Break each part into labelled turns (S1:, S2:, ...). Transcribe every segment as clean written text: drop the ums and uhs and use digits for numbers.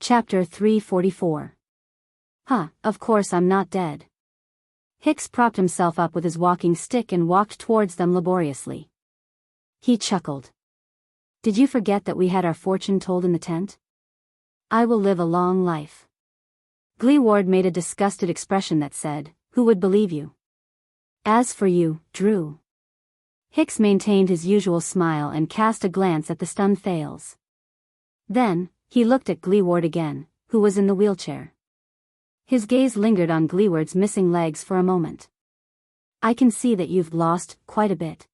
S1: Chapter 344. Of course I'm not dead. Hicks propped himself up with his walking stick and walked towards them laboriously. He chuckled. Did you forget that we had our fortune told in the tent? I will live a long life. Gleeward made a disgusted expression that said, who would believe you? As for you, Drew. Hicks maintained his usual smile and cast a glance at the stunned Thales. Then, he looked at Gleeward again, who was in the wheelchair. His gaze lingered on Gleeward's missing legs for a moment. I can see that you've lost quite a bit.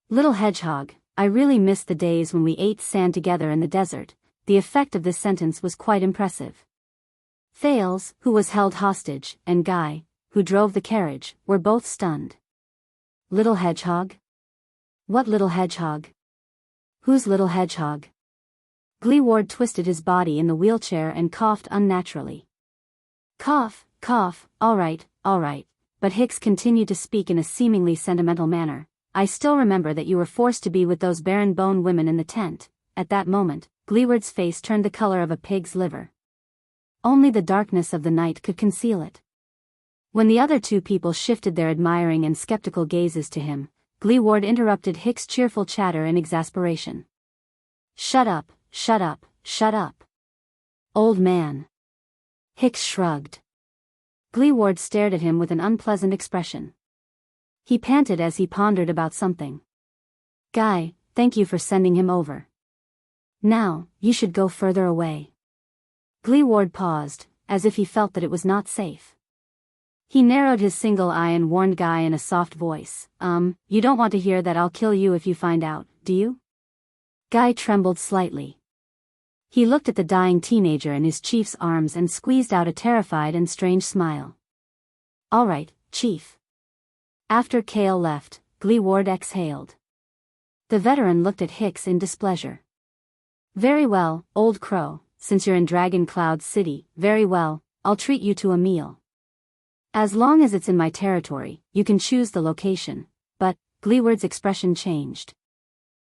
S1: Little hedgehog, I really miss the days when we ate sand together in the desert. The effect of this sentence was quite impressive. Thales, who was held hostage, and Guy, who drove the carriage, were both stunned. Little hedgehog? What little hedgehog? Whose little hedgehog? Gleeward twisted his body in the wheelchair and coughed unnaturally. Cough, all right, but Hicks continued to speak in a seemingly sentimental manner. I still remember that you were forced to be with those barren bone women in the tent. At that moment, Gleeward's face turned the color of a pig's liver. Only the darkness of the night could conceal it. When the other two people shifted their admiring and skeptical gazes to him, Gleeward interrupted Hicks' cheerful chatter in exasperation. Shut up. Old man. Hicks shrugged. Gleeward stared at him with an unpleasant expression. He panted as he pondered about something. Guy, thank you for sending him over. Now, you should go further away. Gleeward paused, as if he felt that it was not safe. He narrowed his single eye and warned Guy in a soft voice, you don't want to hear that I'll kill you if you find out, do you? Guy trembled slightly. He looked at the dying teenager in his chief's arms and squeezed out a terrified and strange smile. All right, Chief. After Cale left, Gleeward exhaled. The veteran looked at Hicks in displeasure. Very well, Old Crow, since you're in Dragon Cloud City, very well, I'll treat you to a meal. As long as it's in my territory, you can choose the location, but, Gleeward's expression changed.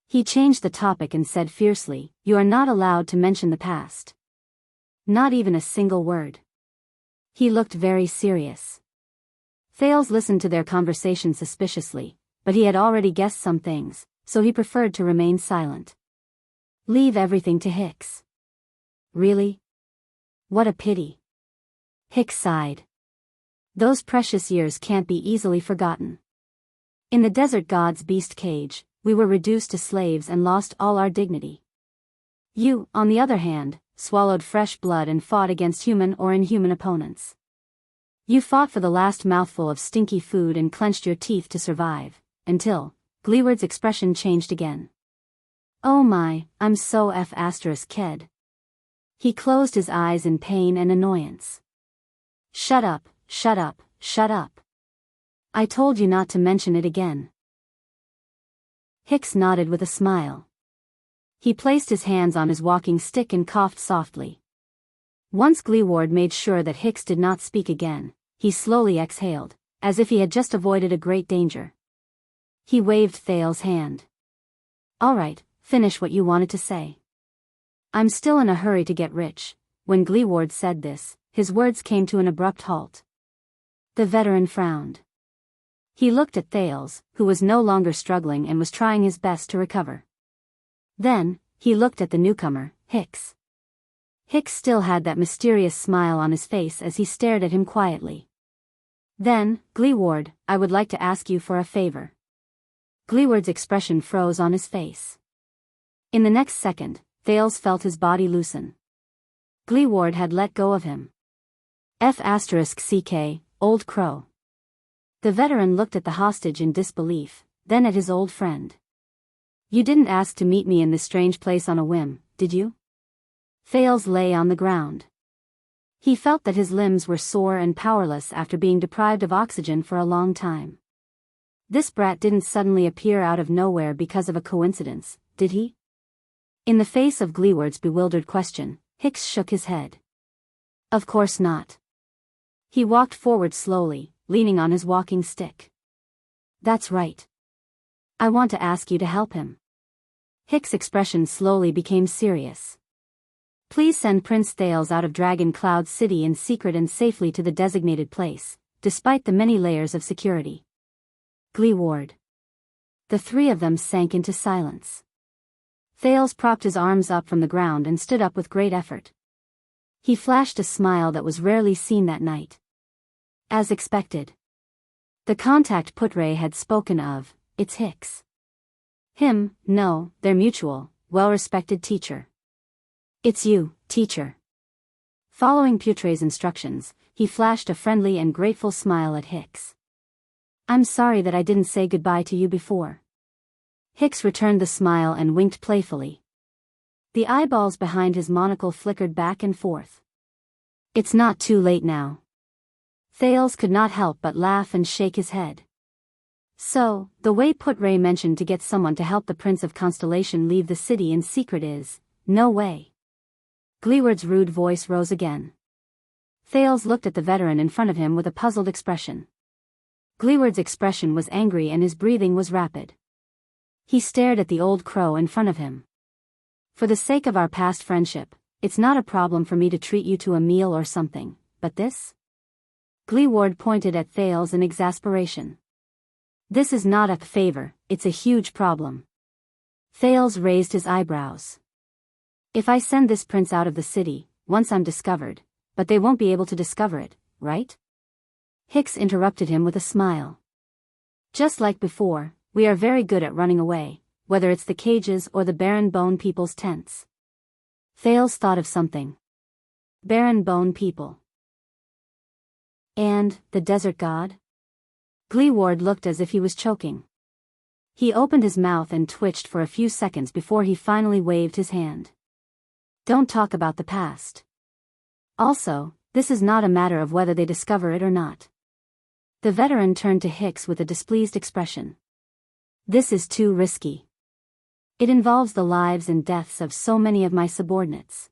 S1: He changed the topic and said fiercely, you are not allowed to mention the past. Not even a single word. He looked very serious. Thales listened to their conversation suspiciously, but he had already guessed some things, so he preferred to remain silent. Leave everything to Hicks. Really? What a pity. Hicks sighed. Those precious years can't be easily forgotten. In the desert god's beast cage, we were reduced to slaves and lost all our dignity. You, on the other hand, swallowed fresh blood and fought against human or inhuman opponents. You fought for the last mouthful of stinky food and clenched your teeth to survive, until, Gleeward's expression changed again. Oh my, I'm so kid. He closed his eyes in pain and annoyance. Shut up. I told you not to mention it again. Hicks nodded with a smile. He placed his hands on his walking stick and coughed softly. Once Gleeward made sure that Hicks did not speak again, he slowly exhaled, as if he had just avoided a great danger. He waved Thales' hand. All right, finish what you wanted to say. I'm still in a hurry to get rich. When Gleeward said this, his words came to an abrupt halt. The veteran frowned. He looked at Thales, who was no longer struggling and was trying his best to recover. Then, he looked at the newcomer, Hicks. Hicks still had that mysterious smile on his face as he stared at him quietly. Then, Gleeward, I would like to ask you for a favor. Gleeward's expression froze on his face. In the next second, Thales felt his body loosen. Gleeward had let go of him. F***CK, Old Crow. The veteran looked at the hostage in disbelief, then at his old friend. You didn't ask to meet me in this strange place on a whim, did you? Thales lay on the ground. He felt that his limbs were sore and powerless after being deprived of oxygen for a long time. This brat didn't suddenly appear out of nowhere because of a coincidence, did he? In the face of Gleeward's bewildered question, Hicks shook his head. Of course not. He walked forward slowly, leaning on his walking stick. That's right. I want to ask you to help him. Hicks' expression slowly became serious. Please send Prince Thales out of Dragon Cloud City in secret and safely to the designated place, despite the many layers of security. Gleeward. The three of them sank into silence. Thales propped his arms up from the ground and stood up with great effort. He flashed a smile that was rarely seen that night. As expected. The contact Putre had spoken of, it's Hicks. Him, no, their mutual, well-respected teacher. It's you, teacher. Following Putre's instructions, he flashed a friendly and grateful smile at Hicks. I'm sorry that I didn't say goodbye to you before. Hicks returned the smile and winked playfully. The eyeballs behind his monocle flickered back and forth. It's not too late now. Thales could not help but laugh and shake his head. So, the way Putre mentioned to get someone to help the Prince of Constellation leave the city in secret is, no way. Gleeward's rude voice rose again. Thales looked at the veteran in front of him with a puzzled expression. Gleeward's expression was angry and his breathing was rapid. He stared at the old crow in front of him. For the sake of our past friendship, it's not a problem for me to treat you to a meal or something, but this? Gleeward pointed at Thales in exasperation. This is not a favor, it's a huge problem. Thales raised his eyebrows. If I send this prince out of the city, once I'm discovered, but they won't be able to discover it, right? Hicks interrupted him with a smile. Just like before, we are very good at running away, whether it's the cages or the barren bone people's tents. Thales thought of something. Barren bone people. And, the desert god? Gleeward looked as if he was choking. He opened his mouth and twitched for a few seconds before he finally waved his hand. Don't talk about the past. Also, this is not a matter of whether they discover it or not. The veteran turned to Hicks with a displeased expression. This is too risky. It involves the lives and deaths of so many of my subordinates.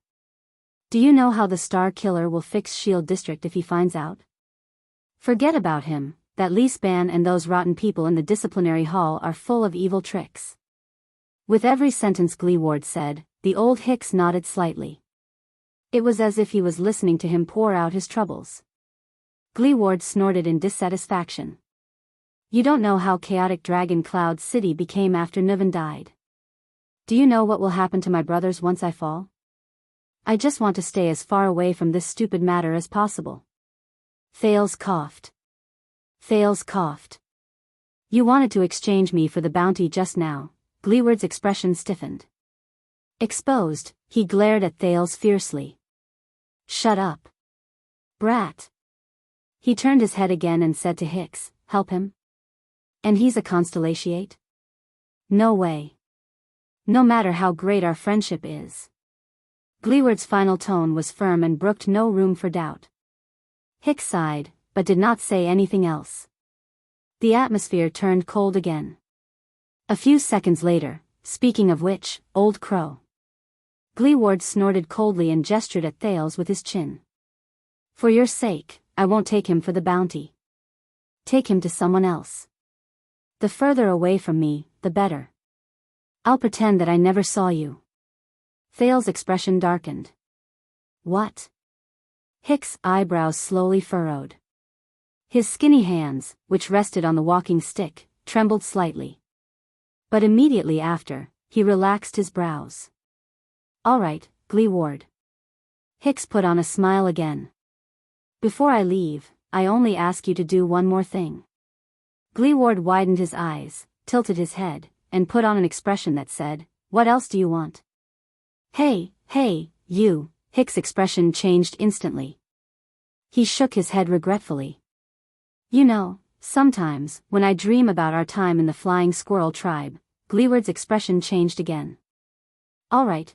S1: Do you know how the Star Killer will fix Shield District if he finds out? Forget about him, that Leespan and those rotten people in the disciplinary hall are full of evil tricks. With every sentence Gleeward said, the old Hicks nodded slightly. It was as if he was listening to him pour out his troubles. Gleeward snorted in dissatisfaction. You don't know how chaotic Dragon Cloud City became after Niven died. Do you know what will happen to my brothers once I fall? I just want to stay as far away from this stupid matter as possible. Thales coughed. Thales coughed. You wanted to exchange me for the bounty just now. Gleeward's expression stiffened. Exposed, he glared at Thales fiercely. Shut up. Brat. He turned his head again and said to Hicks, help him? And he's a constellatiate? No way. No matter how great our friendship is. Gleeward's final tone was firm and brooked no room for doubt. Hicks sighed, but did not say anything else. The atmosphere turned cold again. A few seconds later, speaking of which, old crow. Gleeward snorted coldly and gestured at Thales with his chin. For your sake, I won't take him for the bounty. Take him to someone else. The further away from me, the better. I'll pretend that I never saw you. Thales' expression darkened. What? Hicks' eyebrows slowly furrowed. His skinny hands, which rested on the walking stick, trembled slightly. But immediately after, he relaxed his brows. All right, Gleeward. Hicks put on a smile again. Before I leave, I only ask you to do one more thing. Gleeward widened his eyes, tilted his head, and put on an expression that said, what else do you want? Hey, you, Hicks' expression changed instantly. He shook his head regretfully. You know, sometimes, when I dream about our time in the Flying Squirrel tribe, Gleeward's expression changed again. All right.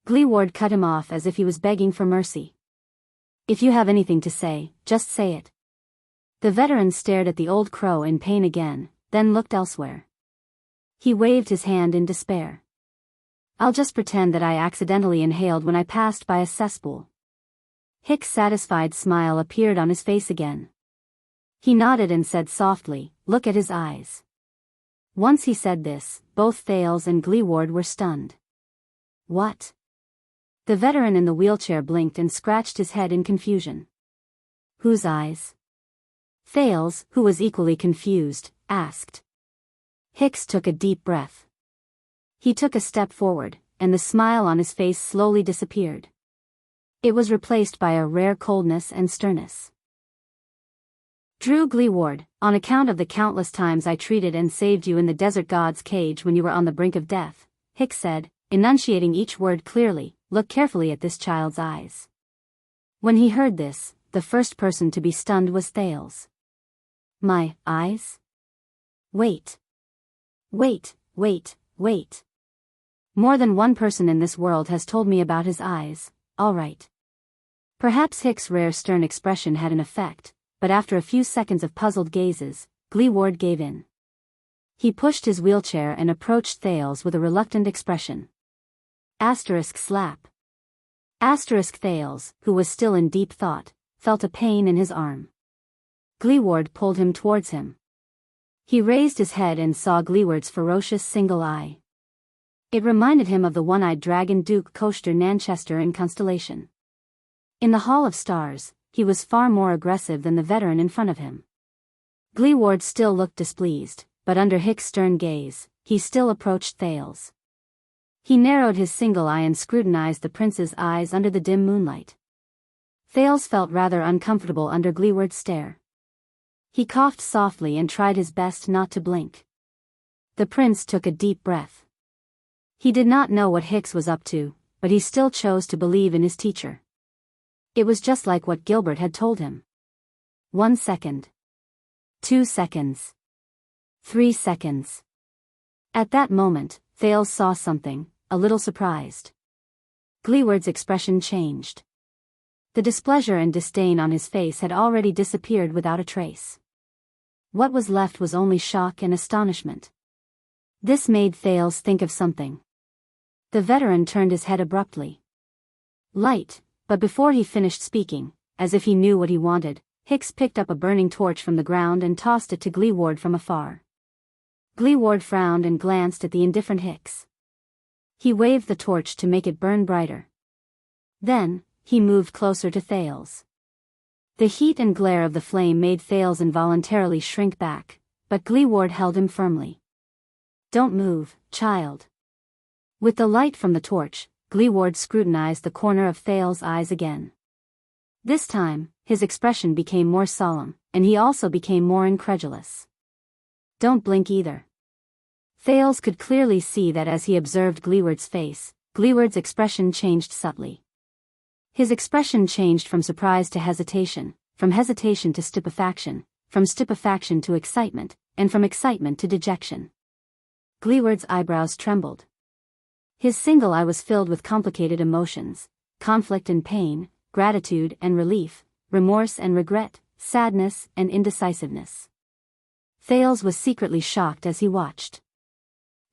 S1: Gleeward cut him off as if he was begging for mercy. If you have anything to say, just say it. The veteran stared at the old crow in pain again, then looked elsewhere. He waved his hand in despair. I'll just pretend that I accidentally inhaled when I passed by a cesspool. Hicks' satisfied smile appeared on his face again. He nodded and said softly, look at his eyes. Once he said this, both Thales and Gleeward were stunned. What? The veteran in the wheelchair blinked and scratched his head in confusion. Whose eyes? Thales, who was equally confused, asked. Hicks took a deep breath. He took a step forward, and the smile on his face slowly disappeared. It was replaced by a rare coldness and sternness. Drew Gleeward, on account of the countless times I treated and saved you in the desert god's cage when you were on the brink of death, Hicks said, enunciating each word clearly, look carefully at this child's eyes. When he heard this, the first person to be stunned was Thales. My eyes? Wait. Wait. More than one person in this world has told me about his eyes, all right. Perhaps Hicks' rare stern expression had an effect, but after a few seconds of puzzled gazes, Gleeward gave in. He pushed his wheelchair and approached Thales with a reluctant expression. Slap. Thales, who was still in deep thought, felt a pain in his arm. Gleeward pulled him towards him. He raised his head and saw Gleeward's ferocious single eye. It reminded him of the one-eyed dragon Duke Coaster Nanchester in Constellation. In the Hall of Stars, he was far more aggressive than the veteran in front of him. Gleeward still looked displeased, but under Hicks' stern gaze, he still approached Thales. He narrowed his single eye and scrutinized the prince's eyes under the dim moonlight. Thales felt rather uncomfortable under Gleeward's stare. He coughed softly and tried his best not to blink. The prince took a deep breath. He did not know what Hicks was up to, but he still chose to believe in his teacher. It was just like what Gilbert had told him. 1 second. 2 seconds. 3 seconds. At that moment, Thales saw something, a little surprised. Gleeward's expression changed. The displeasure and disdain on his face had already disappeared without a trace. What was left was only shock and astonishment. This made Thales think of something. The veteran turned his head abruptly. Light, but before he finished speaking, as if he knew what he wanted, Hicks picked up a burning torch from the ground and tossed it to Gleeward from afar. Gleeward frowned and glanced at the indifferent Hicks. He waved the torch to make it burn brighter. Then, he moved closer to Thales. The heat and glare of the flame made Thales involuntarily shrink back, but Gleeward held him firmly. Don't move, child. With the light from the torch, Gleeward scrutinized the corner of Thales' eyes again. This time, his expression became more solemn, and he also became more incredulous. Don't blink either. Thales could clearly see that as he observed Gleeward's face, Gleeward's expression changed subtly. His expression changed from surprise to hesitation, from hesitation to stupefaction, from stupefaction to excitement, and from excitement to dejection. Gleeward's eyebrows trembled. His single eye was filled with complicated emotions, conflict and pain, gratitude and relief, remorse and regret, sadness and indecisiveness. Thales was secretly shocked as he watched.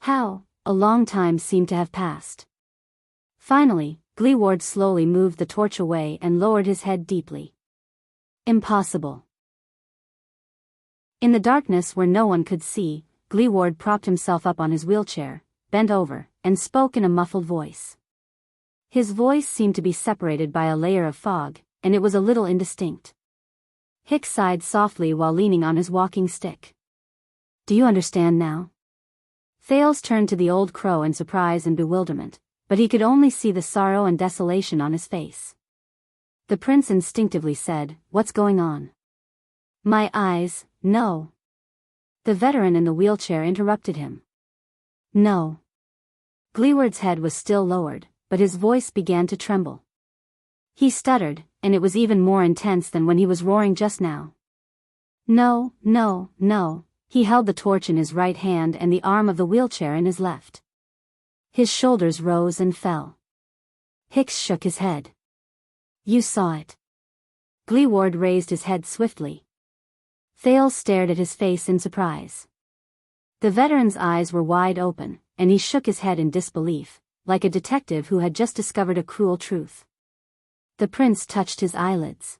S1: How, a long time seemed to have passed. Finally, Gleeward slowly moved the torch away and lowered his head deeply. Impossible. In the darkness where no one could see, Gleeward propped himself up on his wheelchair, bent over, and spoke in a muffled voice. His voice seemed to be separated by a layer of fog, and it was a little indistinct. Hicks sighed softly while leaning on his walking stick. Do you understand now? Thales turned to the old crow in surprise and bewilderment, but he could only see the sorrow and desolation on his face. The prince instinctively said, What's going on? My eyes, no. The veteran in the wheelchair interrupted him. No. Gleeward's head was still lowered, but his voice began to tremble. He stuttered, and it was even more intense than when he was roaring just now. No. He held the torch in his right hand and the arm of the wheelchair in his left. His shoulders rose and fell. Hicks shook his head. You saw it. Gleeward raised his head swiftly. Thales stared at his face in surprise. The veteran's eyes were wide open, and he shook his head in disbelief, like a detective who had just discovered a cruel truth. The prince touched his eyelids.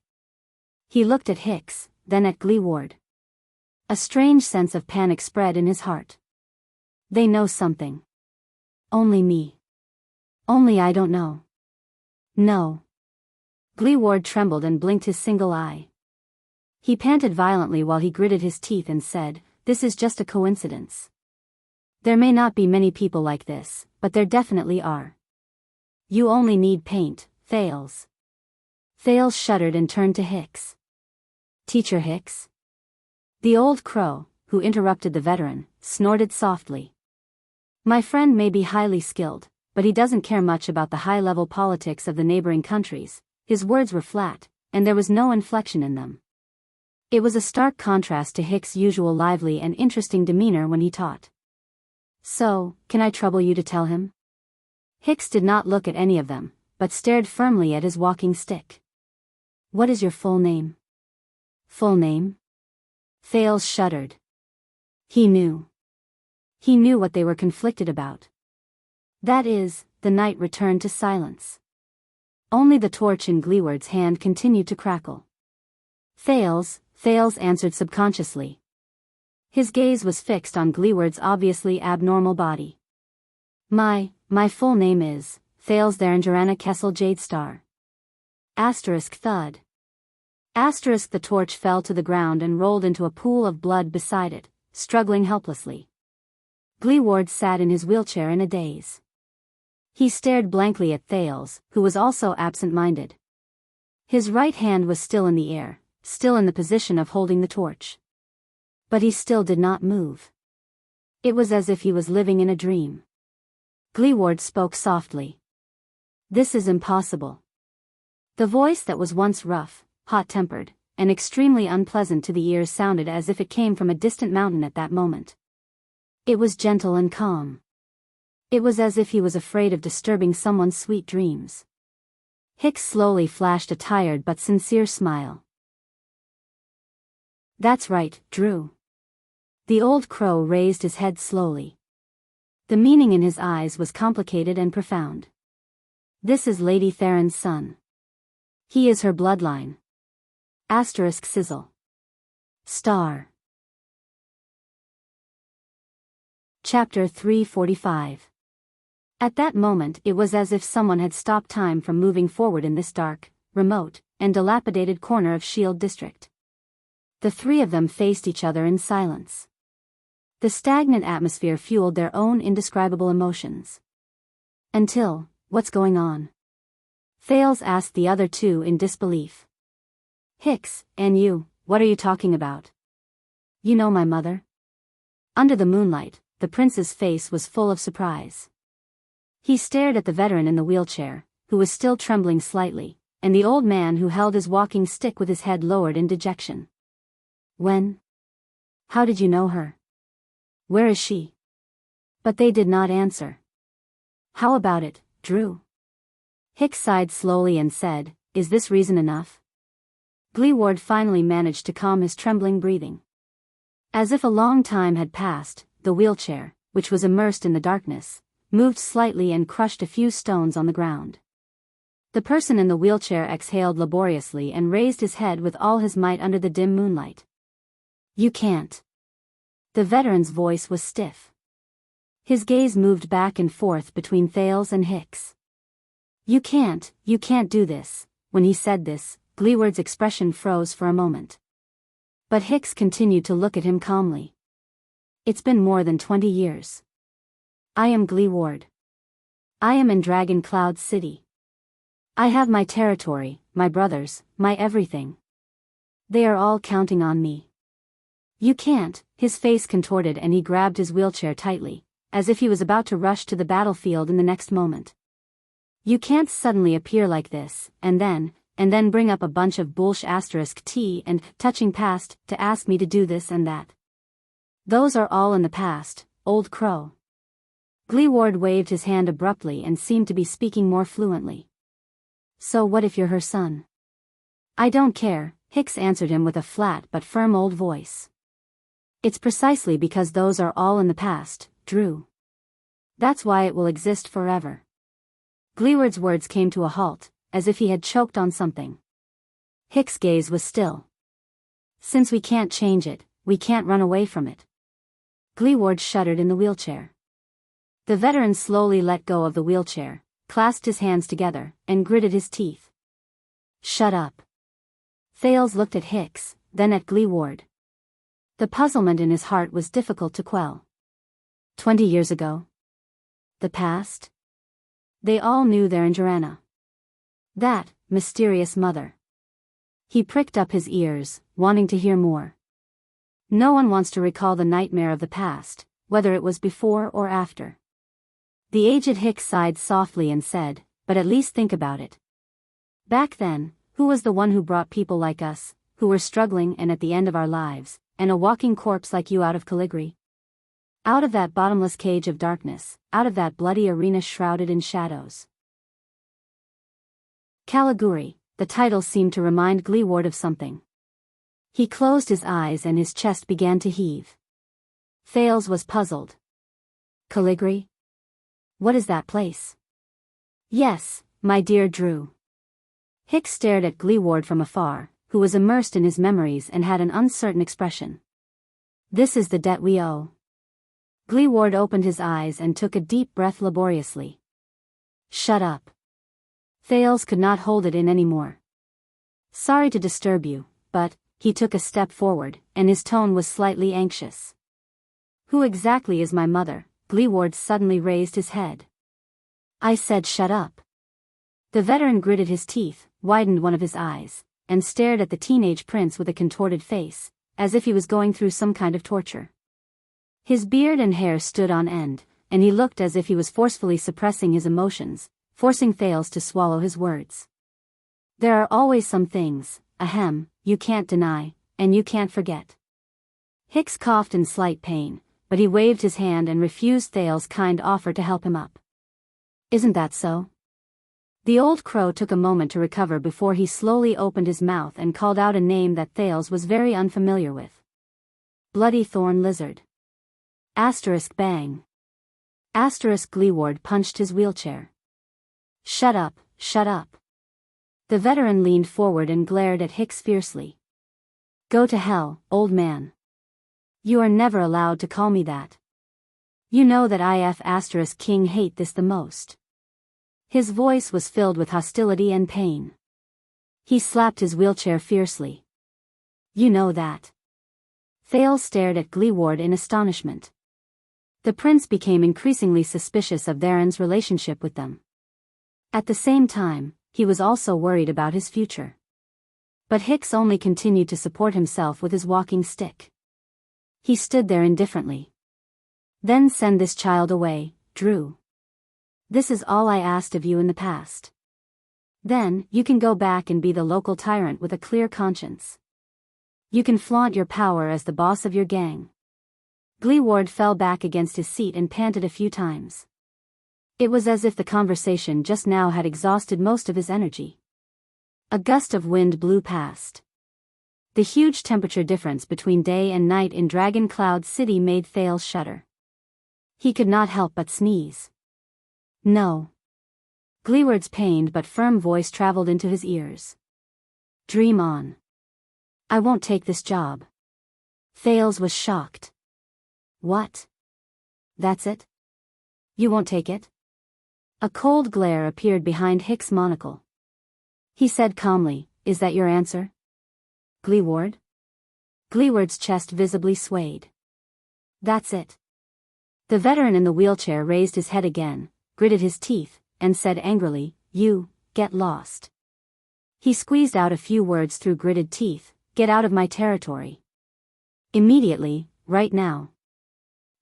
S1: He looked at Hicks, then at Gleeward. A strange sense of panic spread in his heart. They know something. Only me. Only I don't know. No. Gleeward trembled and blinked his single eye. He panted violently while he gritted his teeth and said, "This is just a coincidence. There may not be many people like this, but there definitely are. You only need paint, Thales." Thales shuddered and turned to Hicks. "Teacher Hicks?" The old crow, who interrupted the veteran, snorted softly. "My friend may be highly skilled, but he doesn't care much about the high-level politics of the neighboring countries." His words were flat, and there was no inflection in them. It was a stark contrast to Hicks' usual lively and interesting demeanor when he taught. "So, can I trouble you to tell him?" Hicks did not look at any of them, but stared firmly at his walking stick. "What is your full name?" "Full name?" Thales shuddered. He knew. He knew what they were conflicted about. That is, the night returned to silence. Only the torch in Gleeward's hand continued to crackle. Thales answered subconsciously. His gaze was fixed on Gleeward's obviously abnormal body. My full name is Thales Therangerana Kessel Jadestar. Thud. The torch fell to the ground and rolled into a pool of blood beside it, struggling helplessly. Gleeward sat in his wheelchair in a daze. He stared blankly at Thales, who was also absent-minded. His right hand was still in the air, still in the position of holding the torch. But he still did not move. It was as if he was living in a dream. Gleeward spoke softly. "This is impossible." The voice that was once rough, hot-tempered, and extremely unpleasant to the ears sounded as if it came from a distant mountain at that moment. It was gentle and calm. It was as if he was afraid of disturbing someone's sweet dreams. Hicks slowly flashed a tired but sincere smile. "That's right, Drew." The old crow raised his head slowly. The meaning in his eyes was complicated and profound. "This is Lady Theron's son. He is her bloodline. Sizzle. Star. Chapter 345. At that moment it was as if someone had stopped time from moving forward in this dark, remote, and dilapidated corner of Shield District. The three of them faced each other in silence. The stagnant atmosphere fueled their own indescribable emotions. Until, "What's going on?" Thales asked the other two in disbelief. "Hicks, and you, what are you talking about?" "You know my mother?" Under the moonlight, the prince's face was full of surprise. He stared at the veteran in the wheelchair, who was still trembling slightly, and the old man who held his walking stick with his head lowered in dejection. "When? How did you know her? Where is she?" But they did not answer. "How about it, Drew?" Hicks sighed slowly and said, "Is this reason enough?" Gleeward finally managed to calm his trembling breathing. As if a long time had passed, the wheelchair, which was immersed in the darkness, moved slightly and crushed a few stones on the ground. The person in the wheelchair exhaled laboriously and raised his head with all his might under the dim moonlight. "You can't." The veteran's voice was stiff. His gaze moved back and forth between Thales and Hicks. You can't do this." When he said this, Gleeward's expression froze for a moment. But Hicks continued to look at him calmly. "It's been more than 20 years. I am Gleeward. I am in Dragon Cloud City. I have my territory, my brothers, my everything. They are all counting on me. You can't." His face contorted and he grabbed his wheelchair tightly, as if he was about to rush to the battlefield in the next moment. "You can't suddenly appear like this, and then bring up a bunch of *T and touching past to ask me to do this and that. Those are all in the past, old crow." Gleeward waved his hand abruptly and seemed to be speaking more fluently. "So what if you're her son?" "I don't care," Hicks answered him with a flat but firm old voice. "It's precisely because those are all in the past, Drew. That's why it will exist forever." Gleeward's words came to a halt, as if he had choked on something. Hicks' gaze was still. "Since we can't change it, we can't run away from it." Gleeward shuddered in the wheelchair. The veteran slowly let go of the wheelchair, clasped his hands together, and gritted his teeth. Shut up. Thales looked at Hicks, then at Gleeward. The puzzlement in his heart was difficult to quell. 20 years ago. The past? They all knew their Anjarana. That mysterious mother. He pricked up his ears, wanting to hear more. No one wants to recall the nightmare of the past, whether it was before or after. The aged Hicks sighed softly and said, but at least think about it. Back then, who was the one who brought people like us, who were struggling and at the end of our lives, and a walking corpse like you out of Caligari? Out of that bottomless cage of darkness, out of that bloody arena shrouded in shadows. Caligari, the title seemed to remind Gleeward of something. He closed his eyes and his chest began to heave. Thales was puzzled. Caligari? What is that place? Yes, my dear Drew. Hicks stared at Gleeward from afar, who was immersed in his memories and had an uncertain expression. This is the debt we owe. Gleeward opened his eyes and took a deep breath laboriously. Shut up. Thales could not hold it in any more. Sorry to disturb you, but, he took a step forward, and his tone was slightly anxious. Who exactly is my mother? Gleeward suddenly raised his head. I said shut up. The veteran gritted his teeth, widened one of his eyes, and stared at the teenage prince with a contorted face, as if he was going through some kind of torture. His beard and hair stood on end, and he looked as if he was forcefully suppressing his emotions, forcing Thales to swallow his words. There are always some things, ahem, you can't deny, and you can't forget. Hicks coughed in slight pain, but he waved his hand and refused Thales' kind offer to help him up. Isn't that so? The old crow took a moment to recover before he slowly opened his mouth and called out a name that Thales was very unfamiliar with. Bloody thorn lizard. Asterisk bang. Asterisk Gleeward punched his wheelchair. Shut up, shut up. The veteran leaned forward and glared at Hicks fiercely. Go to hell, old man. You are never allowed to call me that. You know that IF asterisk King hate this the most. His voice was filled with hostility and pain. He slapped his wheelchair fiercely. You know that. Thales stared at Gleeward in astonishment. The prince became increasingly suspicious of Theron's relationship with them. At the same time, he was also worried about his future. But Hicks only continued to support himself with his walking stick. He stood there indifferently. Then send this child away, Drew. This is all I asked of you in the past. Then, you can go back and be the local tyrant with a clear conscience. You can flaunt your power as the boss of your gang. Gleeward fell back against his seat and panted a few times. It was as if the conversation just now had exhausted most of his energy. A gust of wind blew past. The huge temperature difference between day and night in Dragon Cloud City made Thales shudder. He could not help but sneeze. No. Gleeward's pained but firm voice traveled into his ears. Dream on. I won't take this job. Thales was shocked. What? That's it? You won't take it? A cold glare appeared behind Hicks' monocle. He said calmly, Is that your answer? Gleeward? Gleeward's chest visibly swayed. That's it. The veteran in the wheelchair raised his head again, gritted his teeth, and said angrily, You, get lost. He squeezed out a few words through gritted teeth, Get out of my territory. Immediately, right now.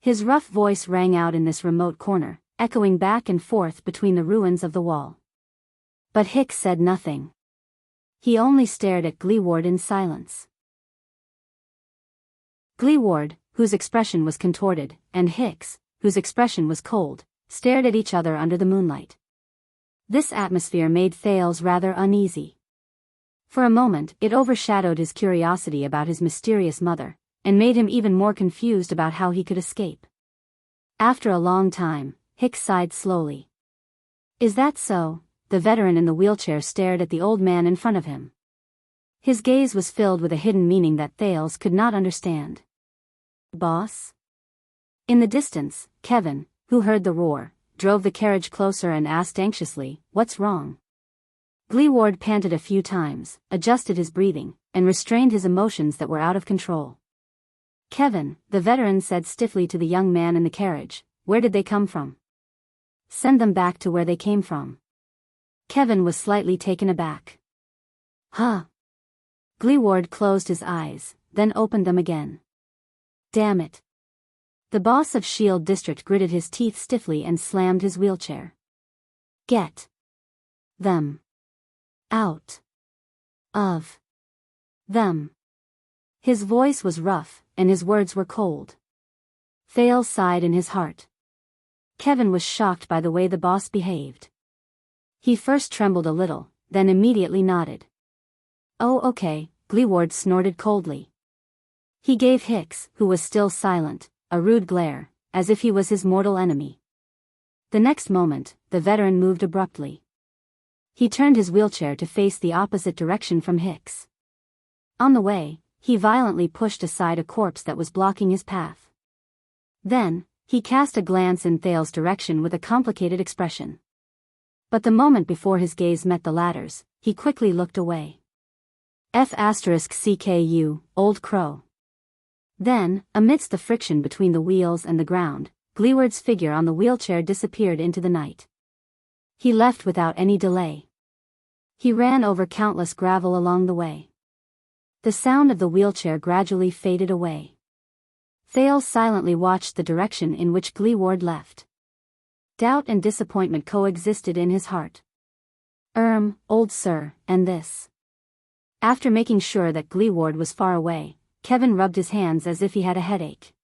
S1: His rough voice rang out in this remote corner, echoing back and forth between the ruins of the wall. But Hicks said nothing. He only stared at Gleeward in silence. Gleeward, whose expression was contorted, and Hicks, whose expression was cold, stared at each other under the moonlight. This atmosphere made Thales rather uneasy. For a moment it overshadowed his curiosity about his mysterious mother, and made him even more confused about how he could escape. After a long time, Hicks sighed slowly. Is that so? The veteran in the wheelchair stared at the old man in front of him. His gaze was filled with a hidden meaning that Thales could not understand. Boss? In the distance, Kevin, who heard the roar, drove the carriage closer and asked anxiously, "What's wrong?" Gleeward panted a few times, adjusted his breathing, and restrained his emotions that were out of control. "Kevin," the veteran said stiffly to the young man in the carriage, "where did they come from?" "Send them back to where they came from." Kevin was slightly taken aback. "Huh?" Gleeward closed his eyes, then opened them again. "Damn it." The boss of Shield District gritted his teeth stiffly and slammed his wheelchair. "Get them out of them." His voice was rough, and his words were cold. Thales sighed in his heart. Kevin was shocked by the way the boss behaved. He first trembled a little, then immediately nodded. "Oh, okay," Gleeward snorted coldly. He gave Hicks, who was still silent, a rude glare, as if he was his mortal enemy. The next moment, the veteran moved abruptly. He turned his wheelchair to face the opposite direction from Hicks. On the way, he violently pushed aside a corpse that was blocking his path. Then, he cast a glance in Thales' direction with a complicated expression. But the moment before his gaze met the latter's, he quickly looked away. F***CKU, Old Crow. Then, amidst the friction between the wheels and the ground, Gleeward's figure on the wheelchair disappeared into the night. He left without any delay. He ran over countless gravel along the way. The sound of the wheelchair gradually faded away. Thales silently watched the direction in which Gleeward left. Doubt and disappointment coexisted in his heart. Old sir, and this." After making sure that Gleeward was far away, Kevin rubbed his hands as if he had a headache.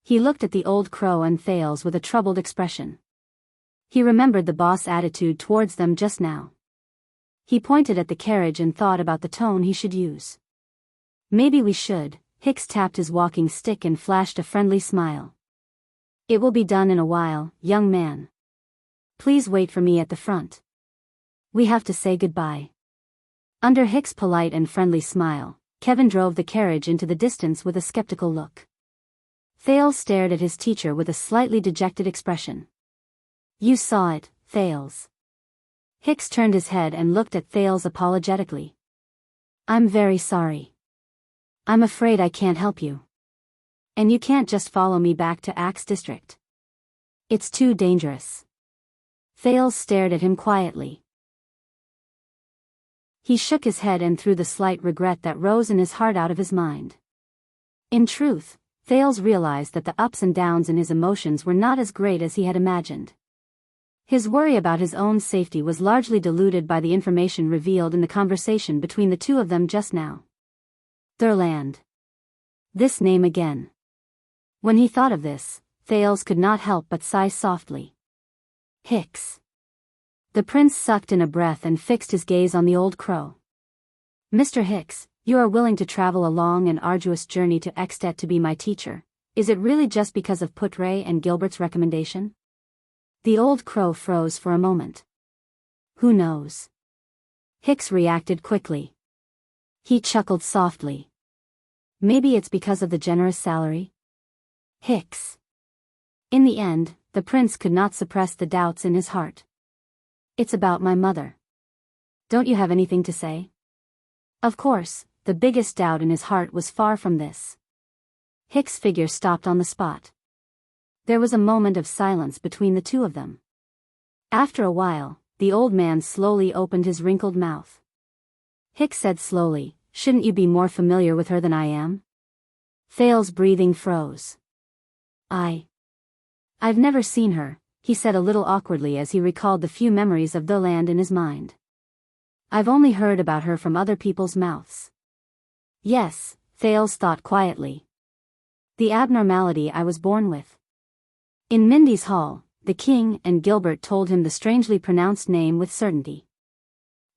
S1: He looked at the old crow and Thales with a troubled expression. He remembered the boss' attitude towards them just now. He pointed at the carriage and thought about the tone he should use. "Maybe we should." Hicks tapped his walking stick and flashed a friendly smile. "It will be done in a while, young man. Please wait for me at the front. We have to say goodbye." Under Hicks' polite and friendly smile, Kevin drove the carriage into the distance with a skeptical look. Thales stared at his teacher with a slightly dejected expression. "You saw it, Thales." Hicks turned his head and looked at Thales apologetically. "I'm very sorry. I'm afraid I can't help you. And you can't just follow me back to Axe District. It's too dangerous." Thales stared at him quietly. He shook his head and threw the slight regret that rose in his heart out of his mind. In truth, Thales realized that the ups and downs in his emotions were not as great as he had imagined. His worry about his own safety was largely diluted by the information revealed in the conversation between the two of them just now. Thurland. This name again. When he thought of this, Thales could not help but sigh softly. Hicks. The prince sucked in a breath and fixed his gaze on the old crow. "Mr. Hicks, you are willing to travel a long and arduous journey to Extet to be my teacher. Is it really just because of Putre and Gilbert's recommendation?" The old crow froze for a moment. "Who knows?" Hicks reacted quickly. He chuckled softly. "Maybe it's because of the generous salary?" Hicks. In the end, the prince could not suppress the doubts in his heart. "It's about my mother. Don't you have anything to say?" Of course, the biggest doubt in his heart was far from this. Hicks' figure stopped on the spot. There was a moment of silence between the two of them. After a while, the old man slowly opened his wrinkled mouth. Hicks said slowly, "Shouldn't you be more familiar with her than I am?" Thales' breathing froze. I've never seen her," he said a little awkwardly as he recalled the few memories of the land in his mind. "I've only heard about her from other people's mouths." "Yes," Thales thought quietly. "The abnormality I was born with." In Mindy's hall, the king and Gilbert told him the strangely pronounced name with certainty.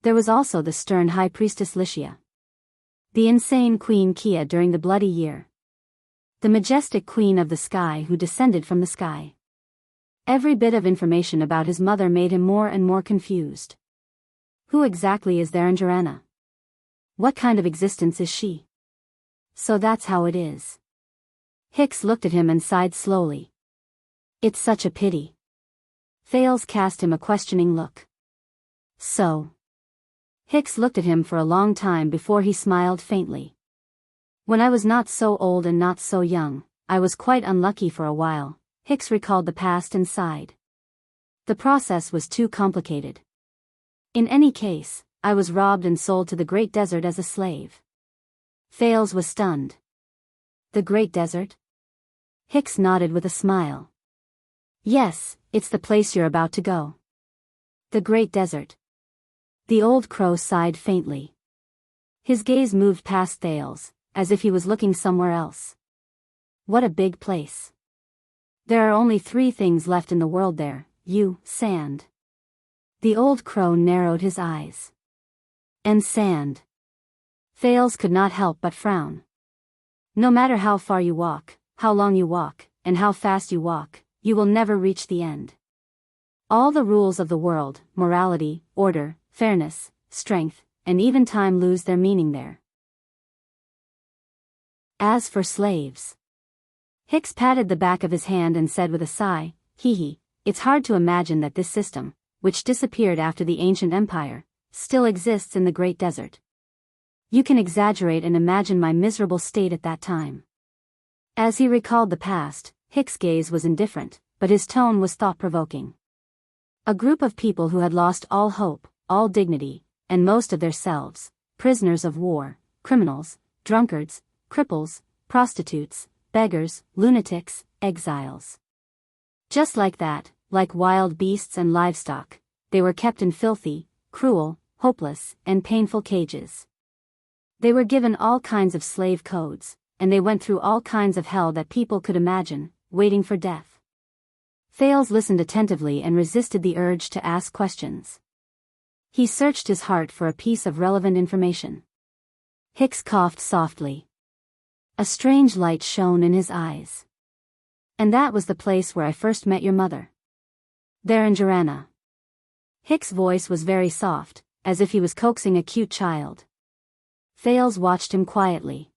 S1: There was also the stern high priestess Licia. The insane Queen Kia during the Bloody Year. The majestic queen of the sky who descended from the sky. Every bit of information about his mother made him more and more confused. Who exactly is Theranjarana? What kind of existence is she? So that's how it is. Hicks looked at him and sighed slowly. "It's such a pity. Thales cast him a questioning look. So? Hicks looked at him for a long time before he smiled faintly. When I was not so old and not so young, I was quite unlucky for a while. Hicks recalled the past and sighed. The process was too complicated. In any case, I was robbed and sold to the Great Desert as a slave. Thales was stunned. The Great Desert? Hicks nodded with a smile. Yes, it's the place you're about to go. The Great Desert. The old crow sighed faintly. His gaze moved past Thales, as if he was looking somewhere else. What a big place. There are only 3 things left in the world there: you, sand. The old crow narrowed his eyes. And sand. Thales could not help but frown. No matter how far you walk, how long you walk, and how fast you walk, you will never reach the end. All the rules of the world, morality, order, fairness, strength, and even time lose their meaning there. As for slaves. Hicks patted the back of his hand and said with a sigh, hee, it's hard to imagine that this system, which disappeared after the ancient empire, still exists in the Great Desert. You can exaggerate and imagine my miserable state at that time. As he recalled the past, Hicks' gaze was indifferent, but his tone was thought-provoking. A group of people who had lost all hope, all dignity, and most of their selves, prisoners of war, criminals, drunkards, cripples, prostitutes, beggars, lunatics, exiles. Just like that, like wild beasts and livestock, they were kept in filthy, cruel, hopeless, and painful cages. They were given all kinds of slave codes, and they went through all kinds of hell that people could imagine, waiting for death. Thales listened attentively and resisted the urge to ask questions. He searched his heart for a piece of relevant information. Hicks coughed softly. A strange light shone in his eyes. And that was the place where I first met your mother. There in Jirana. Hicks' voice was very soft, as if he was coaxing a cute child. Thales watched him quietly.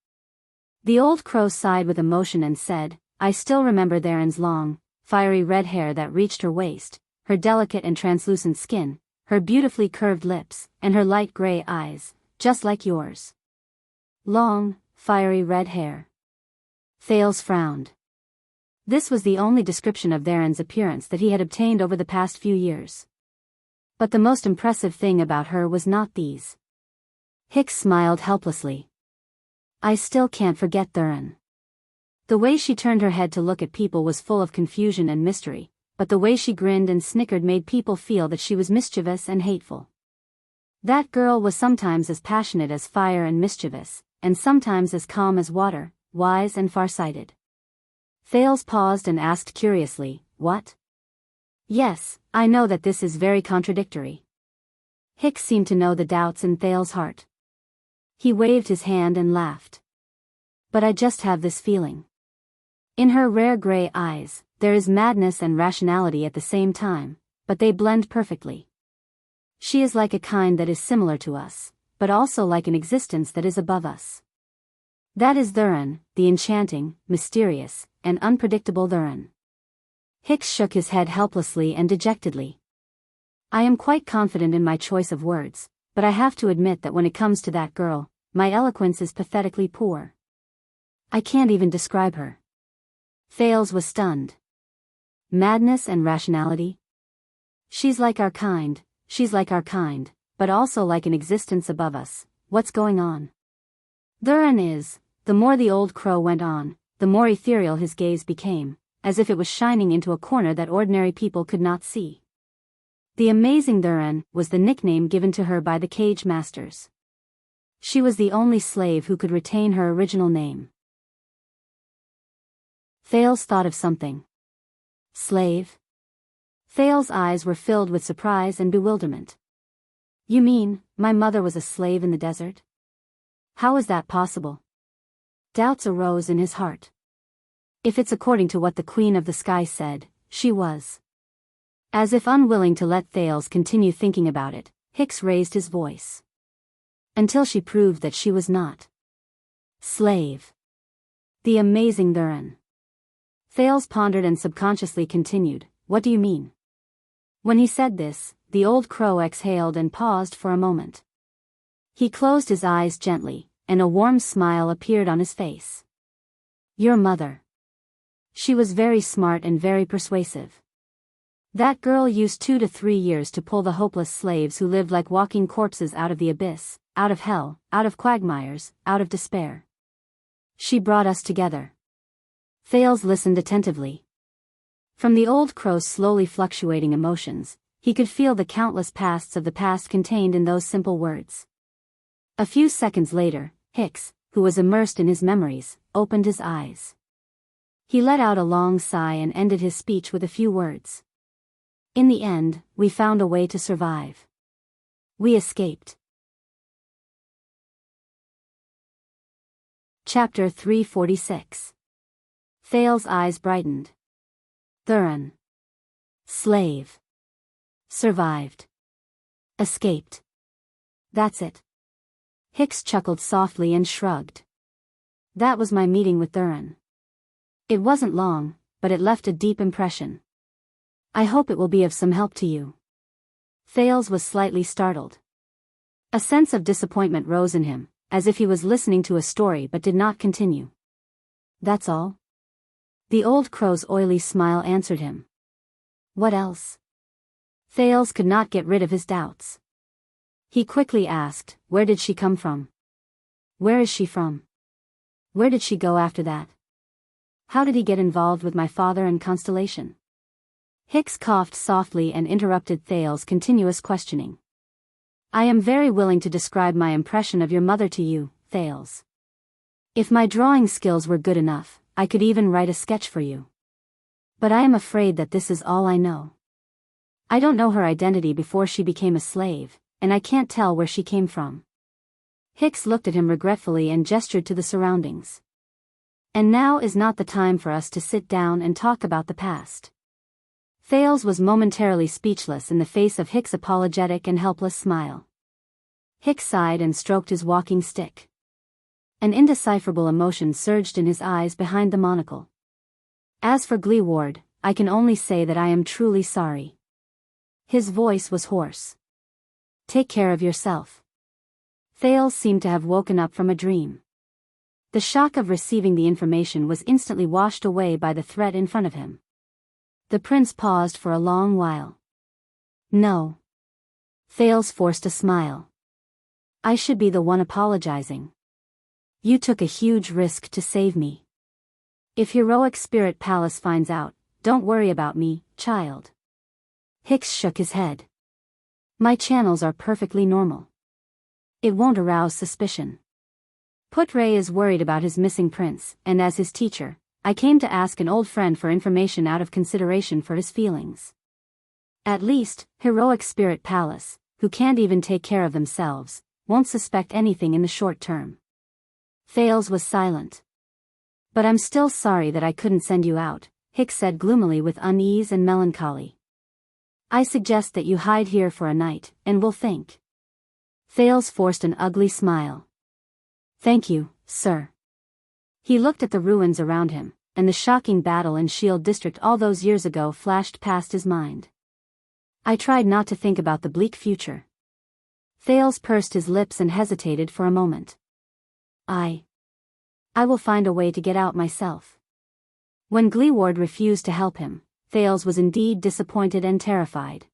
S1: The old crow sighed with emotion and said, I still remember Theron's long, fiery red hair that reached her waist, her delicate and translucent skin, her beautifully curved lips, and her light gray eyes, just like yours. Long, fiery red hair. Thales frowned. This was the only description of Theron's appearance that he had obtained over the past few years. But the most impressive thing about her was not these. Hicks smiled helplessly. I still can't forget Theron. The way she turned her head to look at people was full of confusion and mystery, but the way she grinned and snickered made people feel that she was mischievous and hateful. That girl was sometimes as passionate as fire and mischievous, and sometimes as calm as water, wise and far-sighted. Thales paused and asked curiously, what? Yes, I know that this is very contradictory. Hicks seemed to know the doubts in Thales' heart. He waved his hand and laughed. But I just have this feeling. In her rare gray eyes, there is madness and rationality at the same time, but they blend perfectly. She is like a kind that is similar to us, but also like an existence that is above us. That is Theron, the enchanting, mysterious, and unpredictable Theron. Hicks shook his head helplessly and dejectedly. I am quite confident in my choice of words, but I have to admit that when it comes to that girl, my eloquence is pathetically poor. I can't even describe her. Thales was stunned. Madness and rationality? She's like our kind, but also like an existence above us. What's going on? Theron is, the more the old crow went on, the more ethereal his gaze became, as if it was shining into a corner that ordinary people could not see. The amazing Theron was the nickname given to her by the cage masters. She was the only slave who could retain her original name. Thales thought of something. Slave? Thales' eyes were filled with surprise and bewilderment. You mean, my mother was a slave in the desert? How is that possible? Doubts arose in his heart. If it's according to what the Queen of the Sky said, she was. As if unwilling to let Thales continue thinking about it, Hicks raised his voice. Until she proved that she was not. Slave. The amazing Theron. Thales pondered and subconsciously continued, what do you mean? When he said this, the old crow exhaled and paused for a moment. He closed his eyes gently, and a warm smile appeared on his face. Your mother. She was very smart and very persuasive. That girl used 2 to 3 years to pull the hopeless slaves who lived like walking corpses out of the abyss, out of hell, out of quagmires, out of despair. She brought us together. Thales listened attentively. From the old crow's slowly fluctuating emotions, he could feel the countless pasts of the past contained in those simple words. A few seconds later, Hicks, who was immersed in his memories, opened his eyes. He let out a long sigh and ended his speech with a few words. In the end, we found a way to survive. We escaped. Chapter 346. Thales' eyes brightened. Thuran. Slave. Survived. Escaped. That's it. Hicks chuckled softly and shrugged. That was my meeting with Thuran. It wasn't long, but it left a deep impression. I hope it will be of some help to you. Thales was slightly startled. A sense of disappointment rose in him, as if he was listening to a story but did not continue. That's all? The old crow's oily smile answered him. What else? Thales could not get rid of his doubts. He quickly asked, where did she come from? Where is she from? Where did she go after that? How did he get involved with my father and Constellation? Hicks coughed softly and interrupted Thales' continuous questioning. I am very willing to describe my impression of your mother to you, Thales. If my drawing skills were good enough, I could even write a sketch for you. But I am afraid that this is all I know. I don't know her identity before she became a slave, and I can't tell where she came from. Hicks looked at him regretfully and gestured to the surroundings. And now is not the time for us to sit down and talk about the past. Thales was momentarily speechless in the face of Hicks' apologetic and helpless smile. Hicks sighed and stroked his walking stick. An indecipherable emotion surged in his eyes behind the monocle. As for Gleeward, I can only say that I am truly sorry. His voice was hoarse. Take care of yourself. Thales seemed to have woken up from a dream. The shock of receiving the information was instantly washed away by the threat in front of him. The prince paused for a long while. No. Thales forced a smile. I should be the one apologizing. You took a huge risk to save me. If Heroic Spirit Palace finds out, don't worry about me, child. Hicks shook his head. My channels are perfectly normal. It won't arouse suspicion. Putre is worried about his missing prince, and as his teacher, I came to ask an old friend for information out of consideration for his feelings. At least, Heroic Spirit Palace, who can't even take care of themselves, won't suspect anything in the short term. Thales was silent. But I'm still sorry that I couldn't send you out, Hicks said gloomily with unease and melancholy. I suggest that you hide here for a night, and we'll think. Thales forced an ugly smile. Thank you, sir. He looked at the ruins around him, and the shocking battle in Shield District all those years ago flashed past his mind. I tried not to think about the bleak future. Thales pursed his lips and hesitated for a moment. I will find a way to get out myself. When Gleeward refused to help him, Thales was indeed disappointed and terrified.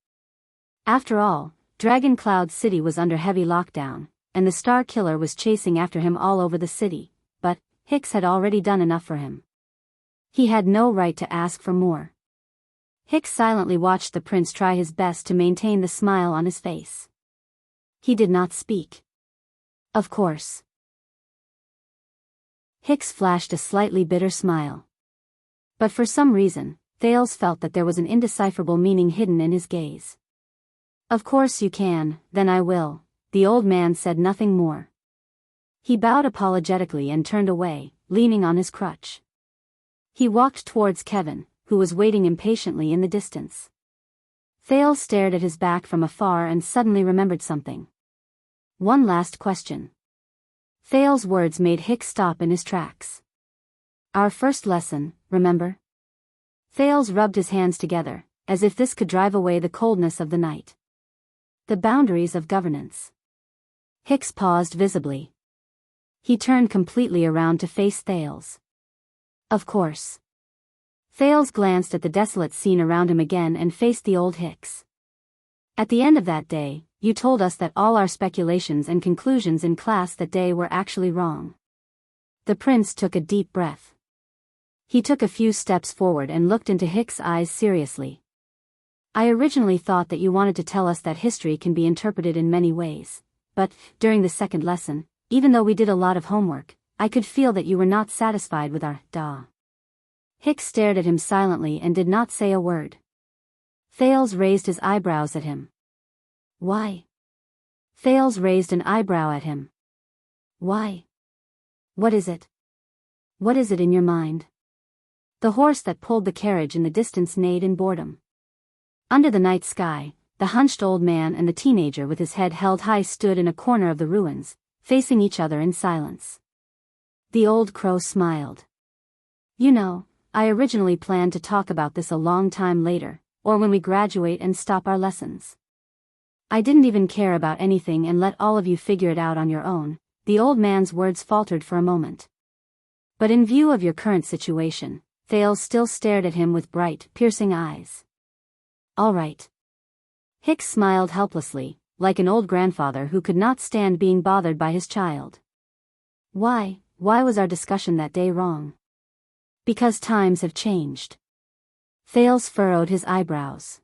S1: After all, Dragon Cloud City was under heavy lockdown, and the Star Killer was chasing after him all over the city, but Hicks had already done enough for him. He had no right to ask for more. Hicks silently watched the prince try his best to maintain the smile on his face. He did not speak. Of course. Hicks flashed a slightly bitter smile. But for some reason, Thales felt that there was an indecipherable meaning hidden in his gaze. Of course you can, then I will. The old man said nothing more. He bowed apologetically and turned away, leaning on his crutch. He walked towards Kevin, who was waiting impatiently in the distance. Thales stared at his back from afar and suddenly remembered something. One last question. Thales' words made Hicks stop in his tracks. Our first lesson, remember? Thales rubbed his hands together, as if this could drive away the coldness of the night. The boundaries of governance. Hicks paused visibly. He turned completely around to face Thales. Of course. Thales glanced at the desolate scene around him again and faced the old Hicks. At the end of that day, you told us that all our speculations and conclusions in class that day were actually wrong. The prince took a deep breath. He took a few steps forward and looked into Hicks' eyes seriously. I originally thought that you wanted to tell us that history can be interpreted in many ways, but, during the second lesson, even though we did a lot of homework, I could feel that you were not satisfied with our da. Hicks stared at him silently and did not say a word. Thales raised his eyebrows at him. Why? Thales raised an eyebrow at him. Why? What is it? What is it in your mind? The horse that pulled the carriage in the distance neighed in boredom. Under the night sky, the hunched old man and the teenager with his head held high stood in a corner of the ruins, facing each other in silence. The old crow smiled. You know, I originally planned to talk about this a long time later, or when we graduate and stop our lessons. I didn't even care about anything and let all of you figure it out on your own. The old man's words faltered for a moment. But in view of your current situation, Thales still stared at him with bright, piercing eyes. All right. Hicks smiled helplessly, like an old grandfather who could not stand being bothered by his child. Why was our discussion that day wrong? Because times have changed. Thales furrowed his eyebrows.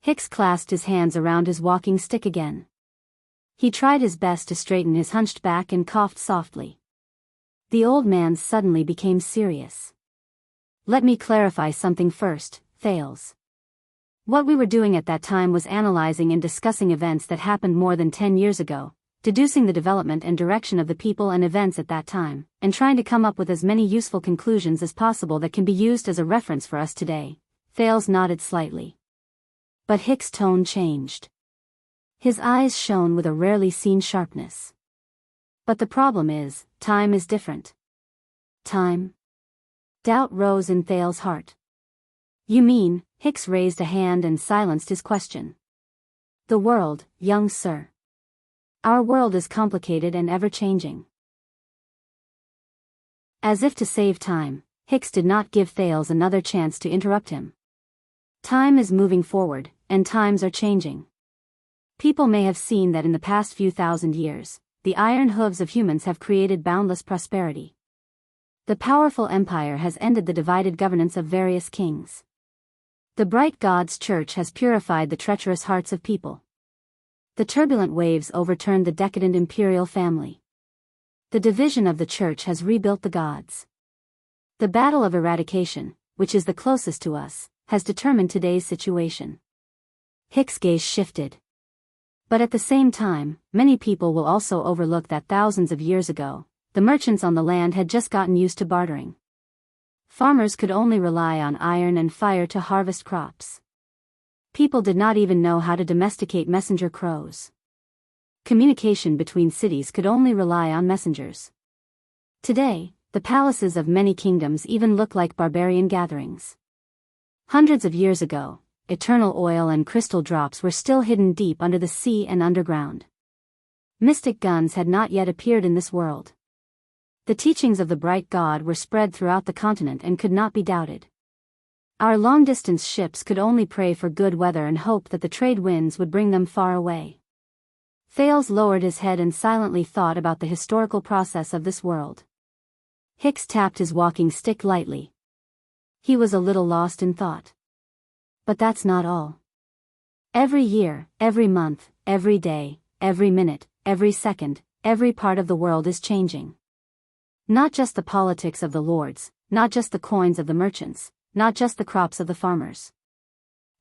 S1: Hicks clasped his hands around his walking stick again. He tried his best to straighten his hunched back and coughed softly. The old man suddenly became serious. Let me clarify something first, Thales. What we were doing at that time was analyzing and discussing events that happened more than 10 years ago, deducing the development and direction of the people and events at that time, and trying to come up with as many useful conclusions as possible that can be used as a reference for us today. Thales nodded slightly. But Hicks' tone changed. His eyes shone with a rarely seen sharpness. But the problem is, time is different. Time? Doubt rose in Thales' heart. You mean? Hicks raised a hand and silenced his question. The world, young sir. Our world is complicated and ever-changing. As if to save time, Hicks did not give Thales another chance to interrupt him. Time is moving forward, and times are changing. People may have seen that in the past few thousand years, the iron hooves of humans have created boundless prosperity. The powerful empire has ended the divided governance of various kings. The bright God's church has purified the treacherous hearts of people. The turbulent waves overturned the decadent imperial family. The division of the church has rebuilt the gods. The battle of eradication, which is the closest to us, has determined today's situation. Hicks' gaze shifted. But at the same time, many people will also overlook that thousands of years ago, the merchants on the land had just gotten used to bartering. Farmers could only rely on iron and fire to harvest crops. People did not even know how to domesticate messenger crows. Communication between cities could only rely on messengers. Today, the palaces of many kingdoms even look like barbarian gatherings. Hundreds of years ago, eternal oil and crystal drops were still hidden deep under the sea and underground. Mystic guns had not yet appeared in this world. The teachings of the bright God were spread throughout the continent and could not be doubted. Our long-distance ships could only pray for good weather and hope that the trade winds would bring them far away. Thales lowered his head and silently thought about the historical process of this world. Hicks tapped his walking stick lightly. He was a little lost in thought. But that's not all. Every year, every month, every day, every minute, every second, every part of the world is changing. Not just the politics of the lords, not just the coins of the merchants, not just the crops of the farmers.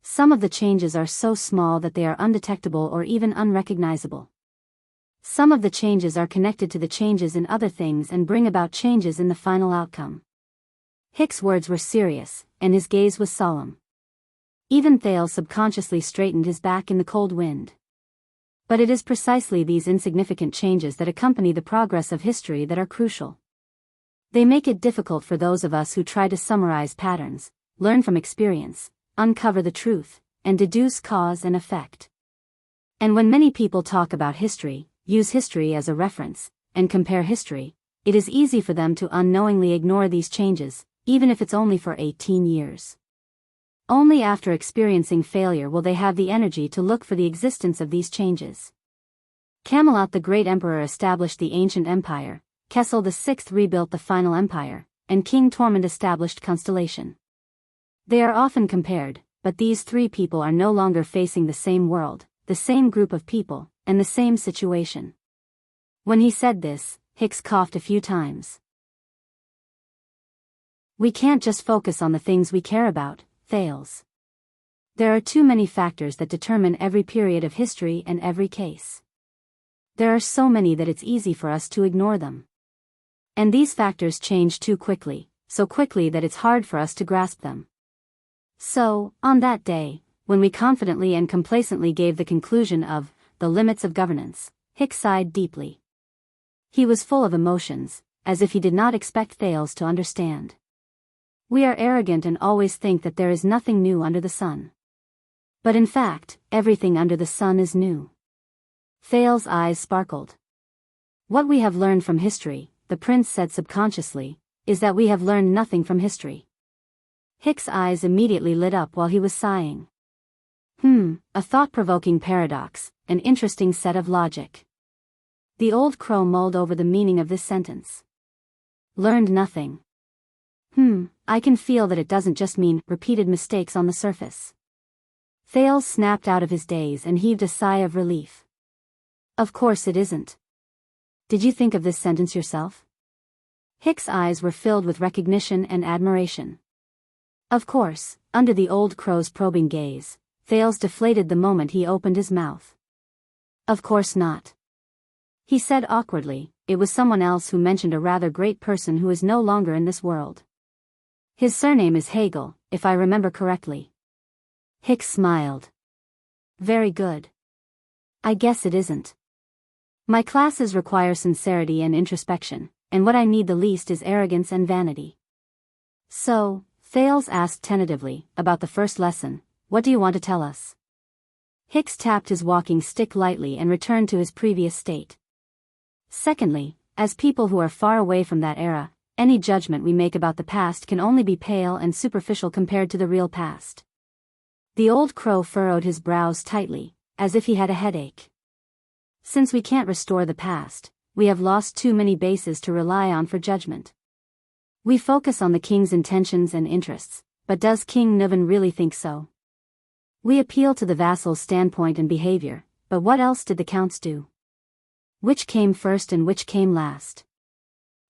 S1: Some of the changes are so small that they are undetectable or even unrecognizable. Some of the changes are connected to the changes in other things and bring about changes in the final outcome. Hicks' words were serious, and his gaze was solemn. Even Thales subconsciously straightened his back in the cold wind. But it is precisely these insignificant changes that accompany the progress of history that are crucial. They make it difficult for those of us who try to summarize patterns, learn from experience, uncover the truth, and deduce cause and effect. And when many people talk about history, use history as a reference, and compare history, it is easy for them to unknowingly ignore these changes, even if it's only for 18 years. Only after experiencing failure will they have the energy to look for the existence of these changes. Camelot the great emperor established the ancient empire, Kessel VI rebuilt the final empire, and King Tormund established Constellation. They are often compared, but these three people are no longer facing the same world, the same group of people, and the same situation. When he said this, Hicks coughed a few times. We can't just focus on the things we care about, Thales. There are too many factors that determine every period of history and every case. There are so many that it's easy for us to ignore them. And these factors change too quickly, so quickly that it's hard for us to grasp them. So, on that day, when we confidently and complacently gave the conclusion of the limits of governance, Hicks sighed deeply. He was full of emotions, as if he did not expect Thales to understand. We are arrogant and always think that there is nothing new under the sun. But in fact, everything under the sun is new. Thales' eyes sparkled. What we have learned from history, the prince said subconsciously, is that we have learned nothing from history. Hicks' eyes immediately lit up while he was sighing. A thought-provoking paradox, an interesting set of logic. The old crow mulled over the meaning of this sentence. Learned nothing. I can feel that it doesn't just mean repeated mistakes on the surface. Thales snapped out of his daze and heaved a sigh of relief. Of course it isn't. Did you think of this sentence yourself? Hicks' eyes were filled with recognition and admiration. Of course, under the old crow's probing gaze, Thales deflated the moment he opened his mouth. Of course not. He said awkwardly, it was someone else who mentioned a rather great person who is no longer in this world. His surname is Hegel, if I remember correctly. Hicks smiled. Very good. I guess it isn't. My classes require sincerity and introspection, and what I need the least is arrogance and vanity. So, Thales asked tentatively, about the first lesson, what do you want to tell us? Hicks tapped his walking stick lightly and returned to his previous state. Secondly, as people who are far away from that era, any judgment we make about the past can only be pale and superficial compared to the real past. The old crow furrowed his brows tightly, as if he had a headache. Since we can't restore the past, we have lost too many bases to rely on for judgment. We focus on the king's intentions and interests, but does King Nuvan really think so? We appeal to the vassal's standpoint and behavior, but what else did the counts do? Which came first and which came last?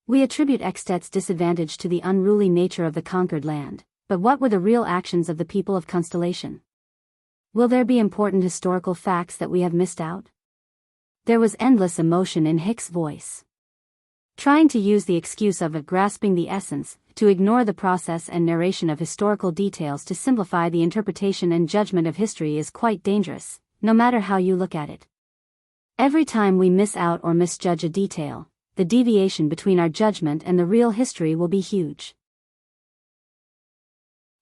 S1: We attribute Extet's disadvantage to the unruly nature of the conquered land, but what were the real actions of the people of Constellation? Will there be important historical facts that we have missed out? There was endless emotion in Hicks' voice. Trying to use the excuse of grasping the essence, to ignore the process and narration of historical details to simplify the interpretation and judgment of history is quite dangerous, no matter how you look at it. Every time we miss out or misjudge a detail, the deviation between our judgment and the real history will be huge.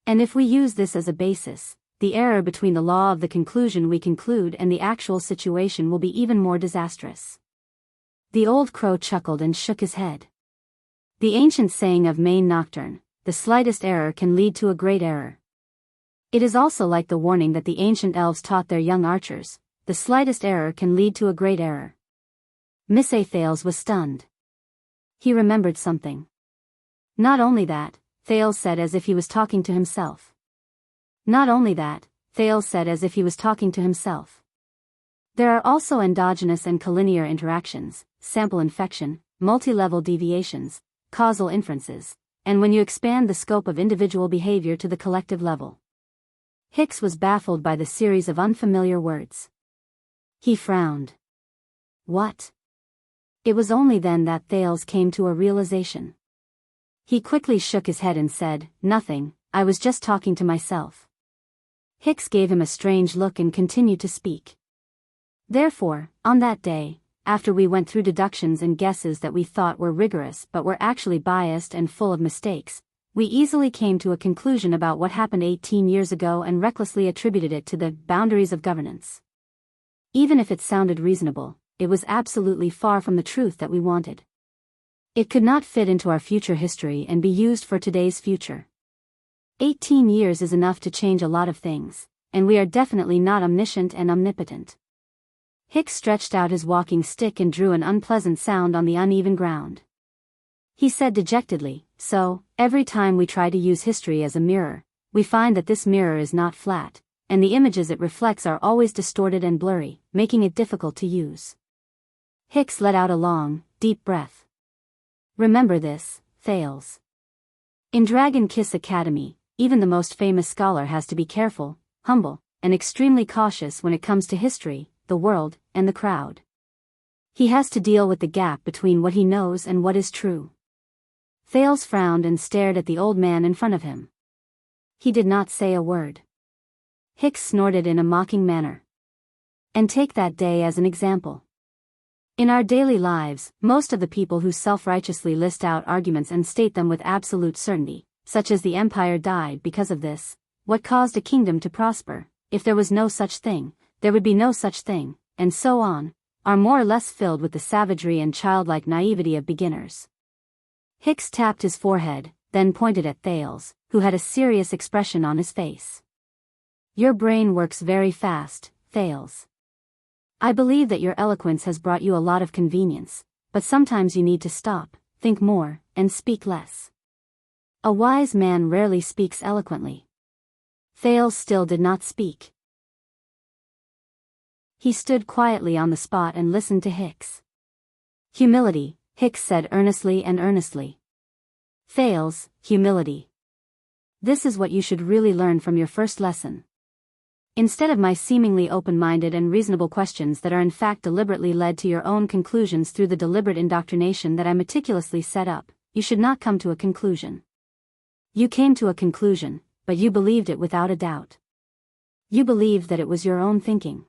S1: And if we use this as a basis, the error between the law of the conclusion we conclude and the actual situation will be even more disastrous. The old crow chuckled and shook his head. The ancient saying of Maine Nocturne, the slightest error can lead to a great error. It is also like the warning that the ancient elves taught their young archers, the slightest error can lead to a great error. Misse Thales was stunned. He remembered something. Not only that, Thales said as if he was talking to himself. Not only that, Thales said as if he was talking to himself. There are also endogenous and collinear interactions, sample infection, multi-level deviations, causal inferences, and when you expand the scope of individual behavior to the collective level. Hicks was baffled by the series of unfamiliar words. He frowned. What? It was only then that Thales came to a realization. He quickly shook his head and said, nothing, I was just talking to myself. Hicks gave him a strange look and continued to speak. Therefore, on that day, after we went through deductions and guesses that we thought were rigorous but were actually biased and full of mistakes, We easily came to a conclusion about what happened 18 years ago and recklessly attributed it to the boundaries of governance. Even if it sounded reasonable, it was absolutely far from the truth that we wanted. It could not fit into our future history and be used for today's future. 18 years is enough to change a lot of things, and we are definitely not omniscient and omnipotent. Hicks stretched out his walking stick and drew an unpleasant sound on the uneven ground. He said dejectedly, "So, every time we try to use history as a mirror, we find that this mirror is not flat, and the images it reflects are always distorted and blurry, making it difficult to use." Hicks let out a long, deep breath. "Remember this, Thales. In Dragon Kiss Academy, even the most famous scholar has to be careful, humble, and extremely cautious when it comes to history, the world, and the crowd. He has to deal with the gap between what he knows and what is true." Thales frowned and stared at the old man in front of him. He did not say a word. Hicks snorted in a mocking manner. "And take that day as an example. In our daily lives, most of the people who self-righteously list out arguments and state them with absolute certainty, such as the empire died because of this, what caused a kingdom to prosper, if there was no such thing, there would be no such thing, and so on, are more or less filled with the savagery and childlike naivety of beginners." Hicks tapped his forehead, then pointed at Thales, who had a serious expression on his face. "Your brain works very fast, Thales. I believe that your eloquence has brought you a lot of convenience, but sometimes you need to stop, think more, and speak less. A wise man rarely speaks eloquently." Thales still did not speak. He stood quietly on the spot and listened to Hicks. "Humility," Hicks said earnestly and earnestly. "Thales, humility. This is what you should really learn from your first lesson. Instead of my seemingly open-minded and reasonable questions that are in fact deliberately led to your own conclusions through the deliberate indoctrination that I meticulously set up, you should not come to a conclusion. You came to a conclusion, but you believed it without a doubt. You believed that it was your own thinking.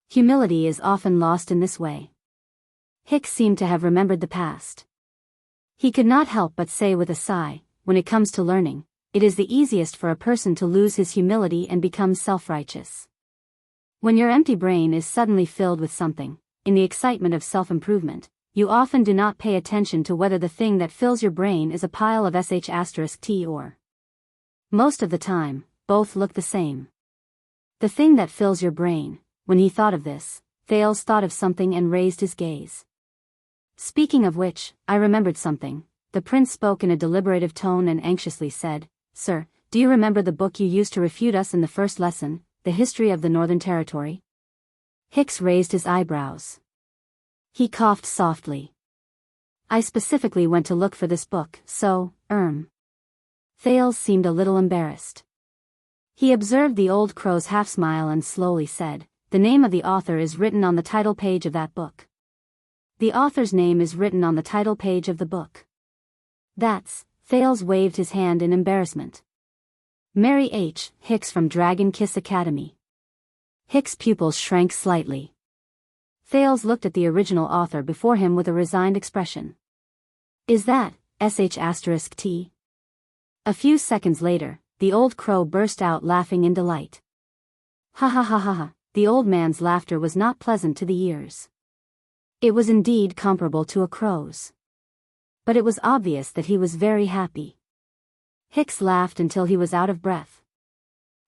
S1: Humility is often lost in this way." Hicks seemed to have remembered the past. He could not help but say with a sigh, "When it comes to learning, it is the easiest for a person to lose his humility and become self-righteous. When your empty brain is suddenly filled with something, in the excitement of self-improvement, you often do not pay attention to whether the thing that fills your brain is a pile of sh*t or. Most of the time, both look the same. The thing that fills your brain." When he thought of this, Thales thought of something and raised his gaze. "Speaking of which, I remembered something." The prince spoke in a deliberative tone and anxiously said, "Sir, do you remember the book you used to refute us in the first lesson, The History of the Northern Territory?" Hicks raised his eyebrows. He coughed softly. "I specifically went to look for this book, so, Thales seemed a little embarrassed. He observed the old crow's half-smile and slowly said, "The name of the author is written on the title page of that book." "The author's name is written on the title page of the book." "That's," Thales waved his hand in embarrassment. "Mary H. Hicks from Dragon Kiss Academy." Hicks' pupils shrank slightly. Thales looked at the original author before him with a resigned expression. "Is that sh*t?" A few seconds later, the old crow burst out laughing in delight. "Ha ha ha ha ha." The old man's laughter was not pleasant to the ears. It was indeed comparable to a crow's. But it was obvious that he was very happy. Hicks laughed until he was out of breath.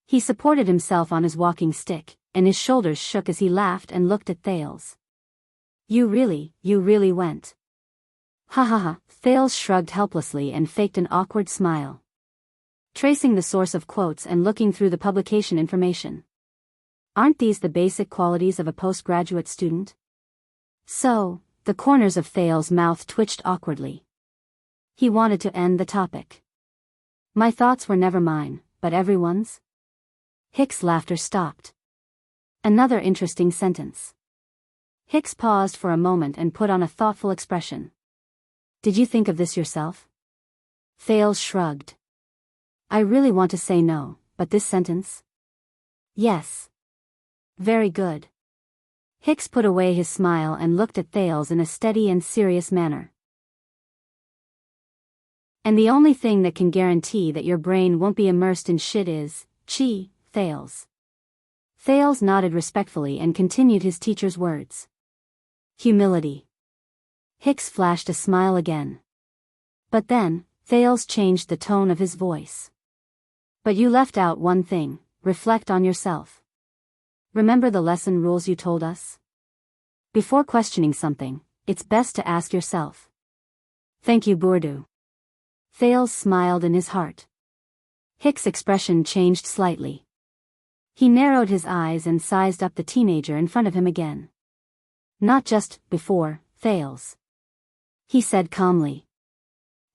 S1: He supported himself on his walking stick, and his shoulders shook as he laughed and looked at Thales. You really went." "Ha ha ha." Thales shrugged helplessly and faked an awkward smile. Tracing the source of quotes and looking through the publication information. Aren't these the basic qualities of a postgraduate student? So, the corners of Thales' mouth twitched awkwardly. He wanted to end the topic. "My thoughts were never mine, but everyone's?" Hicks' laughter stopped. Another interesting sentence. Hicks paused for a moment and put on a thoughtful expression. "Did you think of this yourself?" Thales shrugged. "I really want to say no, but this sentence?" "Yes." "Very good." Hicks put away his smile and looked at Thales in a steady and serious manner. And the only thing that can guarantee that your brain won't be immersed in shit is chi, Thales. Thales nodded respectfully and continued his teacher's words. Humility. Hicks flashed a smile again. But then, Thales changed the tone of his voice. But you left out one thing: reflect on yourself. Remember the lesson rules you told us? Before questioning something, it's best to ask yourself. Thank you, Bourdu. Thales smiled in his heart. Hicks' expression changed slightly. He narrowed his eyes and sized up the teenager in front of him again. Not just before, Thales, he said calmly.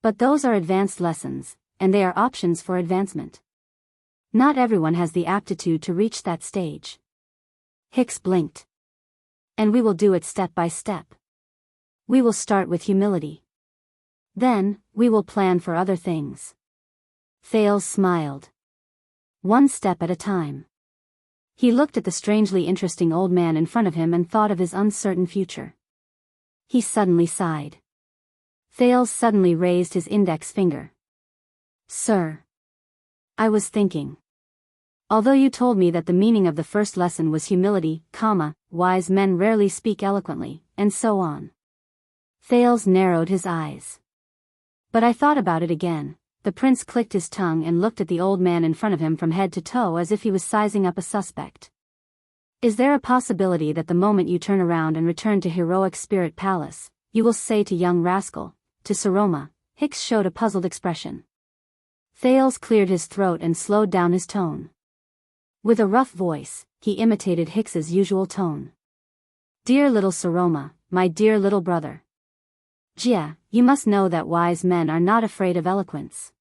S1: But those are advanced lessons, and they are options for advancement. Not everyone has the aptitude to reach that stage. Hicks blinked. And we will do it step by step. We will start with humility. Then, we will plan for other things. Thales smiled. One step at a time. He looked at the strangely interesting old man in front of him and thought of his uncertain future. He suddenly sighed. Thales suddenly raised his index finger. Sir. I was thinking. Although you told me that the meaning of the first lesson was humility, wise men rarely speak eloquently, and so on. Thales narrowed his eyes. But I thought about it again. The prince clicked his tongue and looked at the old man in front of him from head to toe as if he was sizing up a suspect. Is there a possibility that the moment you turn around and return to Heroic Spirit Palace, you will say to young rascal, to Saroma? Hicks showed a puzzled expression. Thales cleared his throat and slowed down his tone. With a rough voice, he imitated Hicks's usual tone. Dear little Saroma, my dear little brother. Jia, you must know that wise men are not afraid of eloquence.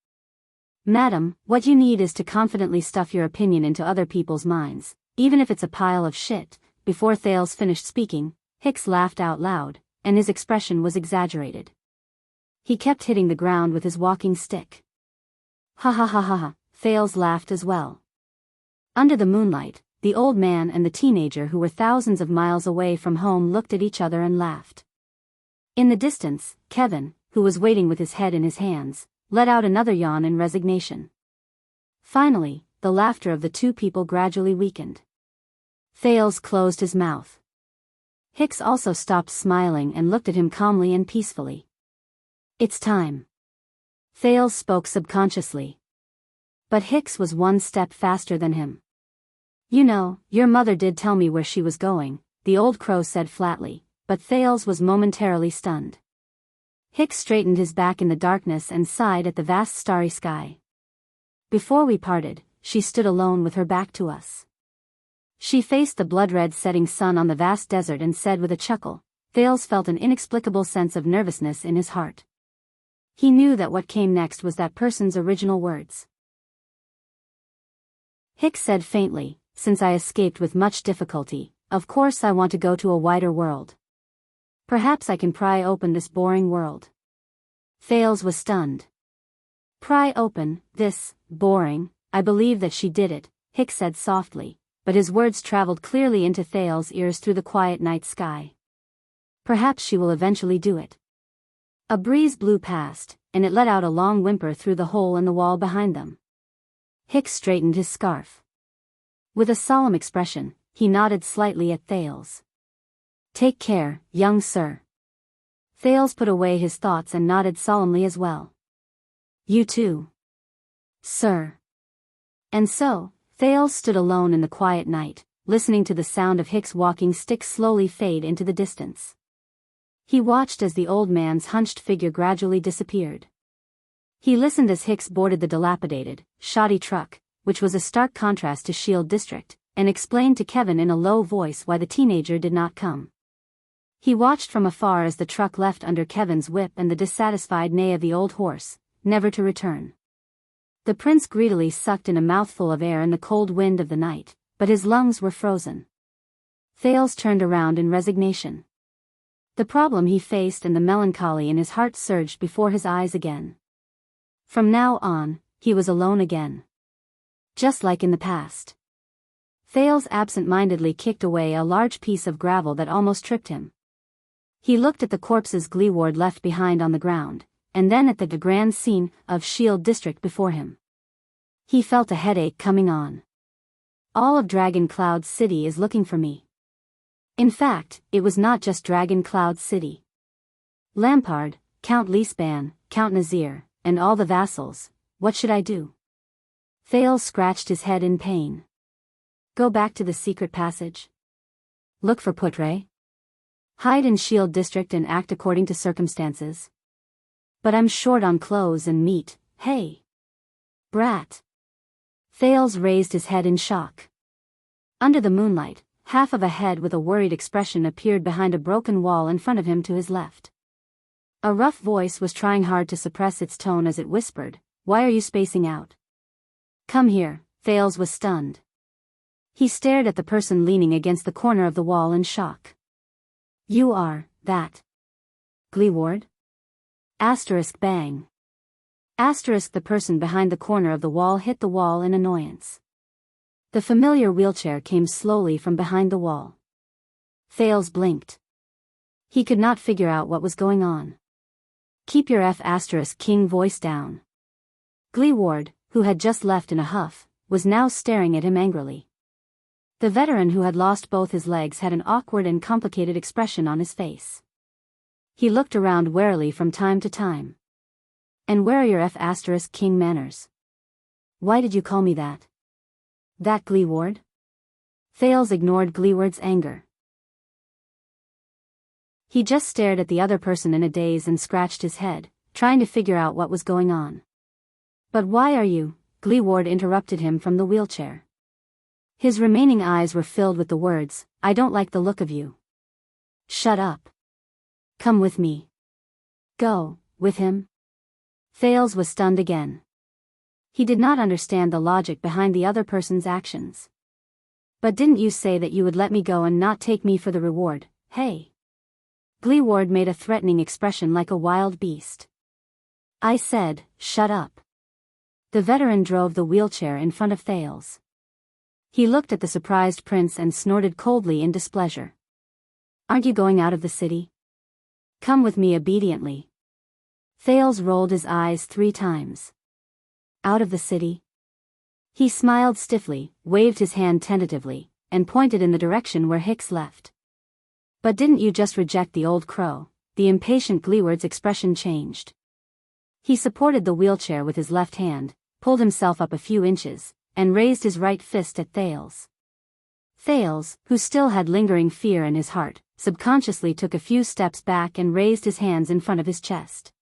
S1: Madam, what you need is to confidently stuff your opinion into other people's minds, even if it's a pile of shit. Before Thales finished speaking, Hicks laughed out loud, and his expression was exaggerated. He kept hitting the ground with his walking stick. Ha ha ha ha ha, Thales laughed as well. Under the moonlight, the old man and the teenager who were thousands of miles away from home looked at each other and laughed. In the distance, Kevin, who was waiting with his head in his hands, let out another yawn in resignation. Finally, the laughter of the two people gradually weakened. Thales closed his mouth. Hicks also stopped smiling and looked at him calmly and peacefully. It's time. Thales spoke subconsciously. But Hicks was one step faster than him. You know, your mother did tell me where she was going, the old crow said flatly, but Thales was momentarily stunned. Hicks straightened his back in the darkness and sighed at the vast starry sky. Before we parted, she stood alone with her back to us. She faced the blood-red setting sun on the vast desert and said with a chuckle. Thales felt an inexplicable sense of nervousness in his heart. He knew that what came next was that person's original words. Hicks said faintly, since I escaped with much difficulty, of course I want to go to a wider world. Perhaps I can pry open this boring world. Thales was stunned. Pry open this boring? I believe that she did it, Hicks said softly, but his words traveled clearly into Thales' ears through the quiet night sky. Perhaps she will eventually do it. A breeze blew past, and it let out a long whimper through the hole in the wall behind them. Hicks straightened his scarf. With a solemn expression, he nodded slightly at Thales. Take care, young sir. Thales put away his thoughts and nodded solemnly as well. You too. Sir. And so, Thales stood alone in the quiet night, listening to the sound of Hicks' walking stick slowly fade into the distance. He watched as the old man's hunched figure gradually disappeared. He listened as Hicks boarded the dilapidated, shoddy truck, which was a stark contrast to Shield District, and explained to Kevin in a low voice why the teenager did not come. He watched from afar as the truck left under Kevin's whip and the dissatisfied neigh of the old horse, never to return. The prince greedily sucked in a mouthful of air in the cold wind of the night, but his lungs were frozen. Thales turned around in resignation. The problem he faced and the melancholy in his heart surged before his eyes again. From now on, he was alone again. Just like in the past. Thales absent-mindedly kicked away a large piece of gravel that almost tripped him. He looked at the corpse's gleeward left behind on the ground, and then at the grand scene of Shield District before him. He felt a headache coming on. All of Dragon Cloud City is looking for me. In fact, it was not just Dragon Cloud City. Lampard, Count Leespan, Count Nazir, and all the vassals. What should I do? Thales scratched his head in pain. Go back to the secret passage. Look for Putre. Hide in Shield District and act according to circumstances. But I'm short on clothes and meat, hey. Brat. Thales raised his head in shock. Under the moonlight, half of a head with a worried expression appeared behind a broken wall in front of him to his left. A rough voice was trying hard to suppress its tone as it whispered, "Why are you spacing out?" "Come here." Thales was stunned. He stared at the person leaning against the corner of the wall in shock. "You are, that Gleeward?" Asterisk bang. Asterisk the person behind the corner of the wall hit the wall in annoyance. The familiar wheelchair came slowly from behind the wall. Thales blinked. He could not figure out what was going on. "Keep your King voice down." Gleeward, who had just left in a huff, was now staring at him angrily. The veteran who had lost both his legs had an awkward and complicated expression on his face. He looked around warily from time to time. "And where are your King manners? Why did you call me that?" "That Gleeward?" Thales ignored Gleeward's anger. He just stared at the other person in a daze and scratched his head, trying to figure out what was going on. "But why are you?" Gleeward interrupted him from the wheelchair. His remaining eyes were filled with the words, "I don't like the look of you." "Shut up. Come with me." "Go, with him?" Thales was stunned again. He did not understand the logic behind the other person's actions. "But didn't you say that you would let me go and not take me for the reward, hey?" Gleeward made a threatening expression like a wild beast. "I said, shut up." The veteran drove the wheelchair in front of Thales. He looked at the surprised prince and snorted coldly in displeasure. "Aren't you going out of the city? Come with me obediently." Thales rolled his eyes 3 times. "Out of the city?" He smiled stiffly, waved his hand tentatively, and pointed in the direction where Hicks left. "But didn't you just reject the old crow?" The impatient Gleeward's expression changed. He supported the wheelchair with his left hand, pulled himself up a few inches, and raised his right fist at Thales. Thales, who still had lingering fear in his heart, subconsciously took a few steps back and raised his hands in front of his chest.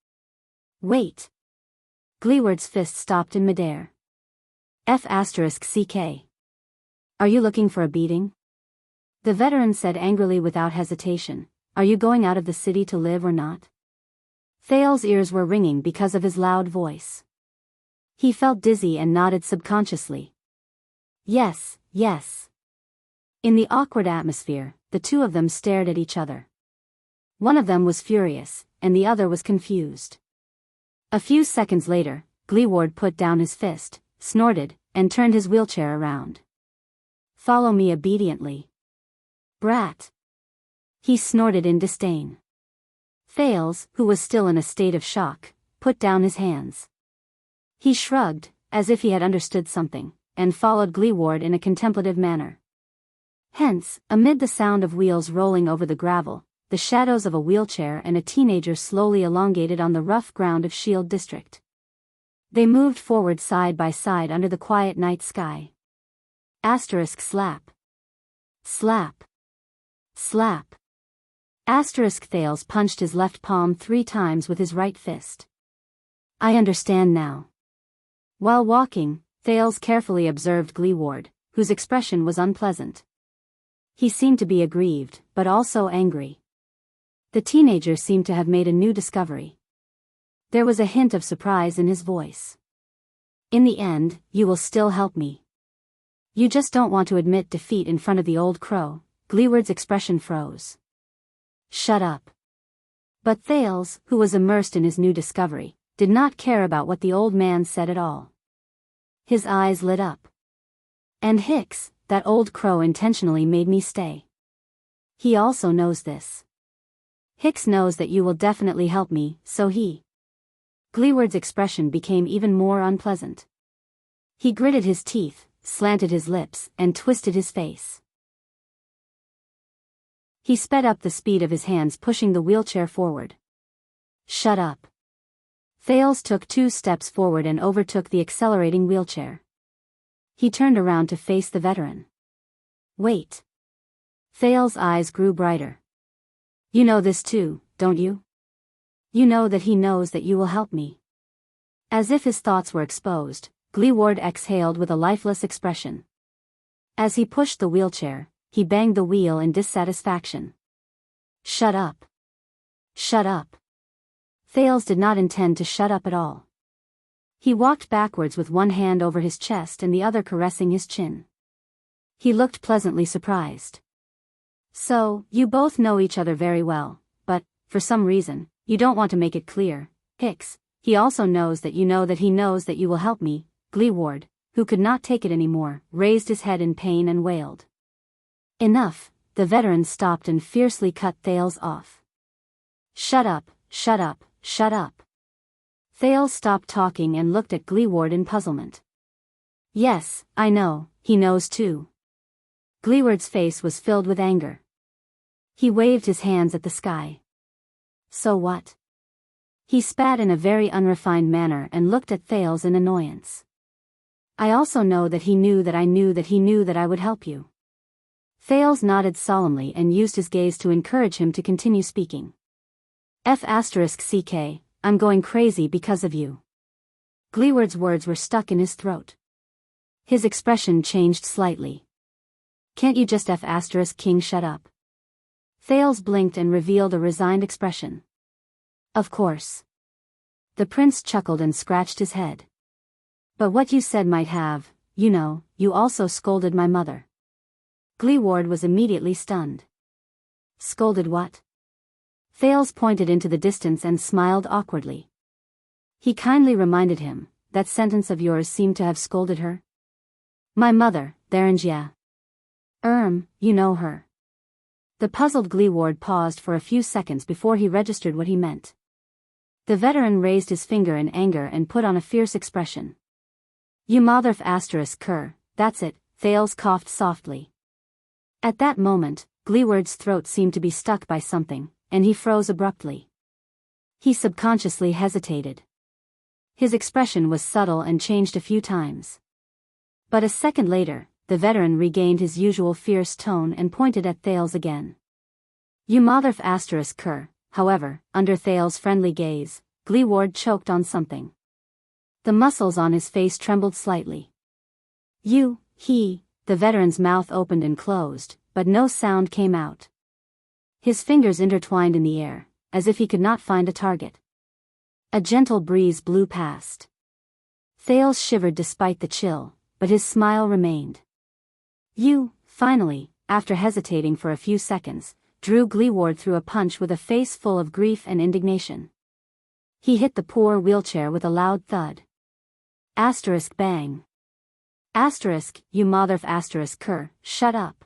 S1: "Wait." Gleeward's fist stopped in midair. "CK. Are you looking for a beating?" The veteran said angrily without hesitation, "Are you going out of the city to live or not?" Thales' ears were ringing because of his loud voice. He felt dizzy and nodded subconsciously. "Yes, yes." In the awkward atmosphere, the two of them stared at each other. One of them was furious, and the other was confused. A few seconds later, Gleeward put down his fist, snorted, and turned his wheelchair around. "Follow me obediently." "Brat." He snorted in disdain. Thales, who was still in a state of shock, put down his hands. He shrugged, as if he had understood something, and followed Gleeward in a contemplative manner. Hence, amid the sound of wheels rolling over the gravel, the shadows of a wheelchair and a teenager slowly elongated on the rough ground of Shield District. They moved forward side by side under the quiet night sky. Slap. Slap. Slap. Thales punched his left palm 3 times with his right fist. "I understand now." While walking, Thales carefully observed Gleeward, whose expression was unpleasant. He seemed to be aggrieved, but also angry. The teenager seemed to have made a new discovery. There was a hint of surprise in his voice. "In the end, you will still help me. You just don't want to admit defeat in front of the old crow." Gleeward's expression froze. "Shut up." But Thales, who was immersed in his new discovery, did not care about what the old man said at all. His eyes lit up. "And Hicks, that old crow intentionally made me stay. He also knows this. Hicks knows that you will definitely help me, so he Gleeward's expression became even more unpleasant. He gritted his teeth, slanted his lips, and twisted his face. He sped up the speed of his hands, pushing the wheelchair forward. Shut up. Thales took 2 steps forward and overtook the accelerating wheelchair. He turned around to face the veteran. Wait. Thales' eyes grew brighter. You know this too, don't you? You know that he knows that you will help me. As if his thoughts were exposed, Gleeward exhaled with a lifeless expression. As he pushed the wheelchair, he banged the wheel in dissatisfaction. Shut up. Shut up. Thales did not intend to shut up at all. He walked backwards with one hand over his chest and the other caressing his chin. He looked pleasantly surprised. So, you both know each other very well, but, for some reason, you don't want to make it clear. Hicks, he also knows that he knows that you will help me. Gleeward, who could not take it anymore, raised his head in pain and wailed. Enough, the veteran stopped and fiercely cut Thales off. Shut up, shut up, shut up. Thales stopped talking and looked at Gleeward in puzzlement. Yes, I know, he knows too. Gleeward's face was filled with anger. He waved his hands at the sky. So what? He spat in a very unrefined manner and looked at Thales in annoyance. I also know that he knew that I knew that he knew that I would help you. Thales nodded solemnly and used his gaze to encourage him to continue speaking. F***ck, I'm going crazy because of you. Gleeward's words were stuck in his throat. His expression changed slightly. Can't you just F***king shut up? Thales blinked and revealed a resigned expression. Of course. The prince chuckled and scratched his head. But what you said might have, you also scolded my mother. Gleeward was immediately stunned. Scolded what? Thales pointed into the distance and smiled awkwardly. He kindly reminded him, that sentence of yours seemed to have scolded her. My mother, Tharanja. You know her. The puzzled Gleeward paused for a few seconds before he registered what he meant. The veteran raised his finger in anger and put on a fierce expression. You motherf***, that's it, Thales coughed softly. At that moment, Gleeward's throat seemed to be stuck by something, and he froze abruptly. He subconsciously hesitated. His expression was subtle and changed a few times. But a second later, the veteran regained his usual fierce tone and pointed at Thales again. You motherf***, however, under Thales' friendly gaze, Gleeward choked on something. The muscles on his face trembled slightly. The veteran's mouth opened and closed, but no sound came out. His fingers intertwined in the air, as if he could not find a target. A gentle breeze blew past. Thales shivered despite the chill, but his smile remained. You, finally, after hesitating for a few seconds, drew Gleeward through a punch with a face full of grief and indignation. He hit the poor wheelchair with a loud thud. Bang. You motherf***, shut up.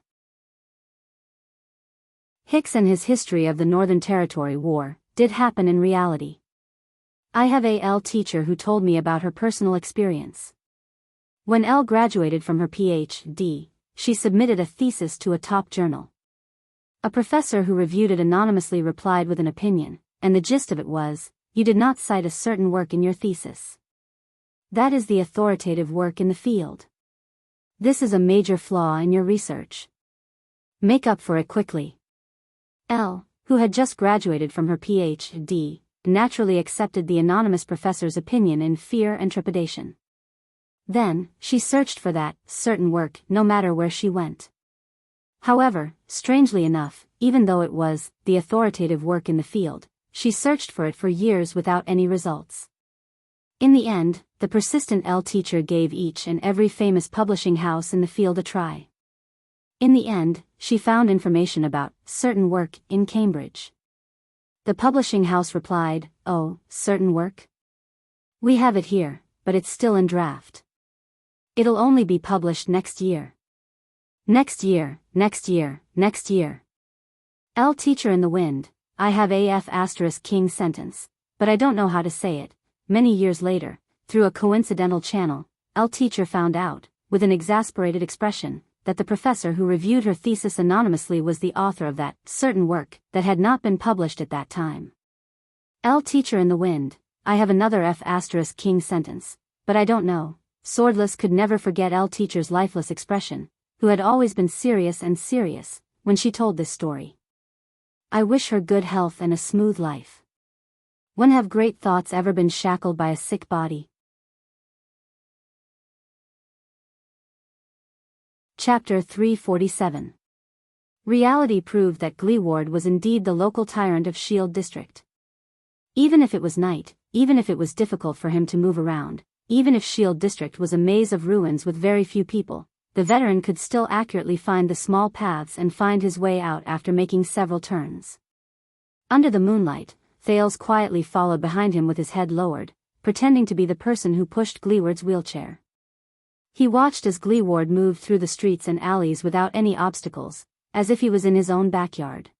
S1: Hicks and his history of the Northern Territory War did happen in reality. I have a L teacher who told me about her personal experience. When L graduated from her PhD, she submitted a thesis to a top journal. A professor who reviewed it anonymously replied with an opinion, and the gist of it was, you did not cite a certain work in your thesis. That is the authoritative work in the field. This is a major flaw in your research. Make up for it quickly. L, who had just graduated from her PhD, naturally accepted the anonymous professor's opinion in fear and trepidation. Then, she searched for that certain work no matter where she went. However, strangely enough, even though it was the authoritative work in the field, she searched for it for years without any results. In the end, the persistent L teacher gave each and every famous publishing house in the field a try. In the end, she found information about certain work in Cambridge. The publishing house replied, "Oh, certain work? We have it here, but it's still in draft. It'll only be published next year. Next year, next year, next year." L teacher in the wind, I have AF*** king sentence, but I don't know how to say it. many years later, through a coincidental channel, teacher found out, with an exasperated expression, that the professor who reviewed her thesis anonymously was the author of that certain work that had not been published at that time. Teacher in the wind, I have another F***king sentence, but I don't know. Swordless could never forget teacher's lifeless expression, who had always been serious, when she told this story. I wish her good health and a smooth life. When have great thoughts ever been shackled by a sick body? Chapter 347. Reality proved that Gleeward was indeed the local tyrant of Shield District. Even if it was night, even if it was difficult for him to move around, even if Shield District was a maze of ruins with very few people, the veteran could still accurately find the small paths and find his way out after making several turns. Under the moonlight, Thales quietly followed behind him with his head lowered, pretending to be the person who pushed Gleeward's wheelchair. He watched as Gleeward moved through the streets and alleys without any obstacles, as if he was in his own backyard.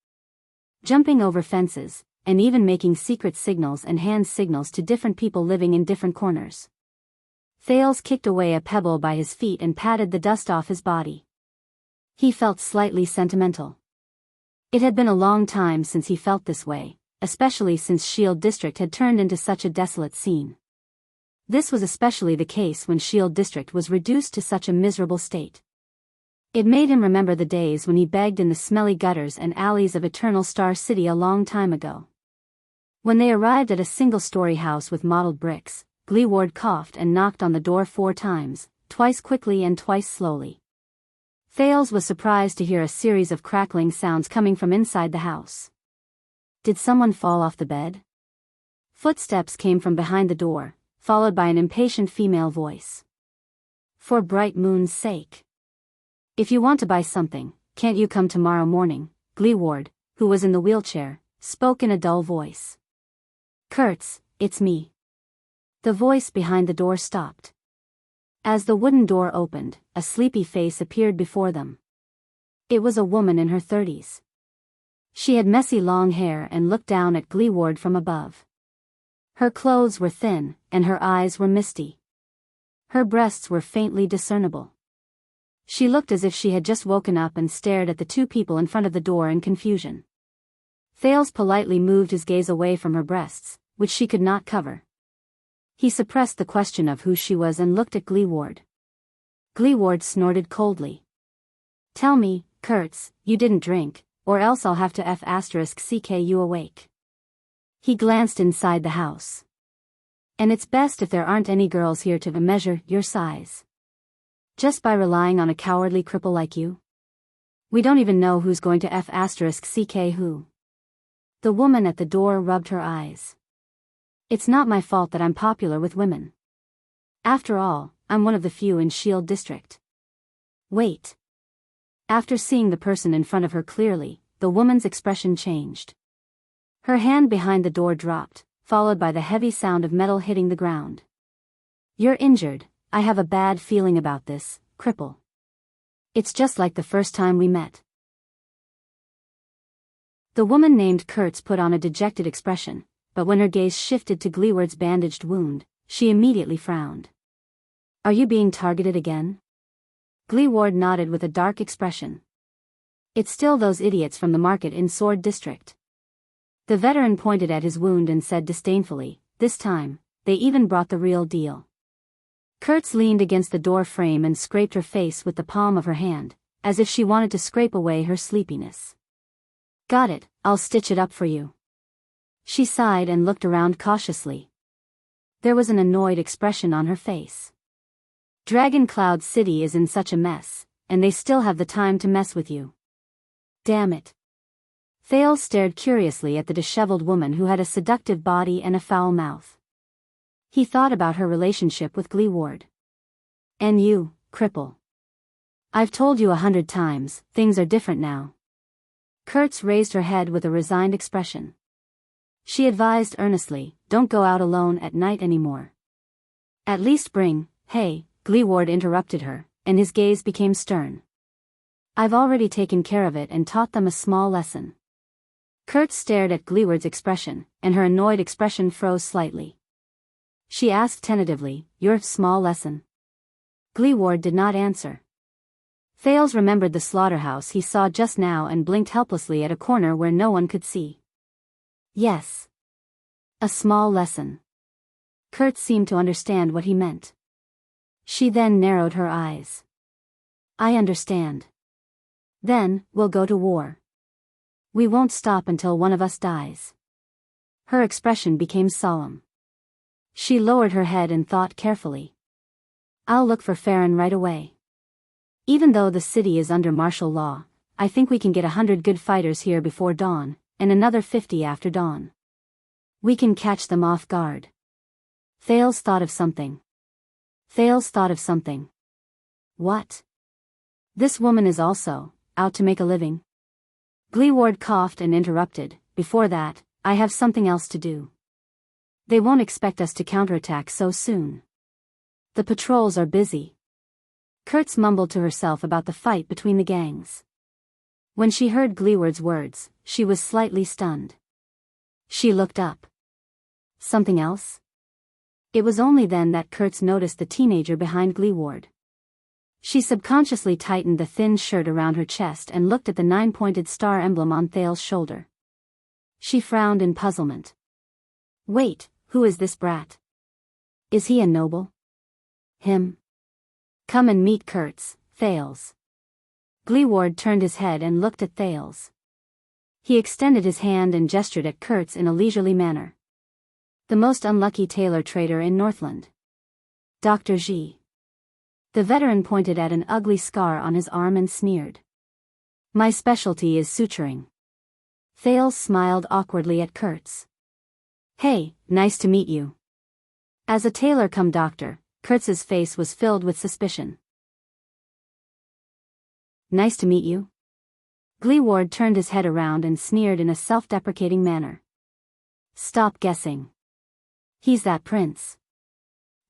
S1: Jumping over fences, and even making secret signals and hand signals to different people living in different corners. Thales kicked away a pebble by his feet and patted the dust off his body. He felt slightly sentimental. It had been a long time since he felt this way, especially since Shield District had turned into such a desolate scene. This was especially the case when Shield District was reduced to such a miserable state. It made him remember the days when he begged in the smelly gutters and alleys of Eternal Star City a long time ago. When they arrived at a single-story house with mottled bricks, Gleeward coughed and knocked on the door 4 times, twice quickly and twice slowly. Thales was surprised to hear a series of crackling sounds coming from inside the house. Did someone fall off the bed? Footsteps came from behind the door, followed by an impatient female voice. For bright moon's sake. If you want to buy something, can't you come tomorrow morning? Gleeward, who was in the wheelchair, spoke in a dull voice. Kurtz, it's me. The voice behind the door stopped. As the wooden door opened, a sleepy face appeared before them. It was a woman in her 30s. She had messy long hair and looked down at Gleeward from above. Her clothes were thin, and her eyes were misty. Her breasts were faintly discernible. She looked as if she had just woken up and stared at the 2 people in front of the door in confusion. Thales politely moved his gaze away from her breasts, which she could not cover. He suppressed the question of who she was and looked at Gleeward. Gleeward snorted coldly. Tell me, Kurtz, you didn't drink, or else I'll have to F***ck you awake. He glanced inside the house. And it's best if there aren't any girls here to measure your size. Just by relying on a cowardly cripple like you? We don't even know who's going to F***ck who. The woman at the door rubbed her eyes. It's not my fault that I'm popular with women. After all, I'm one of the few in Shield District. Wait. After seeing the person in front of her clearly, the woman's expression changed. Her hand behind the door dropped, followed by the heavy sound of metal hitting the ground. You're injured. I have a bad feeling about this, cripple. It's just like the first time we met. The woman named Kurtz put on a dejected expression, but when her gaze shifted to Gleeward's bandaged wound, she immediately frowned. Are you being targeted again? Gleeward nodded with a dark expression. It's still those idiots from the market in Sword District. The veteran pointed at his wound and said disdainfully, this time, they even brought the real deal. Kurtz leaned against the door frame and scraped her face with the palm of her hand, as if she wanted to scrape away her sleepiness. Got it, I'll stitch it up for you. She sighed and looked around cautiously. There was an annoyed expression on her face. Dragon Cloud City is in such a mess, and they still have the time to mess with you. Damn it. Thales stared curiously at the disheveled woman who had a seductive body and a foul mouth. He thought about her relationship with Gleeward. And you, cripple. I've told you 100 times, things are different now. Kurtz raised her head with a resigned expression. She advised earnestly, don't go out alone at night anymore. At least bring, hey, Gleeward interrupted her, and his gaze became stern. I've already taken care of it and taught them a small lesson. Kurtz stared at Gleeward's expression, and her annoyed expression froze slightly. She asked tentatively, your small lesson. Gleeward did not answer. Thales remembered the slaughterhouse he saw just now and blinked helplessly at a corner where no one could see. Yes. A small lesson. Kurtz seemed to understand what he meant. She then narrowed her eyes. I understand. Then, we'll go to war. We won't stop until one of us dies. Her expression became solemn. She lowered her head and thought carefully. I'll look for Farron right away. Even though the city is under martial law, I think we can get 100 good fighters here before dawn, and another 50 after dawn. We can catch them off guard. Thales thought of something. What? This woman is also out to make a living. Gleeward coughed and interrupted, before that, I have something else to do. They won't expect us to counterattack so soon. The patrols are busy. Kurtz mumbled to herself about the fight between the gangs. When she heard Gleeward's words, she was slightly stunned. She looked up. Something else? It was only then that Kurtz noticed the teenager behind Gleeward. She subconsciously tightened the thin shirt around her chest and looked at the 9-pointed star emblem on Thales' shoulder. She frowned in puzzlement. Wait, who is this brat? Is he a noble? Him? Come and meet Kurtz, Thales. Gleeward turned his head and looked at Thales. He extended his hand and gestured at Kurtz in a leisurely manner. The most unlucky tailor trader in Northland. Dr. G. The veteran pointed at an ugly scar on his arm and sneered. My specialty is suturing. Thales smiled awkwardly at Kurtz. Hey, nice to meet you. As a tailor come doctor, Kurtz's face was filled with suspicion. Nice to meet you? Gleeward turned his head around and sneered in a self-deprecating manner. Stop guessing. He's that prince.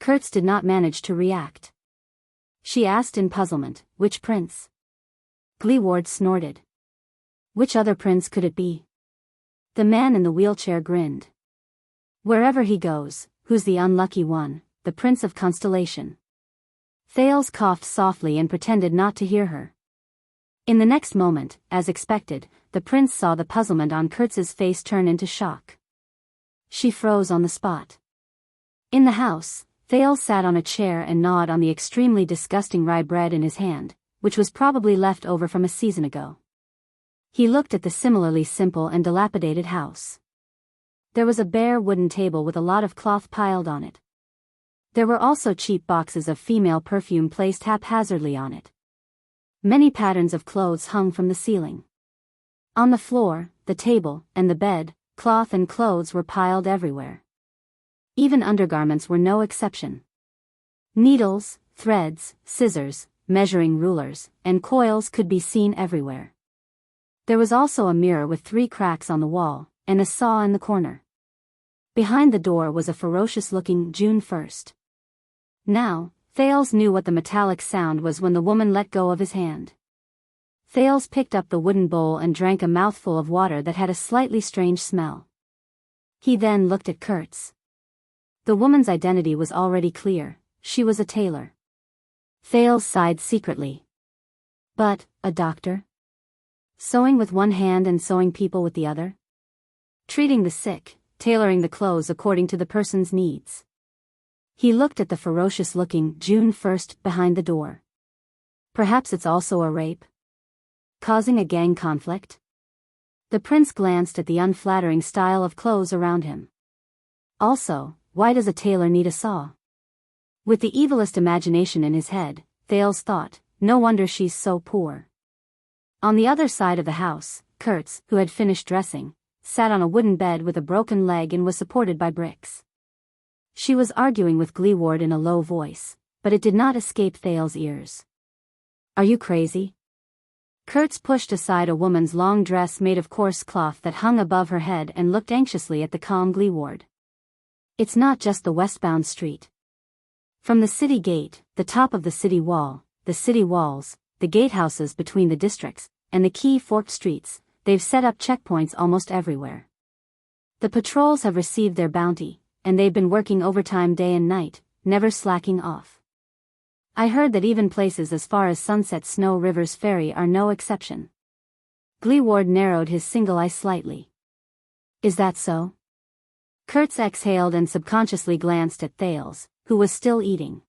S1: Kurtz did not manage to react. She asked in puzzlement, which prince? Gleeward snorted. Which other prince could it be? The man in the wheelchair grinned. Wherever he goes, who's the unlucky one? The Prince of Constellation. Thales coughed softly and pretended not to hear her. In the next moment, as expected, the prince saw the puzzlement on Kurtz's face turn into shock. She froze on the spot. In the house, Thales sat on a chair and gnawed on the extremely disgusting rye bread in his hand, which was probably left over from a season ago. He looked at the similarly simple and dilapidated house. There was a bare wooden table with a lot of cloth piled on it. There were also cheap boxes of female perfume placed haphazardly on it. Many patterns of clothes hung from the ceiling. On the floor, the table, and the bed, cloth and clothes were piled everywhere. Even undergarments were no exception. Needles, threads, scissors, measuring rulers, and coils could be seen everywhere. There was also a mirror with 3 cracks on the wall, and a saw in the corner. Behind the door was a ferocious-looking June 1st. Now, Thales knew what the metallic sound was when the woman let go of his hand. Thales picked up the wooden bowl and drank a mouthful of water that had a slightly strange smell. He then looked at Kurtz. The woman's identity was already clear, she was a tailor. Thales sighed secretly. But, a doctor? Sewing with one hand and sewing people with the other? Treating the sick, tailoring the clothes according to the person's needs. He looked at the ferocious-looking June 1st behind the door. Perhaps it's also a rape? Causing a gang conflict? The prince glanced at the unflattering style of clothes around him. Also, why does a tailor need a saw? With the evilest imagination in his head, Thales thought, no wonder she's so poor. On the other side of the house, Kurtz, who had finished dressing, sat on a wooden bed with a broken leg and was supported by bricks. She was arguing with Gleeward in a low voice, but it did not escape Thales' ears. Are you crazy? Kurtz pushed aside a woman's long dress made of coarse cloth that hung above her head and looked anxiously at the calm Gleeward. It's not just the westbound street. From the city gate, the top of the city wall, the city walls, the gatehouses between the districts, and the key forked streets, they've set up checkpoints almost everywhere. The patrols have received their bounty, and they've been working overtime day and night, never slacking off. I heard that even places as far as Sunset Snow River's ferry are no exception. Gleeward narrowed his single eye slightly. Is that so? Kurtz exhaled and subconsciously glanced at Thales, who was still eating.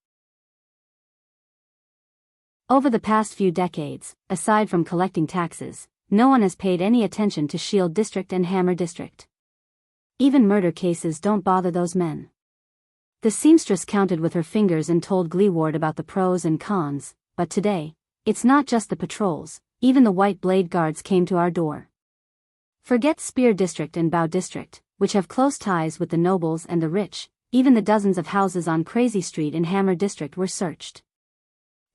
S1: Over the past few decades, aside from collecting taxes, no one has paid any attention to Shield District and Hammer District. Even murder cases don't bother those men. The seamstress counted with her fingers and told Gleeward about the pros and cons, but today, it's not just the patrols, even the White Blade Guards came to our door. Forget Spear District and Biyao District, which have close ties with the nobles and the rich, even the dozens of houses on Crazy Street in Hammer District were searched.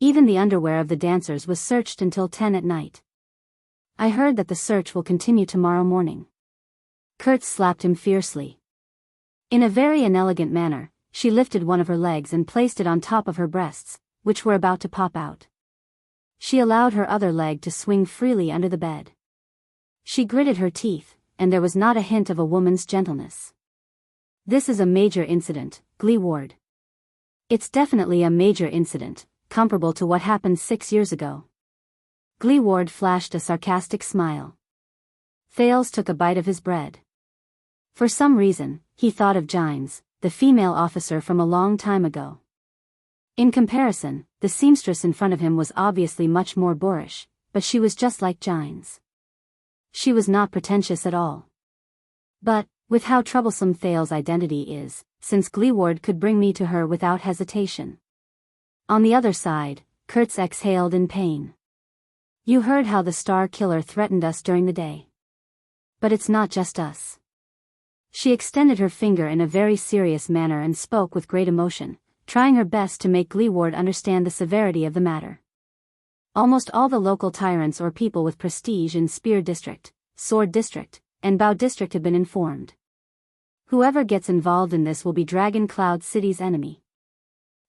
S1: Even the underwear of the dancers was searched until 10 at night. I heard that the search will continue tomorrow morning. Kurtz slapped him fiercely. In a very inelegant manner, she lifted one of her legs and placed it on top of her breasts, which were about to pop out. She allowed her other leg to swing freely under the bed. She gritted her teeth, and there was not a hint of a woman's gentleness. This is a major incident, Gleeward. It's definitely a major incident, comparable to what happened 6 years ago. Gleeward flashed a sarcastic smile. Thales took a bite of his bread. For some reason, he thought of Jianghu, the female officer from a long time ago. In comparison, the seamstress in front of him was obviously much more boorish, but she was just like Jianghu. She was not pretentious at all. But, with how troublesome Thales' identity is, since Gleeward could bring me to her without hesitation. On the other side, Kurtz exhaled in pain. You heard how the Star Killer threatened us during the day. But it's not just us. She extended her finger in a very serious manner and spoke with great emotion, trying her best to make Gleeward understand the severity of the matter. Almost all the local tyrants or people with prestige in Spear District, Sword District, and Biyao District have been informed. Whoever gets involved in this will be Dragon Cloud City's enemy.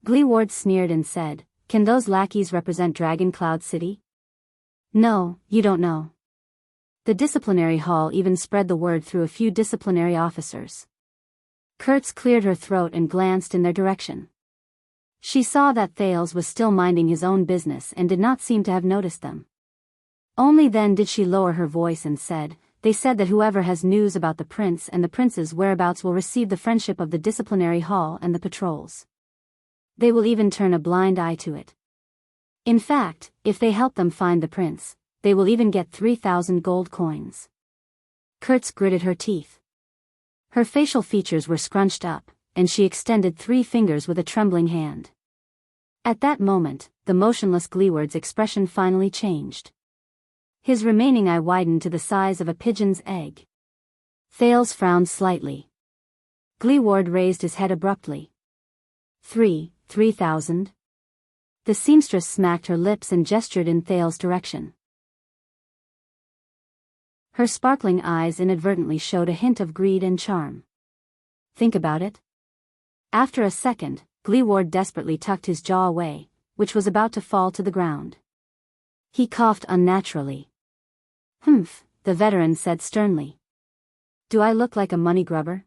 S1: Gleeward sneered and said, Can those lackeys represent Dragon Cloud City? No, you don't know. The disciplinary hall even spread the word through a few disciplinary officers. Kurtz cleared her throat and glanced in their direction. She saw that Thales was still minding his own business and did not seem to have noticed them. Only then did she lower her voice and said, They said that whoever has news about the prince and the prince's whereabouts will receive the friendship of the disciplinary hall and the patrols. They will even turn a blind eye to it. In fact, if they help them find the prince, they will even get 3,000 gold coins. Kurtz gritted her teeth. Her facial features were scrunched up, and she extended 3 fingers with a trembling hand. At that moment, the motionless Gleeward's expression finally changed. His remaining eye widened to the size of a pigeon's egg. Thales frowned slightly. Gleeward raised his head abruptly. 3,000? The seamstress smacked her lips and gestured in Thales' direction. Her sparkling eyes inadvertently showed a hint of greed and charm. Think about it. After a second, Gleeward desperately tucked his jaw away, which was about to fall to the ground. He coughed unnaturally. Humph, the veteran said sternly. Do I look like a money grubber?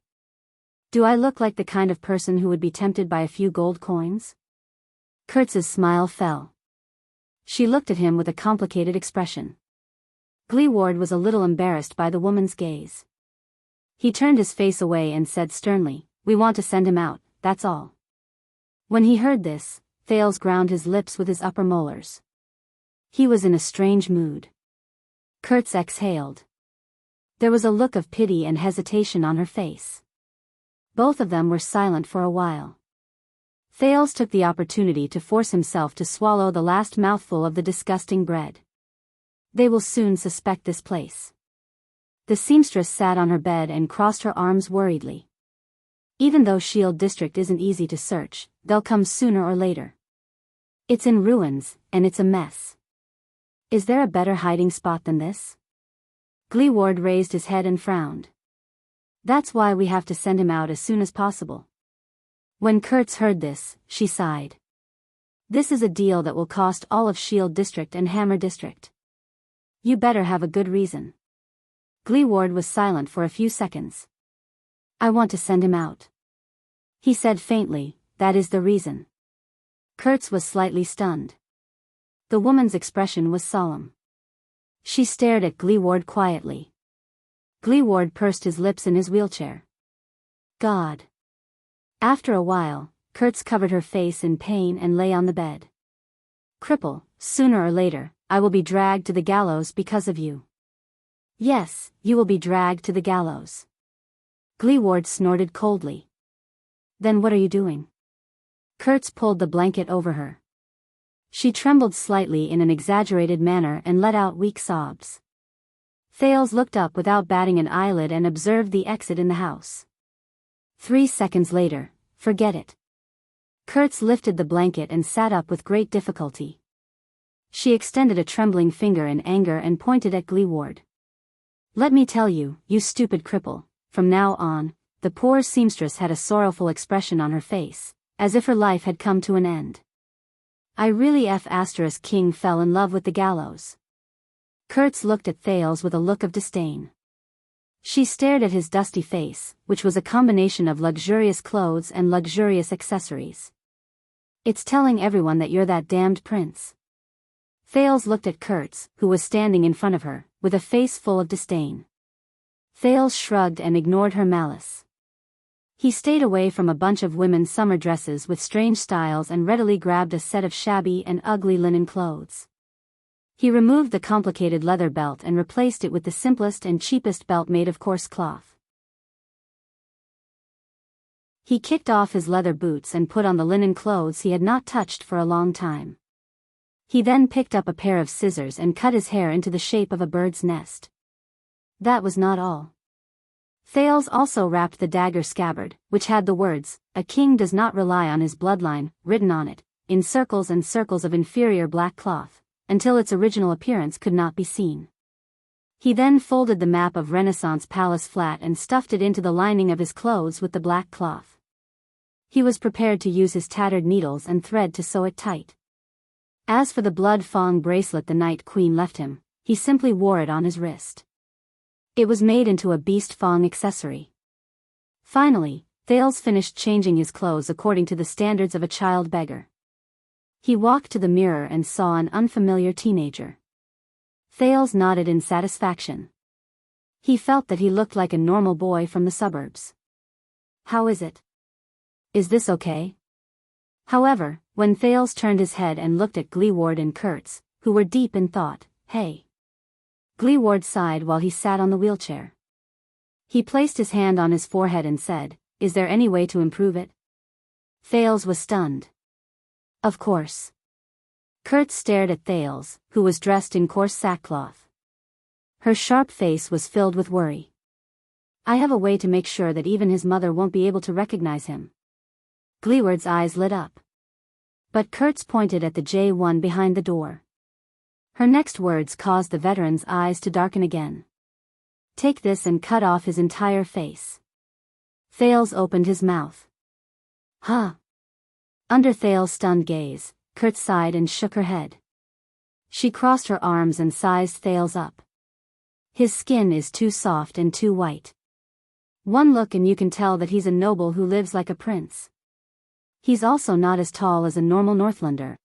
S1: Do I look like the kind of person who would be tempted by a few gold coins? Kurtz's smile fell. She looked at him with a complicated expression. Gleeward was a little embarrassed by the woman's gaze. He turned his face away and said sternly, We want to send him out, that's all. When he heard this, Thales ground his lips with his upper molars. He was in a strange mood. Kurtz exhaled. There was a look of pity and hesitation on her face. Both of them were silent for a while. Thales took the opportunity to force himself to swallow the last mouthful of the disgusting bread. They will soon suspect this place. The seamstress sat on her bed and crossed her arms worriedly. Even though Shield District isn't easy to search, they'll come sooner or later. It's in ruins, and it's a mess. Is there a better hiding spot than this? Gleeward raised his head and frowned. That's why we have to send him out as soon as possible. When Kurtz heard this, she sighed. This is a deal that will cost all of Shield District and Hammer District. You better have a good reason. Gleeward was silent for a few seconds. I want to send him out. He said faintly, that is the reason. Kurtz was slightly stunned. The woman's expression was solemn. She stared at Gleeward quietly. Gleeward pursed his lips in his wheelchair. God. After a while, Kurtz covered her face in pain and lay on the bed. Cripple, sooner or later, I will be dragged to the gallows because of you. Yes, you will be dragged to the gallows. Gleeward snorted coldly. Then what are you doing? Kurtz pulled the blanket over her. She trembled slightly in an exaggerated manner and let out weak sobs. Thales looked up without batting an eyelid and observed the exit in the house. 3 seconds later, forget it. Kurtz lifted the blanket and sat up with great difficulty. She extended a trembling finger in anger and pointed at Gleeward. Let me tell you, you stupid cripple, from now on, the poor seamstress had a sorrowful expression on her face, as if her life had come to an end. I really King fell in love with the gallows. Kurtz looked at Thales with a look of disdain. She stared at his dusty face, which was a combination of luxurious clothes and luxurious accessories. It's telling everyone that you're that damned prince. Thales looked at Kurtz, who was standing in front of her, with a face full of disdain. Thales shrugged and ignored her malice. He stayed away from a bunch of women's summer dresses with strange styles and readily grabbed a set of shabby and ugly linen clothes. He removed the complicated leather belt and replaced it with the simplest and cheapest belt made of coarse cloth. He kicked off his leather boots and put on the linen clothes he had not touched for a long time. He then picked up a pair of scissors and cut his hair into the shape of a bird's nest. That was not all. Thales also wrapped the dagger scabbard, which had the words, "A king does not rely on his bloodline," written on it, in circles and circles of inferior black cloth, until its original appearance could not be seen. He then folded the map of Renaissance Palace flat and stuffed it into the lining of his clothes with the black cloth. He was prepared to use his tattered needles and thread to sew it tight. As for the blood fawn bracelet the Night Queen left him, he simply wore it on his wrist. It was made into a beast fawn accessory. Finally, Thales finished changing his clothes according to the standards of a child beggar. He walked to the mirror and saw an unfamiliar teenager. Thales nodded in satisfaction. He felt that he looked like a normal boy from the suburbs. How is it? Is this okay? However, when Thales turned his head and looked at Gleeward and Kurtz, who were deep in thought, hey. Gleeward sighed while he sat on the wheelchair. He placed his hand on his forehead and said, is there any way to improve it? Thales was stunned. Of course. Kurtz stared at Thales, who was dressed in coarse sackcloth. Her sharp face was filled with worry. I have a way to make sure that even his mother won't be able to recognize him. Gleeward's eyes lit up. But Kurtz pointed at the J1 behind the door. Her next words caused the veteran's eyes to darken again. Take this and cut off his entire face. Thales opened his mouth. Huh? Under Thales' stunned gaze, Kurtz sighed and shook her head. She crossed her arms and sized Thales up. His skin is too soft and too white. One look and you can tell that he's a noble who lives like a prince. He's also not as tall as a normal Northlander.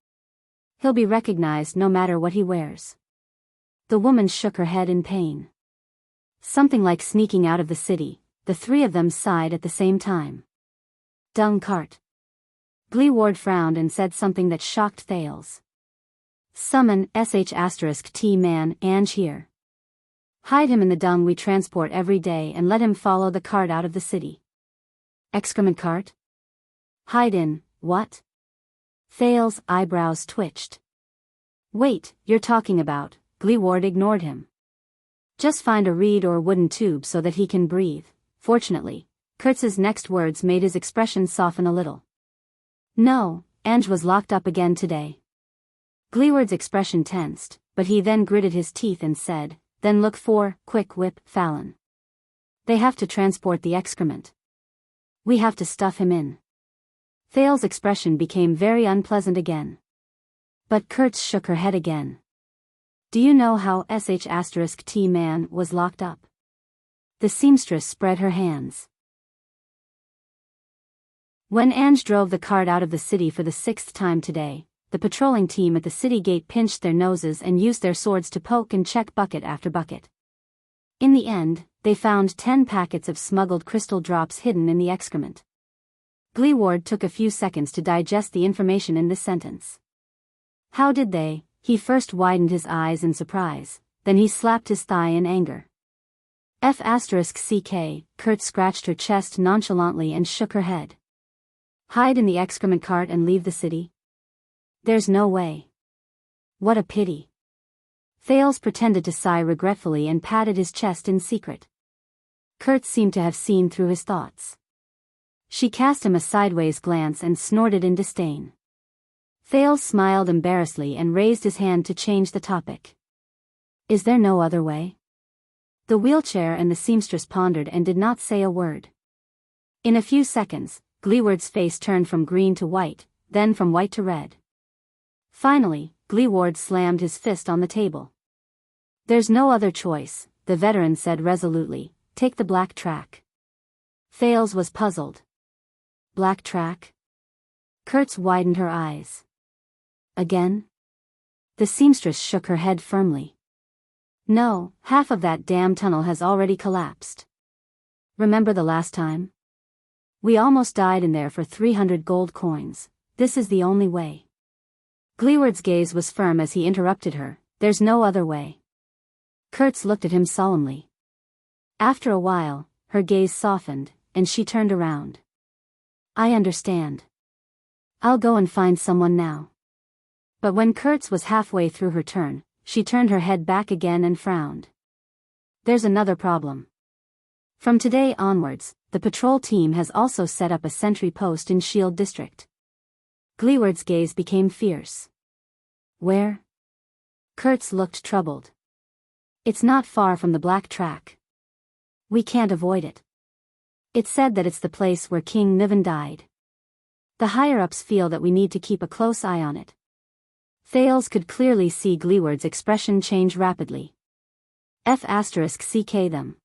S1: He'll be recognized no matter what he wears. The woman shook her head in pain. Something like sneaking out of the city, the three of them sighed at the same time. Dung cart. Gleeward frowned and said something that shocked Thales. Summon *T man Ange here. Hide him in the dung we transport every day and let him follow the cart out of the city. Excrement cart? Hide in, what? Thales' eyebrows twitched. Wait, you're talking about, Gleeward ignored him. Just find a reed or wooden tube so that he can breathe. Fortunately, Kurtz's next words made his expression soften a little. No, Ange was locked up again today. Gleeward's expression tensed, but he then gritted his teeth and said, then look for, quick whip, Fallon. They have to transport the excrement. We have to stuff him in. Thales' expression became very unpleasant again. But Kurtz shook her head again. Do you know how *T man was locked up? The seamstress spread her hands. When Ange drove the cart out of the city for the 6th time today, the patrolling team at the city gate pinched their noses and used their swords to poke and check bucket after bucket. In the end, they found 10 packets of smuggled crystal drops hidden in the excrement. Gleeward took a few seconds to digest the information in this sentence. How did they? He first widened his eyes in surprise, then he slapped his thigh in anger. F***ck, Kurt scratched her chest nonchalantly and shook her head. Hide in the excrement cart and leave the city? There's no way. What a pity. Thales pretended to sigh regretfully and patted his chest in secret. Kurt seemed to have seen through his thoughts. She cast him a sideways glance and snorted in disdain. Thales smiled embarrassedly and raised his hand to change the topic. Is there no other way? The wheelchair and the seamstress pondered and did not say a word. In a few seconds, Gleeward's face turned from green to white, then from white to red. Finally, Gleeward slammed his fist on the table. There's no other choice, the veteran said resolutely. Take the black track. Thales was puzzled. Black track? Kurtz widened her eyes. Again? The seamstress shook her head firmly. No, half of that damn tunnel has already collapsed. Remember the last time? We almost died in there for 300 gold coins. This is the only way. Gleeward's gaze was firm as he interrupted her. There's no other way. Kurtz looked at him solemnly. After a while, her gaze softened, and she turned around. I understand. I'll go and find someone now. But when Kurtz was halfway through her turn, she turned her head back again and frowned. There's another problem. From today onwards, the patrol team has also set up a sentry post in Shield District. Gleeward's gaze became fierce. Where? Kurtz looked troubled. It's not far from the black track. We can't avoid it. It's said that it's the place where King Niven died. The higher-ups feel that we need to keep a close eye on it. Thales could clearly see Gleeward's expression change rapidly. F***ck them.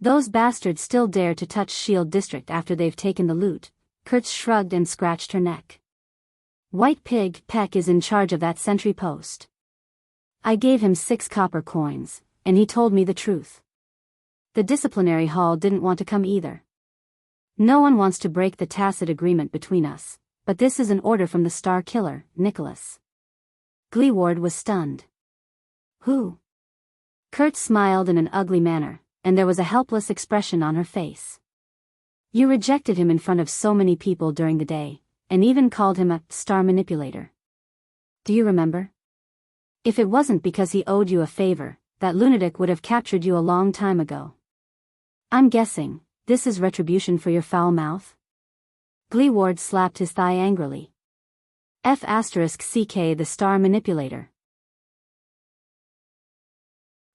S1: Those bastards still dare to touch Shield District after they've taken the loot. Kurtz shrugged and scratched her neck. White Pig Peck is in charge of that sentry post. I gave him 6 copper coins, and he told me the truth. The disciplinary hall didn't want to come either. No one wants to break the tacit agreement between us, but this is an order from the Star Killer, Nicholas. Gleeward was stunned. Who? Kurt smiled in an ugly manner, and there was a helpless expression on her face. You rejected him in front of so many people during the day, and even called him a star manipulator. Do you remember? If it wasn't because he owed you a favor, that lunatic would have captured you a long time ago. I'm guessing, this is retribution for your foul mouth? Gleeward slapped his thigh angrily. F***ck the star manipulator.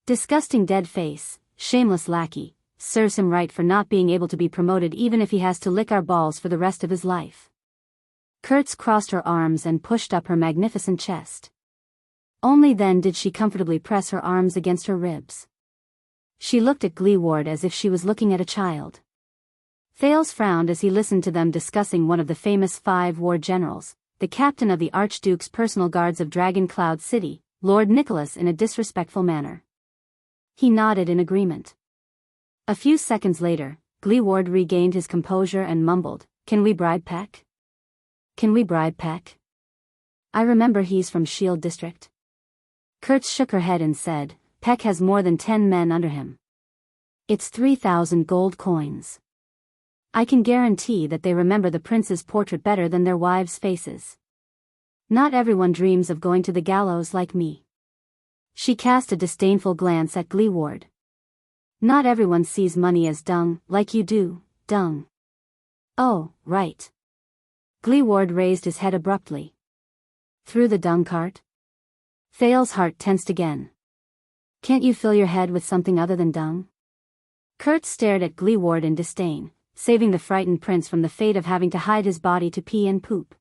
S1: Disgusting dead face, shameless lackey, serves him right for not being able to be promoted even if he has to lick our balls for the rest of his life. Kurtz crossed her arms and pushed up her magnificent chest. Only then did she comfortably press her arms against her ribs. She looked at Gleeward as if she was looking at a child. Thales frowned as he listened to them discussing one of the famous 5 war generals, the captain of the Archduke's personal guards of Dragon Cloud City, Lord Nicholas, in a disrespectful manner. He nodded in agreement. A few seconds later, Gleeward regained his composure and mumbled, Can we bribe Peck? Can we bribe Peck? I remember he's from Shield District. Kurtz shook her head and said, Peck has more than 10 men under him. It's 3,000 gold coins. I can guarantee that they remember the prince's portrait better than their wives' faces. Not everyone dreams of going to the gallows like me. She cast a disdainful glance at Gleeward. Not everyone sees money as dung, like you do, dung. Oh, right. Gleeward raised his head abruptly. Through the dung cart? Thales' heart tensed again. Can't you fill your head with something other than dung? Kurt stared at Gleeward in disdain, saving the frightened prince from the fate of having to hide his body to pee and poop.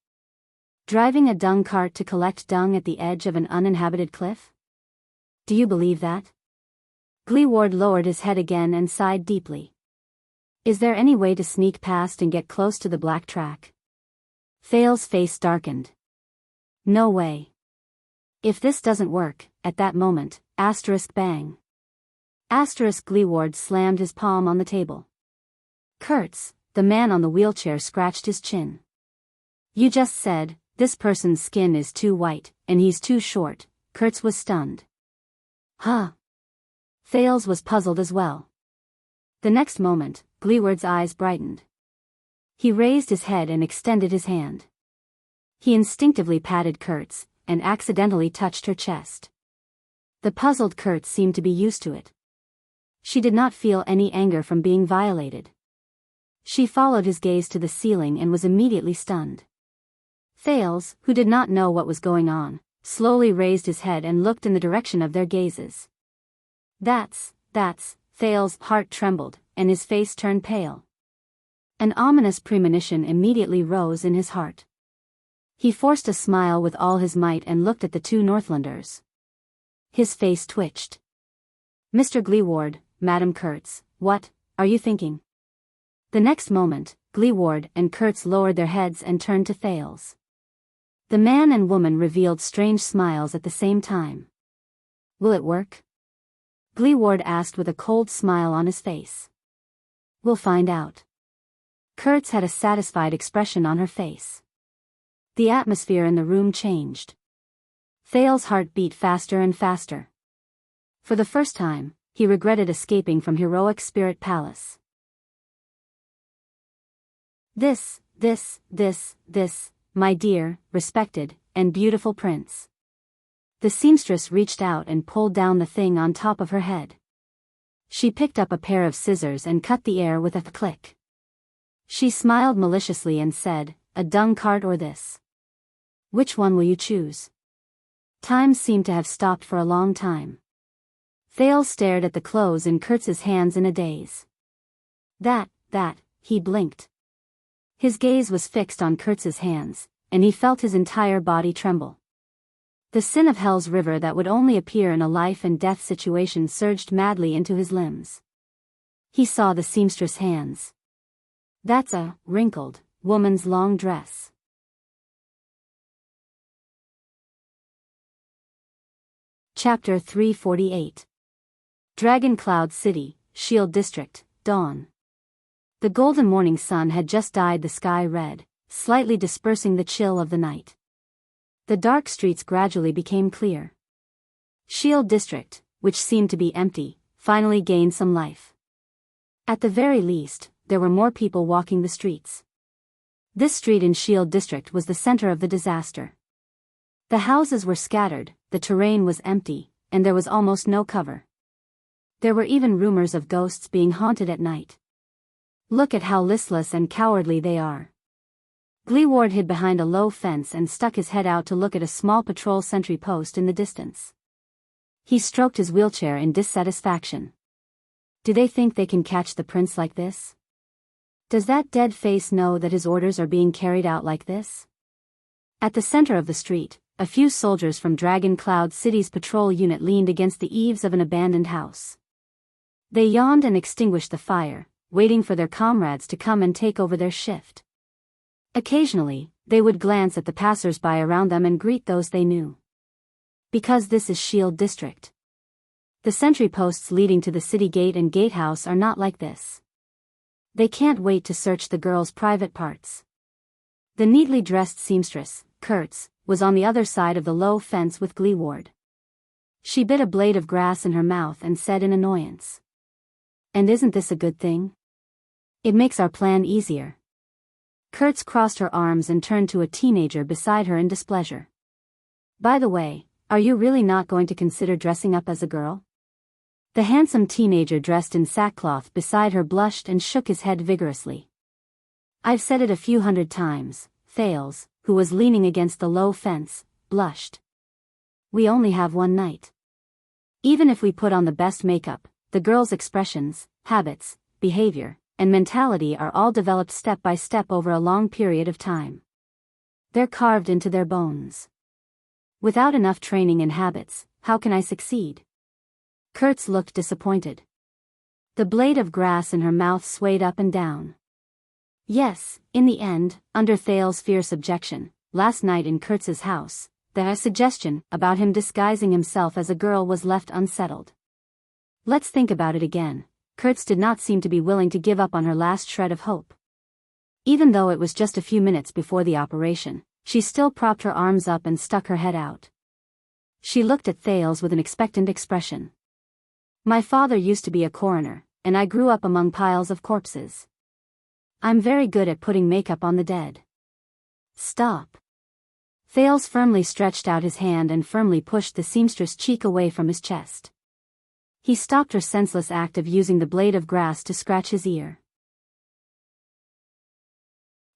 S1: Driving a dung cart to collect dung at the edge of an uninhabited cliff? Do you believe that? Gleeward lowered his head again and sighed deeply. Is there any way to sneak past and get close to the black track? Thale's face darkened. No way. If this doesn't work, at that moment, bang. Gleeward slammed his palm on the table. Kurtz, the man on the wheelchair, scratched his chin. You just said, this person's skin is too white, and he's too short. Kurtz was stunned. Huh? Thales was puzzled as well. The next moment, Gleeward's eyes brightened. He raised his head and extended his hand. He instinctively patted Kurtz, and accidentally touched her chest. The puzzled Kurtz seemed to be used to it. She did not feel any anger from being violated. She followed his gaze to the ceiling and was immediately stunned. Thales, who did not know what was going on, slowly raised his head and looked in the direction of their gazes. That's, Thales' heart trembled, and his face turned pale. An ominous premonition immediately rose in his heart. He forced a smile with all his might and looked at the two Northlanders. His face twitched. Mr. Gleeward, Madam Kurtz, what are you thinking? The next moment, Gleeward and Kurtz lowered their heads and turned to Thales. The man and woman revealed strange smiles at the same time. Will it work? Gleeward asked with a cold smile on his face. We'll find out. Kurtz had a satisfied expression on her face. The atmosphere in the room changed. Thales' heart beat faster and faster. For the first time, he regretted escaping from Heroic Spirit Palace. This, my dear, respected, and beautiful prince. The seamstress reached out and pulled down the thing on top of her head. She picked up a pair of scissors and cut the air with a click. She smiled maliciously and said, a dung cart or this? Which one will you choose? Time seemed to have stopped for a long time. Thales stared at the clothes in Kurtz's hands in a daze. That, he blinked. His gaze was fixed on Kurtz's hands, and he felt his entire body tremble. The sin of Hell's river that would only appear in a life and death situation surged madly into his limbs. He saw the seamstress' hands. That's a wrinkled woman's long dress. Chapter 348. Dragon Cloud City, Shield District, Dawn. The golden morning sun had just dyed the sky red, slightly dispersing the chill of the night. The dark streets gradually became clear. Shield District, which seemed to be empty, finally gained some life. At the very least, there were more people walking the streets. This street in Shield District was the center of the disaster. The houses were scattered, the terrain was empty, and there was almost no cover. There were even rumors of ghosts being haunted at night. Look at how listless and cowardly they are. Gleeward hid behind a low fence and stuck his head out to look at a small patrol sentry post in the distance. He stroked his wheelchair in dissatisfaction. Do they think they can catch the prince like this? Does that dead face know that his orders are being carried out like this? At the center of the street, a few soldiers from Dragon Cloud City's patrol unit leaned against the eaves of an abandoned house. They yawned and extinguished the fire, waiting for their comrades to come and take over their shift. Occasionally, they would glance at the passers-by around them and greet those they knew. Because this is Shield District. The sentry posts leading to the city gate and gatehouse are not like this. They can't wait to search the girl's private parts. The neatly dressed seamstress, Kurtz, was on the other side of the low fence with Gleeward. She bit a blade of grass in her mouth and said in annoyance. And isn't this a good thing? It makes our plan easier. Kurtz crossed her arms and turned to a teenager beside her in displeasure. By the way, are you really not going to consider dressing up as a girl? The handsome teenager dressed in sackcloth beside her blushed and shook his head vigorously. I've said it a few hundred times, Thales, who was leaning against the low fence, blushed. We only have one night. Even if we put on the best makeup, the girl's expressions, habits, behavior, and mentality are all developed step by step over a long period of time. They're carved into their bones. Without enough training and habits, how can I succeed? Kurtz looked disappointed. The blade of grass in her mouth swayed up and down. Yes, in the end, under Thales's fierce objection, last night in Kurtz's house, the suggestion about him disguising himself as a girl was left unsettled. Let's think about it again. Kurtz did not seem to be willing to give up on her last shred of hope. Even though it was just a few minutes before the operation, she still propped her arms up and stuck her head out. She looked at Thales with an expectant expression. My father used to be a coroner, and I grew up among piles of corpses. I'm very good at putting makeup on the dead. Stop. Thales firmly stretched out his hand and firmly pushed the seamstress' cheek away from his chest. He stopped her senseless act of using the blade of grass to scratch his ear.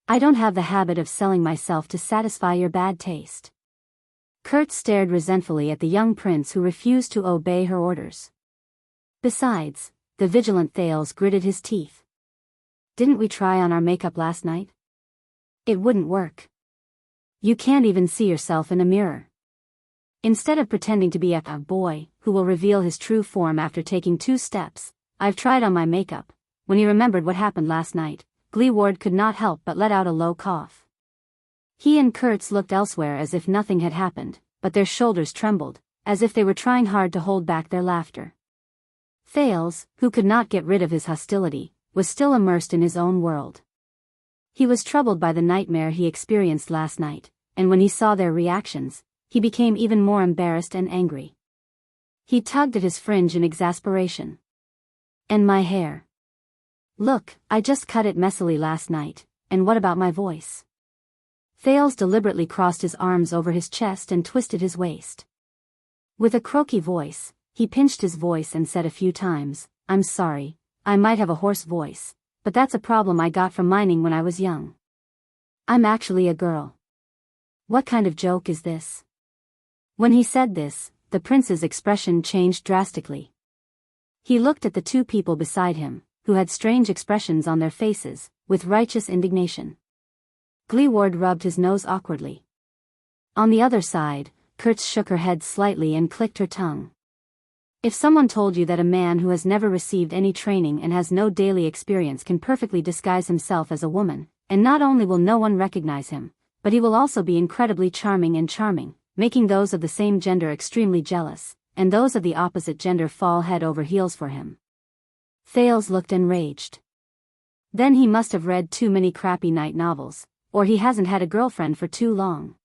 S1: I don't have the habit of selling myself to satisfy your bad taste. Kurtz stared resentfully at the young prince who refused to obey her orders. Besides, the vigilant Thales gritted his teeth. Didn't we try on our makeup last night? It wouldn't work. You can't even see yourself in a mirror. Instead of pretending to be a boy who will reveal his true form after taking 2 steps, I've tried on my makeup. When he remembered what happened last night, Gleeward could not help but let out a low cough. He and Kurtz looked elsewhere as if nothing had happened, but their shoulders trembled, as if they were trying hard to hold back their laughter. Thales, who could not get rid of his hostility, was still immersed in his own world. He was troubled by the nightmare he experienced last night, and when he saw their reactions, he became even more embarrassed and angry. He tugged at his fringe in exasperation. And my hair? Look, I just cut it messily last night, and what about my voice? Thales deliberately crossed his arms over his chest and twisted his waist. With a croaky voice, he pinched his voice and said a few times, I'm sorry, I might have a hoarse voice, but that's a problem I got from mining when I was young. I'm actually a girl. What kind of joke is this? When he said this, the prince's expression changed drastically. He looked at the 2 people beside him, who had strange expressions on their faces, with righteous indignation. Gleeward rubbed his nose awkwardly. On the other side, Kurtz shook her head slightly and clicked her tongue. If someone told you that a man who has never received any training and has no daily experience can perfectly disguise himself as a woman, and not only will no one recognize him, but he will also be incredibly charming, making those of the same gender extremely jealous, and those of the opposite gender fall head over heels for him. Thales looked enraged. Then he must have read too many crappy night novels, or he hasn't had a girlfriend for too long.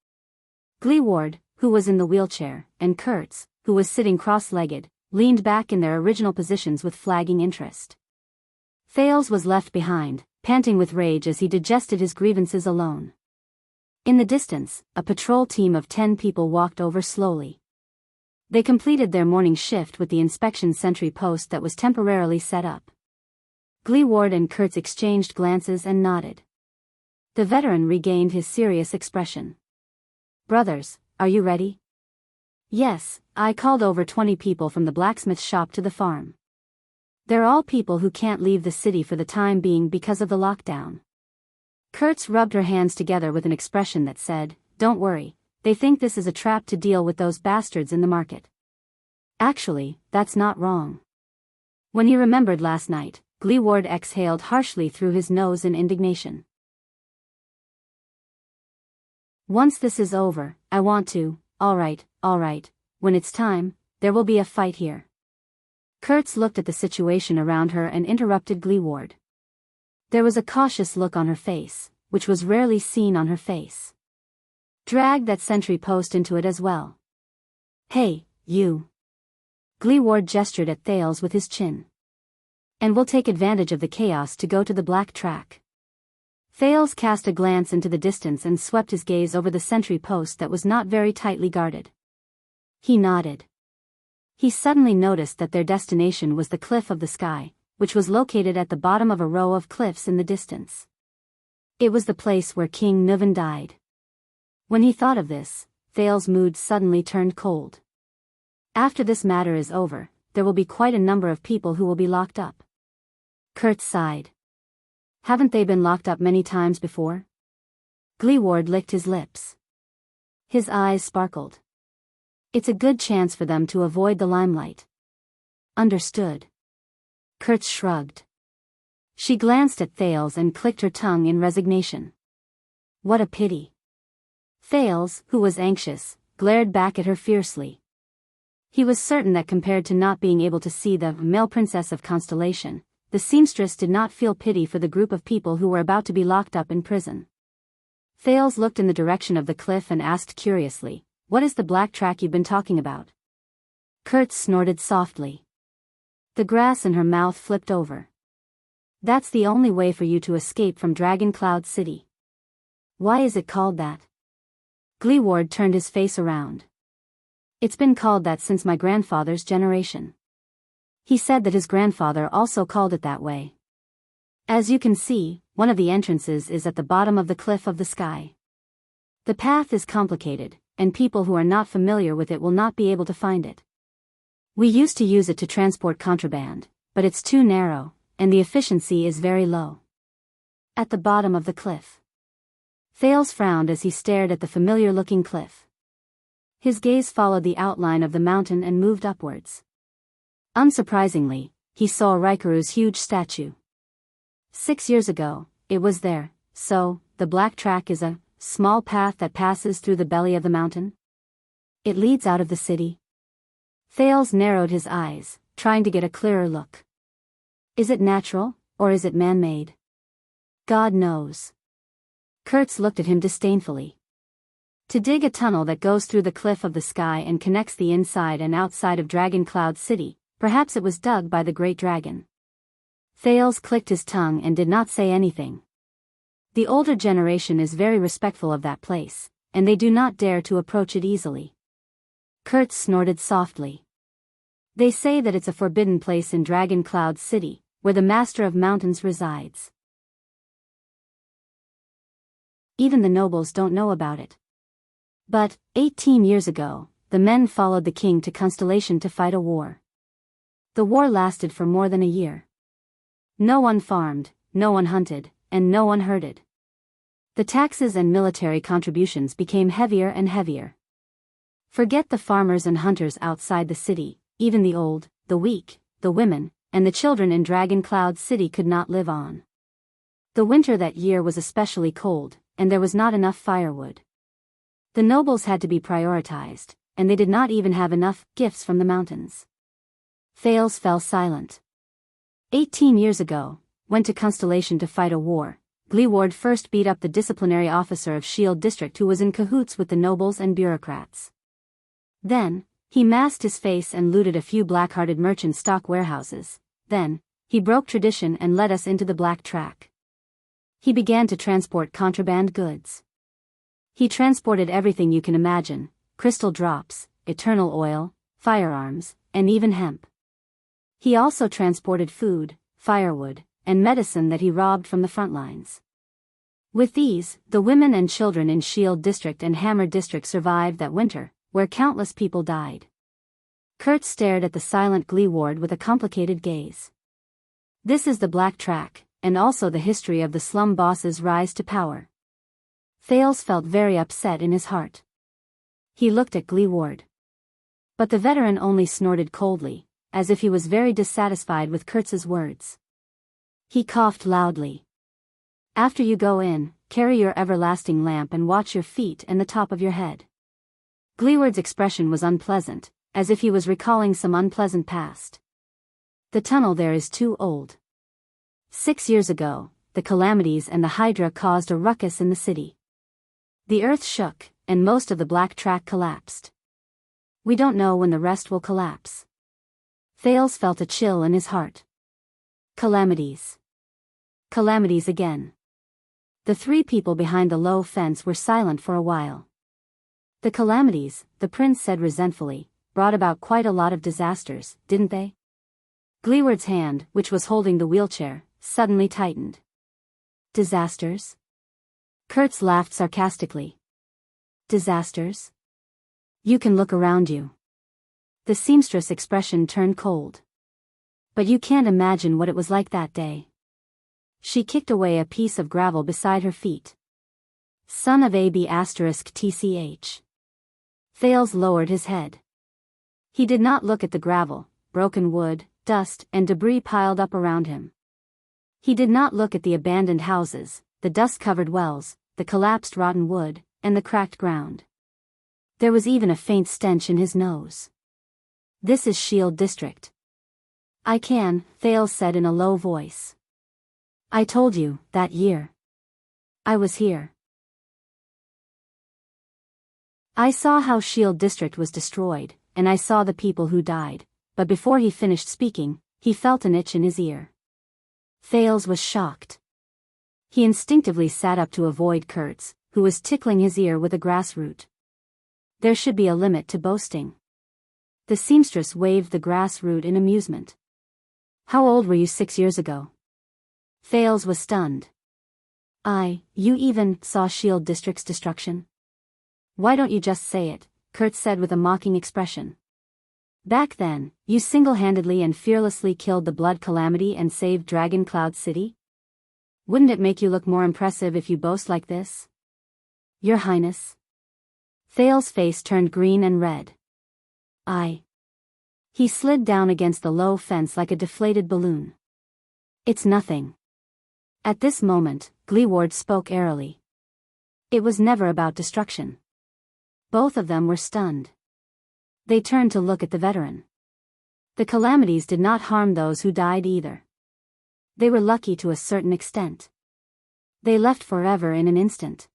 S1: Gleeward, who was in the wheelchair, and Kurtz, who was sitting cross-legged, leaned back in their original positions with flagging interest. Thales was left behind, panting with rage as he digested his grievances alone. In the distance, a patrol team of 10 people walked over slowly. They completed their morning shift with the inspection sentry post that was temporarily set up. Gleeward and Kurtz exchanged glances and nodded. The veteran regained his serious expression. Brothers, are you ready? Yes, I called over 20 people from the blacksmith shop to the farm. They're all people who can't leave the city for the time being because of the lockdown. Kurtz rubbed her hands together with an expression that said, Don't worry, they think this is a trap to deal with those bastards in the market. Actually, that's not wrong. When he remembered last night, Gleeward exhaled harshly through his nose in indignation. Once this is over, I want to, all right, when it's time, there will be a fight here. Kurtz looked at the situation around her and interrupted Gleeward. There was a cautious look on her face, which was rarely seen on her face. Drag that sentry post into it as well. Hey, you. Gleeward gestured at Thales with his chin. And we'll take advantage of the chaos to go to the black track. Thales cast a glance into the distance and swept his gaze over the sentry post that was not very tightly guarded. He nodded. He suddenly noticed that their destination was the Cliff of the Sky, which was located at the bottom of a row of cliffs in the distance. It was the place where King Nuvan died. When he thought of this, Thales' mood suddenly turned cold. After this matter is over, there will be quite a number of people who will be locked up. Kurtz sighed. Haven't they been locked up many times before? Gleeward licked his lips. His eyes sparkled. It's a good chance for them to avoid the limelight. Understood. Kurtz shrugged. She glanced at Thales and clicked her tongue in resignation. What a pity. Thales, who was anxious, glared back at her fiercely. He was certain that compared to not being able to see the male princess of Constellation, the seamstress did not feel pity for the group of people who were about to be locked up in prison. Thales looked in the direction of the cliff and asked curiously, "What is the black track you've been talking about?" Kurtz snorted softly. The grass in her mouth flipped over. That's the only way for you to escape from Dragon Cloud City. Why is it called that? Gleeward turned his face around. It's been called that since my grandfather's generation. He said that his grandfather also called it that way. As you can see, one of the entrances is at the bottom of the cliff of the sky. The path is complicated, and people who are not familiar with it will not be able to find it. We used to use it to transport contraband, but it's too narrow, and the efficiency is very low. At the bottom of the cliff. Thales frowned as he stared at the familiar-looking cliff. His gaze followed the outline of the mountain and moved upwards. Unsurprisingly, he saw Rikuru's huge statue. 6 years ago, it was there, so, the black track is a small path that passes through the belly of the mountain? It leads out of the city? Thales narrowed his eyes, trying to get a clearer look. Is it natural, or is it man-made? God knows. Kurtz looked at him disdainfully. To dig a tunnel that goes through the cliff of the sky and connects the inside and outside of Dragon Cloud City, perhaps it was dug by the great dragon. Thales clicked his tongue and did not say anything. The older generation is very respectful of that place, and they do not dare to approach it easily. Kurtz snorted softly. They say that it's a forbidden place in Dragon Cloud City, where the Master of Mountains resides. Even the nobles don't know about it. But, 18 years ago, the men followed the king to Constellation to fight a war. The war lasted for more than a year. No one farmed, no one hunted, and no one herded. The taxes and military contributions became heavier and heavier. Forget the farmers and hunters outside the city, even the old, the weak, the women, and the children in Dragon Cloud City could not live on. The winter that year was especially cold, and there was not enough firewood. The nobles had to be prioritized, and they did not even have enough gifts from the mountains. Thales fell silent. 18 years ago, went to Constellation to fight a war. Gleeward first beat up the disciplinary officer of Shield District who was in cahoots with the nobles and bureaucrats. Then, he masked his face and looted a few black-hearted merchant stock warehouses. Then, he broke tradition and led us into the black track. He began to transport contraband goods. He transported everything you can imagine, crystal drops, eternal oil, firearms, and even hemp. He also transported food, firewood, and medicine that he robbed from the front lines. With these, the women and children in Shield District and Hammer District survived that winter, where countless people died. Kurtz stared at the silent Gleeward with a complicated gaze. This is the black track, and also the history of the slum boss's rise to power. Thales felt very upset in his heart. He looked at Gleeward. But the veteran only snorted coldly, as if he was very dissatisfied with Kurtz's words. He coughed loudly. After you go in, carry your everlasting lamp and watch your feet and the top of your head. Gleeward's expression was unpleasant, as if he was recalling some unpleasant past. The tunnel there is too old. 6 years ago, the calamities and the Hydra caused a ruckus in the city. The earth shook, and most of the black track collapsed. We don't know when the rest will collapse. Thales felt a chill in his heart. Calamities. Calamities again. The three people behind the low fence were silent for a while. The calamities, the prince said resentfully, brought about quite a lot of disasters, didn't they? Gleeward's hand, which was holding the wheelchair, suddenly tightened. Disasters? Kurtz laughed sarcastically. Disasters? You can look around you. The seamstress expression turned cold. But you can't imagine what it was like that day. She kicked away a piece of gravel beside her feet. Son of AB*****. Thales lowered his head. He did not look at the gravel, broken wood, dust, and debris piled up around him. He did not look at the abandoned houses, the dust-covered wells, the collapsed rotten wood, and the cracked ground. There was even a faint stench in his nose. This is Shield District. I can, Thales said in a low voice. I told you, that year. I was here. I saw how Shield District was destroyed, and I saw the people who died, but before he finished speaking, he felt an itch in his ear. Thales was shocked. He instinctively sat up to avoid Kurtz, who was tickling his ear with a grass root. There should be a limit to boasting. The seamstress waved the grass root in amusement. How old were you 6 years ago? Thales was stunned. You even saw Shield District's destruction? Why don't you just say it, Kurtz said with a mocking expression. Back then, you single-handedly and fearlessly killed the Blood Calamity and saved Dragon Cloud City? Wouldn't it make you look more impressive if you boast like this? Your Highness? Thales' face turned green and red. He slid down against the low fence like a deflated balloon. It's nothing. At this moment, Gleeward spoke airily. It was never about destruction. Both of them were stunned. They turned to look at the veteran. The calamities did not harm those who died either. They were lucky to a certain extent. They left forever in an instant.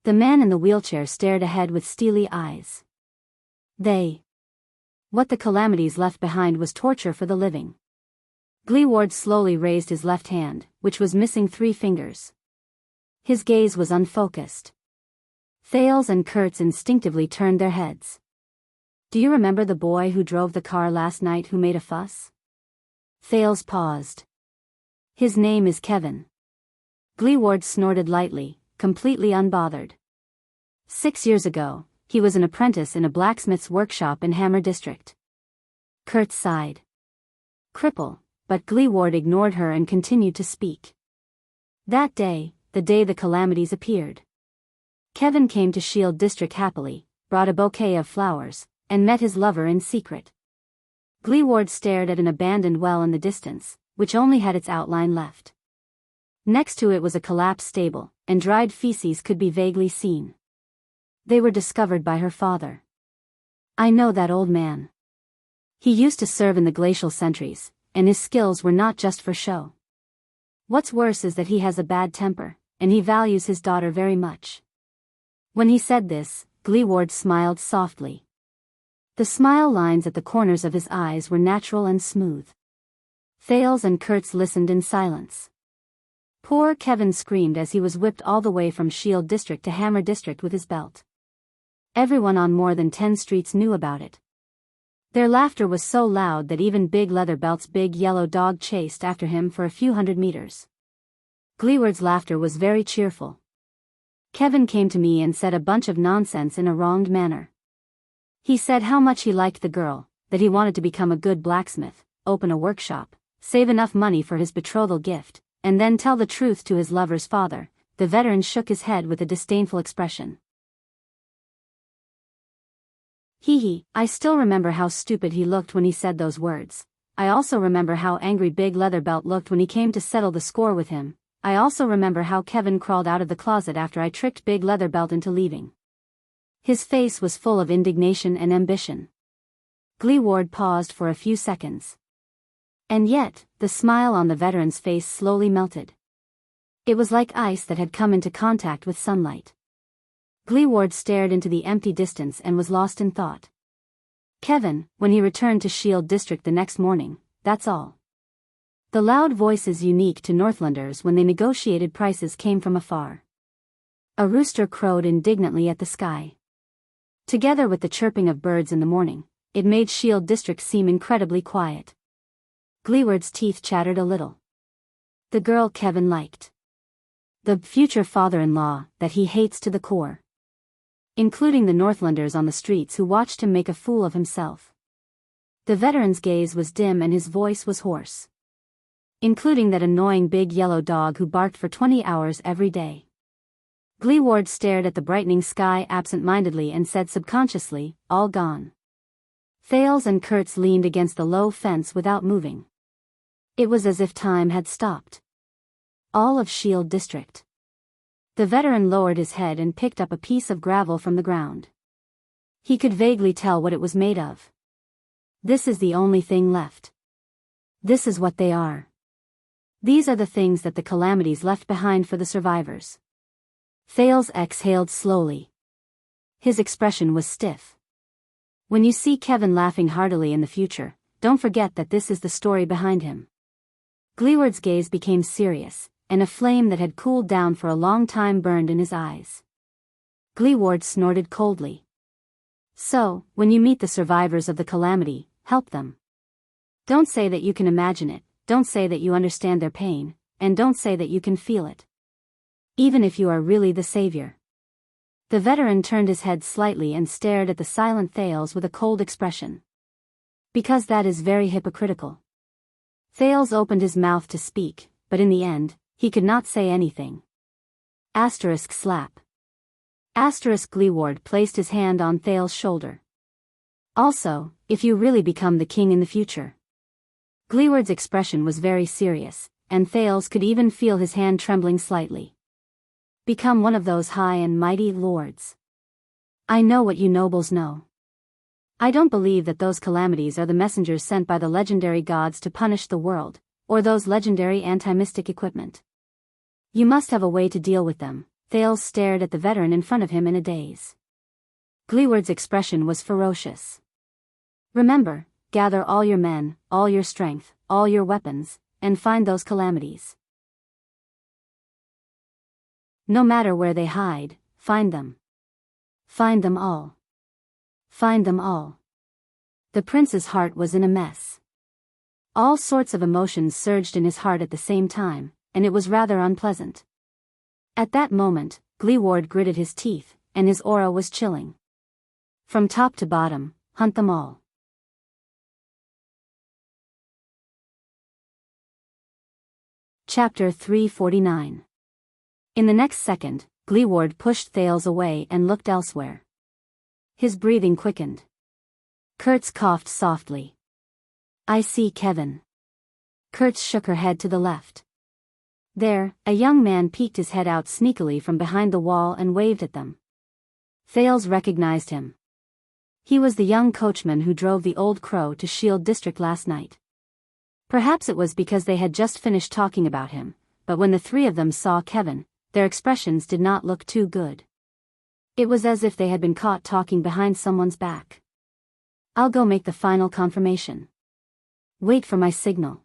S1: The man in the wheelchair stared ahead with steely eyes. What the calamities left behind was torture for the living. Gleeward slowly raised his left hand, which was missing 3 fingers. His gaze was unfocused. Thales and Kurtz instinctively turned their heads. Do you remember the boy who drove the car last night who made a fuss? Thales paused. His name is Kevin. Gleeward snorted lightly, completely unbothered. 6 years ago, he was an apprentice in a blacksmith's workshop in Hammer District. Kurtz sighed. Cripple, but Gleeward ignored her and continued to speak. That day, the day the calamities appeared. Kevin came to Shield District happily, brought a bouquet of flowers, and met his lover in secret. Gleeward stared at an abandoned well in the distance, which only had its outline left. Next to it was a collapsed stable, and dried feces could be vaguely seen. They were discovered by her father. I know that old man. He used to serve in the glacial sentries, and his skills were not just for show. What's worse is that he has a bad temper, and he values his daughter very much. When he said this, Gleeward smiled softly. The smile lines at the corners of his eyes were natural and smooth. Thales and Kurtz listened in silence. Poor Kevin screamed as he was whipped all the way from Shield District to Hammer District with his belt. Everyone on more than 10 streets knew about it. Their laughter was so loud that even Big Leatherbelt's big yellow dog chased after him for a few hundred meters. Gleeward's laughter was very cheerful. Kevin came to me and said a bunch of nonsense in a wronged manner. He said how much he liked the girl, that he wanted to become a good blacksmith, open a workshop, save enough money for his betrothal gift, and then tell the truth to his lover's father. The veteran shook his head with a disdainful expression. I still remember how stupid he looked when he said those words. I also remember how angry Big Leatherbelt looked when he came to settle the score with him. I also remember how Kevin crawled out of the closet after I tricked Big Leatherbelt into leaving. His face was full of indignation and ambition. Gleeward paused for a few seconds. And yet, the smile on the veteran's face slowly melted. It was like ice that had come into contact with sunlight. Gleeward stared into the empty distance and was lost in thought. Kevin, when he returned to Shield District the next morning, that's all. The loud voices unique to Northlanders when they negotiated prices came from afar. A rooster crowed indignantly at the sky. Together with the chirping of birds in the morning, it made Shield District seem incredibly quiet. Gleeward's teeth chattered a little. The girl Kevin liked. The future father-in-law that he hates to the core. Including the Northlanders on the streets who watched him make a fool of himself. The veteran's gaze was dim and his voice was hoarse. Including that annoying big yellow dog who barked for 20 hours every day. Gleeward stared at the brightening sky absent-mindedly and said subconsciously, all gone. Thales and Kurtz leaned against the low fence without moving. It was as if time had stopped. All of Shield District. The veteran lowered his head and picked up a piece of gravel from the ground. He could vaguely tell what it was made of. This is the only thing left. This is what they are. These are the things that the calamities left behind for the survivors. Thales exhaled slowly. His expression was stiff. When you see Kevin laughing heartily in the future, don't forget that this is the story behind him. Gleeward's gaze became serious, and a flame that had cooled down for a long time burned in his eyes. Gleeward snorted coldly. So, when you meet the survivors of the calamity, help them. Don't say that you can imagine it, don't say that you understand their pain, and don't say that you can feel it. Even if you are really the savior. The veteran turned his head slightly and stared at the silent Thales with a cold expression. Because that is very hypocritical. Thales opened his mouth to speak, but in the end, he could not say anything. Asterisk slap. Asterisk Gleeward placed his hand on Thales' shoulder. Also, if you really become the king in the future. Gleeward's expression was very serious, and Thales could even feel his hand trembling slightly. Become one of those high and mighty lords. I know what you nobles know. I don't believe that those calamities are the messengers sent by the legendary gods to punish the world, or those legendary anti-mystic equipment. You must have a way to deal with them. Thales stared at the veteran in front of him in a daze. Gleeward's expression was ferocious. Remember, gather all your men, all your strength, all your weapons, and find those calamities. No matter where they hide, find them. Find them all. Find them all. The prince's heart was in a mess. All sorts of emotions surged in his heart at the same time, and it was rather unpleasant. At that moment, Gleeward gritted his teeth, and his aura was chilling. From top to bottom, hunt them all. Chapter 349. In the next second, Gleeward pushed Thales away and looked elsewhere. His breathing quickened. Kurtz coughed softly. I see Kevin. Kurtz shook her head to the left. There, a young man peeked his head out sneakily from behind the wall and waved at them. Thales recognized him. He was the young coachman who drove the Old Crow to Shield District last night. Perhaps it was because they had just finished talking about him, but when the three of them saw Kevin, their expressions did not look too good. It was as if they had been caught talking behind someone's back. I'll go make the final confirmation. Wait for my signal.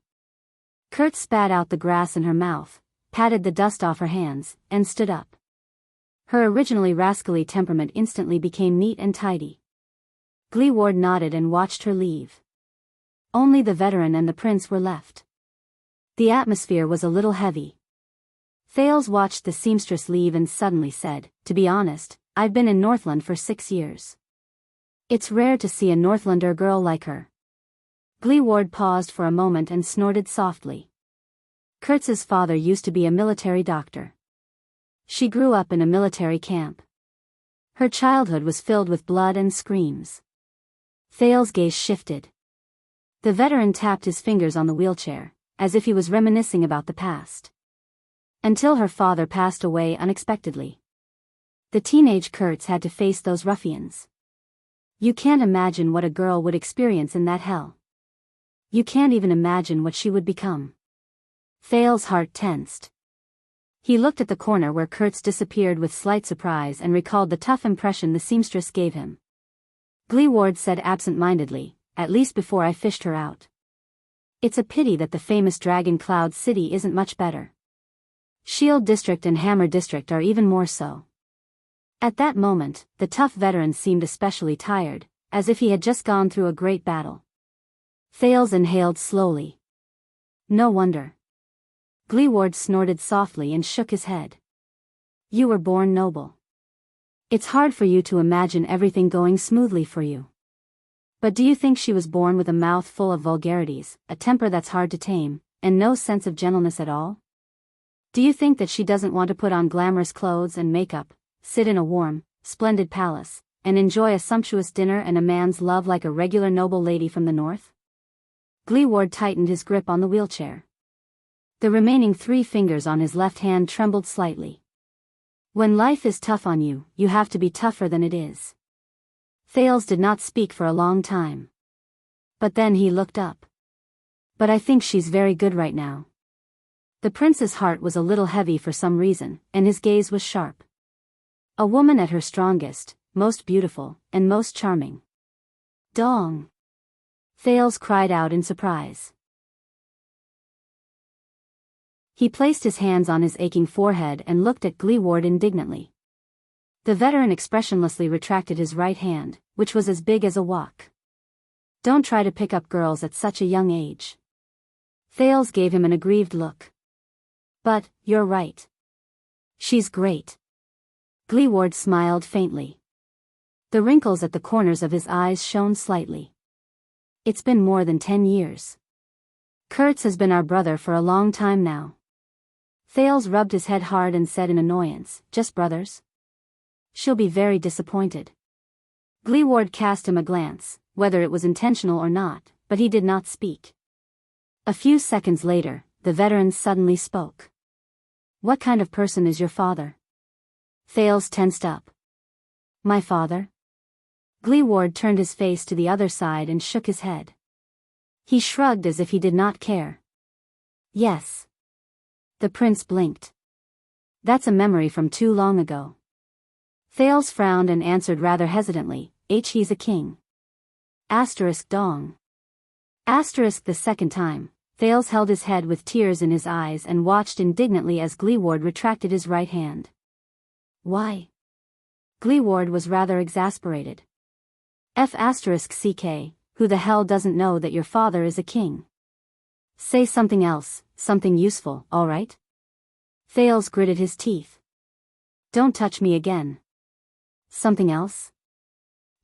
S1: Kurtz spat out the grass in her mouth, patted the dust off her hands, and stood up. Her originally rascally temperament instantly became neat and tidy. Gleeward nodded and watched her leave. Only the veteran and the prince were left. The atmosphere was a little heavy. Thales watched the seamstress leave and suddenly said, to be honest, I've been in Northland for 6 years. It's rare to see a Northlander girl like her. Gleeward paused for a moment and snorted softly. Kurtz's father used to be a military doctor. She grew up in a military camp. Her childhood was filled with blood and screams. Thales' gaze shifted. The veteran tapped his fingers on the wheelchair, as if he was reminiscing about the past. Until her father passed away unexpectedly. The teenage Kurtz had to face those ruffians. You can't imagine what a girl would experience in that hell. You can't even imagine what she would become. Thales' heart tensed. He looked at the corner where Kurtz disappeared with slight surprise and recalled the tough impression the seamstress gave him. Gleeward said absent-mindedly, at least before I fished her out. It's a pity that the famous Dragon Cloud City isn't much better. Shield District and Hammer District are even more so. At that moment, the tough veteran seemed especially tired, as if he had just gone through a great battle. Thales inhaled slowly. No wonder. Gleeward snorted softly and shook his head. You were born noble. It's hard for you to imagine everything going smoothly for you. But do you think she was born with a mouth full of vulgarities, a temper that's hard to tame, and no sense of gentleness at all? Do you think that she doesn't want to put on glamorous clothes and makeup, sit in a warm, splendid palace, and enjoy a sumptuous dinner and a man's love like a regular noble lady from the north? Gleeward tightened his grip on the wheelchair. The remaining 3 fingers on his left hand trembled slightly. When life is tough on you, you have to be tougher than it is. Thales did not speak for a long time. But then he looked up. But I think she's very good right now. The prince's heart was a little heavy for some reason, and his gaze was sharp. A woman at her strongest, most beautiful, and most charming. Dong! Thales cried out in surprise. He placed his hands on his aching forehead and looked at Gleeward indignantly. The veteran expressionlessly retracted his right hand, which was as big as a wok. Don't try to pick up girls at such a young age. Thales gave him an aggrieved look. But, you're right. She's great. Gleeward smiled faintly. The wrinkles at the corners of his eyes shone slightly. It's been more than 10 years. Kurtz has been our brother for a long time now. Thales rubbed his head hard and said in annoyance, just brothers? She'll be very disappointed. Gleeward cast him a glance, whether it was intentional or not, but he did not speak. A few seconds later, the veteran suddenly spoke. What kind of person is your father? Thales tensed up. My father? Gleeward turned his face to the other side and shook his head. He shrugged as if he did not care. Yes. The prince blinked. That's a memory from too long ago. Thales frowned and answered rather hesitantly, he's a king. Asterisk dong. Asterisk the second time, Thales held his head with tears in his eyes and watched indignantly as Gleeward retracted his right hand. Why? Gleeward was rather exasperated. *CK, who the hell doesn't know that your father is a king? Say something else, something useful, all right? Thales gritted his teeth. Don't touch me again. Something else?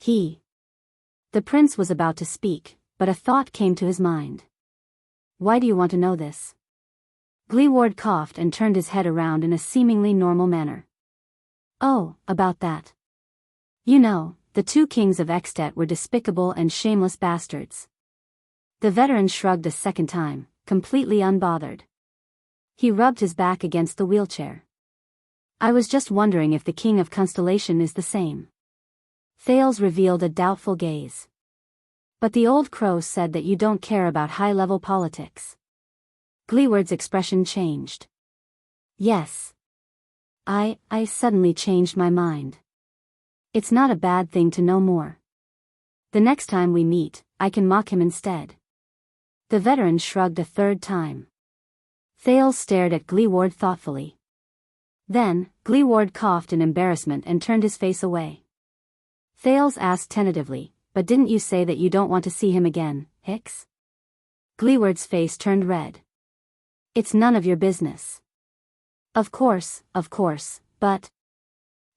S1: The prince was about to speak, but a thought came to his mind. Why do you want to know this? Gleeward coughed and turned his head around in a seemingly normal manner. Oh, about that. You know, the 2 kings of Extet were despicable and shameless bastards. The veteran shrugged a second time, completely unbothered. He rubbed his back against the wheelchair. I was just wondering if the king of Constellation is the same. Thales revealed a doubtful gaze. But the old crow said that you don't care about high-level politics. Gleeward's expression changed. Yes. I suddenly changed my mind. It's not a bad thing to know more. The next time we meet, I can mock him instead. The veteran shrugged a third time. Thales stared at Gleeward thoughtfully. Then, Gleeward coughed in embarrassment and turned his face away. Thales asked tentatively, but didn't you say that you don't want to see him again, Hicks? Gleeward's face turned red. It's none of your business. Of course, but...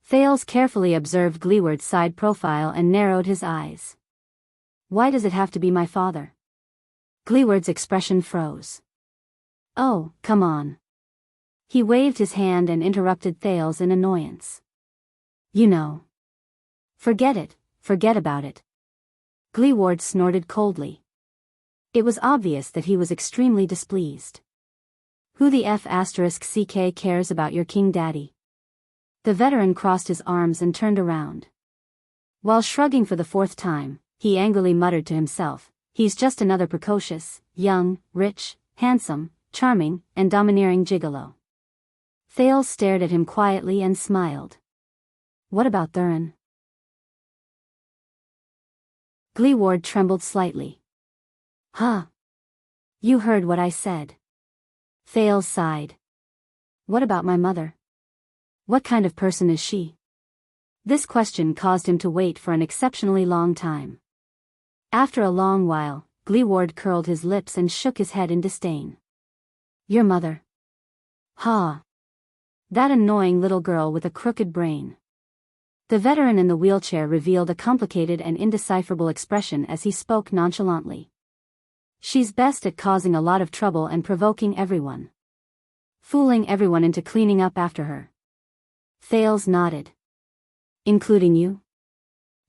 S1: Thales carefully observed Gleeward's side profile and narrowed his eyes. Why does it have to be my father? Gleeward's expression froze. Oh, come on. He waved his hand and interrupted Thales in annoyance. You know. Forget it, forget about it. Gleeward snorted coldly. It was obvious that he was extremely displeased. Who the *CK cares about your king daddy? The veteran crossed his arms and turned around. While shrugging for the 4th time, he angrily muttered to himself, he's just another precocious, young, rich, handsome, charming, and domineering gigolo. Thales stared at him quietly and smiled. What about Thurin? Gleeward trembled slightly. Huh? You heard what I said. Thales sighed. What about my mother? What kind of person is she? This question caused him to wait for an exceptionally long time. After a long while, Gleeward curled his lips and shook his head in disdain. Your mother? Ha! That annoying little girl with a crooked brain. The veteran in the wheelchair revealed a complicated and indecipherable expression as he spoke nonchalantly. She's best at causing a lot of trouble and provoking everyone. Fooling everyone into cleaning up after her. Thales nodded. Including you?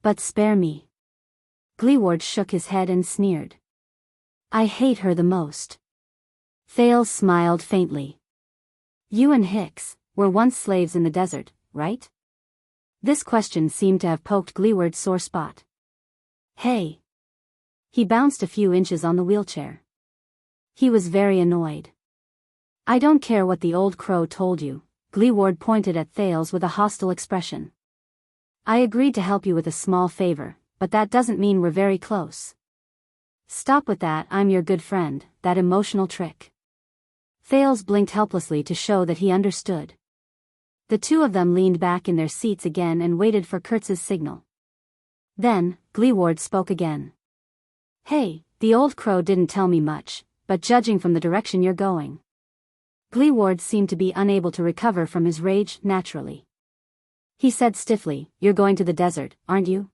S1: But spare me. Gleeward shook his head and sneered. I hate her the most. Thales smiled faintly. You and Hicks were once slaves in the desert, right? This question seemed to have poked Gleeward's sore spot. Hey. He bounced a few inches on the wheelchair. He was very annoyed. I don't care what the old crow told you. Gleeward pointed at Thales with a hostile expression. I agreed to help you with a small favor, but that doesn't mean we're very close. Stop with that I'm your good friend, that emotional trick. Thales blinked helplessly to show that he understood. The two of them leaned back in their seats again and waited for Kurtz's signal. Then, Gleeward spoke again. Hey, the old crow didn't tell me much, but judging from the direction you're going. Gleeward seemed to be unable to recover from his rage naturally. He said stiffly, You're going to the desert, aren't you?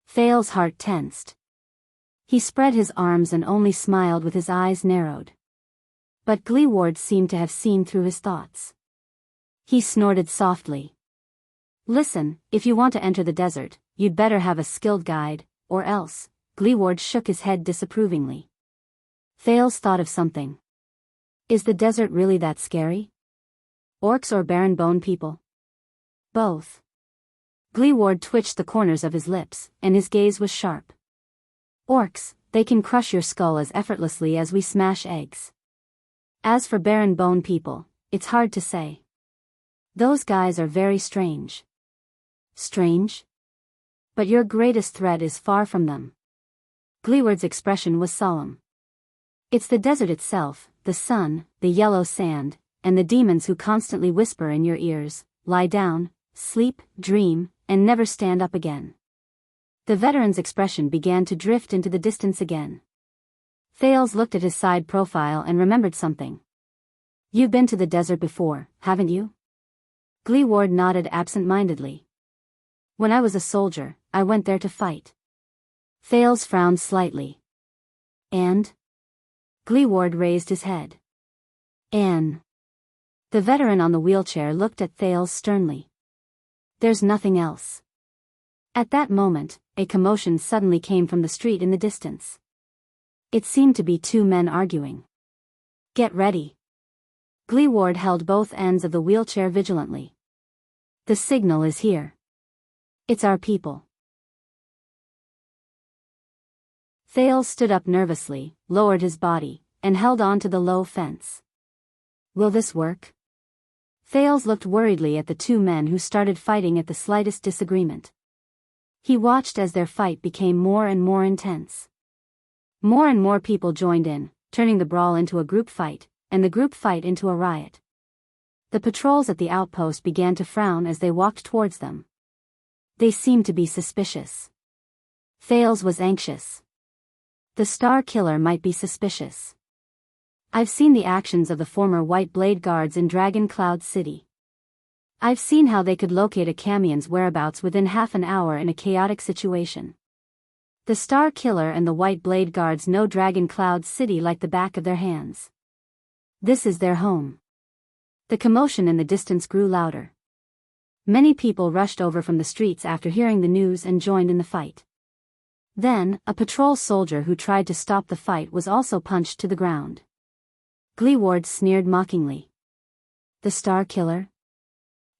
S1: Thales' heart tensed. He spread his arms and only smiled with his eyes narrowed. But Gleeward seemed to have seen through his thoughts. He snorted softly. Listen, if you want to enter the desert, you'd better have a skilled guide, or else. Gleeward shook his head disapprovingly. Thales thought of something. Is the desert really that scary? Orcs or barren bone people? Both. Gleeward twitched the corners of his lips, and his gaze was sharp. Orcs, they can crush your skull as effortlessly as we smash eggs. As for barren bone people, it's hard to say. Those guys are very strange. Strange? But your greatest threat is far from them. Gleeward's expression was solemn. It's the desert itself, the sun, the yellow sand, and the demons who constantly whisper in your ears, lie down, sleep, dream, and never stand up again. The veteran's expression began to drift into the distance again. Thales looked at his side profile and remembered something. You've been to the desert before, haven't you? Gleeward nodded absent-mindedly. When I was a soldier, I went there to fight. Thales frowned slightly. And? Gleeward raised his head. Anne. The veteran on the wheelchair looked at Thales sternly. There's nothing else. At that moment, a commotion suddenly came from the street in the distance. It seemed to be two men arguing. Get ready. Gleeward held both ends of the wheelchair vigilantly. The signal is here. It's our people. Thales stood up nervously, lowered his body, and held on to the low fence. Will this work? Thales looked worriedly at the two men who started fighting at the slightest disagreement. He watched as their fight became more and more intense. More and more people joined in, turning the brawl into a group fight, and the group fight into a riot. The patrols at the outpost began to frown as they walked towards them. They seemed to be suspicious. Thales was anxious. The Star Killer might be suspicious. I've seen the actions of the former White Blade Guards in Dragon Cloud City. I've seen how they could locate a Camion's whereabouts within half an hour in a chaotic situation. The Star Killer and the White Blade Guards know Dragon Cloud City like the back of their hands. This is their home. The commotion in the distance grew louder. Many people rushed over from the streets after hearing the news and joined in the fight. Then, a patrol soldier who tried to stop the fight was also punched to the ground. Gleeward sneered mockingly. The Star Killer?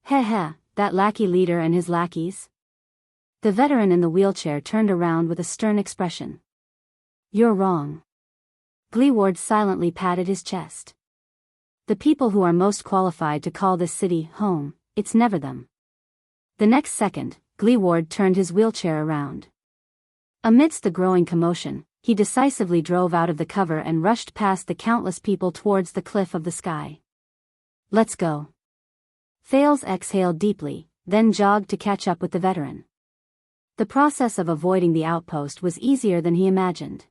S1: Heh heh, that lackey leader and his lackeys? The veteran in the wheelchair turned around with a stern expression. You're wrong. Gleeward silently patted his chest. The people who are most qualified to call this city home, it's never them. The next second, Gleeward turned his wheelchair around. Amidst the growing commotion, he decisively drove out of the cover and rushed past the countless people towards the cliff of the sky. Let's go. Thales exhaled deeply, then jogged to catch up with the veteran. The process of avoiding the outpost was easier than he imagined.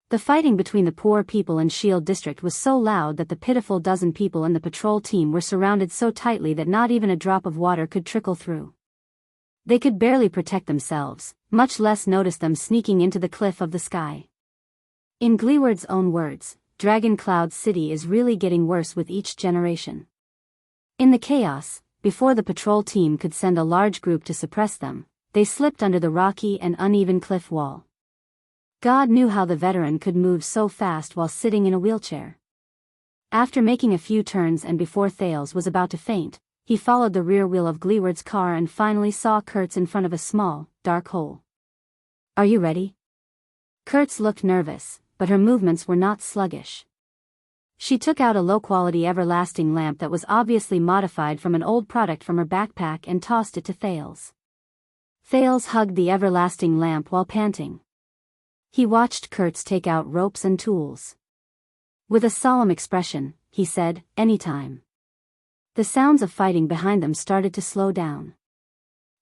S1: The fighting between the poor people in Shield District was so loud that the pitiful dozen people in the patrol team were surrounded so tightly that not even a drop of water could trickle through. They could barely protect themselves, much less notice them sneaking into the cliff of the sky. In Gleeward's own words, Dragon Cloud City is really getting worse with each generation. In the chaos, before the patrol team could send a large group to suppress them, they slipped under the rocky and uneven cliff wall. God knew how the veteran could move so fast while sitting in a wheelchair. After making a few turns and before Thales was about to faint, he followed the rear wheel of Gleeward's car and finally saw Kurtz in front of a small, dark hole. "Are you ready?" Kurtz looked nervous, but her movements were not sluggish. She took out a low-quality everlasting lamp that was obviously modified from an old product from her backpack and tossed it to Thales. Thales hugged the everlasting lamp while panting. He watched Kurtz take out ropes and tools. With a solemn expression, he said, "Anytime." The sounds of fighting behind them started to slow down.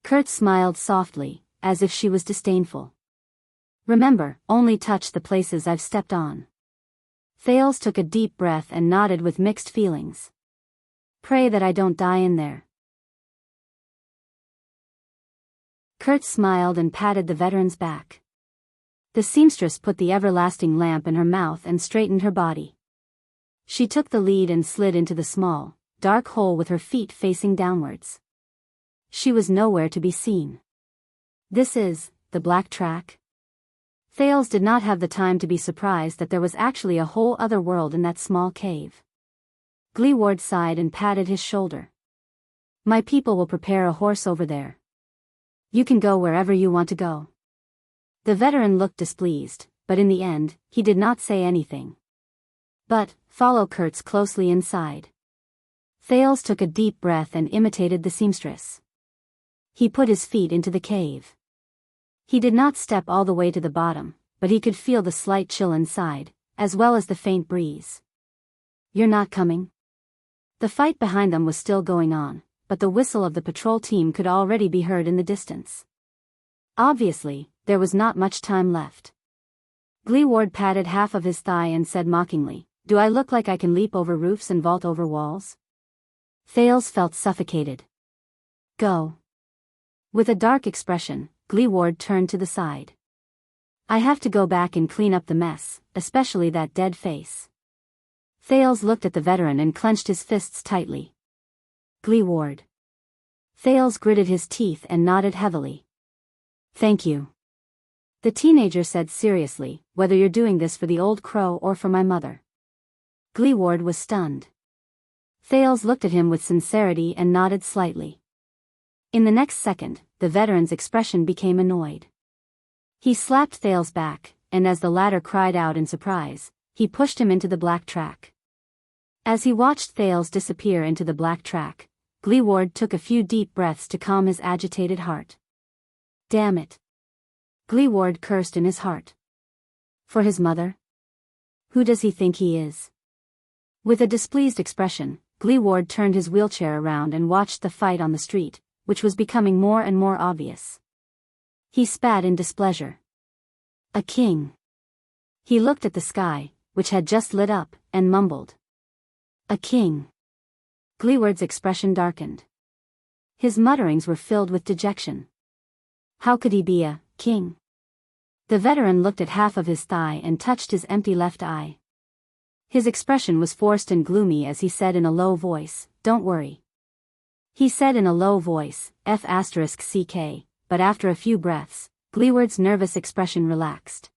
S1: Kurtz smiled softly, as if she was disdainful. "Remember, only touch the places I've stepped on." Thales took a deep breath and nodded with mixed feelings. "Pray that I don't die in there." Kurtz smiled and patted the veteran's back. The seamstress put the everlasting lamp in her mouth and straightened her body. She took the lead and slid into the small, dark hole with her feet facing downwards. She was nowhere to be seen. "This is the black track?" Thales did not have the time to be surprised that there was actually a whole other world in that small cave. Gleeward sighed and patted his shoulder. "My people will prepare a horse over there. You can go wherever you want to go." The veteran looked displeased, but in the end, he did not say anything. "But, follow Kurtz closely inside." Thales took a deep breath and imitated the seamstress. He put his feet into the cave. He did not step all the way to the bottom, but he could feel the slight chill inside, as well as the faint breeze. "You're not coming?" The fight behind them was still going on, but the whistle of the patrol team could already be heard in the distance. Obviously, there was not much time left. Gleeward patted half of his thigh and said mockingly, "Do I look like I can leap over roofs and vault over walls?" Thales felt suffocated. "Go." With a dark expression, Gleeward turned to the side. "I have to go back and clean up the mess, especially that dead face." Thales looked at the veteran and clenched his fists tightly. "Gleeward." Thales gritted his teeth and nodded heavily. "Thank you." The teenager said seriously, "Whether you're doing this for the old crow or for my mother." Gleeward was stunned. Thales looked at him with sincerity and nodded slightly. In the next second, the veteran's expression became annoyed. He slapped Thales back, and as the latter cried out in surprise, he pushed him into the black track. As he watched Thales disappear into the black track, Gleeward took a few deep breaths to calm his agitated heart. "Damn it." Gleeward cursed in his heart. For his mother? Who does he think he is? With a displeased expression, Gleeward turned his wheelchair around and watched the fight on the street, which was becoming more and more obvious. He spat in displeasure. "A king." He looked at the sky, which had just lit up, and mumbled. "A king." Gleeward's expression darkened. His mutterings were filled with dejection. How could he be a king? The veteran looked at half of his thigh and touched his empty left eye. His expression was forced and gloomy as he said in a low voice, "Don't worry." He said in a low voice, F***ck, but after a few breaths, Gleeward's nervous expression relaxed.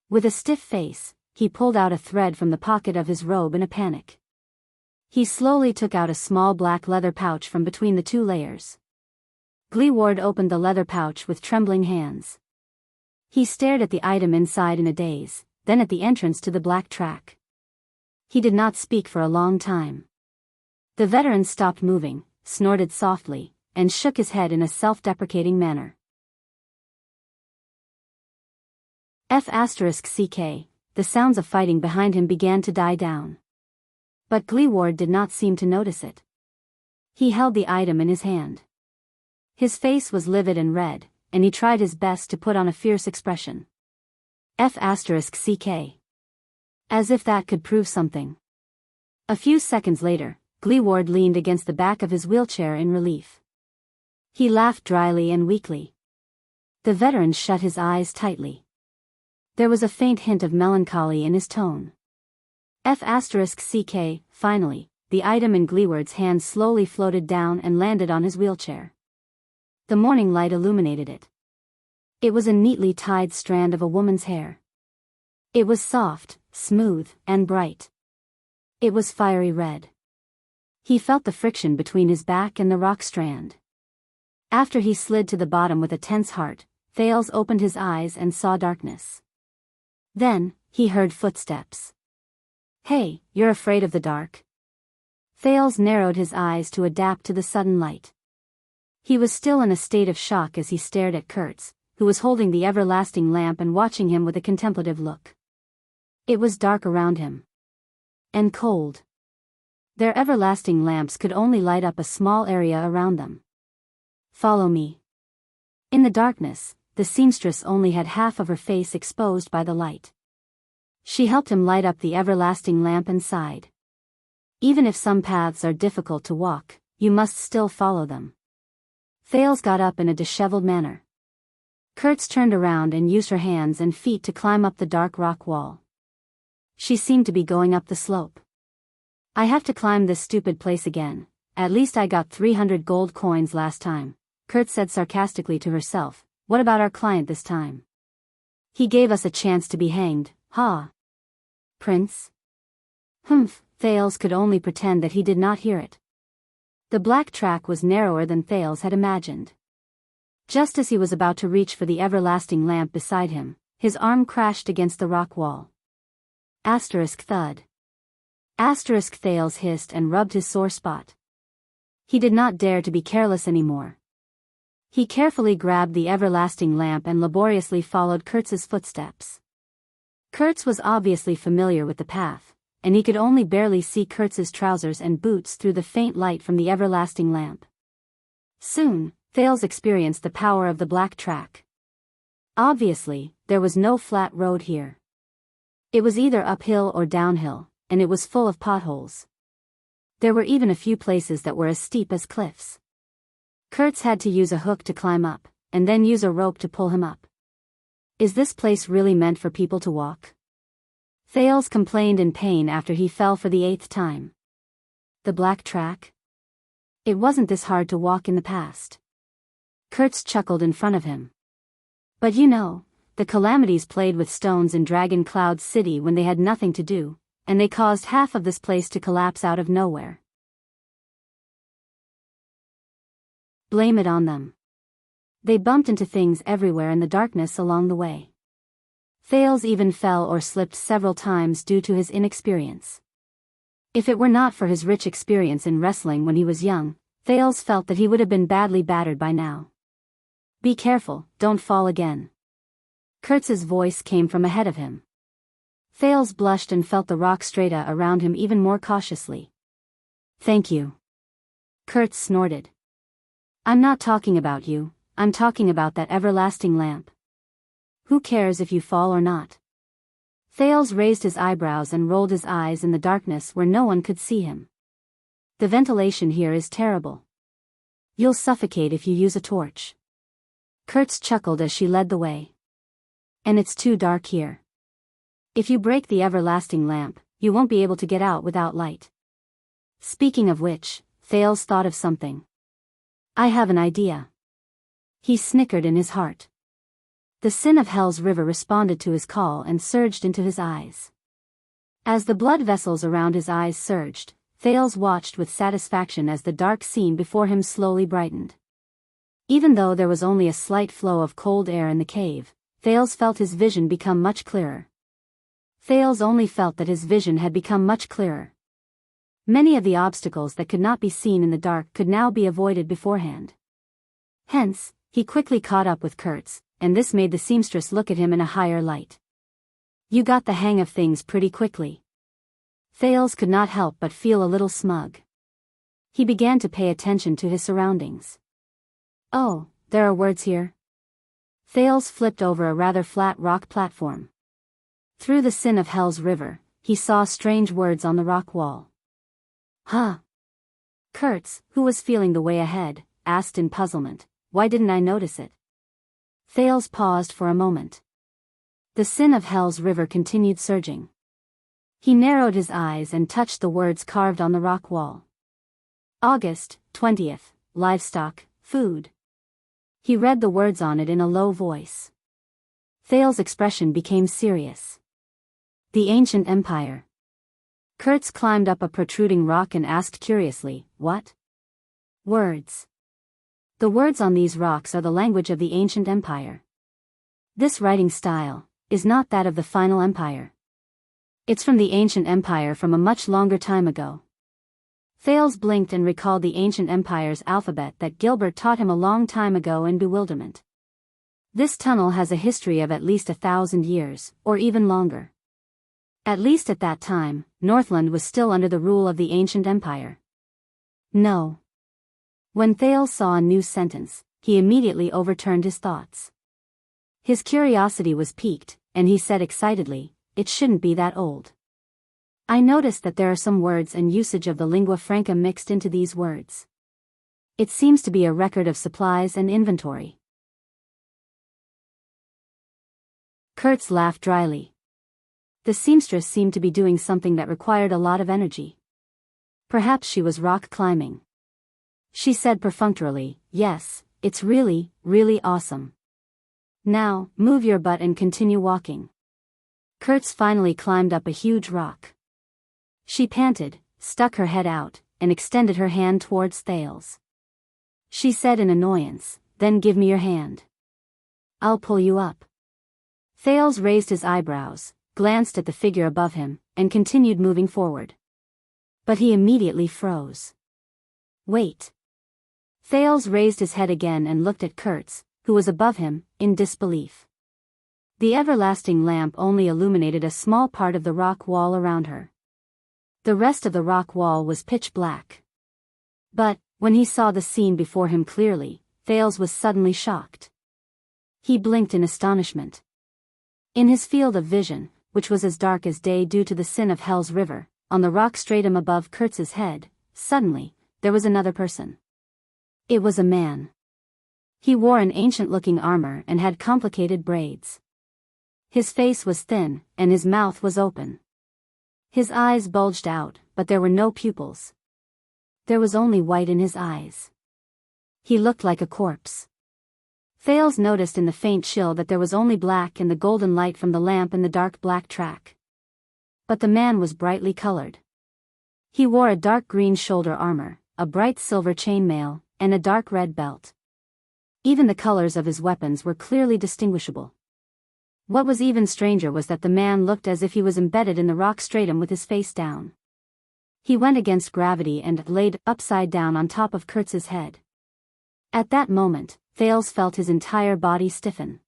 S1: With a stiff face, he pulled out a thread from the pocket of his robe in a panic. He slowly took out a small black leather pouch from between the two layers. Gleeward opened the leather pouch with trembling hands. He stared at the item inside in a daze, then at the entrance to the black track. He did not speak for a long time. The veteran stopped moving, snorted softly, and shook his head in a self-deprecating manner. F***ck, the sounds of fighting behind him began to die down. But Gleeward did not seem to notice it. He held the item in his hand. His face was livid and red, and he tried his best to put on a fierce expression. F***ck. As if that could prove something. A few seconds later, Gleeward leaned against the back of his wheelchair in relief. He laughed dryly and weakly. The veteran shut his eyes tightly. There was a faint hint of melancholy in his tone. F***ck, finally, the item in Gleeward's hand slowly floated down and landed on his wheelchair. The morning light illuminated it. It was a neatly tied strand of a woman's hair. It was soft, smooth, and bright. It was fiery red. He felt the friction between his back and the rock strand. After he slid to the bottom with a tense heart, Thales opened his eyes and saw darkness. Then, he heard footsteps. Hey, you're afraid of the dark? Thales narrowed his eyes to adapt to the sudden light. He was still in a state of shock as he stared at Kurtz, who was holding the everlasting lamp and watching him with a contemplative look. It was dark around him. And cold. Their everlasting lamps could only light up a small area around them. Follow me. In the darkness, the seamstress only had half of her face exposed by the light. She helped him light up the everlasting lamp and sighed. Even if some paths are difficult to walk, you must still follow them. Thales got up in a disheveled manner. Kurtz turned around and used her hands and feet to climb up the dark rock wall. She seemed to be going up the slope. I have to climb this stupid place again. At least I got 300 gold coins last time, Kurtz said sarcastically to herself. What about our client this time? He gave us a chance to be hanged, ha! Prince? Humph, Thales could only pretend that he did not hear it. The black track was narrower than Thales had imagined. Just as he was about to reach for the everlasting lamp beside him, his arm crashed against the rock wall. Asterisk thud. Asterisk Thales hissed and rubbed his sore spot. He did not dare to be careless anymore. He carefully grabbed the everlasting lamp and laboriously followed Kurtz's footsteps. Kurtz was obviously familiar with the path, and he could only barely see Kurtz's trousers and boots through the faint light from the everlasting lamp. Soon, Thales experienced the power of the black track. Obviously, there was no flat road here. It was either uphill or downhill, and it was full of potholes. There were even a few places that were as steep as cliffs. Kurtz had to use a hook to climb up, and then use a rope to pull him up. Is this place really meant for people to walk? Thales complained in pain after he fell for the 8th time. The black track? It wasn't this hard to walk in the past. Kurtz chuckled in front of him. But you know, the calamities played with stones in Dragon Cloud City when they had nothing to do, and they caused half of this place to collapse out of nowhere. Blame it on them. They bumped into things everywhere in the darkness along the way. Thales even fell or slipped several times due to his inexperience. If it were not for his rich experience in wrestling when he was young, Thales felt that he would have been badly battered by now. Be careful, don't fall again. Kurtz's voice came from ahead of him. Thales blushed and felt the rock strata around him even more cautiously. Thank you. Kurtz snorted. I'm not talking about you, I'm talking about that everlasting lamp. Who cares if you fall or not? Thales raised his eyebrows and rolled his eyes in the darkness where no one could see him. The ventilation here is terrible. You'll suffocate if you use a torch. Kurtz chuckled as she led the way. And it's too dark here. If you break the everlasting lamp, you won't be able to get out without light. Speaking of which, Thales thought of something. I have an idea. He snickered in his heart. The sin of Hell's River responded to his call and surged into his eyes. As the blood vessels around his eyes surged, Thales watched with satisfaction as the dark scene before him slowly brightened. Even though there was only a slight flow of cold air in the cave, Thales felt his vision become much clearer. Thales only felt that his vision had become much clearer. Many of the obstacles that could not be seen in the dark could now be avoided beforehand. Hence, he quickly caught up with Kurtz, and this made the seamstress look at him in a higher light. You got the hang of things pretty quickly. Thales could not help but feel a little smug. He began to pay attention to his surroundings. Oh, there are words here. Thales flipped over a rather flat rock platform. Through the sin of Hell's River, he saw strange words on the rock wall. Huh? Kurtz, who was feeling the way ahead, asked in puzzlement, why didn't I notice it? Thales paused for a moment. The sin of Hell's River continued surging. He narrowed his eyes and touched the words carved on the rock wall. August 20th, livestock, food. He read the words on it in a low voice. Thales's expression became serious. The Ancient Empire. Kurtz climbed up a protruding rock and asked curiously, "What?" "Words. The words on these rocks are the language of the Ancient Empire. This writing style is not that of the final empire. It's from the Ancient Empire from a much longer time ago." Thales blinked and recalled the Ancient Empire's alphabet that Gilbert taught him a long time ago in bewilderment. This tunnel has a history of at least 1,000 years, or even longer. At least at that time, Northland was still under the rule of the Ancient Empire. No. When Thales saw a new sentence, he immediately overturned his thoughts. His curiosity was piqued, and he said excitedly, "It shouldn't be that old. I noticed that there are some words and usage of the lingua franca mixed into these words. It seems to be a record of supplies and inventory." Kurtz laughed dryly. The seamstress seemed to be doing something that required a lot of energy. Perhaps she was rock climbing. She said perfunctorily, "Yes, it's really, really awesome. Now, move your butt and continue walking." Kurtz finally climbed up a huge rock. She panted, stuck her head out, and extended her hand towards Thales. She said in annoyance, "Then give me your hand. I'll pull you up." Thales raised his eyebrows, glanced at the figure above him, and continued moving forward. But he immediately froze. "Wait." Thales raised his head again and looked at Kurtz, who was above him, in disbelief. The everlasting lamp only illuminated a small part of the rock wall around her. The rest of the rock wall was pitch black. But, when he saw the scene before him clearly, Thales was suddenly shocked. He blinked in astonishment. In his field of vision, which was as dark as day due to the sin of Hell's River, on the rock stratum above Kurtz's head, suddenly, there was another person. It was a man. He wore an ancient-looking armor and had complicated braids. His face was thin, and his mouth was open. His eyes bulged out, but there were no pupils. There was only white in his eyes. He looked like a corpse. Thales noticed in the faint chill that there was only black in the golden light from the lamp in the dark black track. But the man was brightly colored. He wore a dark green shoulder armor, a bright silver chainmail, and a dark red belt. Even the colors of his weapons were clearly distinguishable. What was even stranger was that the man looked as if he was embedded in the rock stratum with his face down. He went against gravity and laid upside down on top of Kurtz's head. At that moment, Thales felt his entire body stiffen.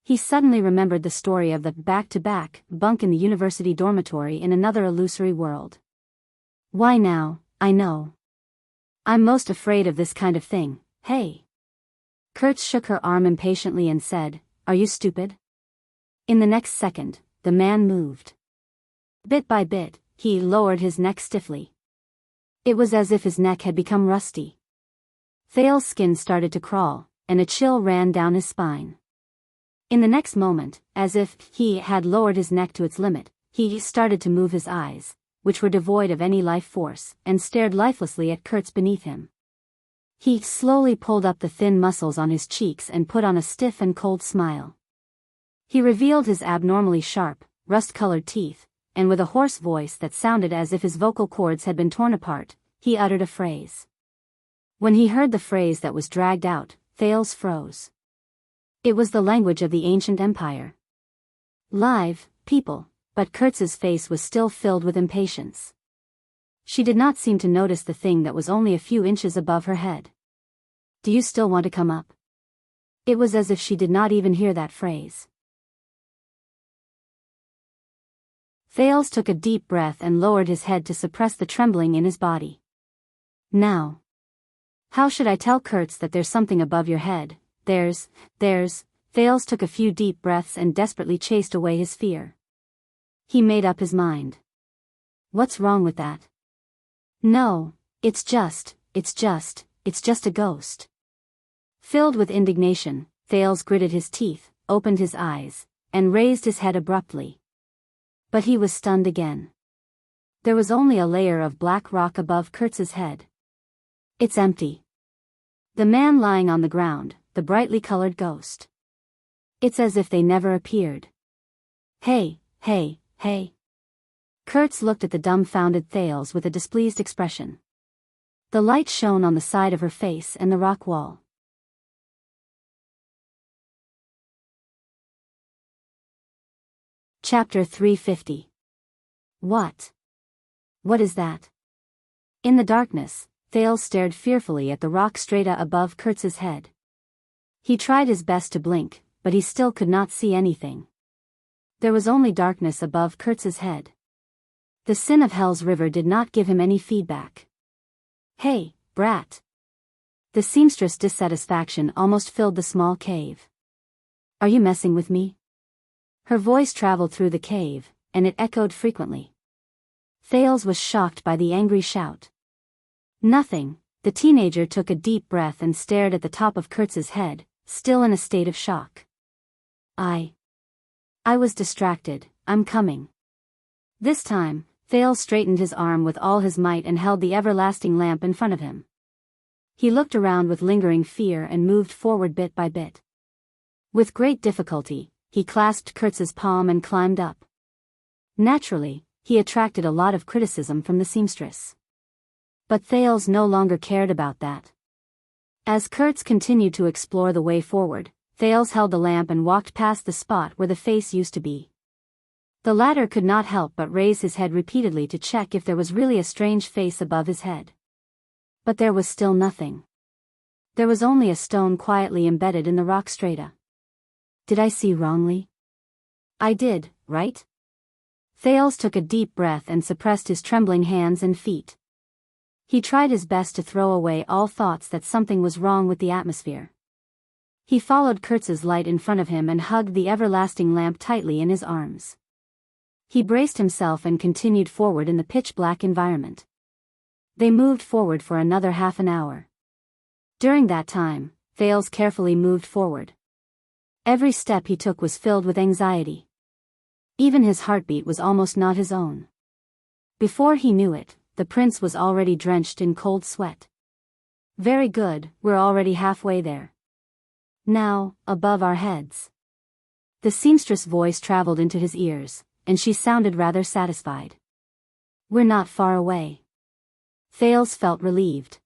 S1: He suddenly remembered the story of the back-to-back bunk in the university dormitory in another illusory world. Why now, I know. I'm most afraid of this kind of thing, hey. Kurtz shook her arm impatiently and said, "Are you stupid?" In the next second, the man moved. Bit by bit, he lowered his neck stiffly. It was as if his neck had become rusty. Thales' skin started to crawl, and a chill ran down his spine. In the next moment, as if he had lowered his neck to its limit, he started to move his eyes, which were devoid of any life force, and stared lifelessly at Kurtz beneath him. He slowly pulled up the thin muscles on his cheeks and put on a stiff and cold smile. He revealed his abnormally sharp, rust-colored teeth, and with a hoarse voice that sounded as if his vocal cords had been torn apart, he uttered a phrase. When he heard the phrase that was dragged out, Thales froze. It was the language of the Ancient Empire. Live, people, but Kurtz's face was still filled with impatience. She did not seem to notice the thing that was only a few inches above her head. "Do you still want to come up?" It was as if she did not even hear that phrase. Thales took a deep breath and lowered his head to suppress the trembling in his body. "Now. How should I tell Kurtz that there's something above your head? There's. Thales took a few deep breaths and desperately chased away his fear. He made up his mind. What's wrong with that? No, it's just a ghost. Filled with indignation, Thales gritted his teeth, opened his eyes, and raised his head abruptly. But he was stunned again. There was only a layer of black rock above Kurtz's head. It's empty. The man lying on the ground, the brightly colored ghost. It's as if they never appeared. Hey, hey, hey. Kurtz looked at the dumbfounded Thales with a displeased expression. The light shone on the side of her face and the rock wall. Chapter 350. What? What is that? In the darkness, Thales stared fearfully at the rock strata above Kurtz's head. He tried his best to blink, but he still could not see anything. There was only darkness above Kurtz's head. The sin of Hell's River did not give him any feedback. Hey, brat. The seamstress' dissatisfaction almost filled the small cave. Are you messing with me? Her voice traveled through the cave, and it echoed frequently. Thales was shocked by the angry shout. Nothing. The teenager took a deep breath and stared at the top of Kurtz's head, still in a state of shock. I was distracted. I'm coming. This time, Thales straightened his arm with all his might and held the everlasting lamp in front of him. He looked around with lingering fear and moved forward bit by bit. With great difficulty, he clasped Kurtz's palm and climbed up. Naturally, he attracted a lot of criticism from the seamstress. But Thales no longer cared about that. As Kurtz continued to explore the way forward, Thales held the lamp and walked past the spot where the face used to be. The latter could not help but raise his head repeatedly to check if there was really a strange face above his head. But there was still nothing. There was only a stone quietly embedded in the rock strata. Did I see wrongly? I did, right? Thales took a deep breath and suppressed his trembling hands and feet. He tried his best to throw away all thoughts that something was wrong with the atmosphere. He followed Kurtz's light in front of him and hugged the everlasting lamp tightly in his arms. He braced himself and continued forward in the pitch-black environment. They moved forward for another half an hour. During that time, Thales carefully moved forward. Every step he took was filled with anxiety. Even his heartbeat was almost not his own. Before he knew it, the prince was already drenched in cold sweat. Very good, we're already halfway there. Now, above our heads. The seamstress' voice traveled into his ears, and she sounded rather satisfied. We're not far away. Thales felt relieved.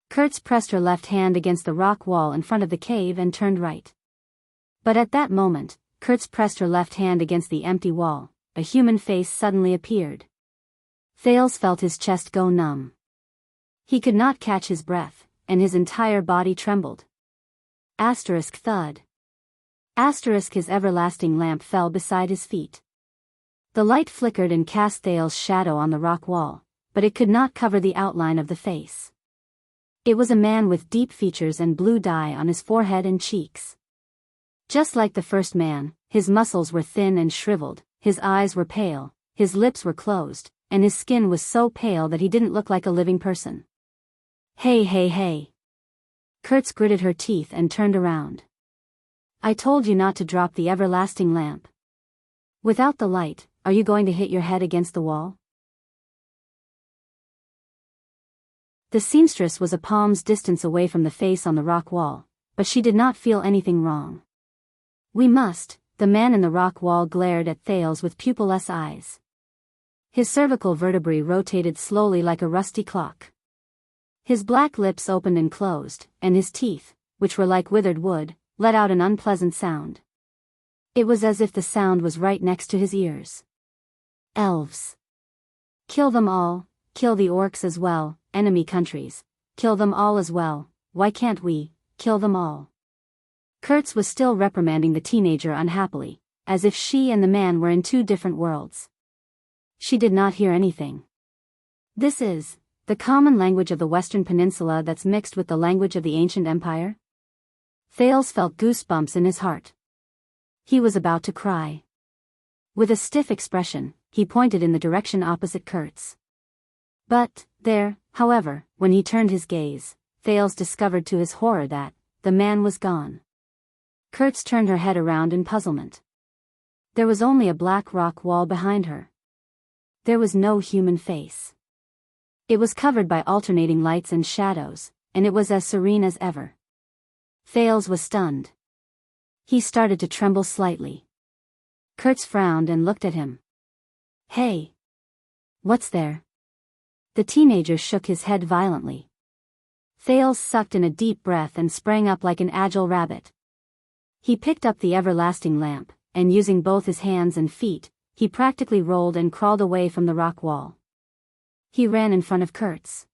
S1: Kurtz pressed her left hand against the rock wall in front of the cave and turned right. But at that moment, Kurtz pressed her left hand against the empty wall. A human face suddenly appeared. Thales felt his chest go numb. He could not catch his breath, and his entire body trembled. Asterisk thud. Asterisk his everlasting lamp fell beside his feet. The light flickered and cast Thales' shadow on the rock wall, but it could not cover the outline of the face. It was a man with deep features and blue dye on his forehead and cheeks. Just like the first man, his muscles were thin and shriveled, his eyes were pale, his lips were closed, and his skin was so pale that he didn't look like a living person. Hey hey hey. Kurtz gritted her teeth and turned around. I told you not to drop the everlasting lamp. Without the light, are you going to hit your head against the wall? The seamstress was a palm's distance away from the face on the rock wall, but she did not feel anything wrong. We must. The man in the rock wall glared at Thales with pupilless eyes. His cervical vertebrae rotated slowly like a rusty clock. His black lips opened and closed, and his teeth, which were like withered wood, let out an unpleasant sound. It was as if the sound was right next to his ears. Elves. Kill them all, kill the orcs as well, enemy countries, kill them all as well, why can't we, kill them all? Kurtz was still reprimanding the teenager unhappily, as if she and the man were in two different worlds. She did not hear anything. This is the common language of the Western Peninsula that's mixed with the language of the ancient empire? Thales felt goosebumps in his heart. He was about to cry. With a stiff expression, he pointed in the direction opposite Kurtz. But, there, however, when he turned his gaze, Thales discovered to his horror that the man was gone. Kurtz turned her head around in puzzlement. There was only a black rock wall behind her. There was no human face. It was covered by alternating lights and shadows, and it was as serene as ever. Thales was stunned. He started to tremble slightly. Kurtz frowned and looked at him. Hey! What's there? The teenager shook his head violently. Thales sucked in a deep breath and sprang up like an agile rabbit. He picked up the everlasting lamp, and using both his hands and feet, he practically rolled and crawled away from the rock wall. He ran in front of Kurtz.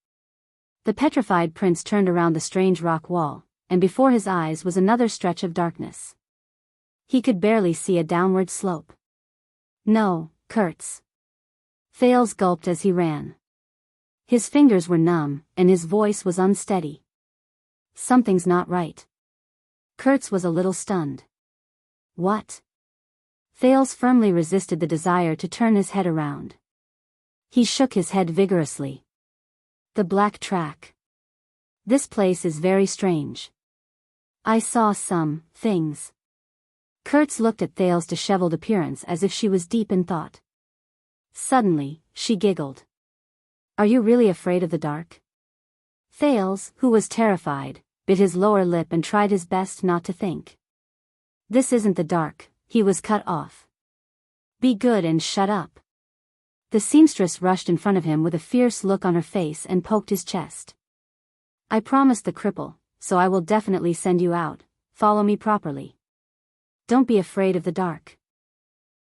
S1: The petrified prince turned around the strange rock wall, and before his eyes was another stretch of darkness. He could barely see a downward slope. No, Kurtz. Thales gulped as he ran. His fingers were numb, and his voice was unsteady. Something's not right. Kurtz was a little stunned. What? Thales firmly resisted the desire to turn his head around. He shook his head vigorously. The black track. This place is very strange. I saw some things. Kurtz looked at Thales' disheveled appearance as if she was deep in thought. Suddenly, she giggled. Are you really afraid of the dark? Thales, who was terrified, bit his lower lip and tried his best not to think. This isn't the dark, he was cut off. Be good and shut up. The seamstress rushed in front of him with a fierce look on her face and poked his chest. I promised the cripple, so I will definitely send you out. Follow me properly. Don't be afraid of the dark.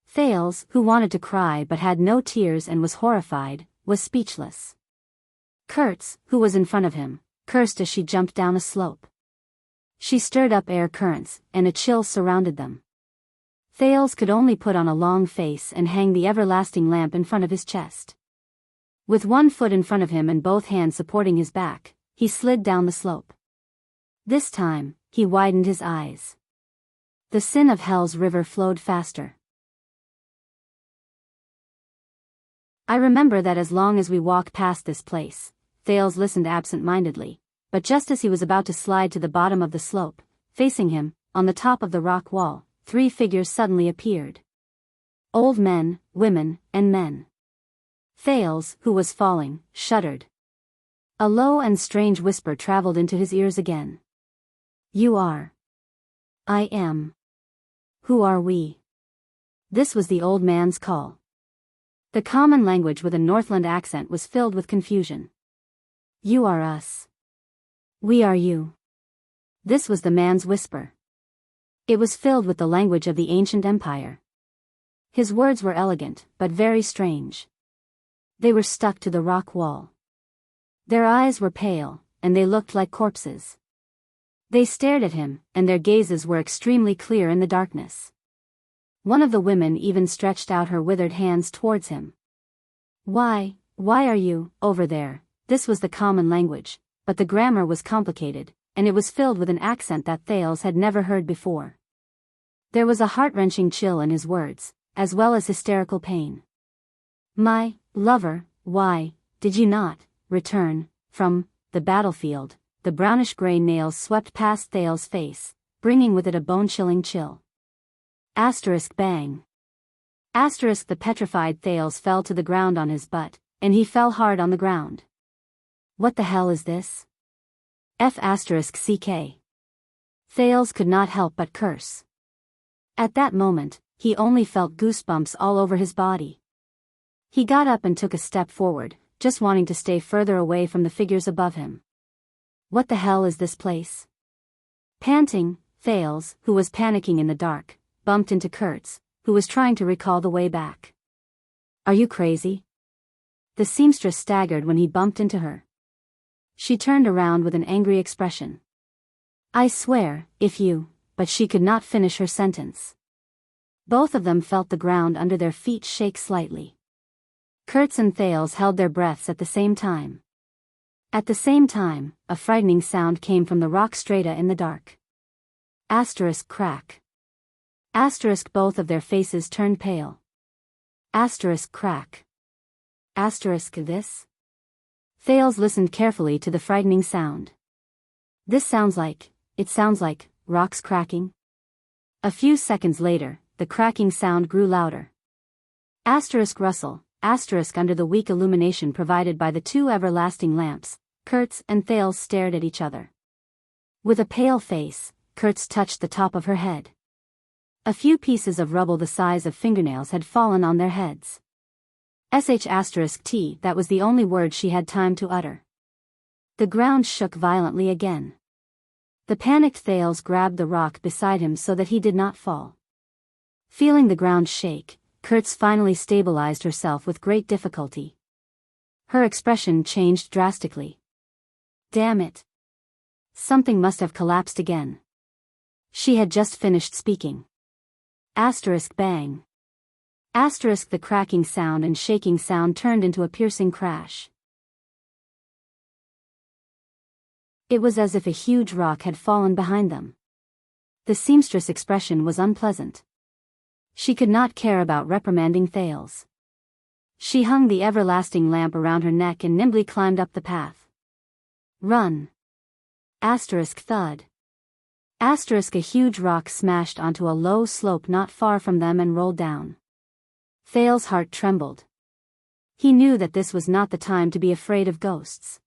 S1: Thales, who wanted to cry but had no tears and was horrified, was speechless. Kurtz, who was in front of him, cursed as she jumped down a slope. She stirred up air currents, and a chill surrounded them. Thales could only put on a long face and hang the everlasting lamp in front of his chest. With one foot in front of him and both hands supporting his back, he slid down the slope. This time, he widened his eyes. The sin of hell's river flowed faster. I remember that as long as we walk past this place, Thales listened absent-mindedly, but just as he was about to slide to the bottom of the slope, facing him, on the top of the rock wall, 3 figures suddenly appeared. Old men, women, and men. Thales, who was falling, shuddered. A low and strange whisper traveled into his ears again. You are. I am. Who are we? This was the old man's call. The common language with a Northland accent was filled with confusion. You are us. We are you. This was the man's whisper. It was filled with the language of the ancient empire. His words were elegant, but very strange. They were stuck to the rock wall. Their eyes were pale, and they looked like corpses. They stared at him, and their gazes were extremely clear in the darkness. One of the women even stretched out her withered hands towards him. Why are you, over there? This was the common language, but the grammar was complicated, and it was filled with an accent that Thales had never heard before. There was a heart-wrenching chill in his words, as well as hysterical pain. My lover, why did you not return from the battlefield? The brownish-gray nails swept past Thales' face, bringing with it a bone-chilling chill. Asterisk bang. Asterisk the petrified Thales fell to the ground on his butt, and he fell hard on the ground. What the hell is this? F***ck. Thales could not help but curse. At that moment, he only felt goosebumps all over his body. He got up and took a step forward, just wanting to stay further away from the figures above him. What the hell is this place? Panting, Thales, who was panicking in the dark, bumped into Kurtz, who was trying to recall the way back. Are you crazy? The seamstress staggered when he bumped into her. She turned around with an angry expression. I swear, if you... But she could not finish her sentence. Both of them felt the ground under their feet shake slightly. Kurtz and Thales held their breaths at the same time. At the same time, a frightening sound came from the rock strata in the dark. Asterisk crack. Asterisk both of their faces turned pale. Asterisk crack. Asterisk this? Thales listened carefully to the frightening sound. It sounds like, rocks cracking. A few seconds later, the cracking sound grew louder. Asterisk rustle, asterisk under the weak illumination provided by the 2 everlasting lamps, Kurtz and Thales stared at each other. With a pale face, Kurtz touched the top of her head. A few pieces of rubble the size of fingernails had fallen on their heads. *T, that was the only word she had time to utter. The ground shook violently again. The panicked Thales grabbed the rock beside him so that he did not fall. Feeling the ground shake, Kurtz finally stabilized herself with great difficulty. Her expression changed drastically. Damn it. Something must have collapsed again. She had just finished speaking. Bang. The cracking sound and shaking sound turned into a piercing crash. It was as if a huge rock had fallen behind them. The seamstress' expression was unpleasant. She could not care about reprimanding Thales. She hung the everlasting lamp around her neck and nimbly climbed up the path. Run. Thud. A huge rock smashed onto a low slope not far from them and rolled down. Thales' heart trembled. He knew that this was not the time to be afraid of ghosts.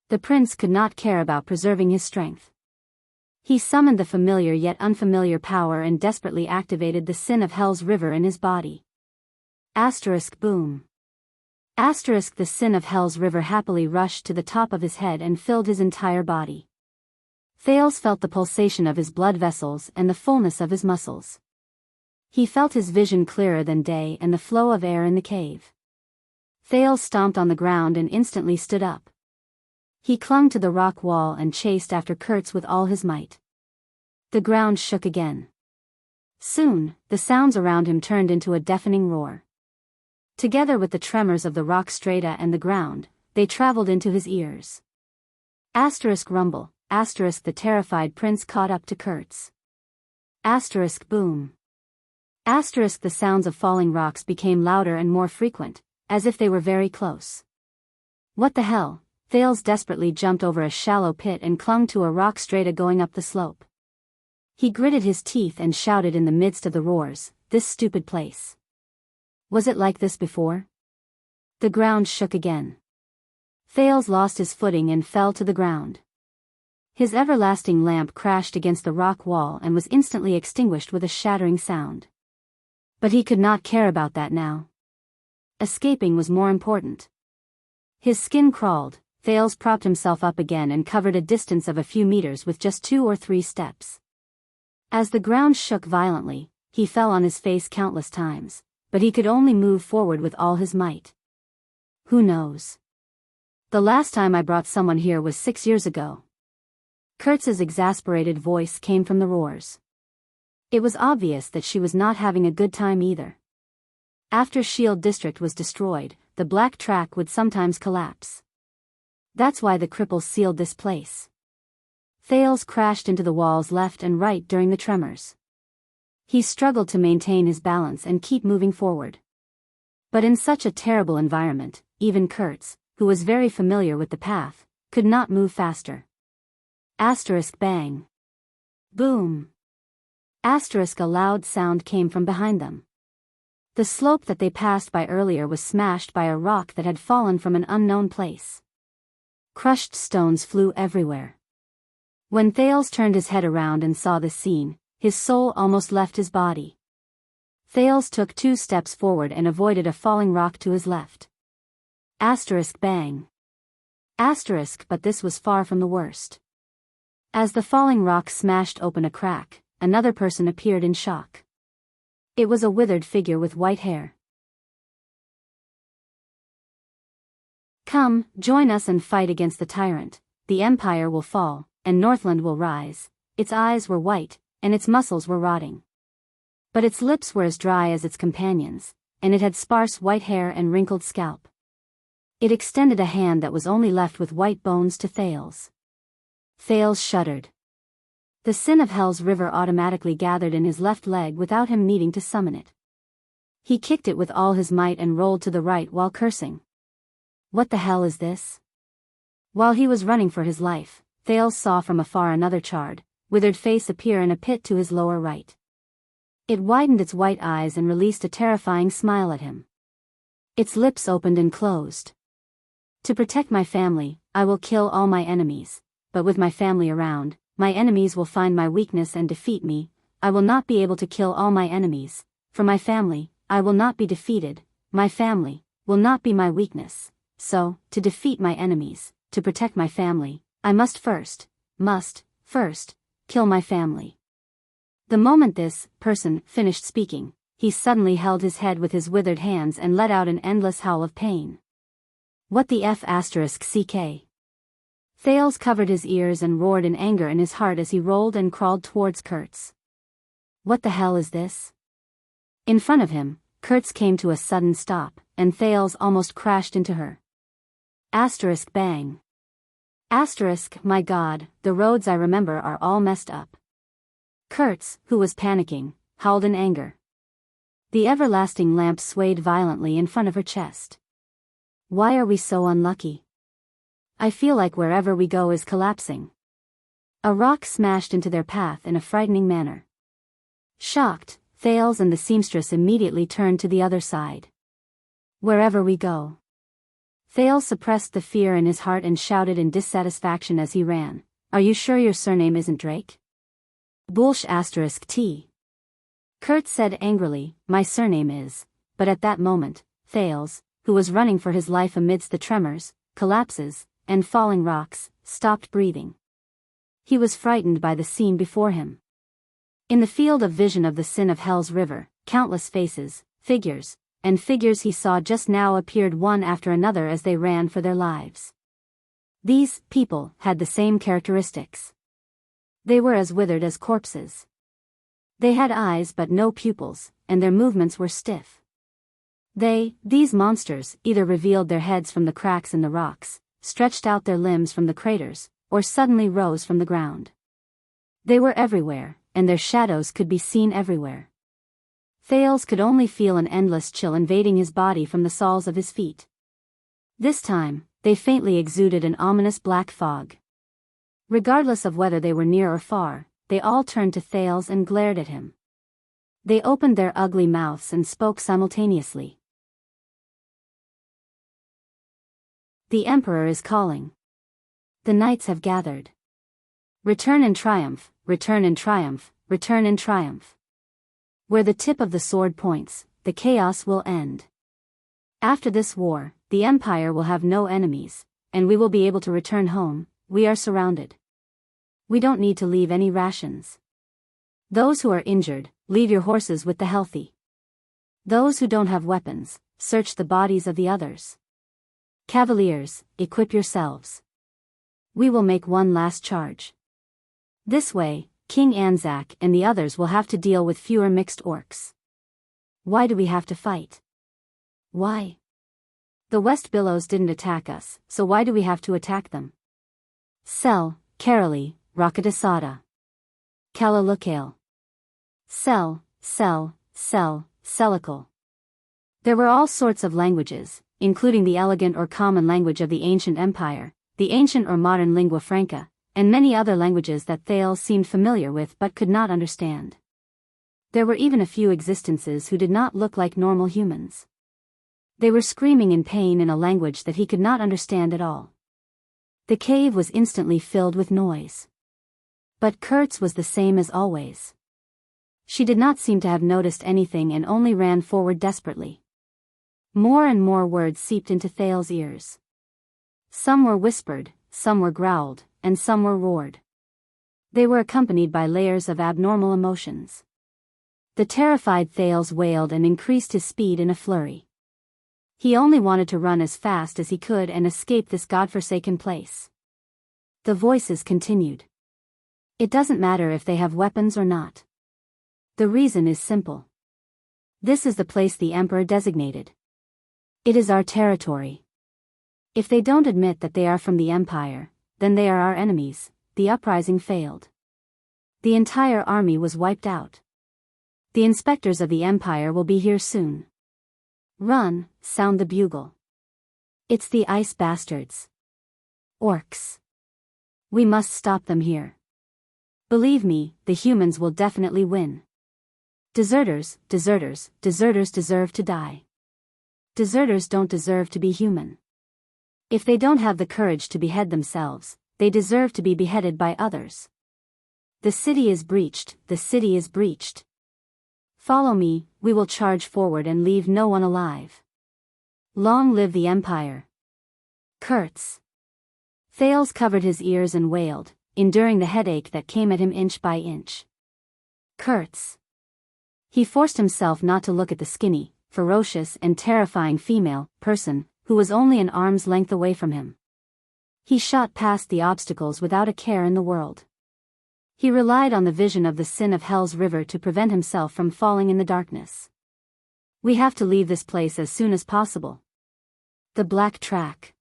S1: The prince could not care about preserving his strength. He summoned the familiar yet unfamiliar power and desperately activated the sin of Hell's river in his body. Boom. The sin of Hell's river happily rushed to the top of his head and filled his entire body. Thales felt the pulsation of his blood vessels and the fullness of his muscles. He felt his vision clearer than day and the flow of air in the cave. Thales stomped on the ground and instantly stood up. He clung to the rock wall and chased after Kurtz with all his might. The ground shook again. Soon, the sounds around him turned into a deafening roar. Together with the tremors of the rock strata and the ground, they traveled into his ears. Rumble. The terrified prince caught up to Kurtz. Boom. The sounds of falling rocks became louder and more frequent, as if they were very close. What the hell? Thales desperately jumped over a shallow pit and clung to a rock strata going up the slope. He gritted his teeth and shouted in the midst of the roars, "This stupid place. Was it like this before?" The ground shook again. Thales lost his footing and fell to the ground. His everlasting lamp crashed against the rock wall and was instantly extinguished with a shattering sound. But he could not care about that now. Escaping was more important. His skin crawled. Thales propped himself up again and covered a distance of a few meters with just 2 or 3 steps. As the ground shook violently, he fell on his face countless times, but he could only move forward with all his might. Who knows? The last time I brought someone here was 6 years ago. Kurtz's exasperated voice came from the roars. It was obvious that she was not having a good time either. After Shield District was destroyed, the black track would sometimes collapse. That's why the cripples sealed this place. Thales crashed into the walls left and right during the tremors. He struggled to maintain his balance and keep moving forward. But in such a terrible environment, even Kurtz, who was very familiar with the path, could not move faster. Bang. Boom. A loud sound came from behind them. The slope that they passed by earlier was smashed by a rock that had fallen from an unknown place. Crushed stones flew everywhere. When Thales turned his head around and saw this scene, his soul almost left his body. Thales took 2 steps forward and avoided a falling rock to his left. Bang. But this was far from the worst. As the falling rock smashed open a crack, another person appeared in shock. It was a withered figure with white hair. "Come, join us and fight against the tyrant. The empire will fall, and Northland will rise." Its eyes were white, and its muscles were rotting. But its lips were as dry as its companions, and it had sparse white hair and wrinkled scalp. It extended a hand that was only left with white bones to Thales. Thales shuddered. The sin of Hell's river automatically gathered in his left leg without him needing to summon it. He kicked it with all his might and rolled to the right while cursing. What the hell is this? While he was running for his life, Thales saw from afar another charred, withered face appear in a pit to his lower right. It widened its white eyes and released a terrifying smile at him. Its lips opened and closed. "To protect my family, I will kill all my enemies, but with my family around, my enemies will find my weakness and defeat me. I will not be able to kill all my enemies. For my family, I will not be defeated. My family will not be my weakness. So, to defeat my enemies, to protect my family, I must first kill my family. The moment this person finished speaking, he suddenly held his head with his withered hands and let out an endless howl of pain. What the f***ck? Thales covered his ears and roared in anger in his heart as he rolled and crawled towards Kurtz. What the hell is this? In front of him, Kurtz came to a sudden stop, and Thales almost crashed into her. Bang. My God, the roads I remember are all messed up. Kurtz, who was panicking, howled in anger. The everlasting lamp swayed violently in front of her chest. Why are we so unlucky? I feel like wherever we go is collapsing. A rock smashed into their path in a frightening manner. Shocked, Thales and the seamstress immediately turned to the other side. Wherever we go. Thales suppressed the fear in his heart and shouted in dissatisfaction as he ran. Are you sure your surname isn't Drake? T. Kurtz said angrily, my surname is, but at that moment, Thales, who was running for his life amidst the tremors, collapses, and falling rocks, stopped breathing. He was frightened by the scene before him. In the field of vision of the sin of Hell's river, countless faces, figures he saw just now appeared one after another as they ran for their lives. These people had the same characteristics. They were as withered as corpses. They had eyes but no pupils, and their movements were stiff. These monsters, either revealed their heads from the cracks in the rocks, stretched out their limbs from the craters, or suddenly rose from the ground. They were everywhere, and their shadows could be seen everywhere. Thales could only feel an endless chill invading his body from the soles of his feet. This time, they faintly exuded an ominous black fog. Regardless of whether they were near or far, they all turned to Thales and glared at him. They opened their ugly mouths and spoke simultaneously. The Emperor is calling. The knights have gathered. Return in triumph, return in triumph, return in triumph. Where the tip of the sword points, the chaos will end. After this war, the Empire will have no enemies, and we will be able to return home. We are surrounded. We don't need to leave any rations. Those who are injured, leave your horses with the healthy. Those who don't have weapons, search the bodies of the others. Cavaliers, equip yourselves. We will make one last charge. This way, King Anzac and the others will have to deal with fewer mixed orcs. Why do we have to fight? Why? The West Billows didn't attack us, so why do we have to attack them? Sel, Karali, Rakatasada. Kalalukale. Selical. There were all sorts of languages, including the elegant or common language of the ancient empire, the ancient or modern lingua franca, and many other languages that Thales seemed familiar with but could not understand. There were even a few existences who did not look like normal humans. They were screaming in pain in a language that he could not understand at all. The cave was instantly filled with noise. But Kurtz was the same as always. She did not seem to have noticed anything and only ran forward desperately. More and more words seeped into Thales' ears. Some were whispered, some were growled, and some were roared. They were accompanied by layers of abnormal emotions. The terrified Thales wailed and increased his speed in a flurry. He only wanted to run as fast as he could and escape this godforsaken place. The voices continued. It doesn't matter if they have weapons or not. The reason is simple. This is the place the Emperor designated. It is our territory. If they don't admit that they are from the Empire, then they are our enemies. The uprising failed. The entire army was wiped out. The inspectors of the Empire will be here soon. Run, sound the bugle. It's the ice bastards. Orcs. We must stop them here. Believe me, the humans will definitely win. Deserters deserve to die. Deserters don't deserve to be human. If they don't have the courage to behead themselves, they deserve to be beheaded by others. The city is breached, the city is breached. Follow me, we will charge forward and leave no one alive. Long live the Empire. Kurtz. Thales covered his ears and wailed, enduring the headache that came at him inch by inch. Kurtz. He forced himself not to look at the skinny, ferocious and terrifying female person, who was only an arm's length away from him. He shot past the obstacles without a care in the world. He relied on the vision of the sin of Hell's River to prevent himself from falling in the darkness. We have to leave this place as soon as possible. The black track.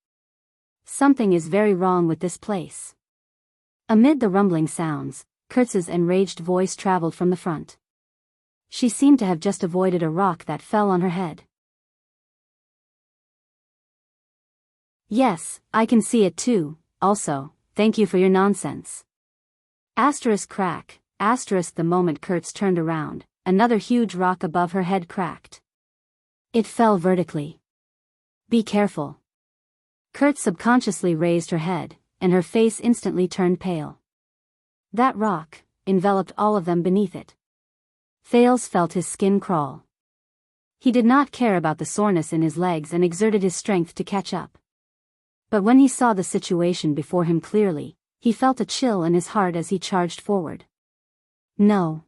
S1: Something is very wrong with this place. Amid the rumbling sounds, Kurtz's enraged voice traveled from the front. She seemed to have just avoided a rock that fell on her head. Yes, I can see it too, also, thank you for your nonsense. Crack, the moment Kurtz turned around, another huge rock above her head cracked. It fell vertically. Be careful. Kurtz subconsciously raised her head, and her face instantly turned pale. That rock enveloped all of them beneath it. Thales felt his skin crawl. He did not care about the soreness in his legs and exerted his strength to catch up. But when he saw the situation before him clearly, he felt a chill in his heart as he charged forward. No.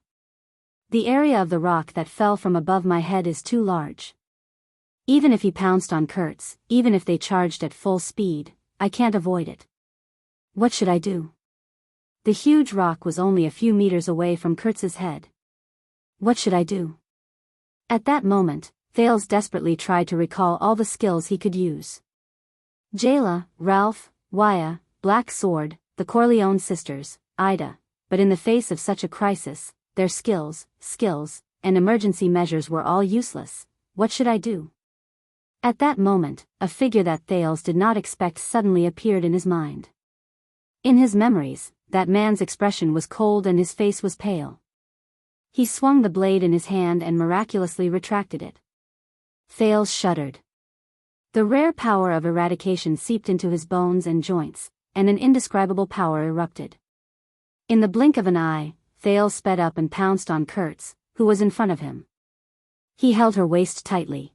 S1: The area of the rock that fell from above my head is too large. Even if he pounced on Kurtz, even if they charged at full speed, I can't avoid it. What should I do? The huge rock was only a few meters away from Kurtz's head. What should I do? At that moment, Thales desperately tried to recall all the skills he could use. Jayla, Ralph, Waya, Black Sword, the Corleone sisters, Ida, but in the face of such a crisis, their skills, and emergency measures were all useless. What should I do? At that moment, a figure that Thales did not expect suddenly appeared in his mind. In his memories, that man's expression was cold and his face was pale. He swung the blade in his hand and miraculously retracted it. Thales shuddered. The rare power of eradication seeped into his bones and joints, and an indescribable power erupted. In the blink of an eye, Thales sped up and pounced on Kurtz, who was in front of him. He held her waist tightly.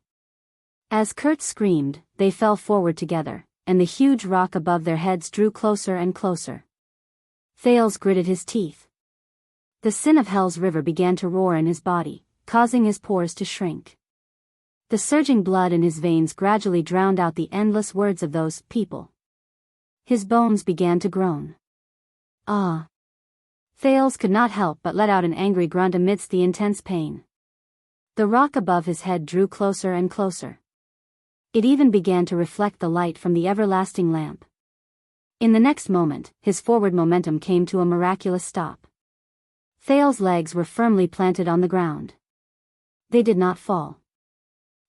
S1: As Kurtz screamed, they fell forward together, and the huge rock above their heads drew closer and closer. Thales gritted his teeth. The sin of Hell's River began to roar in his body, causing his pores to shrink. The surging blood in his veins gradually drowned out the endless words of those people. His bones began to groan. Ah! Thales could not help but let out an angry grunt amidst the intense pain. The rock above his head drew closer and closer. It even began to reflect the light from the everlasting lamp. In the next moment, his forward momentum came to a miraculous stop. Thales' legs were firmly planted on the ground. They did not fall.